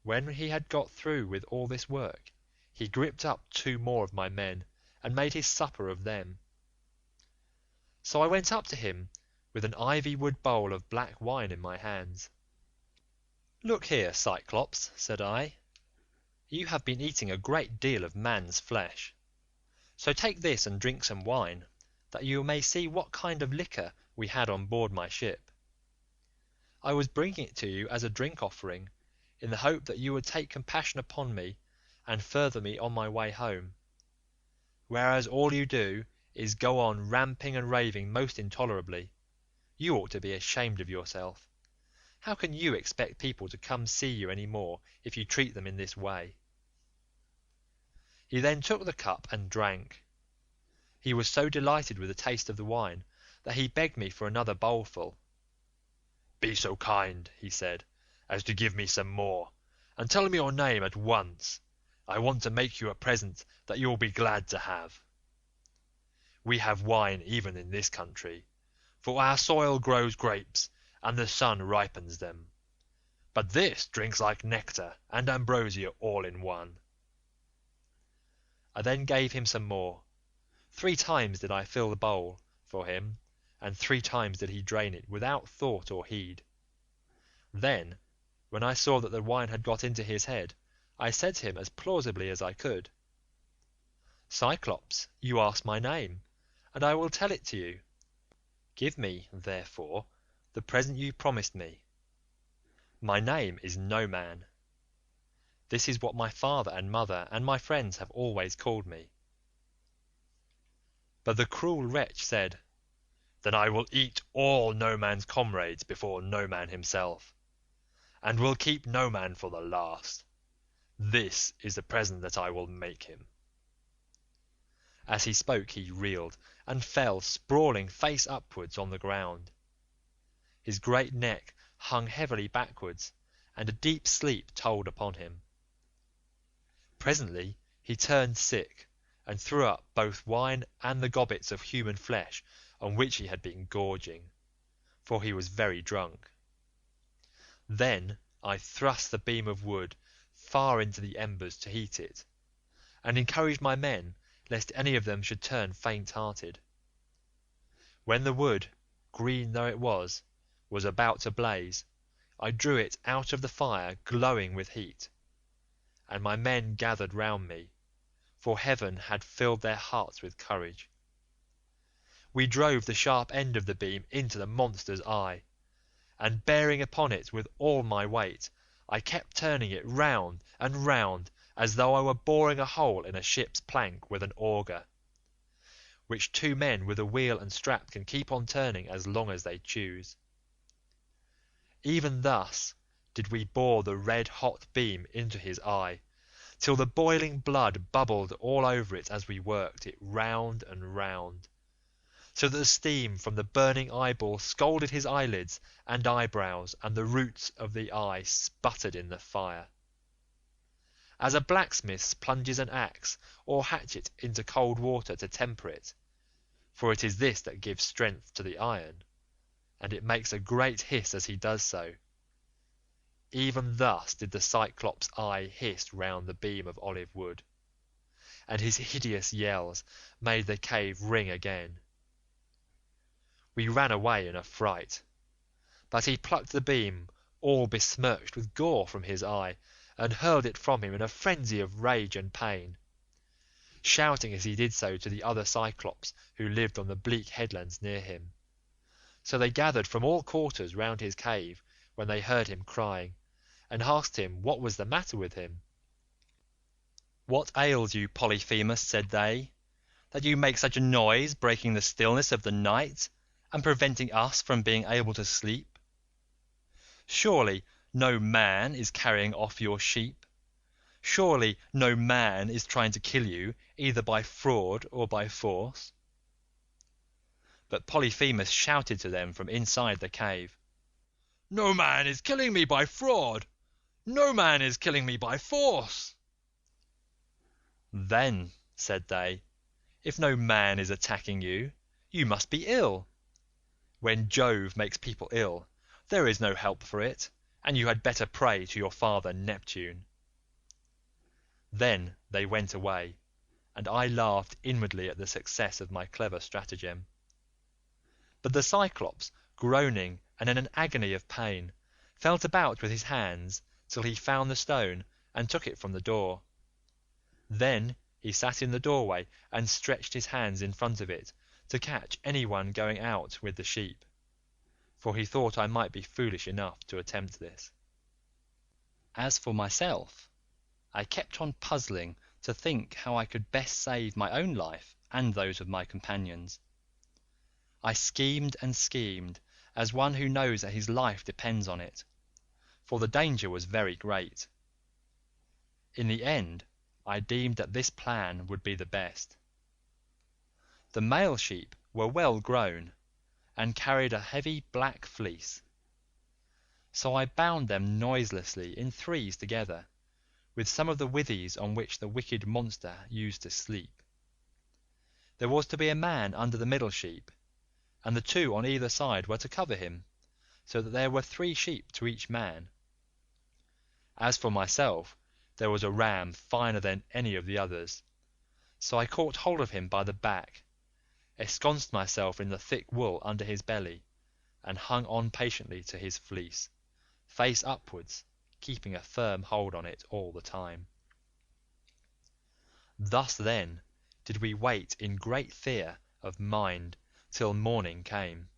When he had got through with all this work, he gripped up 2 more of my men, and made his supper of them. So I went up to him with an ivy-wood bowl of black wine in my hands. "Look here, Cyclops," said I, "you have been eating a great deal of man's flesh, so take this and drink some wine, that you may see what kind of liquor we had on board my ship. I was bringing it to you as a drink offering, in the hope that you would take compassion upon me and further me on my way home, whereas all you do is go on ramping and raving most intolerably. You ought to be ashamed of yourself. How can you expect people to come see you any more if you treat them in this way?" He then took the cup and drank. He was so delighted with the taste of the wine that he begged me for another bowlful. "Be so kind," he said, "as to give me some more, and tell me your name at once. I want to make you a present that you will be glad to have. We have wine even in this country, for our soil grows grapes, and the sun ripens them, but this drinks like nectar and ambrosia all in one." I then gave him some more. 3 times did I fill the bowl for him, and 3 times did he drain it without thought or heed. Then, when I saw that the wine had got into his head, I said to him as plausibly as I could, "Cyclops, you ask my name, and I will tell it to you. Give me, therefore, the present you promised me. My name is No Man. This is what my father and mother and my friends have always called me." But the cruel wretch said, "Then I will eat all No Man's comrades before No Man himself, and will keep No Man for the last. This is the present that I will make him." As he spoke he reeled, and fell sprawling face upwards on the ground. His great neck hung heavily backwards, and a deep sleep told upon him. Presently he turned sick, and threw up both wine and the gobbets of human flesh on which he had been gorging, for he was very drunk. Then I thrust the beam of wood far into the embers to heat it, and encouraged my men lest any of them should turn faint-hearted. When the wood, green though it was about to blaze, I drew it out of the fire glowing with heat, and my men gathered round me, for heaven had filled their hearts with courage. We drove the sharp end of the beam into the monster's eye, and bearing upon it with all my weight, I kept turning it round and round as though I were boring a hole in a ship's plank with an auger, which 2 men with a wheel and strap can keep on turning as long as they choose. Even thus did we bore the red-hot beam into his eye, till the boiling blood bubbled all over it as we worked it round and round. so that the steam from the burning eyeball scalded his eyelids and eyebrows, and the roots of the eye sputtered in the fire. As a blacksmith plunges an axe or hatchet into cold water to temper it, for it is this that gives strength to the iron, and it makes a great hiss as he does so, even thus did the Cyclops' eye hiss round the beam of olive wood, and his hideous yells made the cave ring again. We ran away in a fright, but he plucked the beam all besmirched with gore from his eye, and hurled it from him in a frenzy of rage and pain, shouting as he did so to the other Cyclops who lived on the bleak headlands near him. So they gathered from all quarters round his cave when they heard him crying, and asked him what was the matter with him. "What ails you, Polyphemus," said they, "that you make such a noise, breaking the stillness of the night, and preventing us from being able to sleep? Surely no man is carrying off your sheep. Surely no man is trying to kill you, either by fraud or by force." But Polyphemus shouted to them from inside the cave, "No man is killing me by fraud. No man is killing me by force." "Then," said they, "if no man is attacking you, you must be ill. When Jove makes people ill, there is no help for it, and you had better pray to your father Neptune." Then they went away, and I laughed inwardly at the success of my clever stratagem. But the Cyclops, groaning and in an agony of pain, felt about with his hands till he found the stone and took it from the door. Then he sat in the doorway and stretched his hands in front of it to catch any one going out with the sheep, for he thought I might be foolish enough to attempt this. As for myself, I kept on puzzling to think how I could best save my own life and those of my companions. I schemed and schemed as one who knows that his life depends on it, for the danger was very great. In the end I deemed that this plan would be the best. The male sheep were well grown, and carried a heavy black fleece, so I bound them noiselessly in threes together, with some of the withies on which the wicked monster used to sleep. There was to be a man under the middle sheep, and the two on either side were to cover him, so that there were 3 sheep to each man. As for myself, there was a ram finer than any of the others, so I caught hold of him by the back, ensconced myself in the thick wool under his belly, and hung on patiently to his fleece, face upwards, keeping a firm hold on it all the time. Thus then did we wait in great fear of mind till morning came.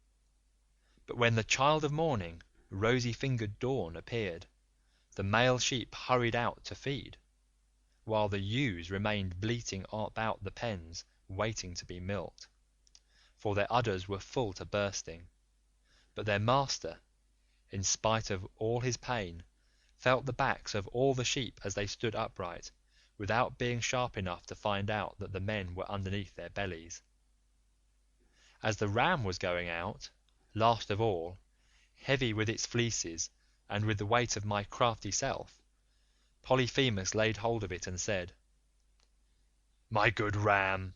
But when the child of morning, rosy-fingered Dawn, appeared, the male sheep hurried out to feed, while the ewes remained bleating about the pens waiting to be milked, for their udders were full to bursting. But their master, in spite of all his pain, felt the backs of all the sheep as they stood upright, without being sharp enough to find out that the men were underneath their bellies. As the ram was going out, last of all, heavy with its fleeces and with the weight of my crafty self, Polyphemus laid hold of it and said, "My good ram,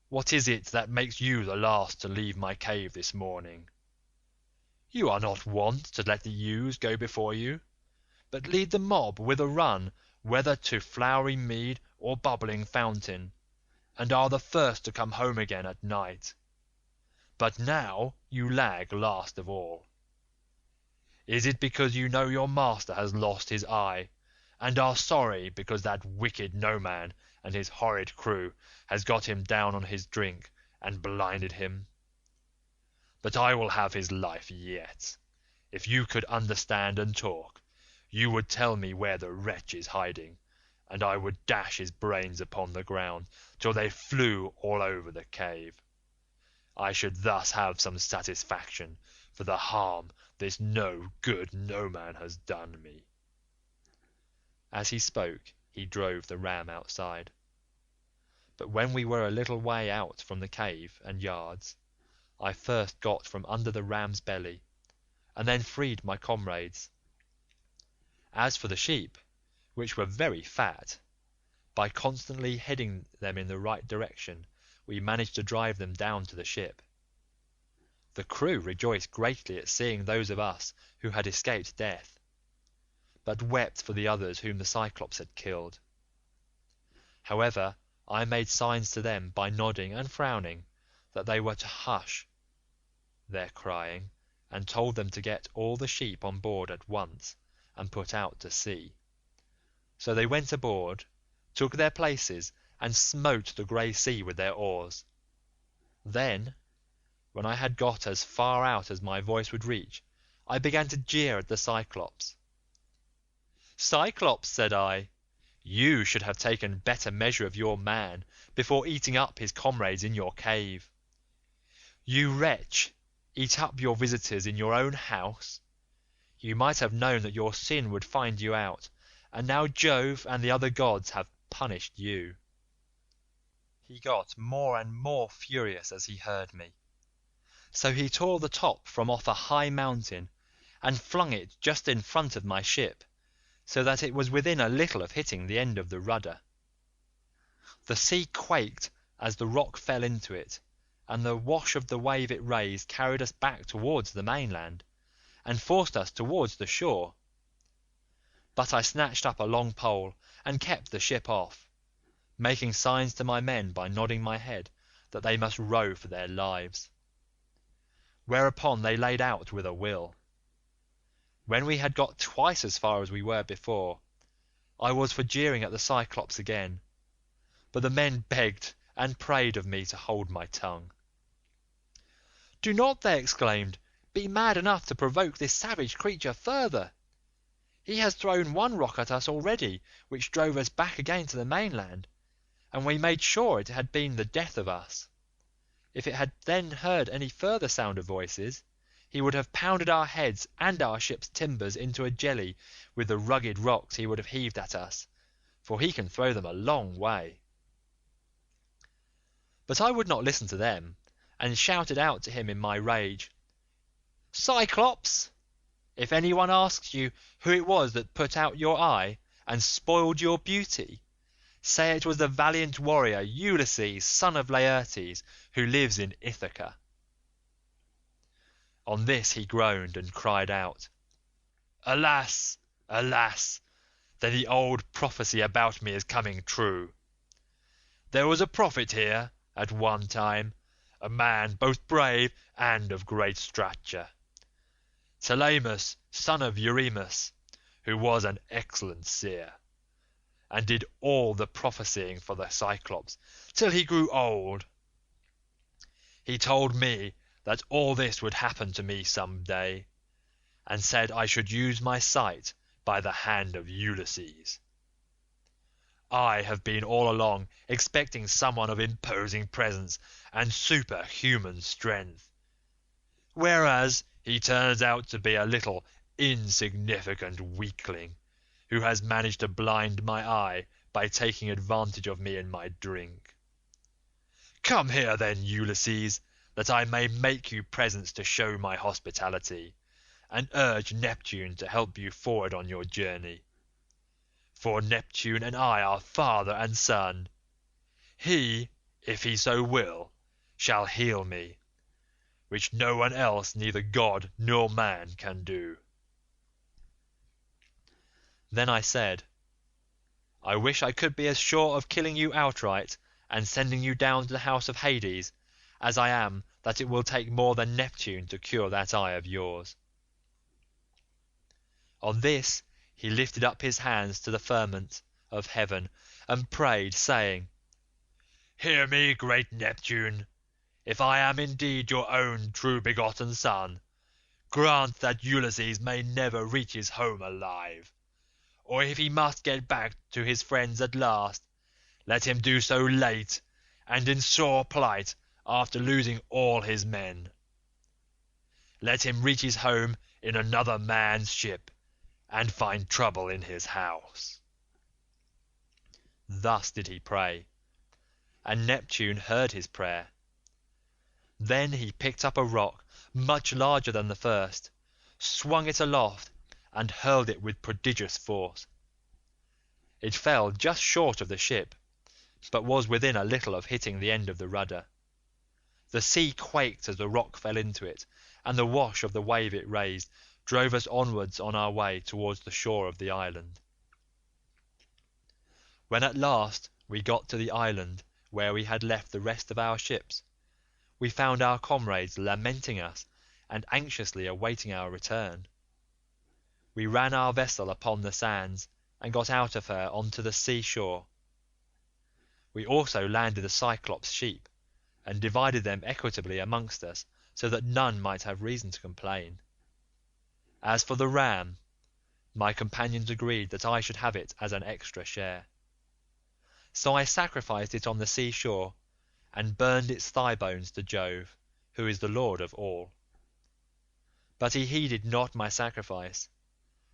what is it that makes you the last to leave my cave this morning? You are not wont to let the ewes go before you, but lead the mob with a run, whether to flowery mead or bubbling fountain, and are the first to come home again at night. But now you lag last of all. Is it because you know your master has lost his eye, and are sorry because that wicked Noman and his horrid crew has got him down on his drink and blinded him? But I will have his life yet. If you could understand and talk, you would tell me where the wretch is hiding, and I would dash his brains upon the ground till they flew all over the cave. I should thus have some satisfaction for the harm this no good Noman has done me." As he spoke he drove the ram outside. But when we were a little way out from the cave and yards, I first got from under the ram's belly, and then freed my comrades. As for the sheep, which were very fat, by constantly heading them in the right direction we managed to drive them down to the ship. The crew rejoiced greatly at seeing those of us who had escaped death, but wept for the others whom the Cyclops had killed. However, I made signs to them by nodding and frowning that they were to hush their crying, and told them to get all the sheep on board at once and put out to sea. So they went aboard, took their places, and smote the grey sea with their oars. Then, when I had got as far out as my voice would reach, I began to jeer at the Cyclops. "Cyclops," said I, "you should have taken better measure of your man before eating up his comrades in your cave. You wretch, eat up your visitors in your own house? You might have known that your sin would find you out, and now Jove and the other gods have punished you." He got more and more furious as he heard me, so he tore the top from off a high mountain and flung it just in front of my ship, so that it was within a little of hitting the end of the rudder. The sea quaked as the rock fell into it, and the wash of the wave it raised carried us back towards the mainland, and forced us towards the shore. But I snatched up a long pole and kept the ship off, making signs to my men by nodding my head that they must row for their lives. Whereupon they laid out with a will. When we had got twice as far as we were before, I was for jeering at the Cyclops again, but the men begged and prayed of me to hold my tongue. "Do not," they exclaimed, "be mad enough to provoke this savage creature further. He has thrown one rock at us already which drove us back again to the mainland, and we made sure it had been the death of us. If it had then heard any further sound of voices, he would have pounded our heads and our ship's timbers into a jelly with the rugged rocks he would have heaved at us, for he can throw them a long way." But I would not listen to them, and shouted out to him in my rage, "Cyclops, if any one asks you who it was that put out your eye and spoiled your beauty, say it was the valiant warrior Ulysses, son of Laertes, who lives in Ithaca." On this he groaned and cried out, "Alas, alas, then the old prophecy about me is coming true. There was a prophet here at one time, a man both brave and of great stature, Telemus, son of Eurymus, who was an excellent seer, and did all the prophesying for the Cyclops till he grew old. He told me that all this would happen to me some day, and said I should use my sight by the hand of Ulysses. I have been all along expecting someone of imposing presence and superhuman strength, whereas he turns out to be a little insignificant weakling, who has managed to blind my eye by taking advantage of me in my drink. Come here then, Ulysses, that I may make you presents to show my hospitality, and urge Neptune to help you forward on your journey. For Neptune and I are father and son. He, if he so will, shall heal me, which no one else, neither god nor man, can do." Then I said, "I wish I could be as sure of killing you outright and sending you down to the house of Hades as I am that it will take more than Neptune to cure that eye of yours." On this he lifted up his hands to the firmament of heaven and prayed, saying, "Hear me, great Neptune. If I am indeed your own true begotten son, grant that Ulysses may never reach his home alive, or if he must get back to his friends at last, let him do so late and in sore plight after losing all his men. Let him reach his home in another man's ship and find trouble in his house." Thus did he pray, and Neptune heard his prayer. Then he picked up a rock much larger than the first, swung it aloft, and hurled it with prodigious force. It fell just short of the ship, but was within a little of hitting the end of the rudder. The sea quaked as the rock fell into it, and the wash of the wave it raised drove us onwards on our way towards the shore of the island. When at last we got to the island where we had left the rest of our ships, we found our comrades lamenting us and anxiously awaiting our return. We ran our vessel upon the sands and got out of her on to the sea shore. We also landed the Cyclops' sheep and divided them equitably amongst us, so that none might have reason to complain. As for the ram, my companions agreed that I should have it as an extra share. So I sacrificed it on the sea shore and burned its thigh bones to Jove, who is the lord of all. But he heeded not my sacrifice,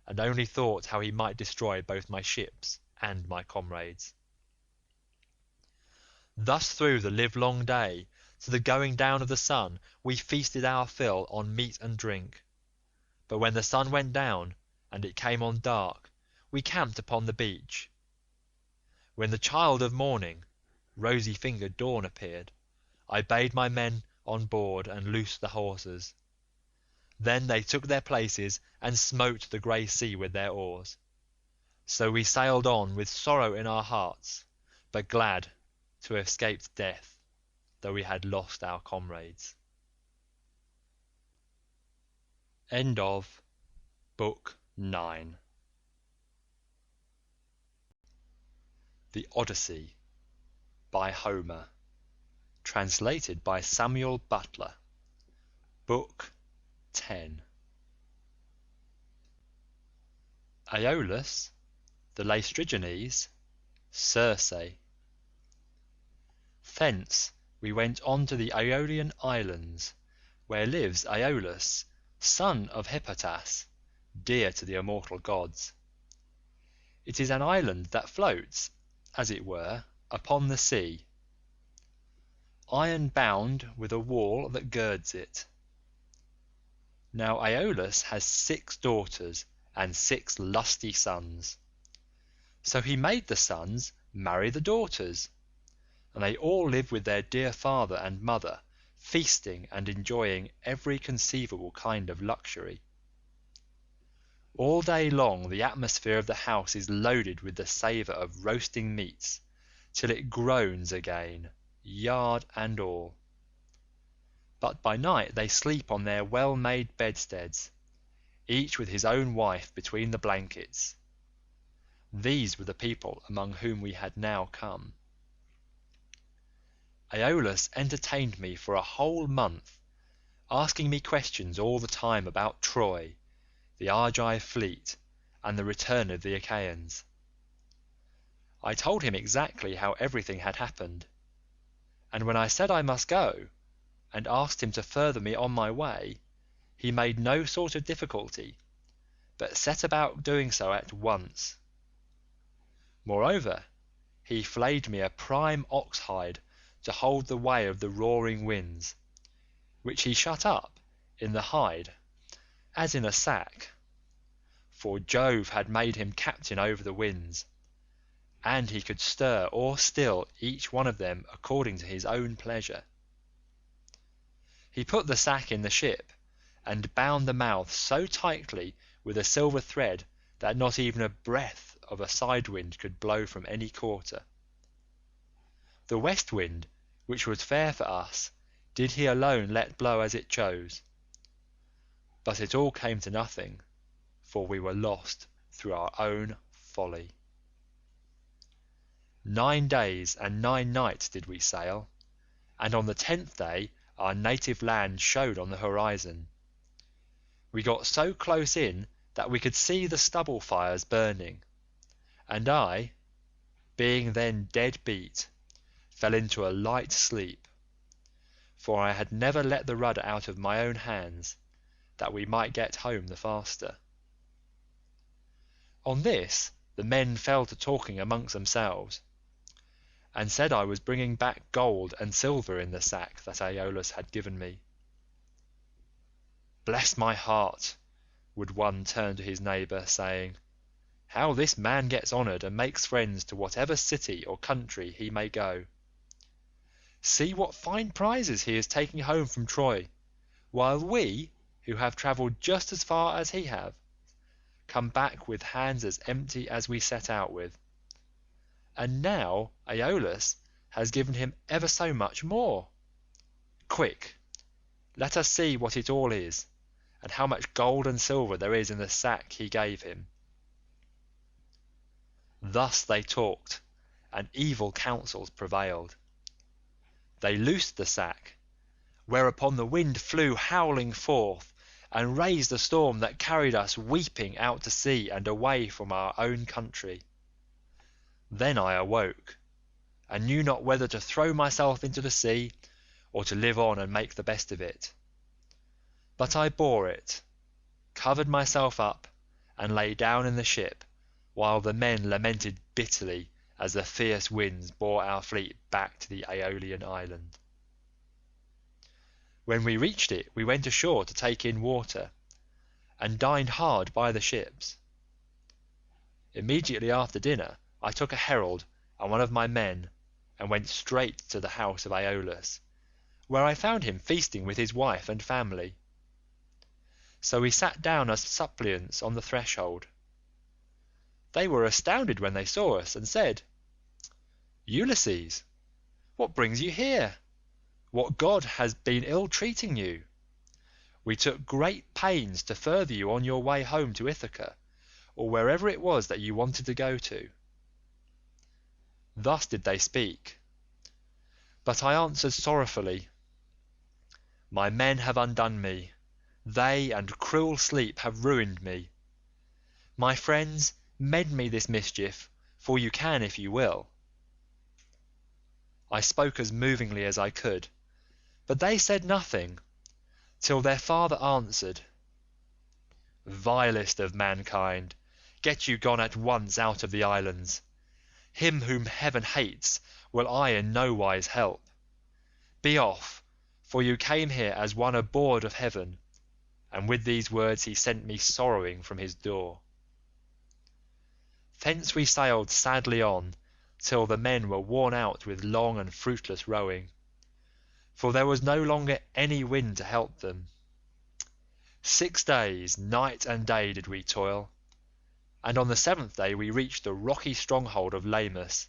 and only thought how he might destroy both my ships and my comrades. Thus through the livelong day, to the going down of the sun, we feasted our fill on meat and drink. But when the sun went down, and it came on dark, we camped upon the beach. When the child of morning, rosy-fingered Dawn, appeared, I bade my men on board and loosed the horses. Then they took their places and smote the grey sea with their oars. So we sailed on with sorrow in our hearts, but glad to have escaped death, though we had lost our comrades. End of Book 9. The Odyssey by Homer, translated by Samuel Butler. Book 10. Aeolus, the Laestrygons, Circe. Thence we went on to the Aeolian Islands, where lives Aeolus, son of Hippotas, dear to the immortal gods. It is an island that floats, as it were, upon the sea, iron bound with a wall that girds it. Now Aeolus has 6 daughters and 6 lusty sons. So he made the sons marry the daughters, and they all live with their dear father and mother, feasting and enjoying every conceivable kind of luxury. All day long the atmosphere of the house is loaded with the savour of roasting meats, till it groans again, yard and all. But by night they sleep on their well-made bedsteads, each with his own wife between the blankets. These were the people among whom we had now come. Aeolus entertained me for a whole month, asking me questions all the time about Troy, the Argive fleet, and the return of the Achaeans. I told him exactly how everything had happened, and when I said I must go, and asked him to further me on my way, he made no sort of difficulty, but set about doing so at once. Moreover, he flayed me a prime ox hide to hold the way of the roaring winds, which he shut up in the hide as in a sack, for Jove had made him captain over the winds, and he could stir or still each one of them according to his own pleasure. He put the sack in the ship, and bound the mouth so tightly with a silver thread that not even a breath of a side wind could blow from any quarter. The west wind, which was fair for us, did he alone let blow as it chose, but it all came to nothing, for we were lost through our own folly. 9 days and 9 nights did we sail, and on the 10th day our native land showed on the horizon. We got so close in that we could see the stubble fires burning, and I, being then dead beat, fell into a light sleep, for I had never let the rudder out of my own hands, that we might get home the faster. On this the men fell to talking amongst themselves, and said I was bringing back gold and silver in the sack that Aeolus had given me. "Bless my heart," would one turn to his neighbour, saying, "how this man gets honoured and makes friends to whatever city or country he may go. See what fine prizes he is taking home from Troy, while we, who have travelled just as far as he have, come back with hands as empty as we set out with. And now Aeolus has given him ever so much more. Quick, let us see what it all is, and how much gold and silver there is in the sack he gave him." Thus they talked, and evil counsels prevailed. They loosed the sack, whereupon the wind flew howling forth, and raised a storm that carried us weeping out to sea and away from our own country. Then I awoke, and knew not whether to throw myself into the sea, or to live on and make the best of it. But I bore it, covered myself up, and lay down in the ship, while the men lamented bitterly as the fierce winds bore our fleet back to the Aeolian island. When we reached it, we went ashore to take in water, and dined hard by the ships. Immediately after dinner I took a herald and one of my men, and went straight to the house of Aeolus, where I found him feasting with his wife and family. So we sat down as suppliants on the threshold. They were astounded when they saw us, and said, "Ulysses, what brings you here? What god has been ill-treating you? We took great pains to further you on your way home to Ithaca, or wherever it was that you wanted to go to." Thus did they speak, but I answered sorrowfully, "My men have undone me, they and cruel sleep have ruined me. My friends, mend me this mischief, for you can if you will." I spoke as movingly as I could, but they said nothing, till their father answered, "Vilest of mankind, get you gone at once out of the islands. Him whom heaven hates will I in no wise help. Be off, for you came here as one abhorred of heaven." And with these words he sent me sorrowing from his door. Thence we sailed sadly on, till the men were worn out with long and fruitless rowing, for there was no longer any wind to help them. 6 days, night and day, did we toil, and on the 7th day we reached the rocky stronghold of Lamus,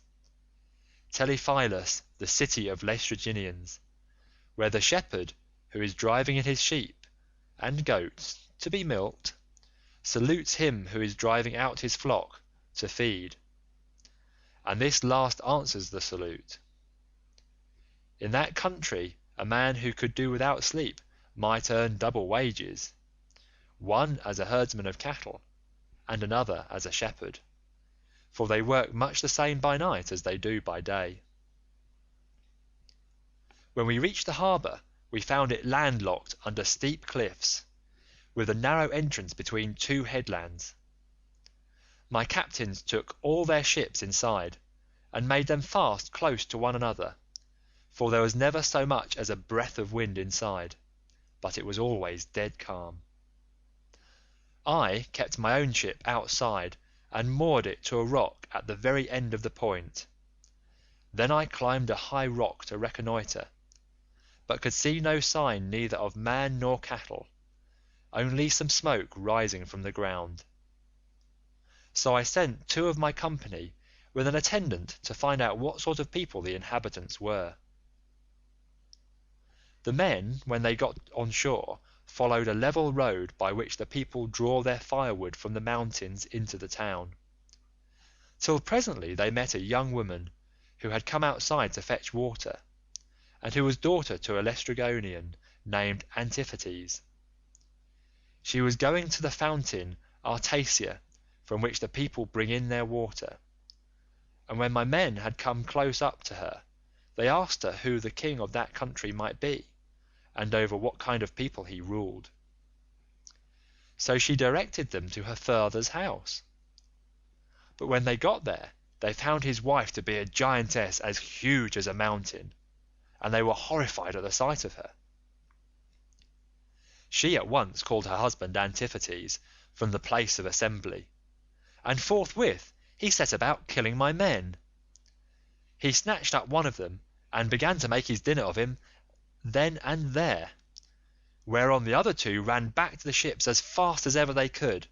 Telephilus, the city of Laestrygonians, where the shepherd, who is driving in his sheep and goats to be milked, salutes him who is driving out his flock to feed, and this last answers the salute. In that country a man who could do without sleep might earn double wages, one as a herdsman of cattle, and another as a shepherd, for they work much the same by night as they do by day. When we reached the harbour, we found it landlocked under steep cliffs, with a narrow entrance between 2 headlands. My captains took all their ships inside, and made them fast close to one another, for there was never so much as a breath of wind inside, but it was always dead calm. I kept my own ship outside, and moored it to a rock at the very end of the point. Then I climbed a high rock to reconnoitre, but could see no sign neither of man nor cattle, only some smoke rising from the ground. So I sent 2 of my company with an attendant to find out what sort of people the inhabitants were. The men, when they got on shore, followed a level road by which the people draw their firewood from the mountains into the town, till presently they met a young woman who had come outside to fetch water, and who was daughter to a Laestrygonian named Antiphates. She was going to the fountain Artacia, from which the people bring in their water, and when my men had come close up to her, they asked her who the king of that country might be, and over what kind of people he ruled. So she directed them to her father's house. But when they got there, they found his wife to be a giantess as huge as a mountain, and they were horrified at the sight of her. She at once called her husband Antiphates from the place of assembly, and forthwith he set about killing my men. He snatched up one of them and began to make his dinner of him then and there, whereon the other two ran back to the ships as fast as ever they could.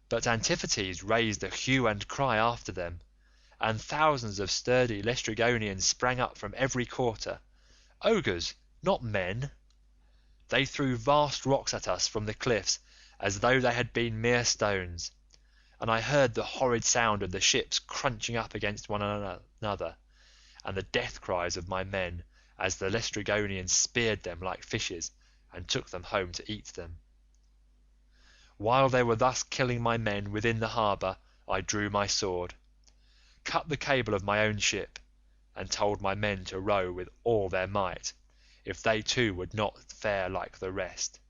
But Antiphates raised a hue and cry after them, and thousands of sturdy Laestrygonians sprang up from every quarter, ogres, not men. They threw vast rocks at us from the cliffs as though they had been mere stones, and I heard the horrid sound of the ships crunching up against one another, and the death cries of my men as the Laestrygonians speared them like fishes and took them home to eat them. While they were thus killing my men within the harbour, I drew my sword, cut the cable of my own ship, and told my men to row with all their might, if they too would not fare like the rest.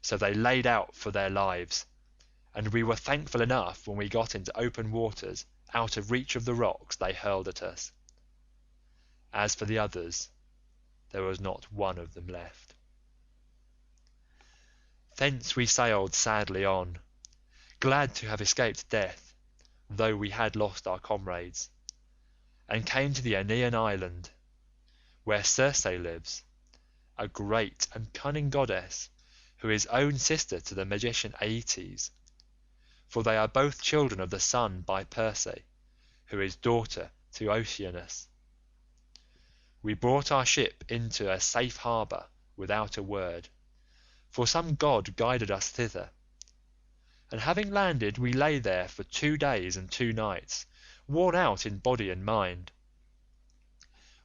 So they laid out for their lives, and we were thankful enough when we got into open waters out of reach of the rocks they hurled at us. As for the others, there was not one of them left. Thence we sailed sadly on, glad to have escaped death, though we had lost our comrades, and came to the Aeaean island, where Circe lives, a great and cunning goddess, who is own sister to the magician Aeetes, for they are both children of the sun by Perse, who is daughter to Oceanus. We brought our ship into a safe harbour without a word, for some god guided us thither, and having landed we lay there for 2 days and 2 nights, worn out in body and mind.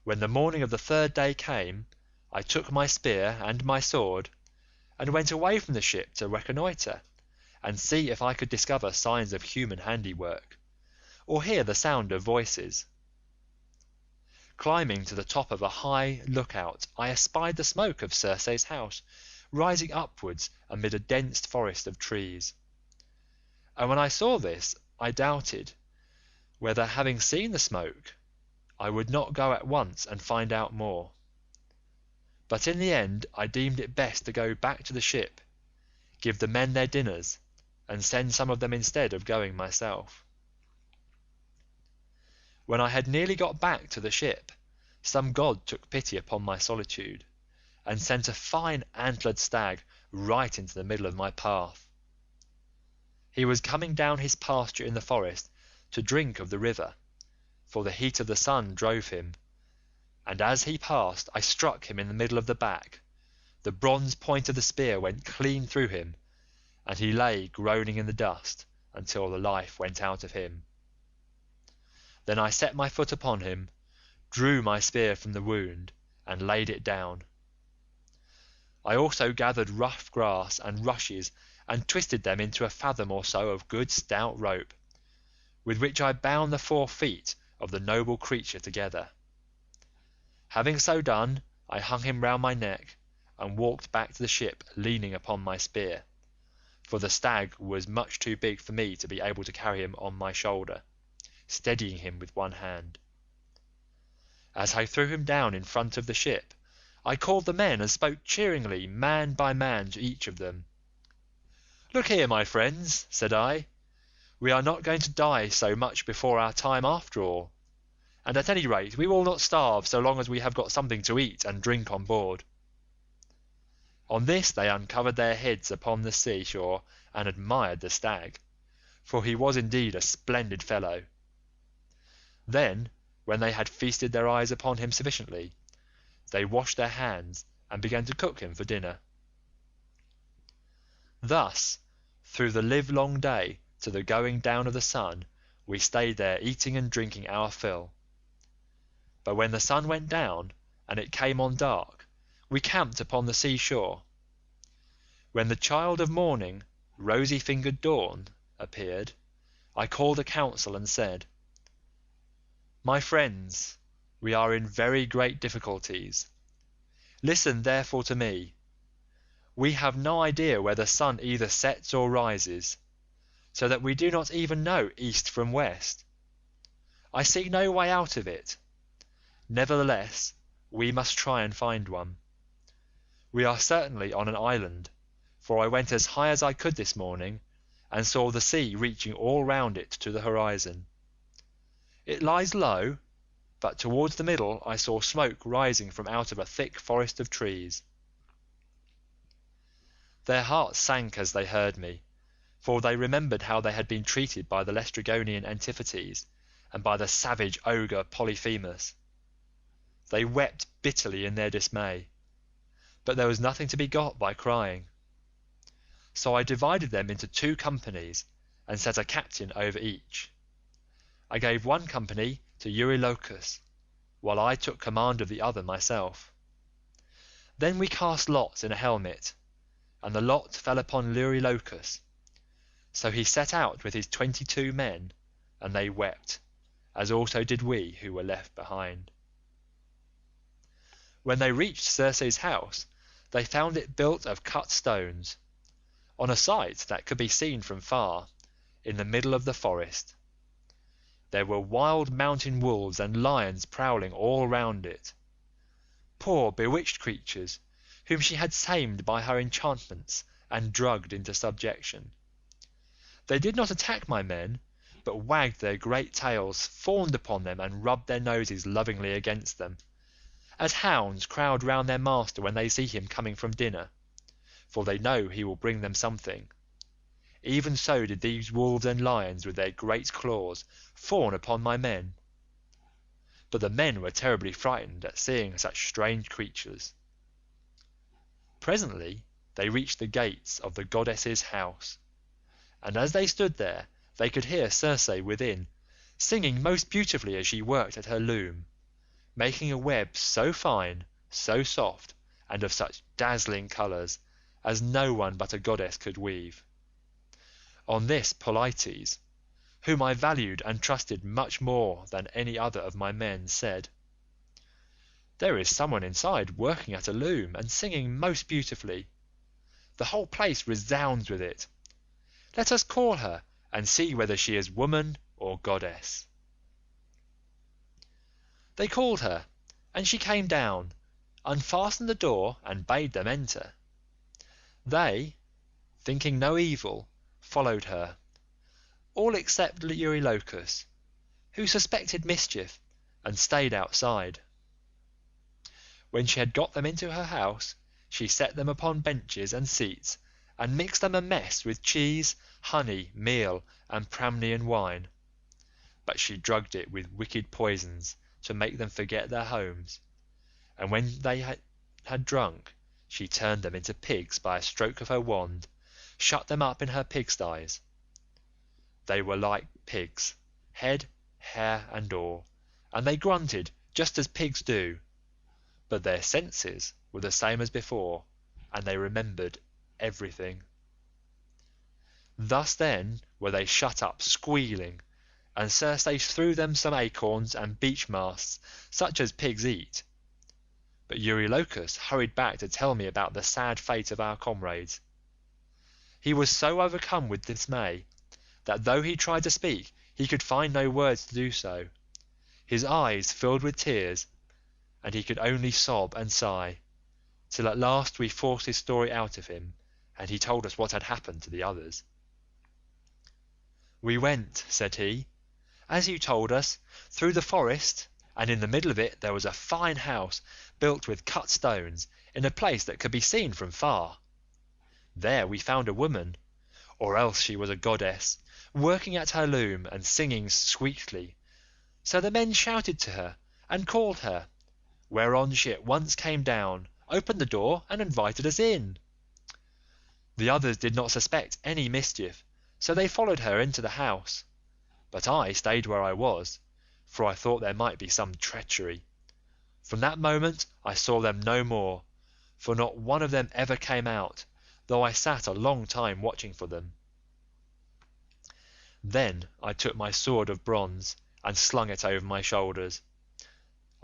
When the morning of the 3rd day came, I took my spear and my sword, and went away from the ship to reconnoitre, and see if I could discover signs of human handiwork, or hear the sound of voices. Climbing to the top of a high lookout, I espied the smoke of Circe's house rising upwards amid a dense forest of trees, and when I saw this I doubted whether, having seen the smoke, I would not go at once and find out more. But in the end I deemed it best to go back to the ship, give the men their dinners, and send some of them instead of going myself. When I had nearly got back to the ship, some god took pity upon my solitude, and sent a fine antlered stag right into the middle of my path. He was coming down his pasture in the forest to drink of the river, for the heat of the sun drove him, and as he passed I struck him in the middle of the back. The bronze point of the spear went clean through him, and he lay groaning in the dust until the life went out of him. Then I set my foot upon him, drew my spear from the wound, and laid it down. I also gathered rough grass and rushes and twisted them into a fathom or so of good stout rope, with which I bound the 4 feet of the noble creature together. Having so done, I hung him round my neck, and walked back to the ship leaning upon my spear, for the stag was much too big for me to be able to carry him on my shoulder, steadying him with one hand. As I threw him down in front of the ship, I called the men and spoke cheeringly man by man to each of them. "Look here, my friends," said I, "we are not going to die so much before our time after all, and at any rate we will not starve so long as we have got something to eat and drink on board." On this they uncovered their heads upon the sea shore and admired the stag, for he was indeed a splendid fellow. Then, when they had feasted their eyes upon him sufficiently, they washed their hands and began to cook him for dinner. Thus, through the livelong day to the going down of the sun, we stayed there eating and drinking our fill. But when the sun went down and it came on dark, we camped upon the sea shore. When the child of morning, rosy-fingered Dawn, appeared, I called a council and said, "My friends, we are in very great difficulties. Listen therefore to me. We have no idea where the sun either sets or rises, so that we do not even know east from west, I see no way out of it. Nevertheless, we must try and find one. We are certainly on an island, for I went as high as I could this morning, and saw the sea reaching all round it to the horizon. It lies low, but towards the middle I saw smoke rising from out of a thick forest of trees." Their hearts sank as they heard me, for they remembered how they had been treated by the Laestrygonian Antiphates and by the savage ogre Polyphemus. They wept bitterly in their dismay, but there was nothing to be got by crying. So I divided them into 2 companies and set a captain over each. I gave one company to Eurylochus, while I took command of the other myself. Then we cast lots in a helmet, and the lot fell upon Eurylochus. So he set out with his 22 men, and they wept, as also did we who were left behind. When they reached Circe's house, they found it built of cut stones, on a site that could be seen from far, in the middle of the forest. There were wild mountain wolves and lions prowling all round it, poor bewitched creatures whom she had tamed by her enchantments and drugged into subjection. They did not attack my men, but wagged their great tails, fawned upon them, and rubbed their noses lovingly against them, as hounds crowd round their master when they see him coming from dinner, for they know he will bring them something. Even so did these wolves and lions with their great claws fawn upon my men. But the men were terribly frightened at seeing such strange creatures. Presently they reached the gates of the goddess's house, and as they stood there they could hear Circe within, singing most beautifully as she worked at her loom, making a web so fine, so soft, and of such dazzling colours as no one but a goddess could weave. On this Polites, whom I valued and trusted much more than any other of my men, said, "There is someone inside working at a loom and singing most beautifully. The whole place resounds with it. Let us call her and see whether she is woman or goddess." They called her, and she came down, unfastened the door, and bade them enter. They, thinking no evil, followed her, all except Eurylochus, who suspected mischief and stayed outside. When she had got them into her house, she set them upon benches and seats, and mixed them a mess with cheese, honey, meal, and Pramnian wine, but she drugged it with wicked poisons to make them forget their homes, and when they had drunk, she turned them into pigs by a stroke of her wand, shut them up in her pigsties. They were like pigs, head, hair, and all, and they grunted just as pigs do, but their senses were the same as before, and they remembered everything. Thus then were they shut up squealing, and Circe threw them some acorns and beech masts such as pigs eat. But Eurylochus hurried back to tell me about the sad fate of our comrades. He was so overcome with dismay that though he tried to speak he could find no words to do so. His eyes filled with tears, and he could only sob and sigh, till at last we forced his story out of him, and he told us what had happened to the others. "We went," said he, "as you told us, through the forest, and in the middle of it there was a fine house built with cut stones in a place that could be seen from far. There we found a woman, or else she was a goddess, working at her loom and singing sweetly, so the men shouted to her and called her, whereon she at once came down, opened the door, and invited us in. The others did not suspect any mischief, so they followed her into the house, but I stayed where I was, for I thought there might be some treachery. From that moment I saw them no more, for not one of them ever came out, though I sat a long time watching for them. Then I took my sword of bronze and slung it over my shoulders.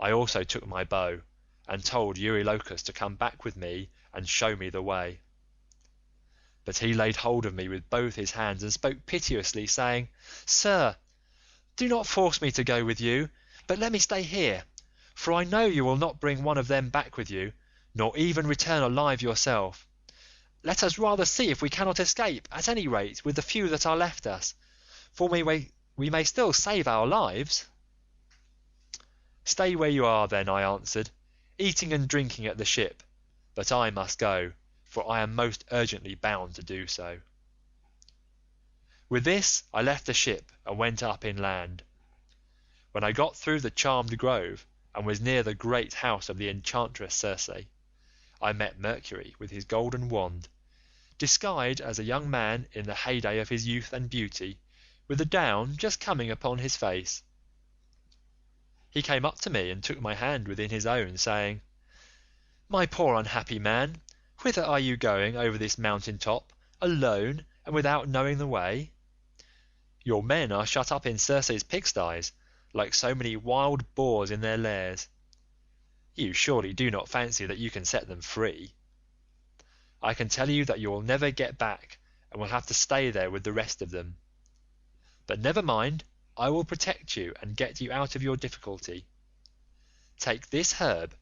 I also took my bow, and told Eurylochus to come back with me and show me the way. But he laid hold of me with both his hands and spoke piteously, saying, 'Sir, Do not force me to go with you, but let me stay here, for I know you will not bring one of them back with you, nor even return alive yourself. Let us rather see if we cannot escape, at any rate, with the few that are left us, for we may still save our lives." "Stay where you are then," I answered, "eating and drinking at the ship, but I must go, for I am most urgently bound to do so." With this I left the ship and went up inland. When I got through the charmed grove, and was near the great house of the enchantress Circe, I met Mercury with his golden wand, disguised as a young man in the heyday of his youth and beauty, with the down just coming upon his face. He came up to me and took my hand within his own, saying, "My poor unhappy man, whither are you going over this mountain top, alone and without knowing the way? Your men are shut up in Circe's pigsties, like so many wild boars in their lairs. You surely do not fancy that you can set them free? I can tell you that you will never get back, and will have to stay there with the rest of them. But never mind, I will protect you and get you out of your difficulty. Take this herb,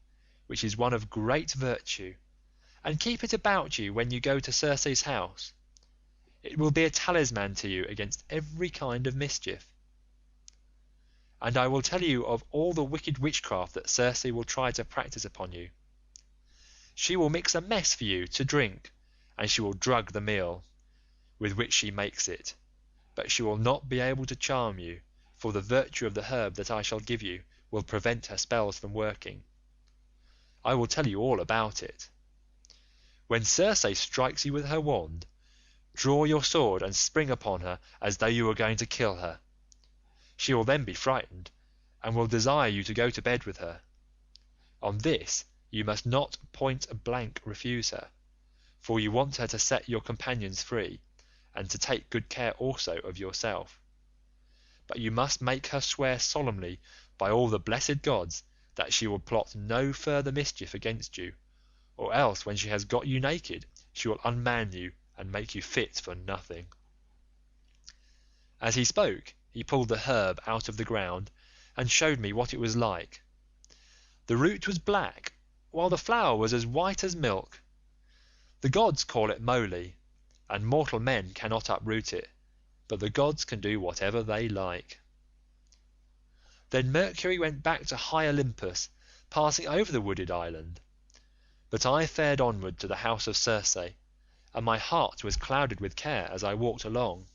which is one of great virtue, and keep it about you when you go to Circe's house. It will be a talisman to you against every kind of mischief. And I will tell you of all the wicked witchcraft that Circe will try to practice upon you. She will mix a mess for you to drink, and she will drug the meal with which she makes it, but she will not be able to charm you, for the virtue of the herb that I shall give you will prevent her spells from working. I will tell you all about it. When Circe strikes you with her wand, draw your sword and spring upon her as though you were going to kill her. She will then be frightened, and will desire you to go to bed with her. On this you must not point blank refuse her, for you want her to set your companions free, and to take good care also of yourself. But you must make her swear solemnly by all the blessed gods that she will plot no further mischief against you, or else when she has got you naked she will unman you and make you fit for nothing." As he spoke he pulled the herb out of the ground and showed me what it was like. The root was black, while the flower was as white as milk. The gods call it moly, and mortal men cannot uproot it, but the gods can do whatever they like. Then Mercury went back to high Olympus, passing over the wooded island. But I fared onward to the house of Circe, and my heart was clouded with care as I walked along.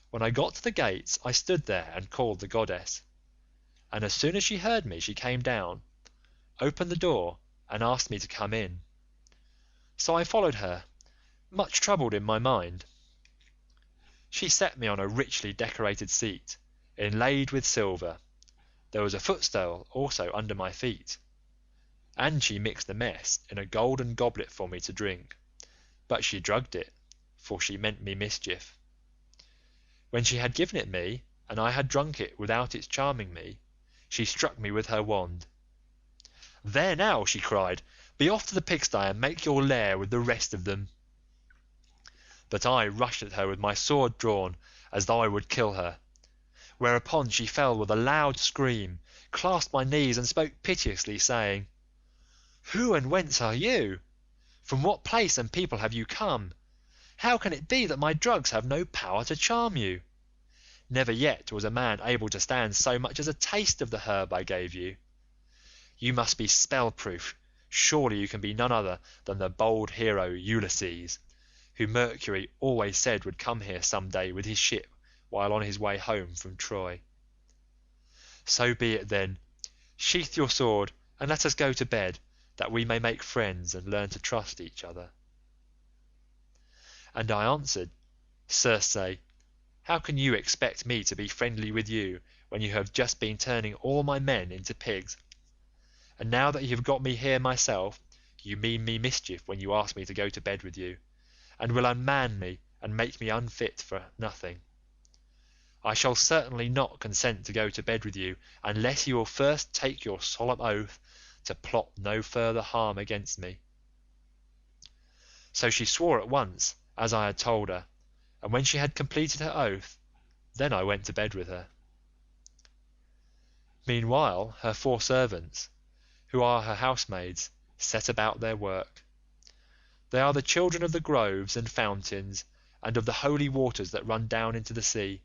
When I got to the gates I stood there and called the goddess, and as soon as she heard me she came down, opened the door and asked me to come in. So I followed her, much troubled in my mind. She set me on a richly decorated seat, inlaid with silver. There was a footstool also under my feet, and she mixed the mess in a golden goblet for me to drink, but she drugged it, for she meant me mischief. When she had given it me, and I had drunk it without its charming me, she struck me with her wand. "There now," she cried, "be off to the pigsty and make your lair with the rest of them." But I rushed at her with my sword drawn, as though I would kill her, whereupon she fell with a loud scream, clasped my knees and spoke piteously, saying, "Who and whence are you? From what place and people have you come? How can it be that my drugs have no power to charm you? Never yet was a man able to stand so much as a taste of the herb I gave you. You must be spell-proof. Surely you can be none other than the bold hero Ulysses, who Mercury always said would come here some day with his ship while on his way home from Troy. So be it then. Sheath your sword and let us go to bed, that we may make friends and learn to trust each other." And I answered, "Circe, how can you expect me to be friendly with you when you have just been turning all my men into pigs? And now that you have got me here myself, you mean me mischief when you ask me to go to bed with you, and will unman me and make me unfit for nothing. I shall certainly not consent to go to bed with you unless you will first take your solemn oath to plot no further harm against me." So she swore at once, as I had told her, and when she had completed her oath, then I went to bed with her. Meanwhile her 4 servants, who are her housemaids, set about their work. They are the children of the groves and fountains and of the holy waters that run down into the sea.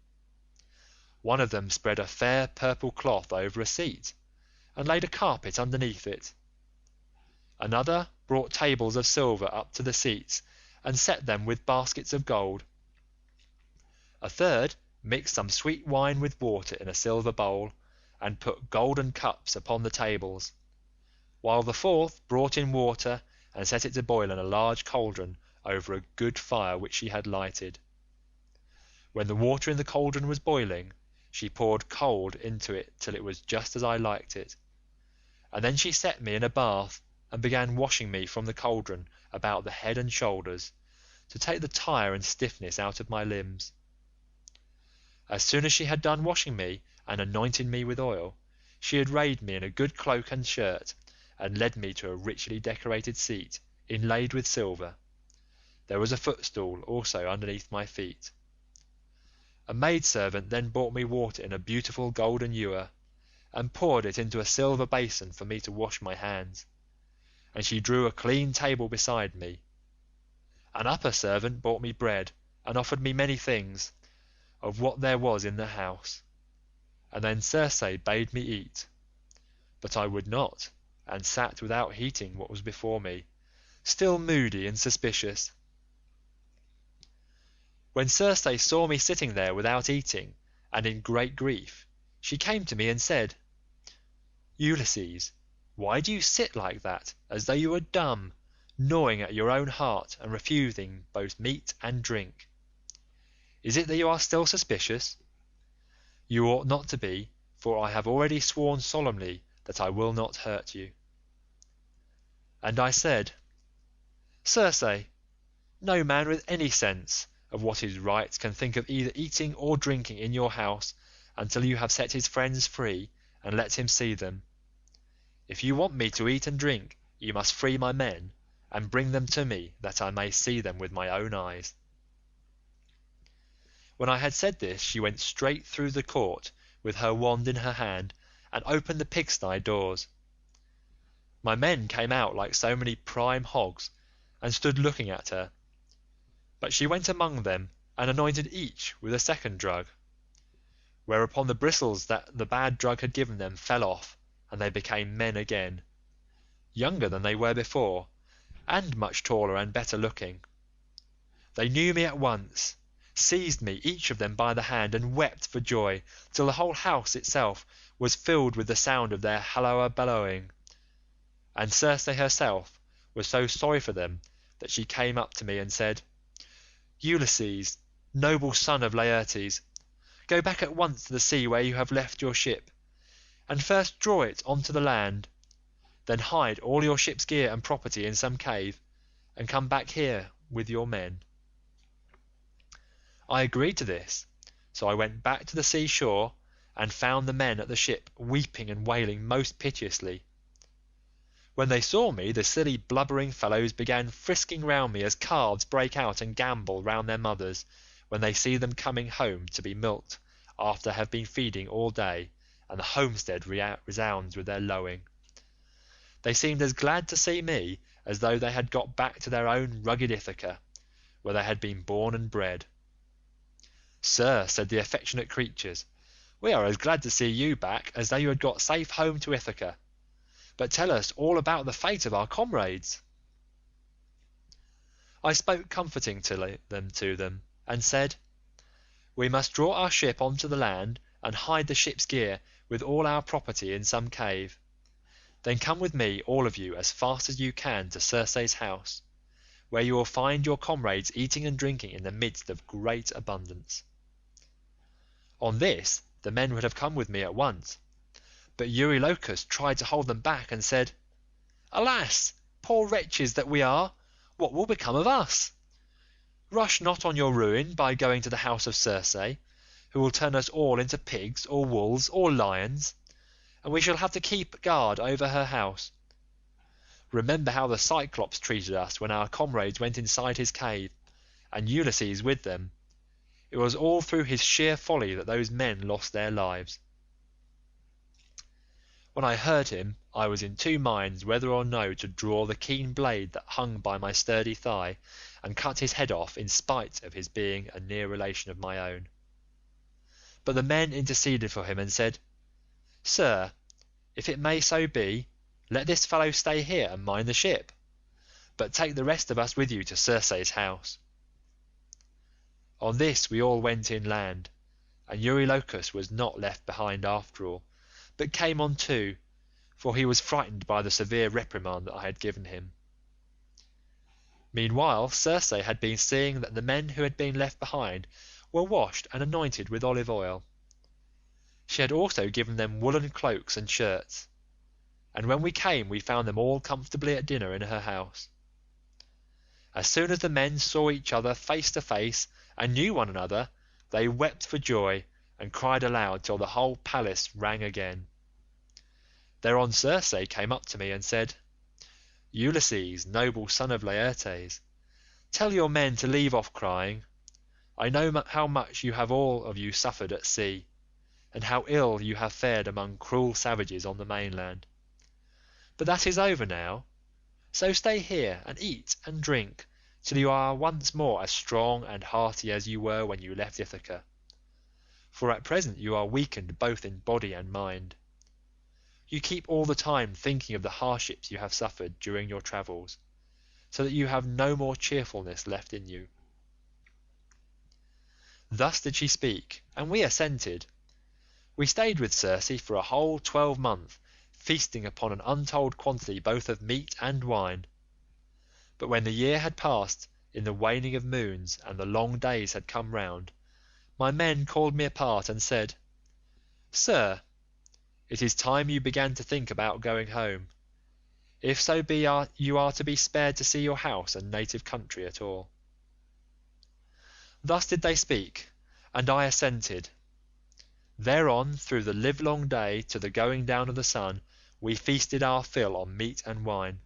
One of them spread a fair purple cloth over a seat, and laid a carpet underneath it. Another brought tables of silver up to the seats, and set them with baskets of gold. A third mixed some sweet wine with water in a silver bowl, and put golden cups upon the tables, while the fourth brought in water and set it to boil in a large cauldron over a good fire which she had lighted. When the water in the cauldron was boiling, she poured cold into it till it was just as I liked it, and then she set me in a bath and began washing me from the cauldron about the head and shoulders, to take the tire and stiffness out of my limbs. As soon as she had done washing me and anointing me with oil, she arrayed me in a good cloak and shirt, and led me to a richly decorated seat inlaid with silver. There was a footstool also underneath my feet. A maidservant then brought me water in a beautiful golden ewer, and poured it into a silver basin for me to wash my hands, and she drew a clean table beside me. An upper servant brought me bread, and offered me many things, of what there was in the house, and then Circe bade me eat, but I would not, and sat without heeding what was before me, still moody and suspicious. When Circe saw me sitting there without eating, and in great grief, she came to me and said, "Ulysses, why do you sit like that, as though you were dumb, gnawing at your own heart and refusing both meat and drink? Is it that you are still suspicious? You ought not to be, for I have already sworn solemnly that I will not hurt you." And I said, "Circe, no man with any sense of what is right can think of either eating or drinking in your house until you have set his friends free and let him see them. If you want me to eat and drink, you must free my men and bring them to me, that I may see them with my own eyes." When I had said this, she went straight through the court with her wand in her hand, and opened the pigsty doors. My men came out like so many prime hogs, and stood looking at her, but she went among them and anointed each with a second drug, whereupon the bristles that the bad drug had given them fell off, and they became men again, younger than they were before, and much taller and better looking. They knew me at once, seized me each of them by the hand, and wept for joy, till the whole house itself was filled with the sound of their halloa bellowing. And Circe herself was so sorry for them that she came up to me and said, "Ulysses, noble son of Laertes, go back at once to the sea where you have left your ship, and first draw it on to the land. Then hide all your ship's gear and property in some cave, and come back here with your men." I agreed to this, so I went back to the sea shore, and found the men at the ship weeping and wailing most piteously. When they saw me, the silly blubbering fellows began frisking round me as calves break out and gambol round their mothers when they see them coming home to be milked after they have been feeding all day, and the homestead resounds with their lowing. They seemed as glad to see me as though they had got back to their own rugged Ithaca, where they had been born and bred. "Sir," said the affectionate creatures, "we are as glad to see you back as though you had got safe home to Ithaca, but tell us all about the fate of our comrades." I spoke comforting to them, and said, "We must draw our ship on to the land, and hide the ship's gear with all our property in some cave. Then come with me, all of you, as fast as you can to Circe's house, where you will find your comrades eating and drinking in the midst of great abundance." On this the men would have come with me at once, but Eurylochus tried to hold them back, and said, "Alas, poor wretches that we are, what will become of us? Rush not on your ruin by going to the house of Circe, who will turn us all into pigs or wolves or lions, and we shall have to keep guard over her house. Remember how the Cyclops treated us when our comrades went inside his cave, and Ulysses with them. It was all through his sheer folly that those men lost their lives." When I heard him, I was in two minds whether or no to draw the keen blade that hung by my sturdy thigh, and cut his head off in spite of his being a near relation of my own. But the men interceded for him and said, "Sir, if it may so be, let this fellow stay here and mind the ship, but take the rest of us with you to Circe's house." On this we all went inland, and Eurylochus was not left behind after all, but came on too, for he was frightened by the severe reprimand that I had given him. Meanwhile Circe had been seeing that the men who had been left behind were washed and anointed with olive oil. She had also given them woolen cloaks and shirts, and when we came we found them all comfortably at dinner in her house. As soon as the men saw each other face to face and knew one another, they wept for joy and cried aloud till the whole palace rang again. Thereon Circe came up to me and said, "Ulysses, noble son of Laertes, tell your men to leave off crying. I know how much you have all of you suffered at sea, and how ill you have fared among cruel savages on the mainland. But that is over now, so stay here and eat and drink till you are once more as strong and hearty as you were when you left Ithaca, for at present you are weakened both in body and mind. You keep all the time thinking of the hardships you have suffered during your travels, so that you have no more cheerfulness left in you." Thus did she speak, and we assented. We stayed with Circe for a whole 12 months, feasting upon an untold quantity both of meat and wine. But when the year had passed in the waning of moons and the long days had come round, my men called me apart and said, "Sir, it is time you began to think about going home, if so be you are to be spared to see your house and native country at all." Thus did they speak, and I assented. Thereon through the livelong day to the going down of the sun we feasted our fill on meat and wine.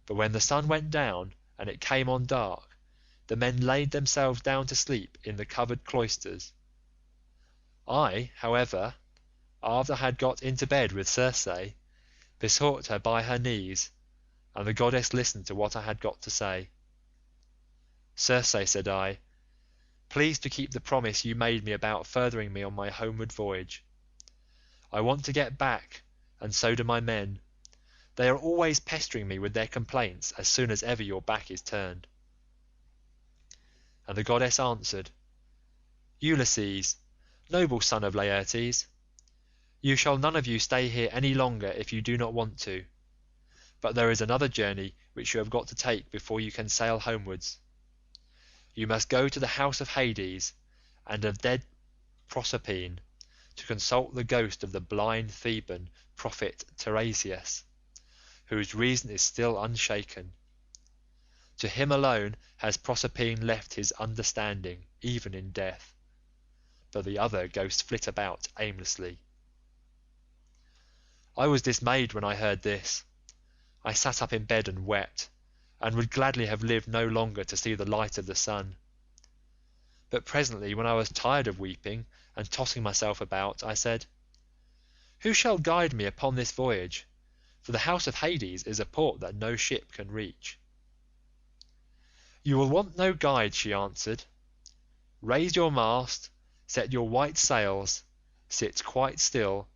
But when the sun went down and it came on dark, the men laid themselves down to sleep in the covered cloisters. I, however, after I had got into bed with Circe, besought her by her knees, and the goddess listened to what I had got to say. "Circe," said I, "please to keep the promise you made me about furthering me on my homeward voyage. I want to get back, and so do my men. They are always pestering me with their complaints as soon as ever your back is turned." And the goddess answered, "Ulysses, noble son of Laertes, you shall none of you stay here any longer if you do not want to, but there is another journey which you have got to take before you can sail homewards. You must go to the house of Hades and of dead Proserpine to consult the ghost of the blind Theban prophet Tiresias, whose reason is still unshaken. To him alone has Proserpine left his understanding even in death, but the other ghosts flit about aimlessly." I was dismayed when I heard this. I sat up in bed and wept, and would gladly have lived no longer to see the light of the sun. But presently, when I was tired of weeping and tossing myself about, I said, "Who shall guide me upon this voyage? For the house of Hades is a port that no ship can reach." "You will want no guide," she answered. "Raise your mast, set your white sails, sit quite still,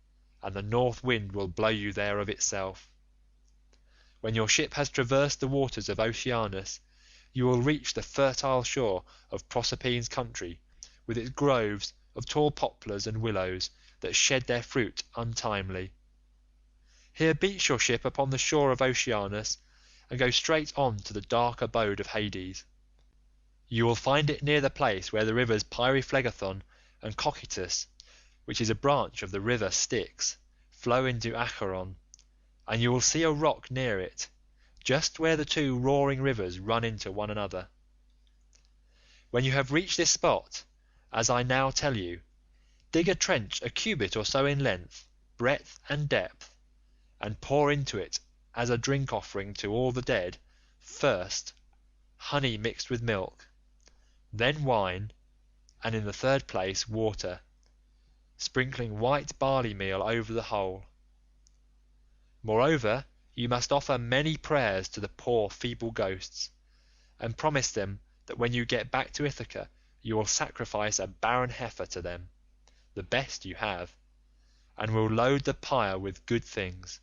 and the north wind will blow you there of itself. When your ship has traversed the waters of Oceanus, you will reach the fertile shore of Proserpine's country, with its groves of tall poplars and willows that shed their fruit untimely. Here beach your ship upon the shore of Oceanus, and go straight on to the dark abode of Hades. You will find it near the place where the rivers Pyriphlegethon and Cocytus, which is a branch of the river Styx, flow into Acheron, and you will see a rock near it, just where the two roaring rivers run into one another. When you have reached this spot, as I now tell you, dig a trench a cubit or so in length, breadth, and depth, and pour into it as a drink offering to all the dead, first, honey mixed with milk, then wine, and in the third place water, sprinkling white barley meal over the whole. Moreover, you must offer many prayers to the poor feeble ghosts, and promise them that when you get back to Ithaca you will sacrifice a barren heifer to them, the best you have, and will load the pyre with good things.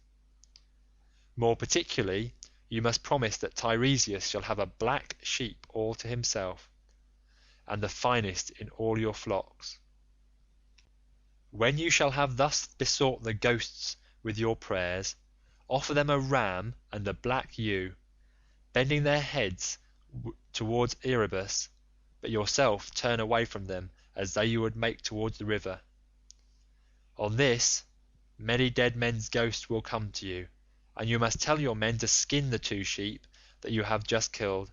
More particularly, you must promise that Tiresias shall have a black sheep all to himself, and the finest in all your flocks. When you shall have thus besought the ghosts with your prayers, offer them a ram and a black ewe, bending their heads towards Erebus, but yourself turn away from them as though you would make towards the river. On this, many dead men's ghosts will come to you, and you must tell your men to skin the 2 sheep that you have just killed,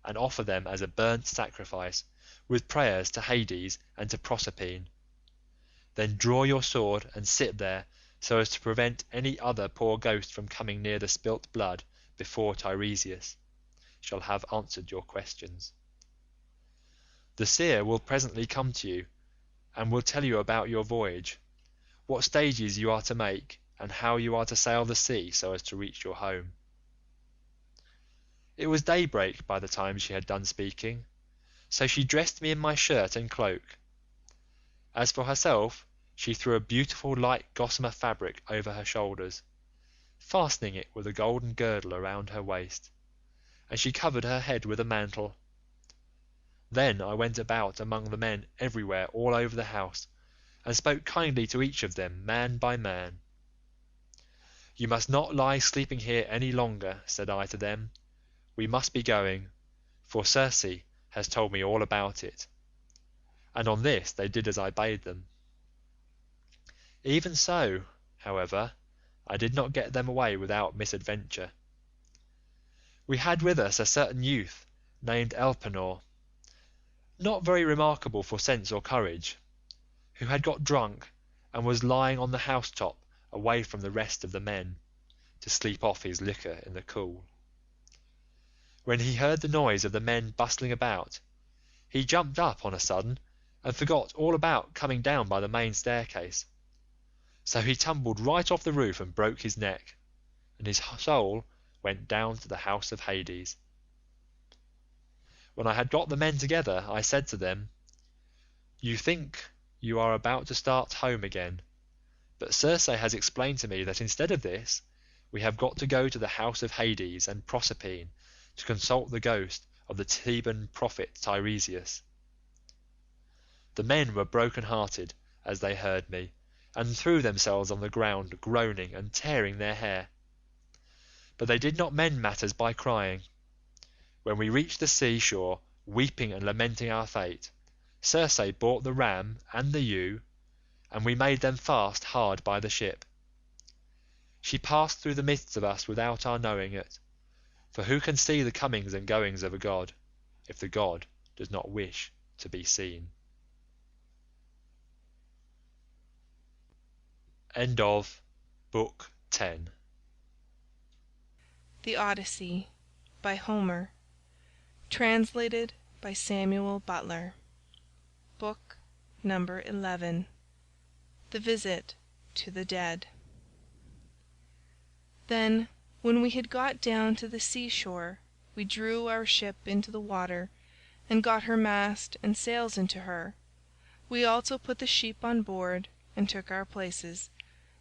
and offer them as a burnt sacrifice, with prayers to Hades and to Proserpine. Then draw your sword and sit there, so as to prevent any other poor ghost from coming near the spilt blood before Tiresias shall have answered your questions. The seer will presently come to you, and will tell you about your voyage, what stages you are to make, and how you are to sail the sea so as to reach your home." It was daybreak by the time she had done speaking, so she dressed me in my shirt and cloak. As for herself, she threw a beautiful light gossamer fabric over her shoulders, fastening it with a golden girdle around her waist, and she covered her head with a mantle. Then I went about among the men everywhere all over the house, and spoke kindly to each of them man by man. "You must not lie sleeping here any longer," said I to them. "We must be going, for Circe has told me all about it." And on this they did as I bade them. Even so, however, I did not get them away without misadventure. We had with us a certain youth named Elpenor, not very remarkable for sense or courage, who had got drunk and was lying on the housetop away from the rest of the men, to sleep off his liquor in the cool. When he heard the noise of the men bustling about, he jumped up on a sudden and forgot all about coming down by the main staircase, so he tumbled right off the roof and broke his neck, and his soul went down to the house of Hades. When I had got the men together, I said to them, "You think you are about to start home again, but Circe has explained to me that instead of this we have got to go to the house of Hades and Proserpine to consult the ghost of the Theban prophet Tiresias." The men were broken-hearted as they heard me, and threw themselves on the ground groaning and tearing their hair, but they did not mend matters by crying. When we reached the sea shore, weeping and lamenting our fate, Circe brought the ram and the ewe, and we made them fast hard by the ship. She passed through the midst of us without our knowing it, for who can see the comings and goings of a god, if the god does not wish to be seen? End of Book 10. The Odyssey by Homer. Translated by Samuel Butler. Book number 11. The Visit to the Dead. Then, when we had got down to the seashore, we drew our ship into the water, and got her mast and sails into her. We also put the sheep on board, and took our places,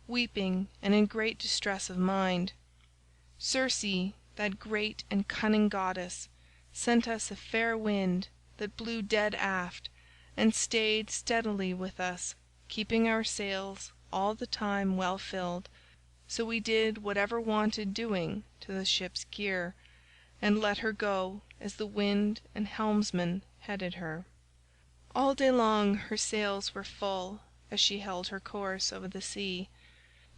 weeping and in great distress of mind. Circe, that great and cunning goddess, sent us a fair wind that blew dead aft, and stayed steadily with us, keeping our sails all the time well filled, so we did whatever wanted doing to the ship's gear, and let her go as the wind and helmsman headed her. All day long her sails were full as she held her course over the sea,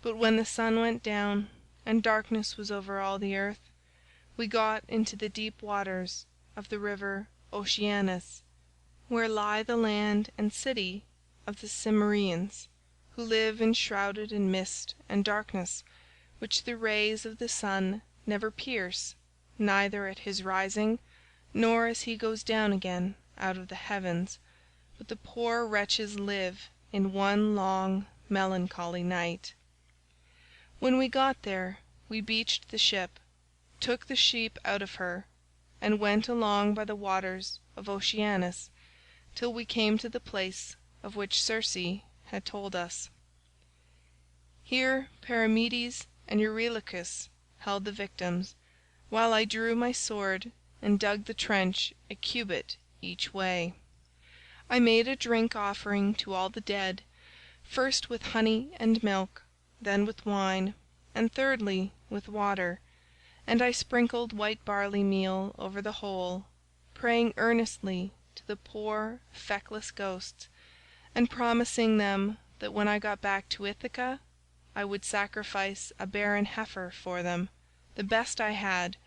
but when the sun went down and darkness was over all the earth, we got into the deep waters of the river Oceanus, where lie the land and city of the Cimmerians, who live enshrouded in mist and darkness, which the rays of the sun never pierce, neither at his rising nor as he goes down again out of the heavens, but the poor wretches live in one long melancholy night. When we got there, we beached the ship, took the sheep out of her, and went along by the waters of Oceanus till we came to the place of which Circe had told us. Here Perimedes and Eurylochus held the victims, while I drew my sword and dug the trench a cubit each way. I made a drink offering to all the dead, first with honey and milk, then with wine, and thirdly with water, and I sprinkled white barley meal over the whole, praying earnestly to the poor feckless ghosts, and promising them that when I got back to Ithaca I would sacrifice a barren heifer for them, the best I had,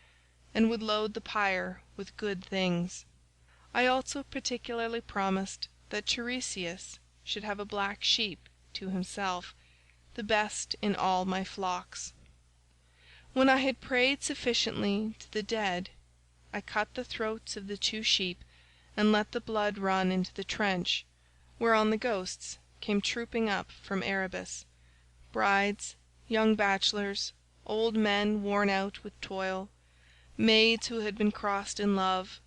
and would load the pyre with good things. I also particularly promised that Tiresias should have a black sheep to himself, the best in all my flocks. When I had prayed sufficiently to the dead, I cut the throats of the 2 sheep and let the blood run into the trench, whereon the ghosts came trooping up from Erebus, brides, young bachelors, old men worn out with toil, maids who had been crossed in love,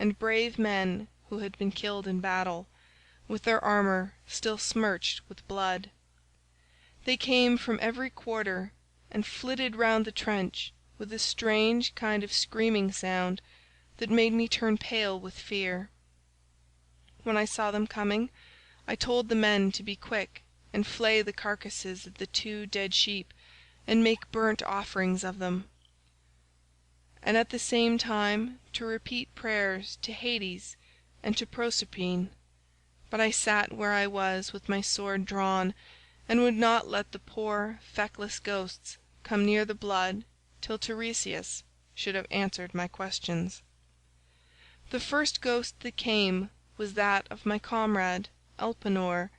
and brave men who had been killed in battle, with their armour still smirched with blood. They came from every quarter and flitted round the trench with a strange kind of screaming sound that made me turn pale with fear. When I saw them coming, I told the men to be quick and flay the carcasses of the 2 dead sheep and make burnt offerings of them, and at the same time to repeat prayers to Hades and to Proserpine, but I sat where I was with my sword drawn, and would not let the poor feckless ghosts come near the blood till Tiresias should have answered my questions. The first ghost that came was that of my comrade Elpenor,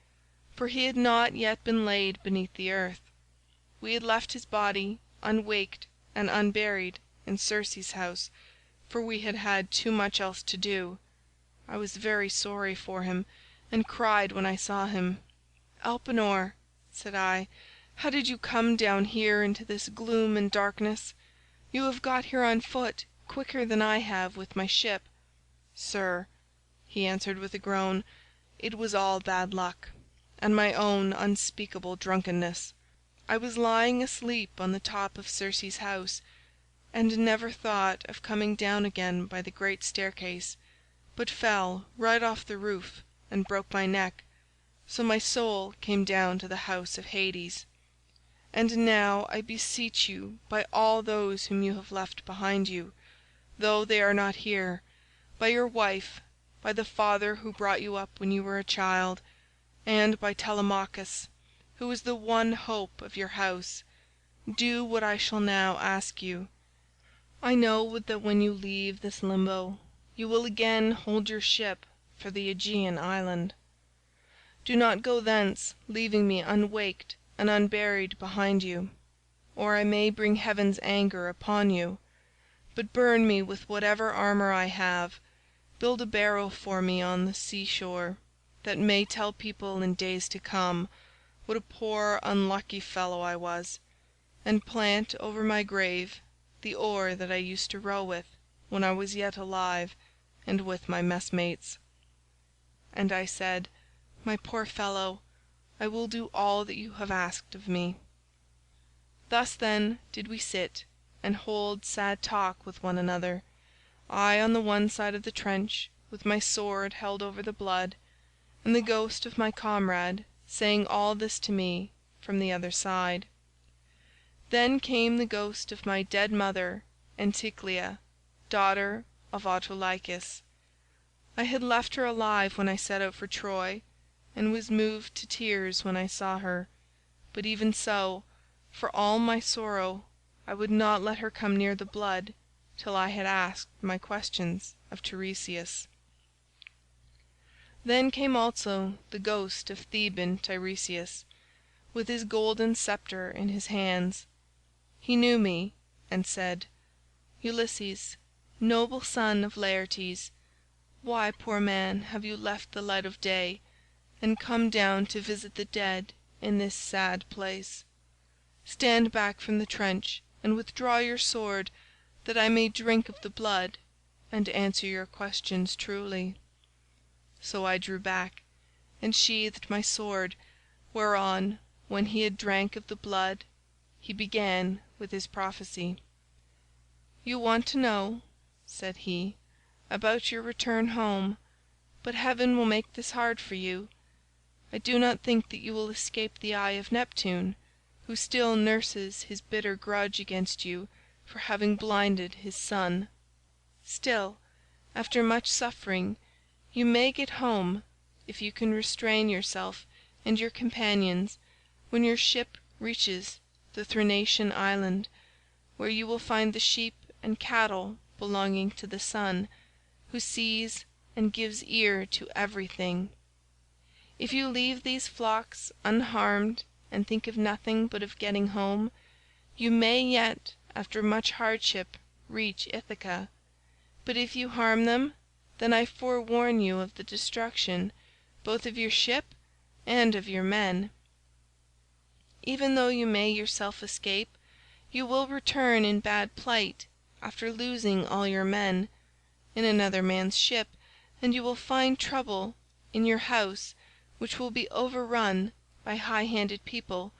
for he had not yet been laid beneath the earth. We had left his body unwaked and unburied in Circe's house, for we had had too much else to do. I was very sorry for him, and cried when I saw him. "Elpenor," said I, "how did you come down here into this gloom and darkness? You have got here on foot quicker than I have with my ship." "Sir," he answered with a groan, "it was all bad luck, and my own unspeakable drunkenness. I was lying asleep on the top of Circe's house, and never thought of coming down again by the great staircase, but fell right off the roof and broke my neck, so my soul came down to the house of Hades. And now I beseech you by all those whom you have left behind you, though they are not here, by your wife, by the father who brought you up when you were a child, and by Telemachus, who is the one hope of your house, do what I shall now ask you. I know that when you leave this limbo you will again hold your ship for the Aegean island. Do not go thence leaving me unwaked and unburied behind you, or I may bring heaven's anger upon you, but burn me with whatever armour I have, build a barrow for me on the sea shore, that may tell people in days to come what a poor unlucky fellow I was, and plant over my grave the oar that I used to row with when I was yet alive and with my messmates." And I said, "My poor fellow, I will do all that you have asked of me." Thus then did we sit and hold sad talk with one another, I on the one side of the trench with my sword held over the blood, and the ghost of my comrade saying all this to me from the other side. Then came the ghost of my dead mother Anticlea, daughter of Autolycus. I had left her alive when I set out for Troy, and was moved to tears when I saw her, but even so, for all my sorrow, I would not let her come near the blood till I had asked my questions of Tiresias. Then came also the ghost of Theban Tiresias, with his golden sceptre in his hands. He knew me, and said, "Ulysses, noble son of Laertes, why, poor man, have you left the light of day, and come down to visit the dead in this sad place? Stand back from the trench and withdraw your sword, that I may drink of the blood, and answer your questions truly." So I drew back, and sheathed my sword, whereon, when he had drank of the blood, he began with his prophecy. "You want to know," said he, "about your return home, but heaven will make this hard for you. I do not think that you will escape the eye of Neptune, who still nurses his bitter grudge against you for having blinded his son. Still, after much suffering, you may get home, if you can restrain yourself and your companions, when your ship reaches the Thrinacian island, where you will find the sheep and cattle belonging to the Sun, who sees and gives ear to everything. If you leave these flocks unharmed and think of nothing but of getting home, you may yet after much hardship reach Ithaca, but if you harm them, then I forewarn you of the destruction both of your ship and of your men. Even though you may yourself escape, you will return in bad plight after losing all your men, in another man's ship, and you will find trouble in your house which will be overrun by high-handed people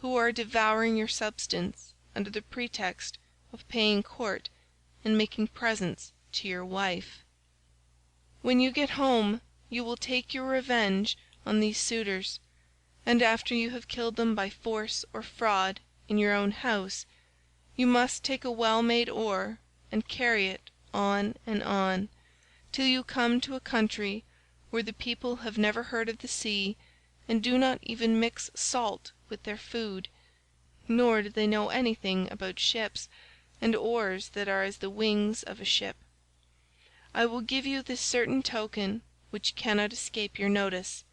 who are devouring your substance under the pretext of paying court and making presents to your wife. When you get home you will take your revenge on these suitors, and after you have killed them by force or fraud in your own house, you must take a well-made oar and carry it on and on, till you come to a country where the people have never heard of the sea and do not even mix salt with their food, nor do they know anything about ships and oars that are as the wings of a ship. I will give you this certain token which cannot escape your notice.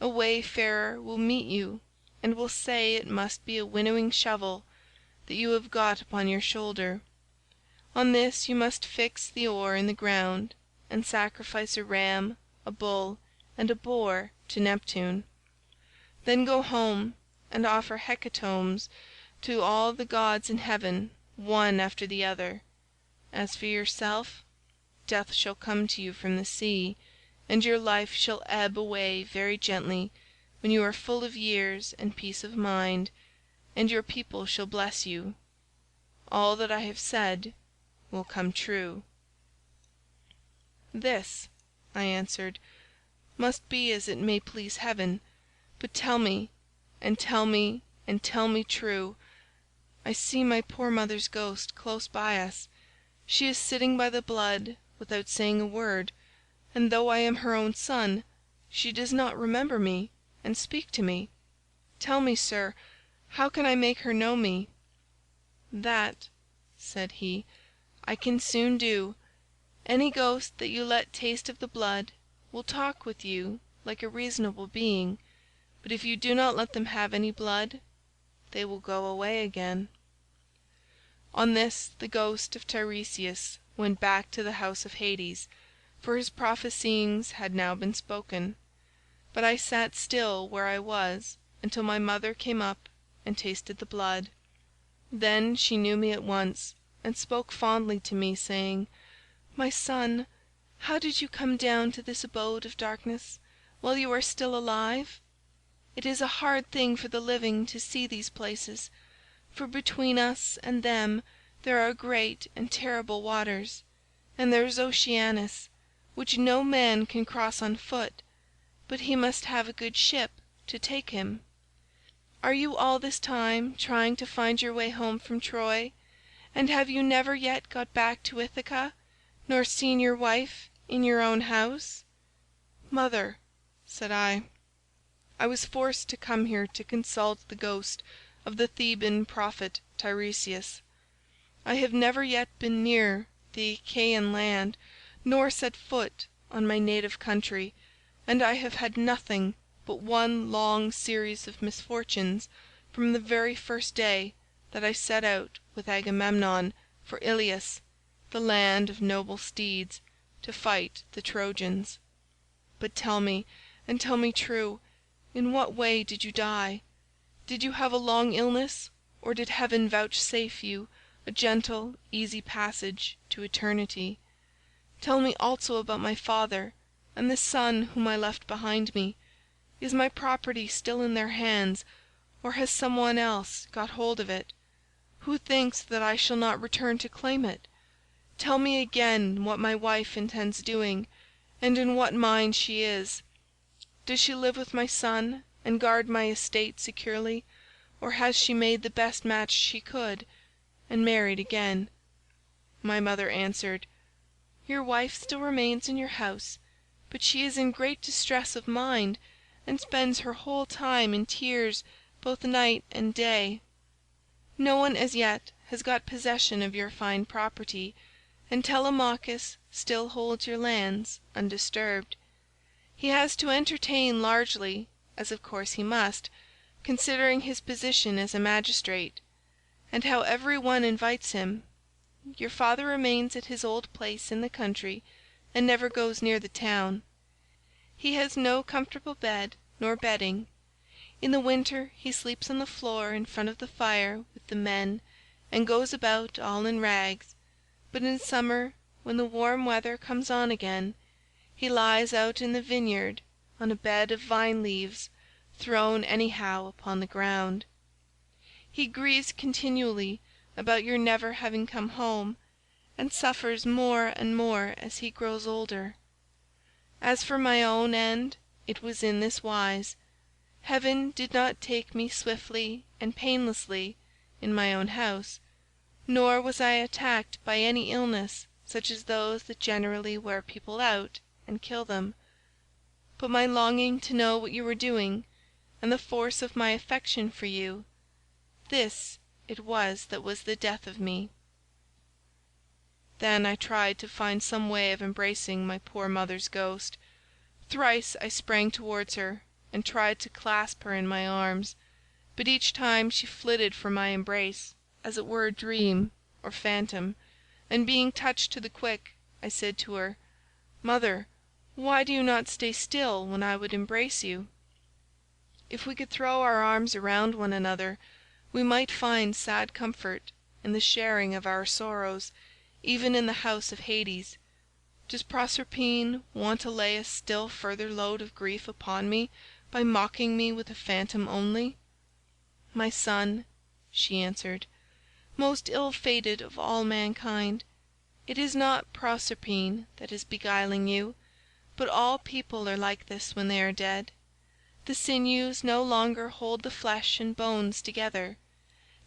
A wayfarer will meet you and will say it must be a winnowing shovel that you have got upon your shoulder. On this you must fix the oar in the ground and sacrifice a ram, a bull, and a boar to Neptune. Then go home and offer hecatombs to all the gods in heaven one after the other. As for yourself, death shall come to you from the sea, and your life shall ebb away very gently when you are full of years and peace of mind, and your people shall bless you. All that I have said will come true." "This," I answered, "must be as it may please heaven, but tell me, and tell me, and tell me true. I see my poor mother's ghost close by us. She is sitting by the blood without saying a word, and though I am her own son, she does not remember me and speak to me. Tell me, sir, how can I make her know me?" "That," said he, "I can soon do. Any ghost that you let taste of the blood will talk with you like a reasonable being, but if you do not let them have any blood, they will go away again." On this the ghost of Tiresias went back to the house of Hades, for his prophesyings had now been spoken, but I sat still where I was until my mother came up and tasted the blood. Then she knew me at once, and spoke fondly to me, saying, "My son, how did you come down to this abode of darkness while you are still alive? It is a hard thing for the living to see these places, for between us and them there are great and terrible waters, and there is Oceanus, which no man can cross on foot, but he must have a good ship to take him. Are you all this time trying to find your way home from Troy, and have you never yet got back to Ithaca, nor seen your wife in your own house?" "Mother," said I was forced to come here to consult the ghost of the Theban prophet Tiresias. I have never yet been near the Achaean land, nor set foot on my native country, and I have had nothing but one long series of misfortunes from the very first day that I set out with Agamemnon for Ilius, the land of noble steeds, to fight the Trojans. But tell me, and tell me true, in what way did you die? Did you have a long illness, or did heaven vouchsafe you a gentle, easy passage to eternity? Tell me also about my father, and the son whom I left behind me. Is my property still in their hands, or has some one else got hold of it? Who thinks that I shall not return to claim it? Tell me again what my wife intends doing, and in what mind she is. Does she live with my son and guard my estate securely, or has she made the best match she could, and married again?" My mother answered, "Your wife still remains in your house, but she is in great distress of mind, and spends her whole time in tears both night and day. No one as yet has got possession of your fine property, and Telemachus still holds your lands undisturbed. He has to entertain largely, as of course he must, considering his position as a magistrate, and how every one invites him. Your father remains at his old place in the country, and never goes near the town. He has no comfortable bed nor bedding. In the winter he sleeps on the floor in front of the fire with the men, and goes about all in rags, but in summer, when the warm weather comes on again, he lies out in the vineyard on a bed of vine leaves thrown anyhow upon the ground. He grieves continually about your never having come home, and suffers more and more as he grows older. As for my own end, it was in this wise. Heaven did not take me swiftly and painlessly in my own house, nor was I attacked by any illness such as those that generally wear people out and kill them, but my longing to know what you were doing, and the force of my affection for you, this it was that was the death of me." Then I tried to find some way of embracing my poor mother's ghost. Thrice I sprang towards her and tried to clasp her in my arms, but each time she flitted from my embrace, as it were a dream or phantom, and being touched to the quick, I said to her, "Mother, why do you not stay still when I would embrace you? If we could throw our arms around one another, we might find sad comfort in the sharing of our sorrows, even in the house of Hades. Does Proserpine want to lay a still further load of grief upon me by mocking me with a phantom only?" "My son," she answered, "most ill-fated of all mankind, it is not Proserpine that is beguiling you, but all people are like this when they are dead. The sinews no longer hold the flesh and bones together.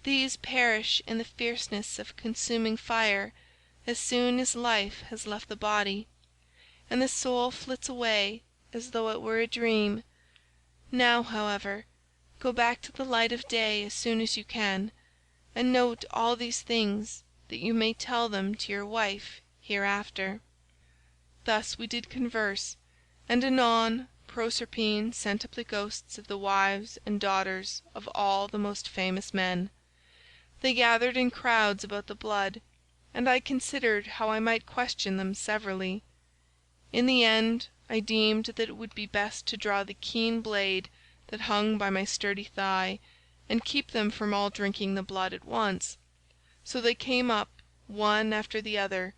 These perish in the fierceness of consuming fire as soon as life has left the body, and the soul flits away as though it were a dream. Now, however, go back to the light of day as soon as you can, and note all these things that you may tell them to your wife hereafter." Thus we did converse, and anon Proserpine sent up the ghosts of the wives and daughters of all the most famous men. They gathered in crowds about the blood, and I considered how I might question them severally. In the end I deemed that it would be best to draw the keen blade that hung by my sturdy thigh, and keep them from all drinking the blood at once. So they came up one after the other,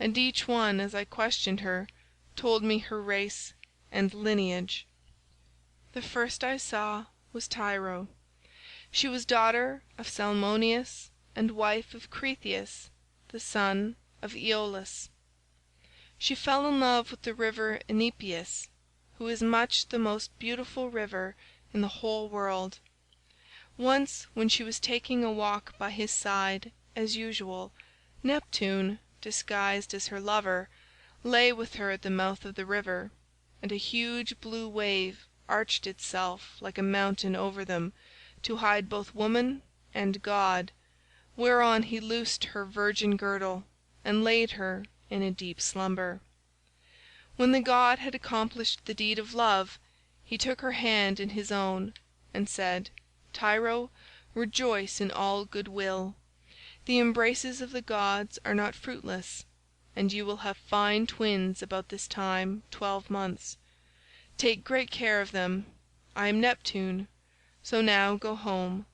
and each one as I questioned her told me her race and lineage. The first I saw was Tyro. She was daughter of Salmoneus and wife of Cretheus, the son of Aeolus. She fell in love with the river Enipeus, who is much the most beautiful river in the whole world. Once when she was taking a walk by his side as usual, Neptune, disguised as her lover, lay with her at the mouth of the river, and a huge blue wave arched itself like a mountain over them, to hide both woman and god, whereon he loosed her virgin girdle, and laid her in a deep slumber. When the god had accomplished the deed of love, he took her hand in his own, and said, "Tyro, rejoice in all good will. The embraces of the gods are not fruitless, and you will have fine twins about this time 12 months. Take great care of them. I am Neptune, so now go home.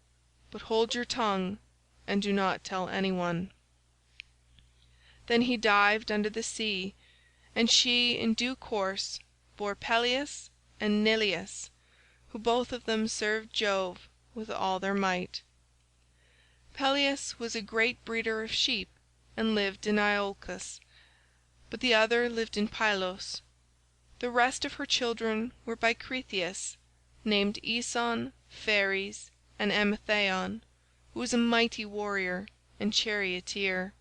but hold your tongue and do not tell anyone." Then he dived under the sea, and she in due course bore Peleus and Neleus, who both of them served Jove with all their might. Peleus was a great breeder of sheep and lived in Iolcus, but the other lived in Pylos. The rest of her children were by Cretheus, named Aeson, Phares, and Amithaon, who was a mighty warrior and charioteer.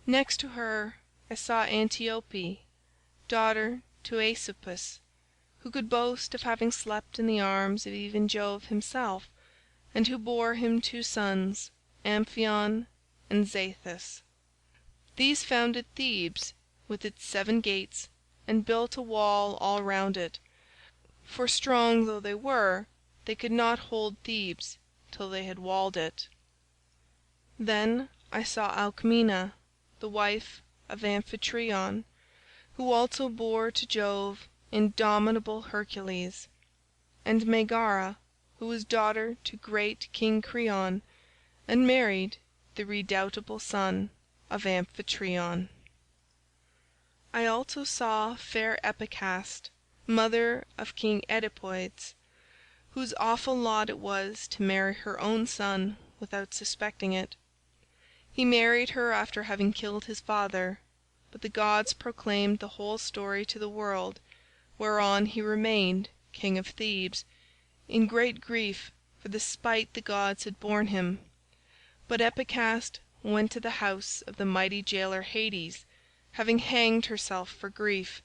Next to her I saw Antiope, daughter to Asopus, who could boast of having slept in the arms of even Jove himself, and who bore him 2 sons, Amphion and Zethus. These founded Thebes with its 7 gates, and built a wall all round it, for strong though they were, they could not hold Thebes till they had walled it. Then I saw Alcmena, the wife of Amphitryon, who also bore to Jove indomitable Hercules, and Megara, who was daughter to great King Creon, and married the redoubtable son of Amphitryon. I also saw fair Epicaste, mother of King Oedipodes, whose awful lot it was to marry her own son without suspecting it. He married her after having killed his father, but the gods proclaimed the whole story to the world, whereon he remained king of Thebes, in great grief for the spite the gods had borne him. But Epicaste went to the house of the mighty jailer Hades, having hanged herself for grief,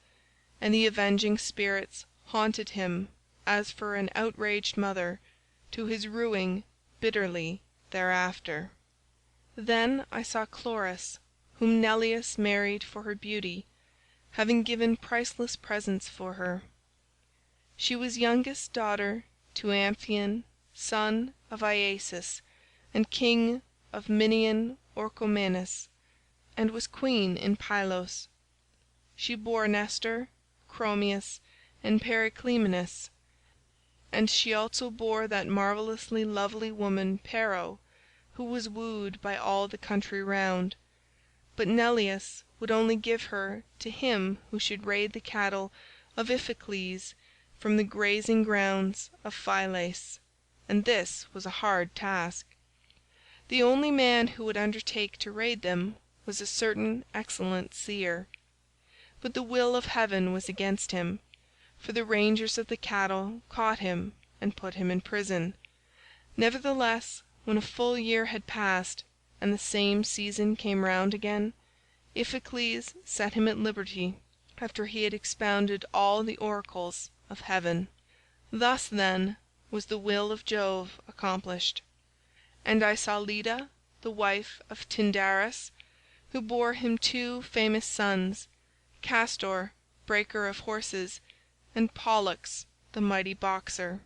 and the avenging spirits haunted him as for an outraged mother, to his ruing bitterly thereafter. Then I saw Chloris, whom Neleus married for her beauty, having given priceless presents for her. She was youngest daughter to Amphion, son of Iasus, and king of Minian Orchomenus, and was queen in Pylos. She bore Nestor, Chromius, and Periclymenus, and she also bore that marvellously lovely woman Pero, who was wooed by all the country round. But Neleus would only give her to him who should raid the cattle of Iphicles from the grazing grounds of Phylace, and this was a hard task. The only man who would undertake to raid them was a certain excellent seer. But the will of heaven was against him, for the rangers of the cattle caught him and put him in prison. Nevertheless, when a full year had passed, and the same season came round again, Iphicles set him at liberty, after he had expounded all the oracles of heaven. Thus, then, was the will of Jove accomplished. And I saw Leda, the wife of Tyndarus, who bore him 2 famous sons, Castor, breaker of horses, and Pollux, the mighty boxer.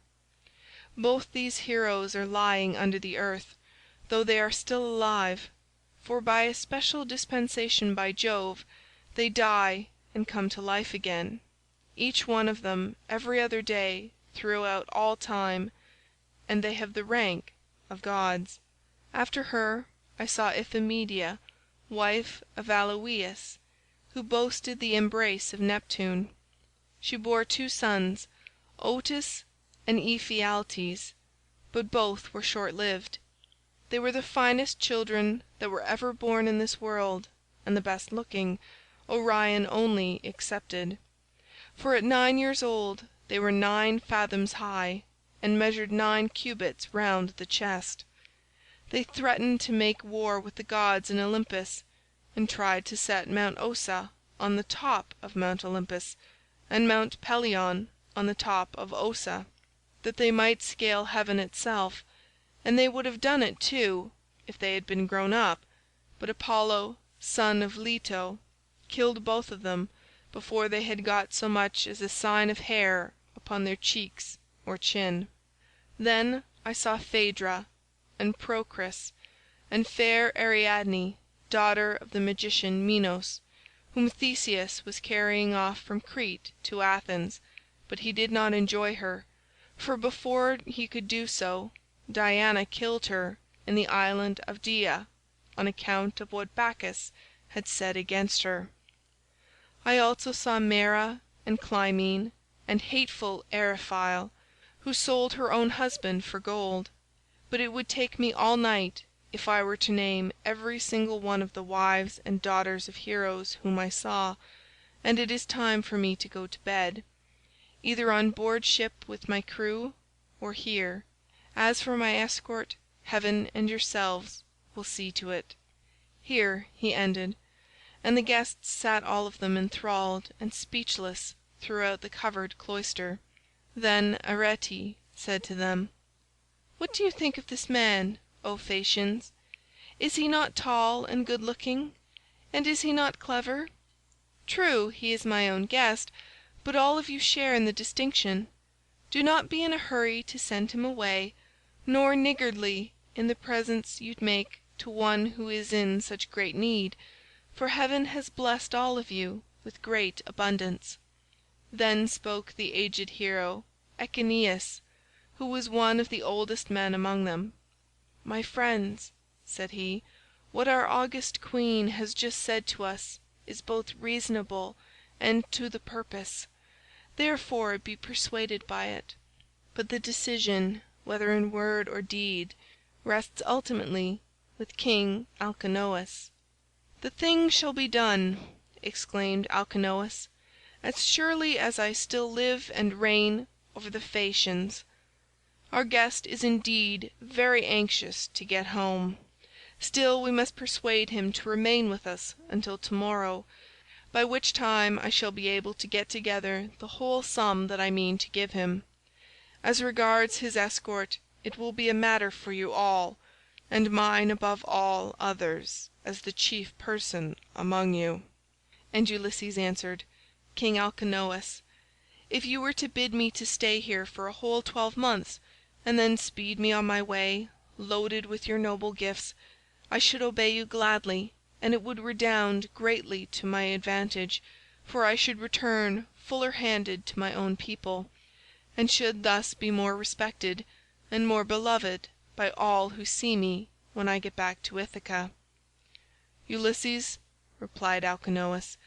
Both these heroes are lying under the earth, though they are still alive, for by a special dispensation by Jove they die and come to life again, each one of them every other day throughout all time, and they have the rank of gods. After her I saw Iphimedia, wife of Aloeus, who boasted the embrace of Neptune. She bore 2 sons, Otus and Ephialtes, but both were short-lived. They were the finest children that were ever born in this world, and the best looking, Orion only excepted. For at 9 years old they were 9 fathoms high, and measured 9 cubits round the chest. They threatened to make war with the gods in Olympus, and tried to set Mount Ossa on the top of Mount Olympus, and Mount Pelion on the top of Ossa, that they might scale heaven itself, and they would have done it too, if they had been grown up, but Apollo, son of Leto, killed both of them before they had got so much as a sign of hair upon their cheeks or chin. Then I saw Phaedra, and Procris, and fair Ariadne, daughter of the magician Minos, whom Theseus was carrying off from Crete to Athens, but he did not enjoy her, for before he could do so Diana killed her in the island of Dia on account of what Bacchus had said against her. I also saw Maera and Clymene and hateful Eriphyle, who sold her own husband for gold, but it would take me all night if I were to name every single one of the wives and daughters of heroes whom I saw, and it is time for me to go to bed, either on board ship with my crew, or here. As for my escort, heaven and yourselves will see to it." Here he ended, and the guests sat all of them enthralled and speechless throughout the covered cloister. Then Arete said to them, "What do you think of this man, O Phaeacians? Is he not tall and good-looking, and is he not clever? True, he is my own guest, but all of you share in the distinction. Do not be in a hurry to send him away, nor niggardly in the presents you make to one who is in such great need, for heaven has blessed all of you with great abundance." Then spoke the aged hero Echeneus, who was one of the oldest men among them. "My friends," said he, "what our august queen has just said to us is both reasonable and to the purpose, therefore be persuaded by it. But the decision, whether in word or deed, rests ultimately with King Alcinous." "The thing shall be done," exclaimed Alcinous, "as surely as I still live and reign over the Phaeacians. Our guest is indeed very anxious to get home, still we must persuade him to remain with us until tomorrow, by which time I shall be able to get together the whole sum that I mean to give him. As regards his escort, it will be a matter for you all, and mine above all others as the chief person among you." And Ulysses answered, "King Alcinous, if you were to bid me to stay here for a whole 12 months, and then speed me on my way, loaded with your noble gifts, I should obey you gladly, and it would redound greatly to my advantage, for I should return fuller-handed to my own people, and should thus be more respected and more beloved by all who see me when I get back to Ithaca." "Ulysses," replied Alcinous,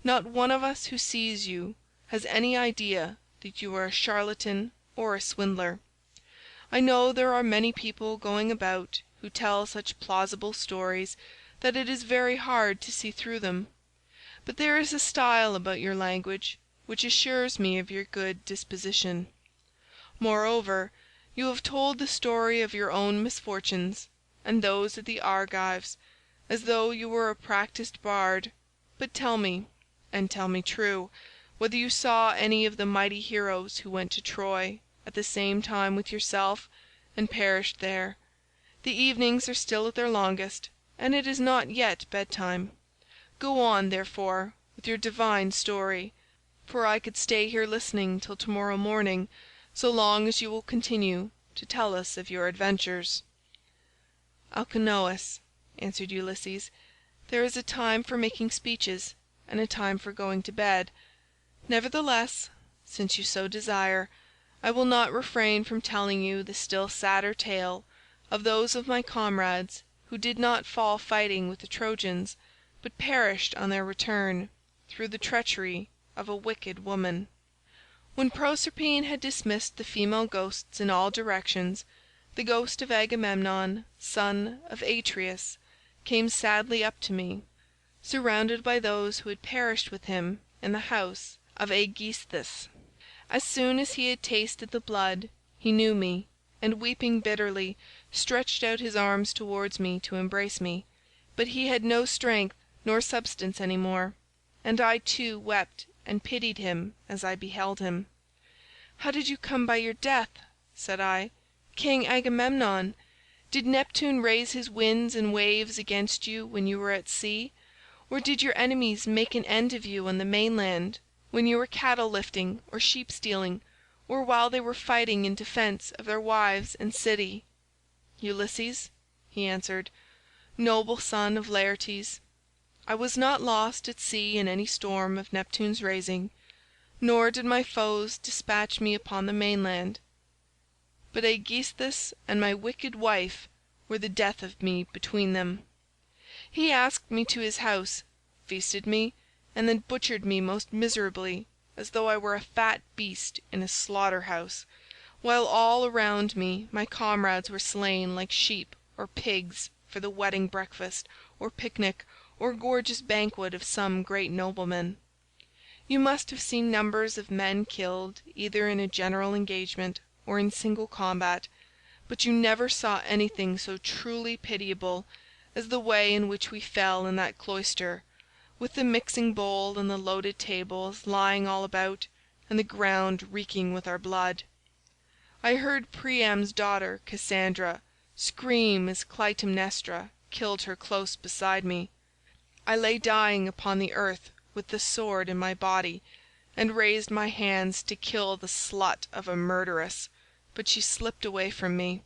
"not one of us who sees you has any idea that you are a charlatan or a swindler. I know there are many people going about who tell such plausible stories that it is very hard to see through them, but there is a style about your language which assures me of your good disposition. Moreover, you have told the story of your own misfortunes and those of the Argives, as though you were a practised bard. But tell me, and tell me true, whether you saw any of the mighty heroes who went to Troy at the same time with yourself and perished there. The evenings are still at their longest, and it is not yet bedtime. Go on, therefore, with your divine story, for I could stay here listening till tomorrow morning, so long as you will continue to tell us of your adventures." "Alcinous," answered Ulysses, "there is a time for making speeches and a time for going to bed. Nevertheless, since you so desire, I will not refrain from telling you the still sadder tale of those of my comrades who did not fall fighting with the Trojans, but perished on their return, through the treachery of a wicked woman. When Proserpine had dismissed the female ghosts in all directions, the ghost of Agamemnon, son of Atreus, came sadly up to me, surrounded by those who had perished with him in the house of Aegisthus. As soon as he had tasted the blood, he knew me, and weeping bitterly, stretched out his arms towards me to embrace me, but he had no strength nor substance any more, and I too wept and pitied him as I beheld him. 'How did you come by your death?' said I. 'King Agamemnon, did Neptune raise his winds and waves against you when you were at sea, or did your enemies make an end of you on the mainland, when you were cattle lifting or sheep stealing, or while they were fighting in defence of their wives and city?' 'Ulysses,' he answered, 'noble son of Laertes, I was not lost at sea in any storm of Neptune's raising, nor did my foes dispatch me upon the mainland. but Aegisthus and my wicked wife were the death of me between them. He asked me to his house, feasted me, and then butchered me most miserably, as though I were a fat beast in a slaughter-house, while all around me my comrades were slain like sheep or pigs for the wedding breakfast or picnic or gorgeous banquet of some great nobleman. You must have seen numbers of men killed either in a general engagement or in single combat, but you never saw anything so truly pitiable as the way in which we fell in that cloister, with the mixing bowl and the loaded tables lying all about, and the ground reeking with our blood. I heard Priam's daughter Cassandra scream as Clytemnestra killed her close beside me. I lay dying upon the earth with the sword in my body, and raised my hands to kill the slut of a murderess, but she slipped away from me.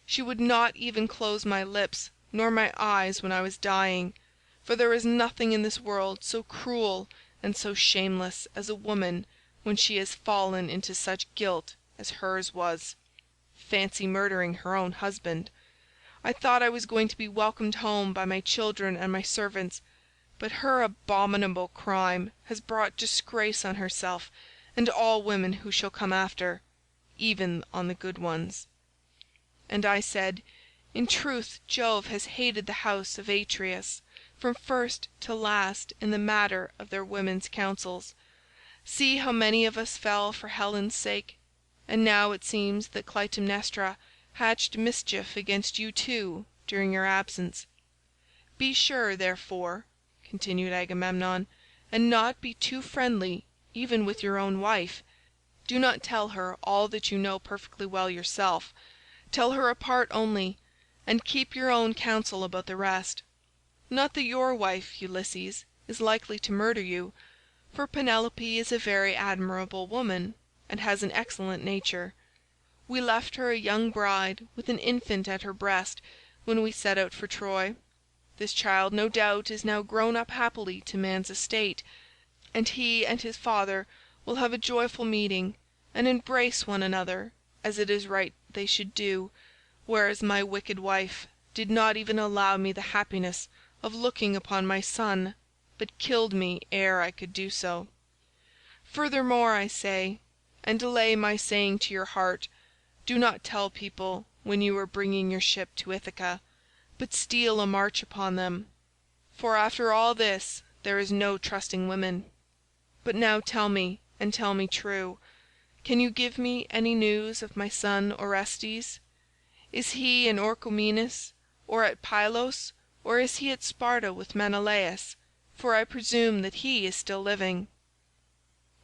She would not even close my lips nor my eyes when I was dying, for there is nothing in this world so cruel and so shameless as a woman when she has fallen into such guilt as hers was. Fancy murdering her own husband! I thought I was going to be welcomed home by my children and my servants, but her abominable crime has brought disgrace on herself and all women who shall come after, even on the good ones." And I said, "In truth Jove has hated the house of Atreus from first to last in the matter of their women's counsels. See how many of us fell for Helen's sake, and now it seems that Clytemnestra hatched mischief against you too during your absence. Be sure, therefore," continued Agamemnon, "and not be too friendly even with your own wife. Do not tell her all that you know perfectly well yourself. Tell her a part only, and keep your own counsel about the rest. Not that your wife, Ulysses, is likely to murder you, for Penelope is a very admirable woman, and has an excellent nature. We left her a young bride with an infant at her breast when we set out for Troy. This child no doubt is now grown up happily to man's estate, and he and his father will have a joyful meeting, and embrace one another as it is right they should do, whereas my wicked wife did not even allow me the happiness of looking upon my son, but killed me ere I could do so. Furthermore I say, and lay my saying to your heart, do not tell people when you are bringing your ship to Ithaca, but steal a march upon them, for after all this there is no trusting women. But now tell me, and tell me true, can you give me any news of my son Orestes? Is he in Orchomenus, or at Pylos, or is he at Sparta with Menelaus, for I presume that he is still living."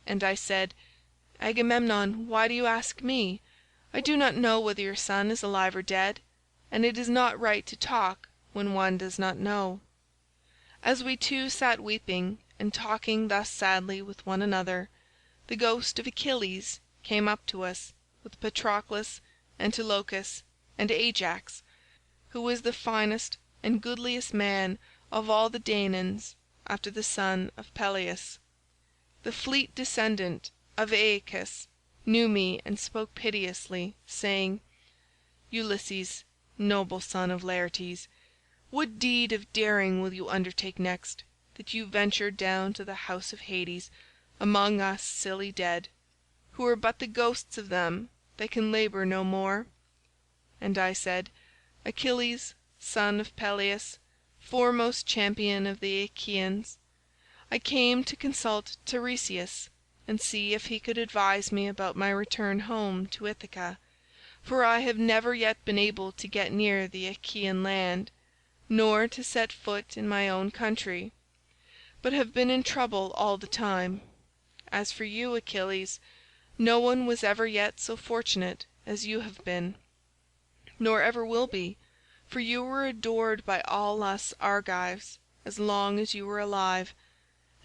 And I said, "Agamemnon, why do you ask me? I do not know whether your son is alive or dead, and it is not right to talk when one does not know." As we two sat weeping and talking thus sadly with one another, the ghost of Achilles came up to us with Patroclus, Antilochus, and Ajax, who was the finest and goodliest man of all the Danaans after the son of Peleus. The fleet descendant of Aeacus knew me and spoke piteously, saying, "Ulysses, noble son of Laertes, what deed of daring will you undertake next, that you venture down to the house of Hades among us silly dead, who are but the ghosts of them that can labour no more?" And I said, "Achilles, son of Peleus, foremost champion of the Achaeans, I came to consult Tiresias and see if he could advise me about my return home to Ithaca, for I have never yet been able to get near the Achaean land, nor to set foot in my own country, but have been in trouble all the time. As for you, Achilles, no one was ever yet so fortunate as you have been, nor ever will be, for you were adored by all us Argives as long as you were alive,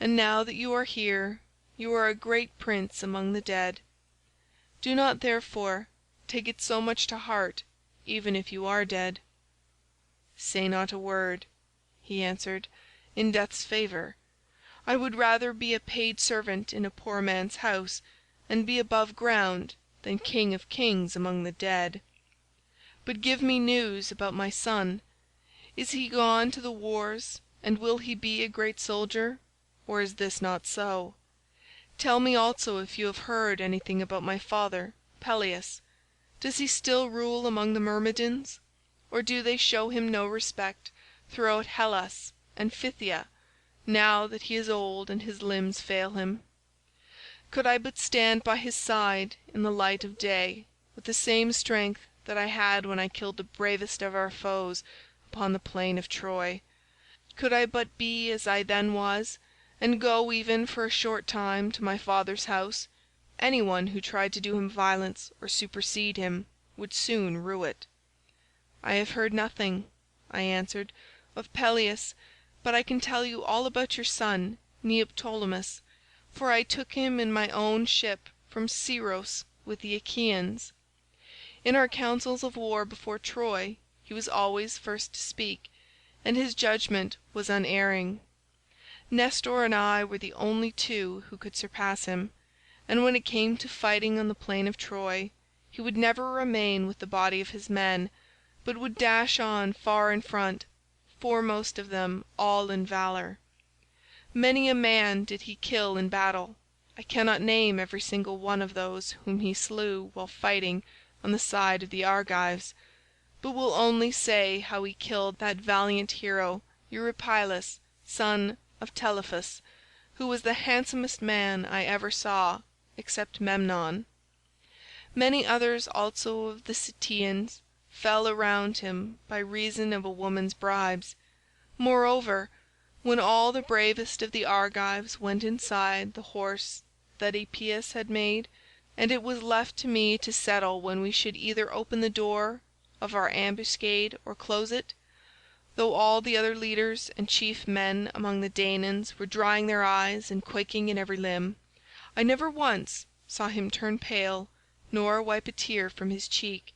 and now that you are here you are a great prince among the dead. Do not, therefore, take it so much to heart, even if you are dead." "Say not a word," he answered, "in death's favour. I would rather be a paid servant in a poor man's house, and be above ground than king of kings among the dead. But give me news about my son. Is he gone to the wars, and will he be a great soldier, or is this not so? Tell me also if you have heard anything about my father, Peleus. Does he still rule among the Myrmidons, or do they show him no respect throughout Hellas and Phthia, now that he is old and his limbs fail him? Could I but stand by his side in the light of day, with the same strength that I had when I killed the bravest of our foes upon the plain of Troy, could I but be as I then was, and go even for a short time to my father's house, any one who tried to do him violence or supersede him would soon rue it." "I have heard nothing," I answered, "of Peleus, but I can tell you all about your son Neoptolemus, for I took him in my own ship from Scyros with the Achaeans. In our councils of war before Troy he was always first to speak, and his judgment was unerring. Nestor and I were the only two who could surpass him, and when it came to fighting on the plain of Troy, he would never remain with the body of his men, but would dash on far in front, foremost of them all in valour. Many a man did he kill in battle. I cannot name every single one of those whom he slew while fighting on the side of the Argives, but will only say how he killed that valiant hero Eurypylus, son of Telephus, who was the handsomest man I ever saw, except Memnon. Many others also of the Ceteians fell around him by reason of a woman's bribes. Moreover, when all the bravest of the Argives went inside the horse that Aeneas had made, and it was left to me to settle when we should either open the door of our ambuscade or close it, though all the other leaders and chief men among the Danaans were drying their eyes and quaking in every limb, I never once saw him turn pale nor wipe a tear from his cheek.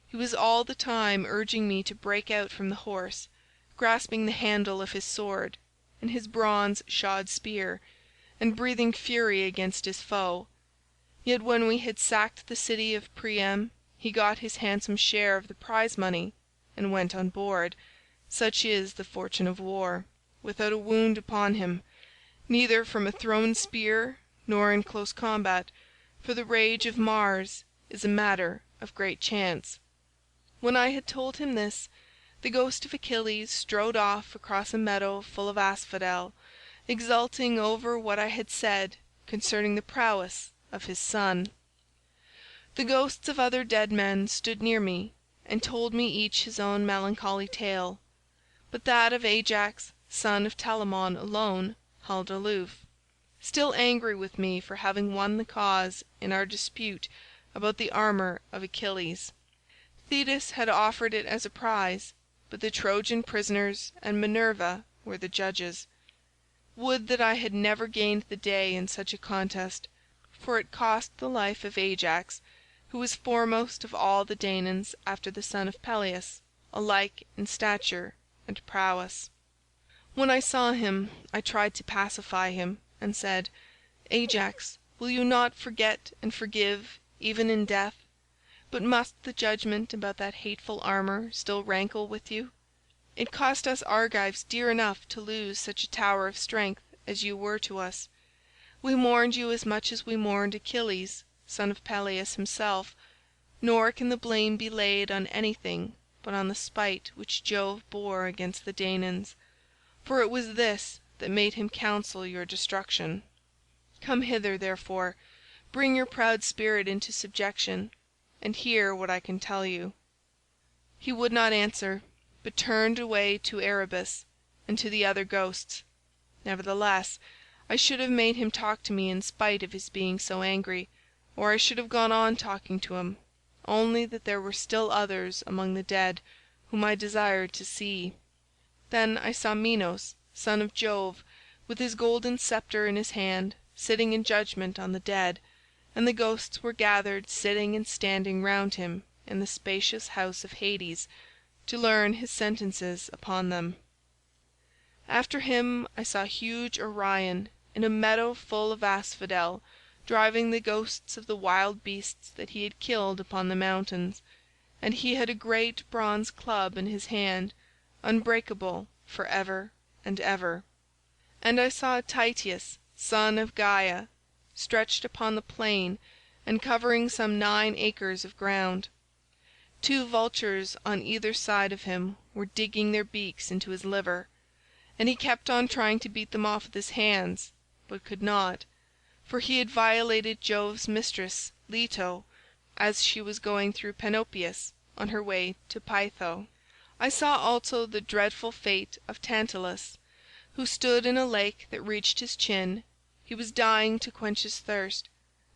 He was all the time urging me to break out from the horse, grasping the handle of his sword and his bronze-shod spear, and breathing fury against his foe. Yet when we had sacked the city of Priam, he got his handsome share of the prize money and went on board, such is the fortune of war, without a wound upon him, neither from a thrown spear nor in close combat, for the rage of Mars is a matter of great chance." When I had told him this, the ghost of Achilles strode off across a meadow full of asphodel, exulting over what I had said concerning the prowess of his son. The ghosts of other dead men stood near me, and told me each his own melancholy tale, but that of Ajax son of Telamon alone held aloof, still angry with me for having won the cause in our dispute about the armour of Achilles. Thetis had offered it as a prize, but the Trojan prisoners and Minerva were the judges. Would that I had never gained the day in such a contest, for it cost the life of Ajax, who was foremost of all the Danaans after the son of Peleus, alike in stature and prowess. When I saw him I tried to pacify him, and said, "Ajax, will you not forget and forgive even in death? But must the judgment about that hateful armour still rankle with you? It cost us Argives dear enough to lose such a tower of strength as you were to us. We mourned you as much as we mourned Achilles, son of Peleus himself, nor can the blame be laid on anything but on the spite which Jove bore against the Danaans, for it was this that made him counsel your destruction. Come hither, therefore, bring your proud spirit into subjection, and hear what I can tell you." He would not answer, but turned away to Erebus and to the other ghosts. Nevertheless, I should have made him talk to me in spite of his being so angry, or I should have gone on talking to him, only that there were still others among the dead whom I desired to see. Then I saw Minos, son of Jove, with his golden sceptre in his hand, sitting in judgment on the dead, and the ghosts were gathered sitting and standing round him in the spacious house of Hades, to learn his sentences upon them. After him I saw huge Orion in a meadow full of asphodel, driving the ghosts of the wild beasts that he had killed upon the mountains, and he had a great bronze club in his hand, unbreakable for ever and ever. And I saw Tityus, son of Gaia, stretched upon the plain and covering some 9 acres of ground. 2 vultures on either side of him were digging their beaks into his liver, and he kept on trying to beat them off with his hands, but could not, for he had violated Jove's mistress Leto as she was going through Panopeus on her way to Pytho. I saw also the dreadful fate of Tantalus, who stood in a lake that reached his chin. He was dying to quench his thirst,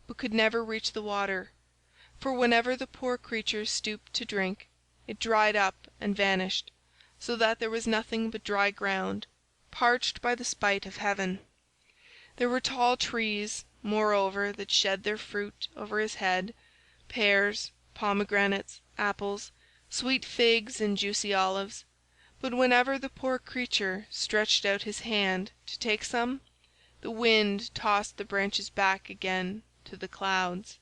but could never reach the water, for whenever the poor creature stooped to drink, it dried up and vanished, so that there was nothing but dry ground, parched by the spite of heaven. There were tall trees, moreover, that shed their fruit over his head, pears, pomegranates, apples, sweet figs, and juicy olives, but whenever the poor creature stretched out his hand to take some, the wind tossed the branches back again to the clouds.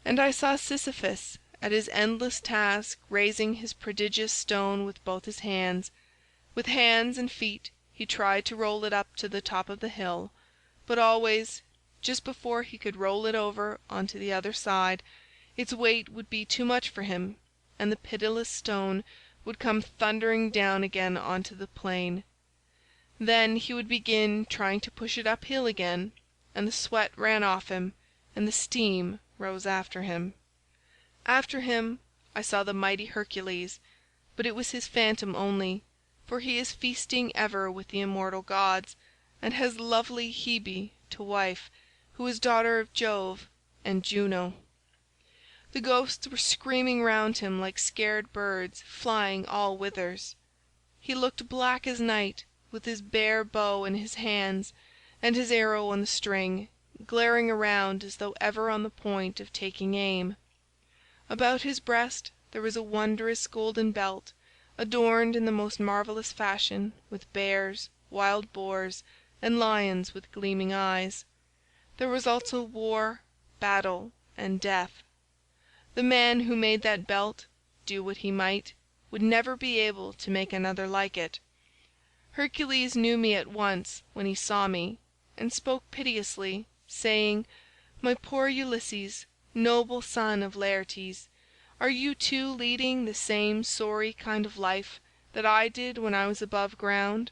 And I saw Sisyphus at his endless task raising his prodigious stone with both his hands. With hands and feet he tried to roll it up to the top of the hill, but always, just before he could roll it over onto the other side, its weight would be too much for him, and the pitiless stone would come thundering down again onto the plain. Then he would begin trying to push it uphill again, and the sweat ran off him, and the steam rose after him. After him I saw the mighty Hercules, but it was his phantom only, for he is feasting ever with the immortal gods, and has lovely Hebe to wife, who is daughter of Jove and Juno. The ghosts were screaming round him like scared birds flying all whithers. He looked black as night, with his bare bow in his hands, and his arrow on the string, glaring around as though ever on the point of taking aim. About his breast there was a wondrous golden belt, adorned in the most marvellous fashion with bears, wild boars, and lions with gleaming eyes. There was also war, battle, and death. The man who made that belt, do what he might, would never be able to make another like it. Hercules knew me at once when he saw me, and spoke piteously, saying, "My poor Ulysses, noble son of Laertes, are you too leading the same sorry kind of life that I did when I was above ground?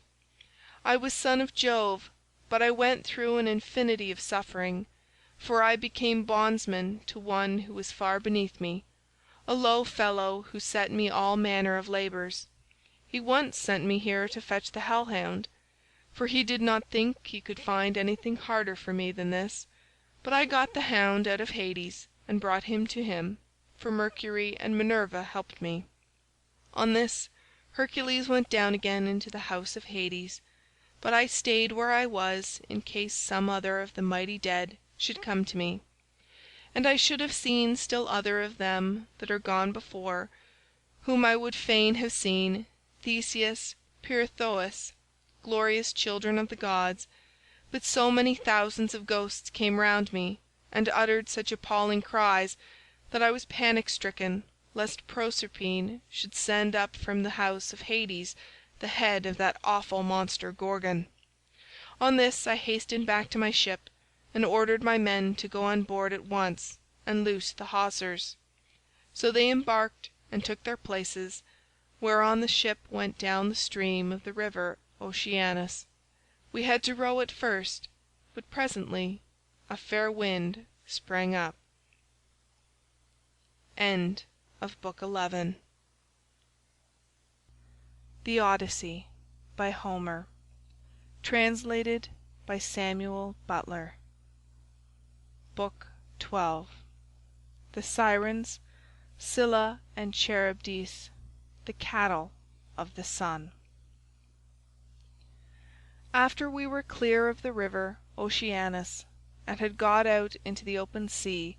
I was son of Jove, but I went through an infinity of suffering, for I became bondsman to one who was far beneath me, a low fellow who set me all manner of labours. He once sent me here to fetch the hell hound, for he did not think he could find anything harder for me than this, but I got the hound out of Hades and brought him to him, for Mercury and Minerva helped me. On this Hercules went down again into the house of Hades, but I stayed where I was in case some other of the mighty dead should come to me. And I should have seen still other of them that are gone before, whom I would fain have seen, Theseus, Pirithous, glorious children of the gods, but so many thousands of ghosts came round me, and uttered such appalling cries, that I was panic-stricken lest Proserpine should send up from the house of Hades the head of that awful monster Gorgon. On this I hastened back to my ship, and ordered my men to go on board at once and loose the hawsers. So they embarked and took their places, whereon the ship went down the stream of the river Oceanus. We had to row at first, but presently a fair wind sprang up. End of Book 11. The Odyssey by Homer. Translated by Samuel Butler. Book 12. The Sirens, Scylla and Charybdis, the cattle of the sun. After we were clear of the river Oceanus, and had got out into the open sea,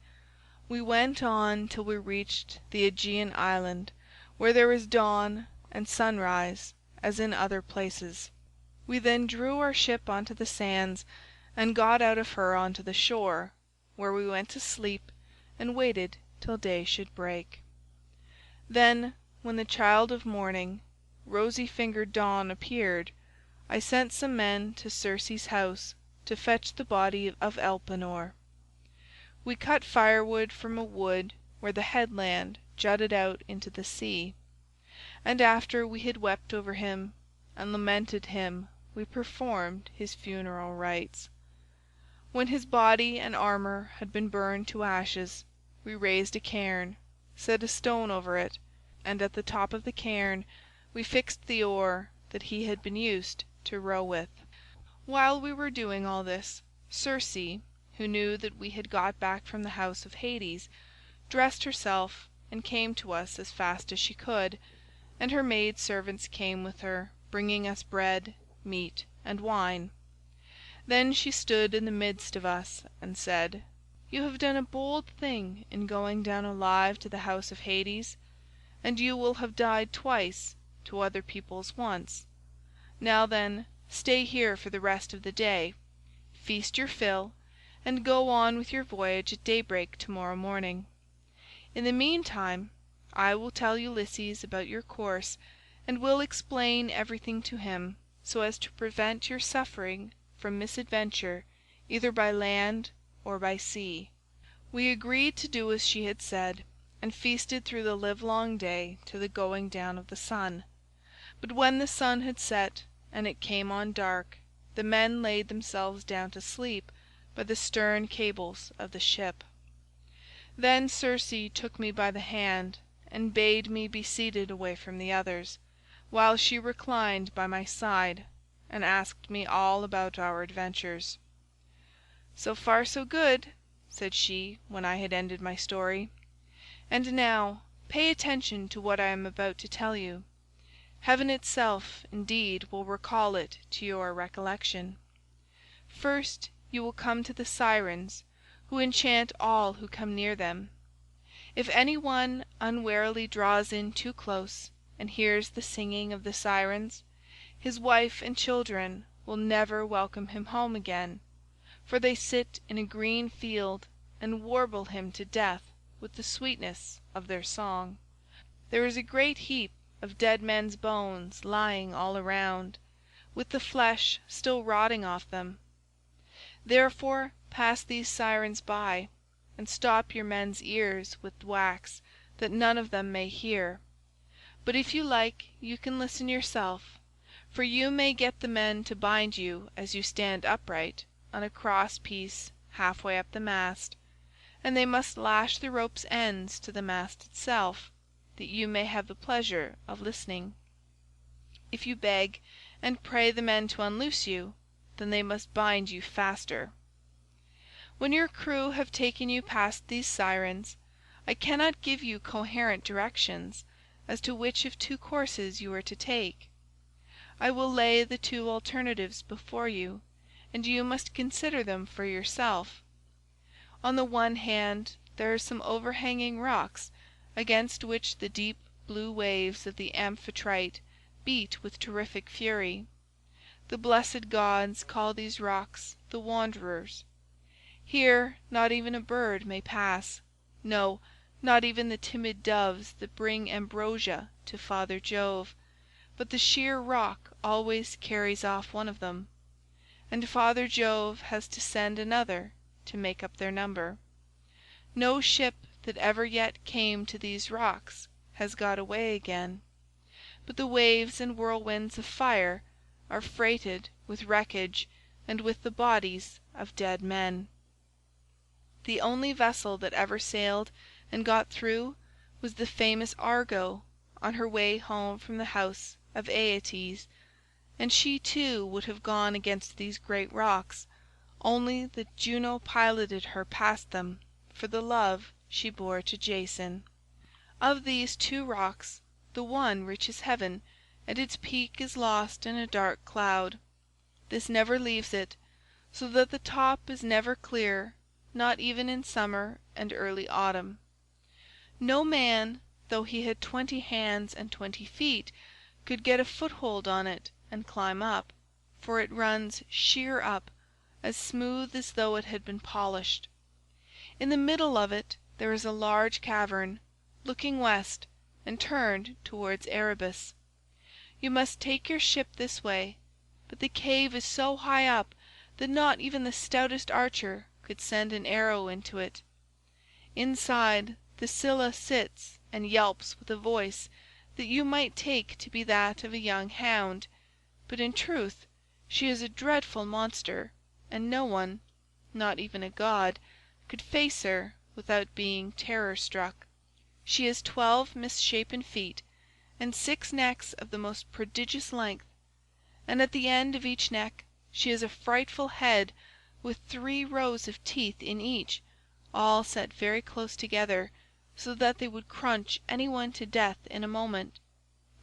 we went on till we reached the Aegean island, where there is dawn and sunrise as in other places. We then drew our ship onto the sands, and got out of her onto the shore, where we went to sleep and waited till day should break. Then, when the child of morning, rosy-fingered Dawn, appeared, I sent some men to Circe's house to fetch the body of Elpenor. We cut firewood from a wood where the headland jutted out into the sea, and after we had wept over him and lamented him we performed his funeral rites. When his body and armour had been burned to ashes, we raised a cairn, set a stone over it, and at the top of the cairn we fixed the oar that he had been used to row with. While we were doing all this, Circe, who knew that we had got back from the house of Hades, dressed herself and came to us as fast as she could, and her maid servants came with her, bringing us bread, meat, and wine. Then she stood in the midst of us and said, "You have done a bold thing in going down alive to the house of Hades, and you will have died twice to other people's once. Now then, stay here for the rest of the day, feast your fill, and go on with your voyage at daybreak tomorrow morning. In the meantime I will tell Ulysses about your course and will explain everything to him, so as to prevent your suffering from misadventure either by land or by sea." We agreed to do as she had said, and feasted through the livelong day to the going down of the sun. But when the sun had set and it came on dark, the men laid themselves down to sleep by the stern cables of the ship. Then Circe took me by the hand and bade me be seated away from the others, while she reclined by my side and asked me all about our adventures. "So far so good," said she when I had ended my story. "And now pay attention to what I am about to tell you. Heaven itself, indeed, will recall it to your recollection. First you will come to the Sirens, who enchant all who come near them. If any one unwarily draws in too close and hears the singing of the Sirens, his wife and children will never welcome him home again, for they sit in a green field and warble him to death with the sweetness of their song. There is a great heap of dead men's bones lying all around, with the flesh still rotting off them. Therefore pass these Sirens by, and stop your men's ears with wax, that none of them may hear. But if you like you can listen yourself, for you may get the men to bind you as you stand upright on a cross piece half-way up the mast, and they must lash the rope's ends to the mast itself, that you may have the pleasure of listening. If you beg and pray the men to unloose you, then they must bind you faster. When your crew have taken you past these Sirens, I cannot give you coherent directions as to which of two courses you are to take. I will lay the two alternatives before you, and you must consider them for yourself. On the one hand there are some overhanging rocks against which the deep blue waves of the Amphitrite beat with terrific fury. The blessed gods call these rocks the Wanderers. Here not even a bird may pass, no, not even the timid doves that bring ambrosia to Father Jove, but the sheer rock always carries off one of them, and Father Jove has to send another to make up their number. No ship that ever yet came to these rocks has got away again, but the waves and whirlwinds of fire are freighted with wreckage and with the bodies of dead men. The only vessel that ever sailed and got through was the famous Argo on her way home from the house of Aeetes, and she too would have gone against these great rocks, only that Juno piloted her past them for the love she bore to Jason. Of these two rocks the one reaches heaven, and its peak is lost in a dark cloud. This never leaves it, so that the top is never clear, not even in summer and early autumn. No man, though he had 20 hands and 20 feet, could get a foothold on it and climb up, for it runs sheer up, as smooth as though it had been polished. In the middle of it there is a large cavern, looking west and turned towards Erebus. You must take your ship this way, but the cave is so high up that not even the stoutest archer could send an arrow into it. Inside, the Scylla sits and yelps with a voice that you might take to be that of a young hound, but in truth she is a dreadful monster, and no one, not even a god, could face her without being terror-struck. She has 12 misshapen feet, and 6 necks of the most prodigious length, and at the end of each neck she has a frightful head with 3 rows of teeth in each, all set very close together, so that they would crunch anyone to death in a moment,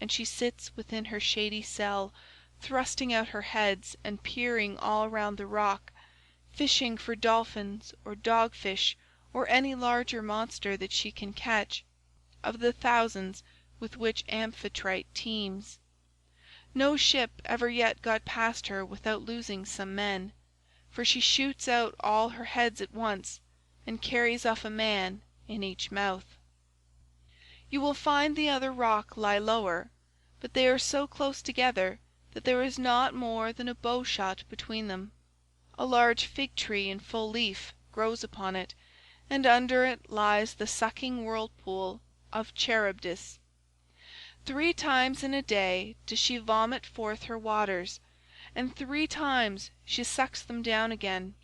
and she sits within her shady cell, thrusting out her heads and peering all round the rock, fishing for dolphins or dogfish or any larger monster that she can catch, of the thousands with which Amphitrite teems. No ship ever yet got past her without losing some men, for she shoots out all her heads at once, and carries off a man in each mouth. You will find the other rock lie lower, but they are so close together that there is not more than a bow-shot between them. A large fig tree in full leaf grows upon it, and under it lies the sucking whirlpool of Charybdis. 3 times in a day does she vomit forth her waters, and 3 times she sucks them down again.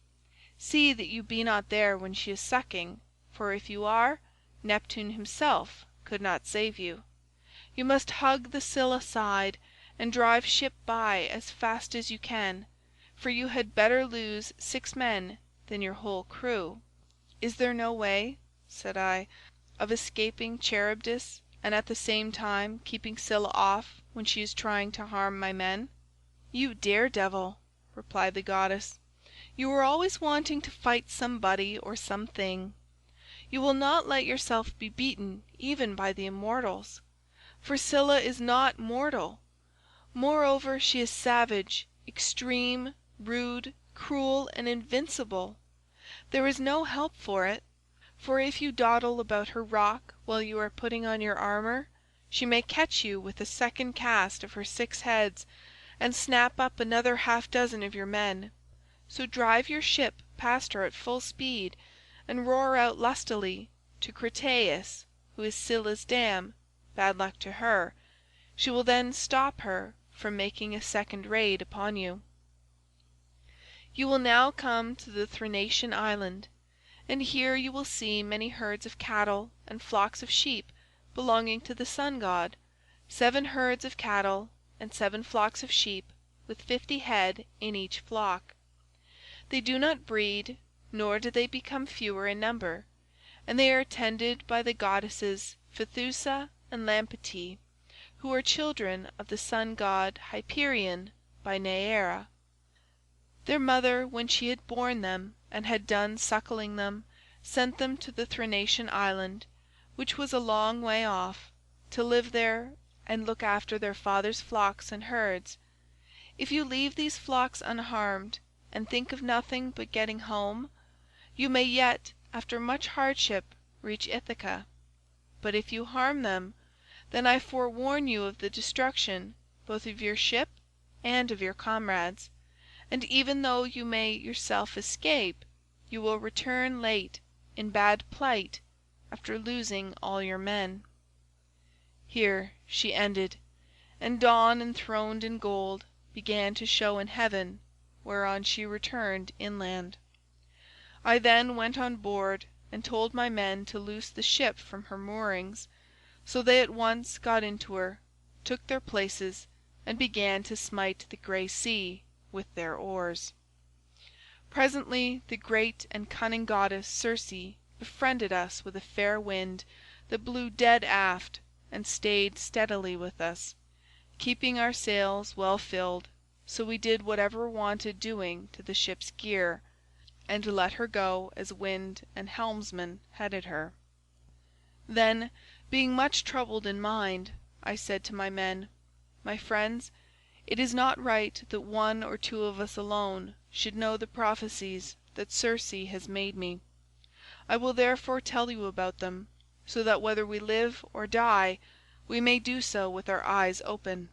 See that you be not there when she is sucking, for if you are, Neptune himself could not save you. You must hug the Scylla side and drive ship by as fast as you can, for you had better lose 6 men than your whole crew." "Is there no way," said I, "of escaping Charybdis and at the same time keeping Scylla off when she is trying to harm my men?" "You dare-devil," replied the goddess, "you are always wanting to fight somebody or something. You will not let yourself be beaten even by the immortals, for Scylla is not mortal. Moreover she is savage, extreme, rude, cruel, and invincible. There is no help for it, for if you dawdle about her rock while you are putting on your armour, she may catch you with a second cast of her 6 heads, and snap up another half dozen of your men. So drive your ship past her at full speed, and roar out lustily to Crataeis, who is Scylla's dam, bad luck to her. She will then stop her from making a second raid upon you. You will now come to the Thrinacian island, and here you will see many herds of cattle and flocks of sheep belonging to the sun god, 7 herds of cattle and 7 flocks of sheep, with 50 head in each flock. They do not breed, nor do they become fewer in number, and they are tended by the goddesses Phaethusa and Lampetie, who are children of the sun god Hyperion by Neaera. Their mother, when she had borne them and had done suckling them, sent them to the Thrinacian island, which was a long way off, to live there and look after their father's flocks and herds. If you leave these flocks unharmed, and think of nothing but getting home, you may yet after much hardship reach Ithaca. But if you harm them, then I forewarn you of the destruction both of your ship and of your comrades, and even though you may yourself escape, you will return late, in bad plight, after losing all your men." Here she ended, and dawn enthroned in gold began to show in heaven, whereon she returned inland. I then went on board and told my men to loose the ship from her moorings, so they at once got into her, took their places, and began to smite the grey sea with their oars. Presently the great and cunning goddess Circe befriended us with a fair wind that blew dead aft, and stayed steadily with us, keeping our sails well filled, so we did whatever wanted doing to the ship's gear, and let her go as wind and helmsman headed her. Then, being much troubled in mind, I said to my men, "My friends, it is not right that 1 or 2 of us alone should know the prophecies that Circe has made me. I will therefore tell you about them, so that whether we live or die, we may do so with our eyes open.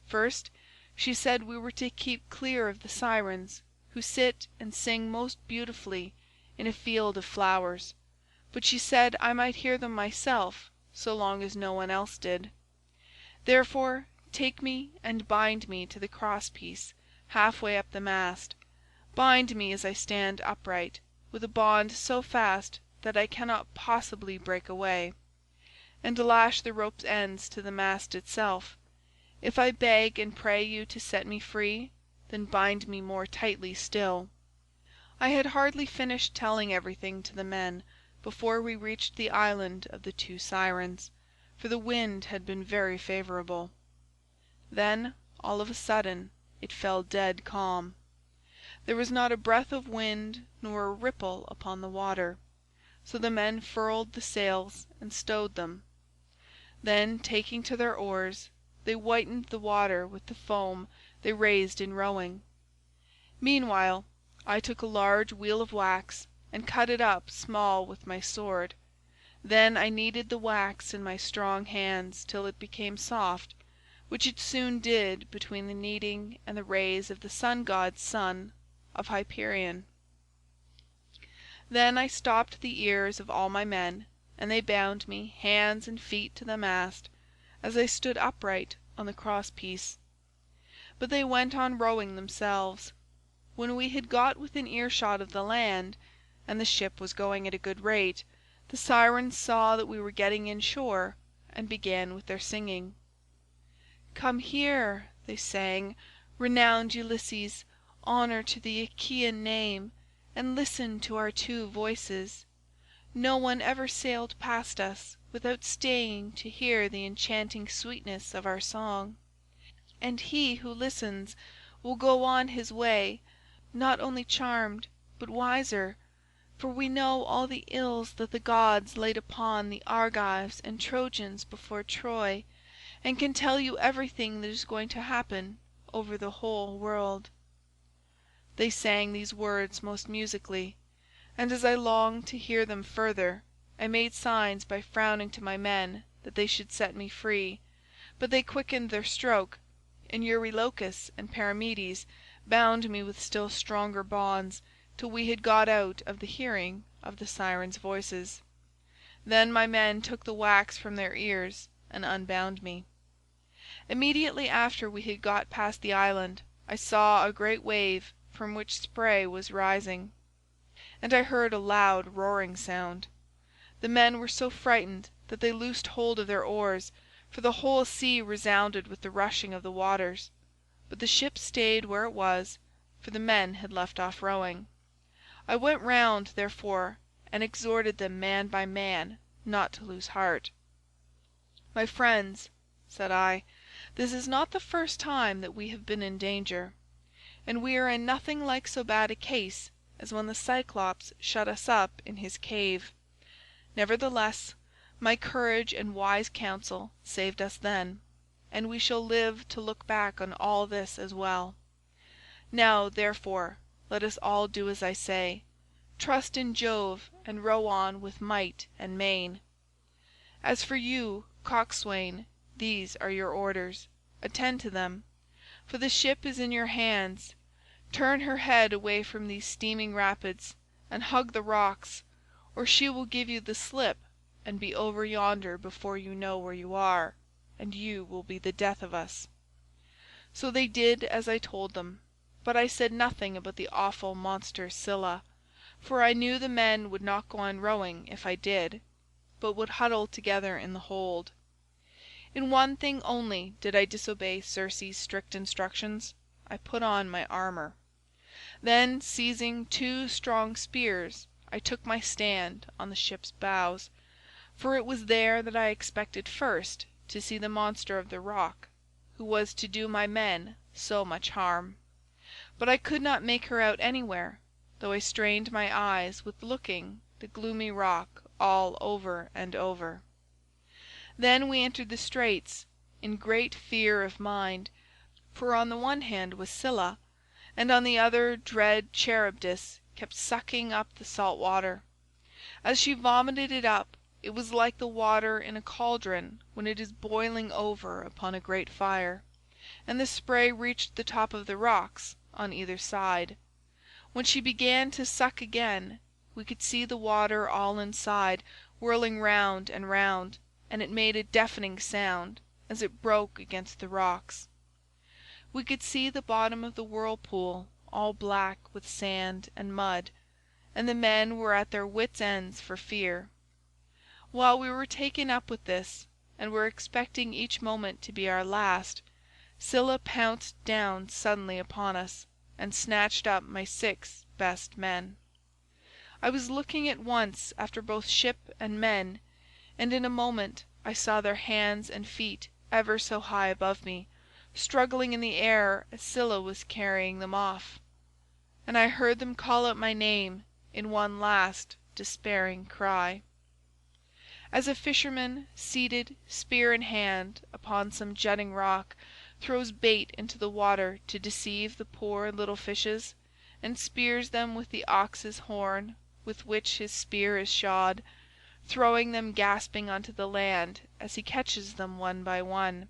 First, she said we were to keep clear of the Sirens, who sit and sing most beautifully in a field of flowers, but she said I might hear them myself so long as no one else did. Therefore take me and bind me to the cross-piece half-way up the mast. Bind me as I stand upright, with a bond so fast that I cannot possibly break away, and lash the rope's ends to the mast itself. If I beg and pray you to set me free, then bind me more tightly still." I had hardly finished telling everything to the men before we reached the island of the two Sirens, for the wind had been very favourable. Then, all of a sudden, it fell dead calm. There was not a breath of wind nor a ripple upon the water, so the men furled the sails and stowed them. Then, taking to their oars, they whitened the water with the foam they raised in rowing. Meanwhile, I took a large wheel of wax and cut it up small with my sword. Then I kneaded the wax in my strong hands till it became soft, which it soon did between the kneading and the rays of the sun-god's son of Hyperion. Then I stopped the ears of all my men, and they bound me hands and feet to the mast, as I stood upright on the cross-piece. But they went on rowing themselves. When we had got within earshot of the land, and the ship was going at a good rate, the Sirens saw that we were getting in shore, and began with their singing. "Come here," they sang, "renowned Ulysses, honour to the Achaean name, and listen to our two voices. No one ever sailed past us without staying to hear the enchanting sweetness of our song, and he who listens will go on his way not only charmed but wiser, for we know all the ills that the gods laid upon the Argives and Trojans before Troy, and can tell you everything that is going to happen over the whole world." They sang these words most musically, and as I longed to hear them further, I made signs by frowning to my men that they should set me free, but they quickened their stroke, and Eurylochus and Perimedes bound me with still stronger bonds till we had got out of the hearing of the Sirens' voices. Then my men took the wax from their ears and unbound me. Immediately after we had got past the island, I saw a great wave from which spray was rising, and I heard a loud roaring sound. The men were so frightened that they loosed hold of their oars, for the whole sea resounded with the rushing of the waters. But the ship stayed where it was, for the men had left off rowing. I went round, therefore, and exhorted them man by man not to lose heart. "My friends," said I, "this is not the first time that we have been in danger, and we are in nothing like so bad a case as when the Cyclops shut us up in his cave. Nevertheless, my courage and wise counsel saved us then, and we shall live to look back on all this as well. Now, therefore, let us all do as I say, trust in Jove and row on with might and main. As for you, coxswain, these are your orders. Attend to them, for the ship is in your hands. Turn her head away from these steaming rapids, and hug the rocks, or she will give you the slip and be over yonder before you know where you are, and you will be the death of us." So they did as I told them, but I said nothing about the awful monster Scylla, for I knew the men would not go on rowing if I did, but would huddle together in the hold. In one thing only did I disobey Circe's strict instructions. I put on my armour. Then seizing two strong spears I took my stand on the ship's bows, for it was there that I expected first to see the monster of the rock, who was to do my men so much harm. But I could not make her out anywhere, though I strained my eyes with looking the gloomy rock all over and over. Then we entered the straits, in great fear of mind, for on the one hand was Scylla, and on the other dread Charybdis kept sucking up the salt water. As she vomited it up, it was like the water in a cauldron when it is boiling over upon a great fire, and the spray reached the top of the rocks on either side. When she began to suck again, we could see the water all inside whirling round and round, and it made a deafening sound as it broke against the rocks. We could see the bottom of the whirlpool all black with sand and mud, and the men were at their wits' ends for fear. While we were taken up with this, and were expecting each moment to be our last, Scylla pounced down suddenly upon us, and snatched up my 6 best men. I was looking at once after both ship and men, and in a moment I saw their hands and feet ever so high above me, struggling in the air as Scylla was carrying them off, and I heard them call out my name in one last despairing cry. As a fisherman, seated, spear in hand, upon some jutting rock, throws bait into the water to deceive the poor little fishes, and spears them with the ox's horn with which his spear is shod, throwing them gasping onto the land as he catches them one by one,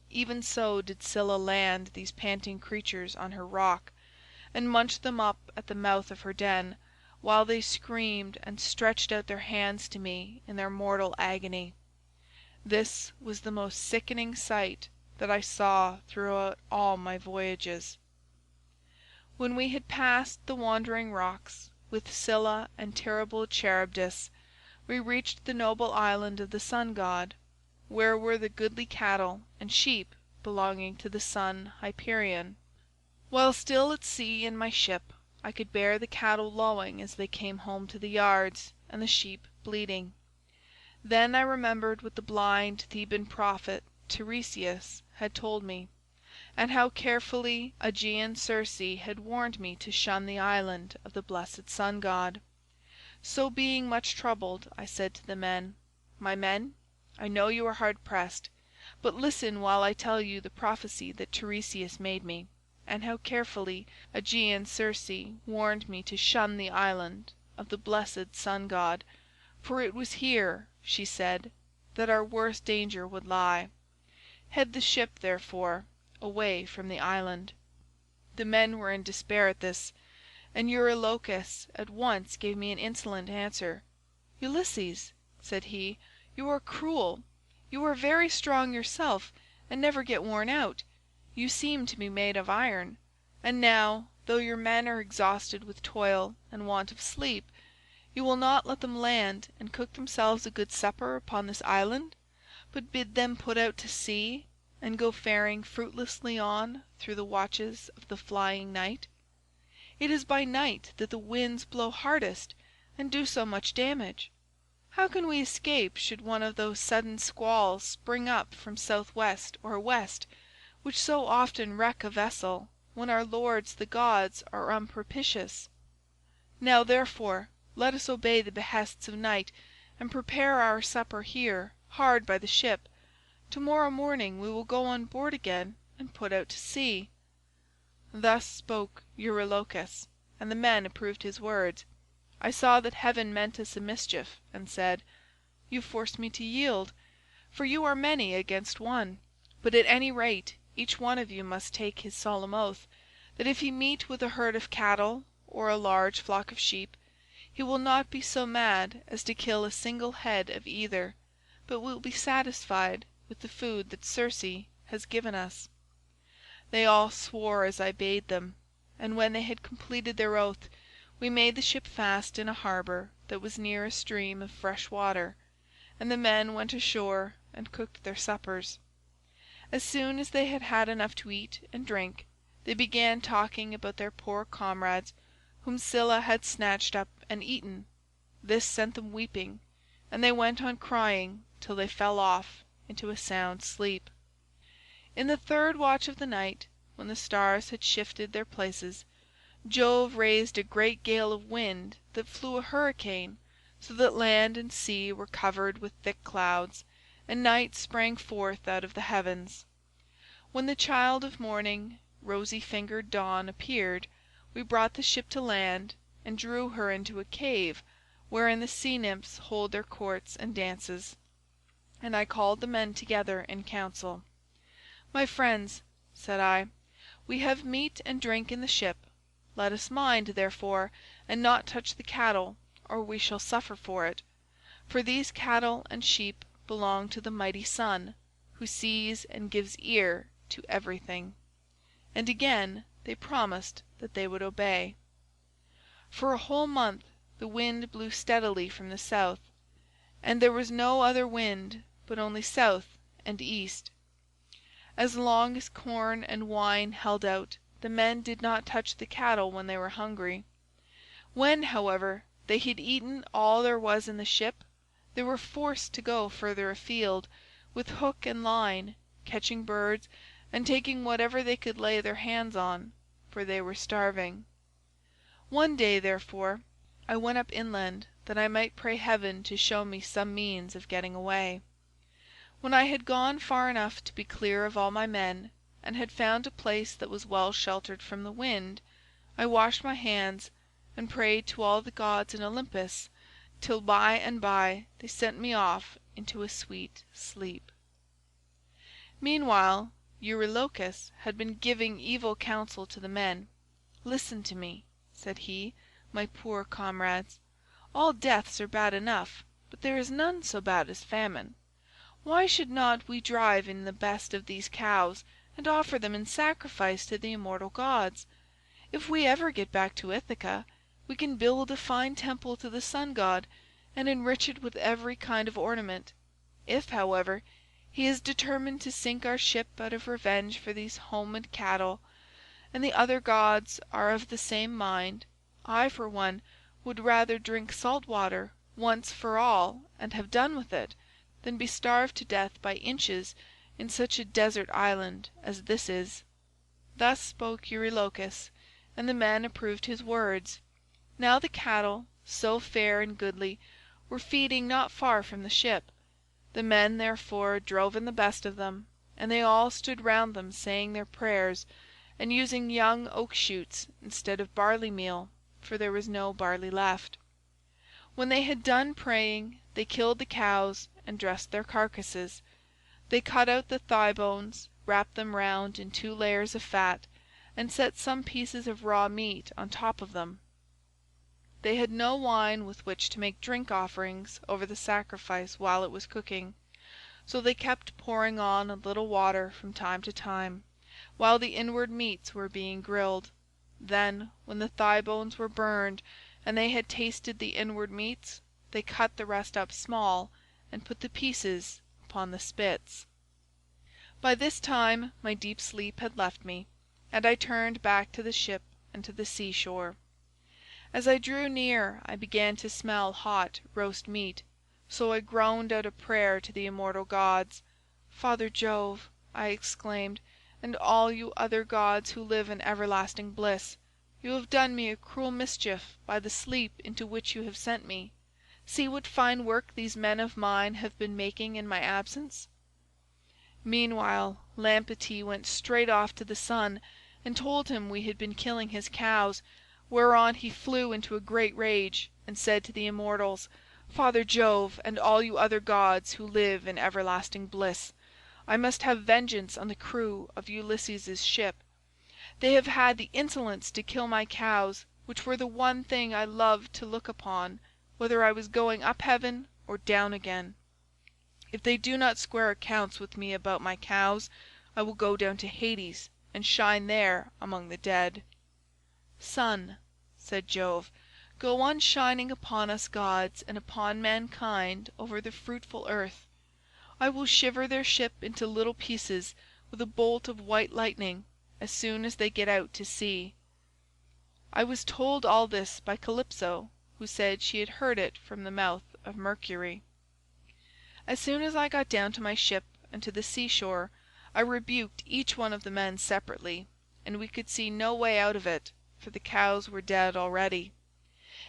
even so did Scylla land these panting creatures on her rock, and munch them up at the mouth of her den, while they screamed and stretched out their hands to me in their mortal agony. This was the most sickening sight that I saw throughout all my voyages. When we had passed the wandering rocks, with Scylla and terrible Charybdis, we reached the noble island of the sun god, where were the goodly cattle and sheep belonging to the sun Hyperion. While still at sea in my ship, I could bear the cattle lowing as they came home to the yards, and the sheep bleating. Then I remembered what the blind Theban prophet Tiresias had told me, and how carefully Aegean Circe had warned me to shun the island of the blessed sun god. So being much troubled, I said to the men, "My men, I know you are hard pressed, but listen while I tell you the prophecy that Tiresias made me, and how carefully Aegean Circe warned me to shun the island of the blessed sun god, for it was here, she said, that our worst danger would lie. Head the ship, therefore, away from the island." The men were in despair at this, and Eurylochus at once gave me an insolent answer. "Ulysses," said he, "you are cruel. You are very strong yourself, and never get worn out. You seem to be made of iron. And now, though your men are exhausted with toil and want of sleep, you will not let them land and cook themselves a good supper upon this island, but bid them put out to sea, and go faring fruitlessly on through the watches of the flying night. It is by night that the winds blow hardest and do so much damage. How can we escape should one of those sudden squalls spring up from southwest or west, which so often wreck a vessel when our lords the gods are unpropitious? Now therefore let us obey the behests of night, and prepare our supper here hard by the ship. To-morrow morning we will go on board again and put out to sea." Thus spoke Eurylochus, and the men approved his words. I saw that heaven meant us a mischief, and said, "You force me to yield, for you are many against one. But at any rate each one of you must take his solemn oath, that if he meet with a herd of cattle or a large flock of sheep, he will not be so mad as to kill a single head of either, but will be satisfied with the food that Circe has given us." They all swore as I bade them, and when they had completed their oath, we made the ship fast in a harbour that was near a stream of fresh water, and the men went ashore and cooked their suppers. As soon as they had had enough to eat and drink, they began talking about their poor comrades whom Scylla had snatched up and eaten. This set them weeping, and they went on crying till they fell off into a sound sleep. In the third watch of the night, when the stars had shifted their places, Jove raised a great gale of wind that flew a hurricane, so that land and sea were covered with thick clouds, and night sprang forth out of the heavens. When the child of morning, rosy-fingered Dawn, appeared, we brought the ship to land and drew her into a cave wherein the sea-nymphs hold their courts and dances. And I called the men together in council. "My friends," said I, "we have meat and drink in the ship. Let us mind, therefore, and not touch the cattle, or we shall suffer for it. For these cattle and sheep belong to the mighty Sun, who sees and gives ear to everything." And again they promised that they would obey. For a whole month the wind blew steadily from the south, and there was no other wind but only south and east. As long as corn and wine held out, the men did not touch the cattle when they were hungry. When, however, they had eaten all there was in the ship, they were forced to go further afield, with hook and line, catching birds and taking whatever they could lay their hands on, for they were starving. One day, therefore, I went up inland that I might pray heaven to show me some means of getting away. When I had gone far enough to be clear of all my men, and had found a place that was well sheltered from the wind, I washed my hands and prayed to all the gods in Olympus, till by and by they sent me off into a sweet sleep. Meanwhile Eurylochus had been giving evil counsel to the men. "Listen to me," said he, "my poor comrades. All deaths are bad enough, but there is none so bad as famine. Why should not we drive in the best of these cows and offer them in sacrifice to the immortal gods? If we ever get back to Ithaca, we can build a fine temple to the sun god and enrich it with every kind of ornament. If, however, he is determined to sink our ship out of revenge for these homed cattle, and the other gods are of the same mind, I for one would rather drink salt water once for all and have done with it, than be starved to death by inches in such a desert island as this is." Thus spoke Eurylochus, and the men approved his words. Now the cattle, so fair and goodly, were feeding not far from the ship. The men therefore drove in the best of them, and they all stood round them saying their prayers, and using young oak shoots instead of barley meal, for there was no barley left. When they had done praying, they killed the cows and dressed their carcasses. They cut out the thigh bones, wrapped them round in 2 layers of fat, and set some pieces of raw meat on top of them. They had no wine with which to make drink offerings over the sacrifice while it was cooking, so they kept pouring on a little water from time to time, while the inward meats were being grilled. Then, when the thigh bones were burned and they had tasted the inward meats, they cut the rest up small and put the pieces upon the spits. By this time my deep sleep had left me, and I turned back to the ship and to the seashore. As I drew near I began to smell hot roast meat, so I groaned out a prayer to the immortal gods. "Father Jove," I exclaimed, "and all you other gods who live in everlasting bliss, you have done me a cruel mischief by the sleep into which you have sent me. See what fine work these men of mine have been making in my absence." Meanwhile Lampetie went straight off to the Sun and told him we had been killing his cows, whereon he flew into a great rage and said to the immortals, "Father Jove and all you other gods who live in everlasting bliss, I must have vengeance on the crew of Ulysses' ship. They have had the insolence to kill my cows, which were the one thing I loved to look upon, whether I was going up heaven or down again. If they do not square accounts with me about my cows, I will go down to Hades and shine there among the dead." "Sun," said Jove, "go on shining upon us gods and upon mankind over the fruitful earth. I will shiver their ship into little pieces with a bolt of white lightning as soon as they get out to sea." I was told all this by Calypso, who said she had heard it from the mouth of Mercury. As soon as I got down to my ship and to the seashore, I rebuked each one of the men separately, and we could see no way out of it, for the cows were dead already.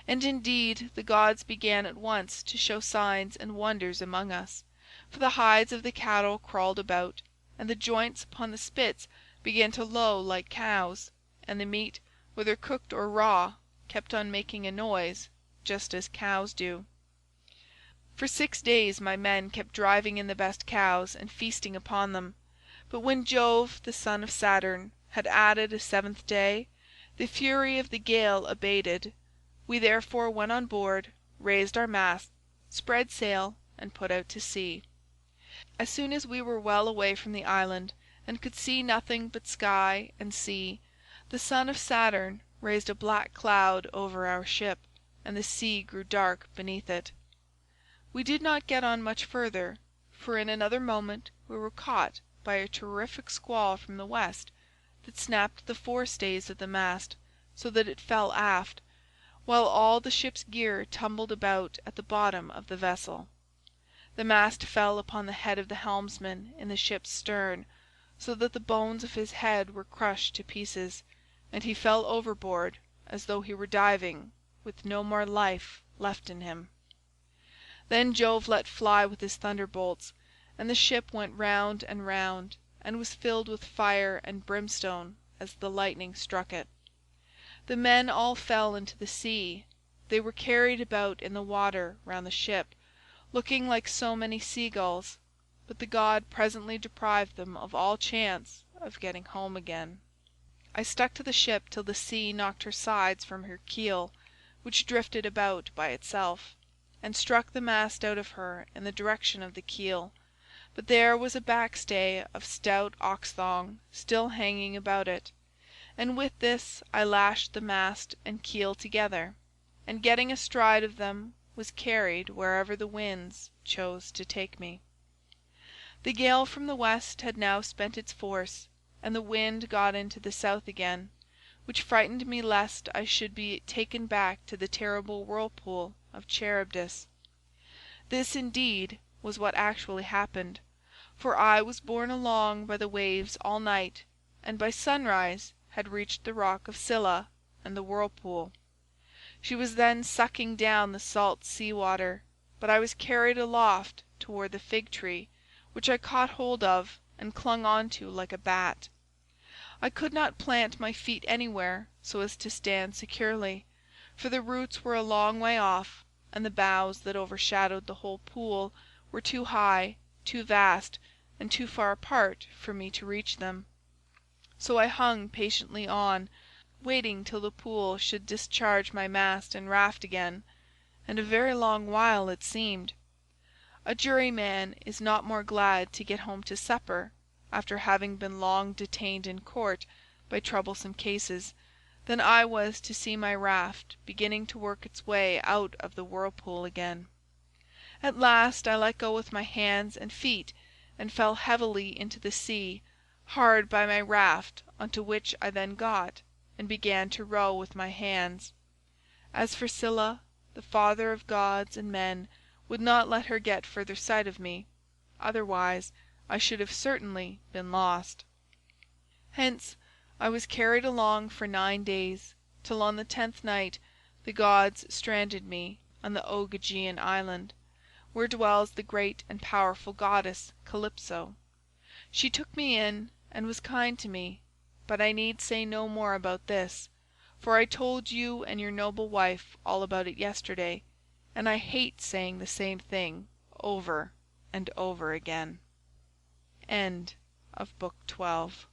And indeed the gods began at once to show signs and wonders among us, for the hides of the cattle crawled about, and the joints upon the spits began to low like cows, and the meat, whether cooked or raw, kept on making a noise, just as cows do. For 6 days my men kept driving in the best cows and feasting upon them, but when Jove, the son of Saturn, had added a 7th day, the fury of the gale abated. We therefore went on board, raised our masts, spread sail, and put out to sea. As soon as we were well away from the island, and could see nothing but sky and sea, the son of Saturn raised a black cloud over our ship, and the sea grew dark beneath it. We did not get on much further, for in another moment we were caught by a terrific squall from the west that snapped the forestays of the mast so that it fell aft, while all the ship's gear tumbled about at the bottom of the vessel. The mast fell upon the head of the helmsman in the ship's stern, so that the bones of his head were crushed to pieces, and he fell overboard as though he were diving, with no more life left in him. Then Jove let fly with his thunderbolts, and the ship went round and round, and was filled with fire and brimstone as the lightning struck it. The men all fell into the sea. They were carried about in the water round the ship, looking like so many seagulls, but the god presently deprived them of all chance of getting home again. I stuck to the ship till the sea knocked her sides from her keel, which drifted about by itself, and struck the mast out of her in the direction of the keel, but there was a backstay of stout ox thong still hanging about it, and with this I lashed the mast and keel together, and getting astride of them was carried wherever the winds chose to take me. The gale from the west had now spent its force, and the wind got into the south again, which frightened me lest I should be taken back to the terrible whirlpool of Charybdis. This, indeed, was what actually happened, for I was borne along by the waves all night, and by sunrise had reached the rock of Scylla and the whirlpool. She was then sucking down the salt sea water, but I was carried aloft toward the fig tree, which I caught hold of and clung on to like a bat. I could not plant my feet anywhere so as to stand securely, for the roots were a long way off, and the boughs that overshadowed the whole pool were too high, too vast, and too far apart for me to reach them. So I hung patiently on, waiting till the pool should discharge my mast and raft again, and a very long while it seemed. A juryman is not more glad to get home to supper, after having been long detained in court by troublesome cases, than I was to see my raft beginning to work its way out of the whirlpool again. At last I let go with my hands and feet, and fell heavily into the sea, hard by my raft, onto which I then got, and began to row with my hands. As for Scylla, the father of gods and men would not let her get further sight of me, otherwise I should have certainly been lost. Hence I was carried along for 9 days, till on the 10th night the gods stranded me on the Ogygian island, where dwells the great and powerful goddess Calypso. She took me in and was kind to me, but I need say no more about this, for I told you and your noble wife all about it yesterday, and I hate saying the same thing over and over again. End of Book 12.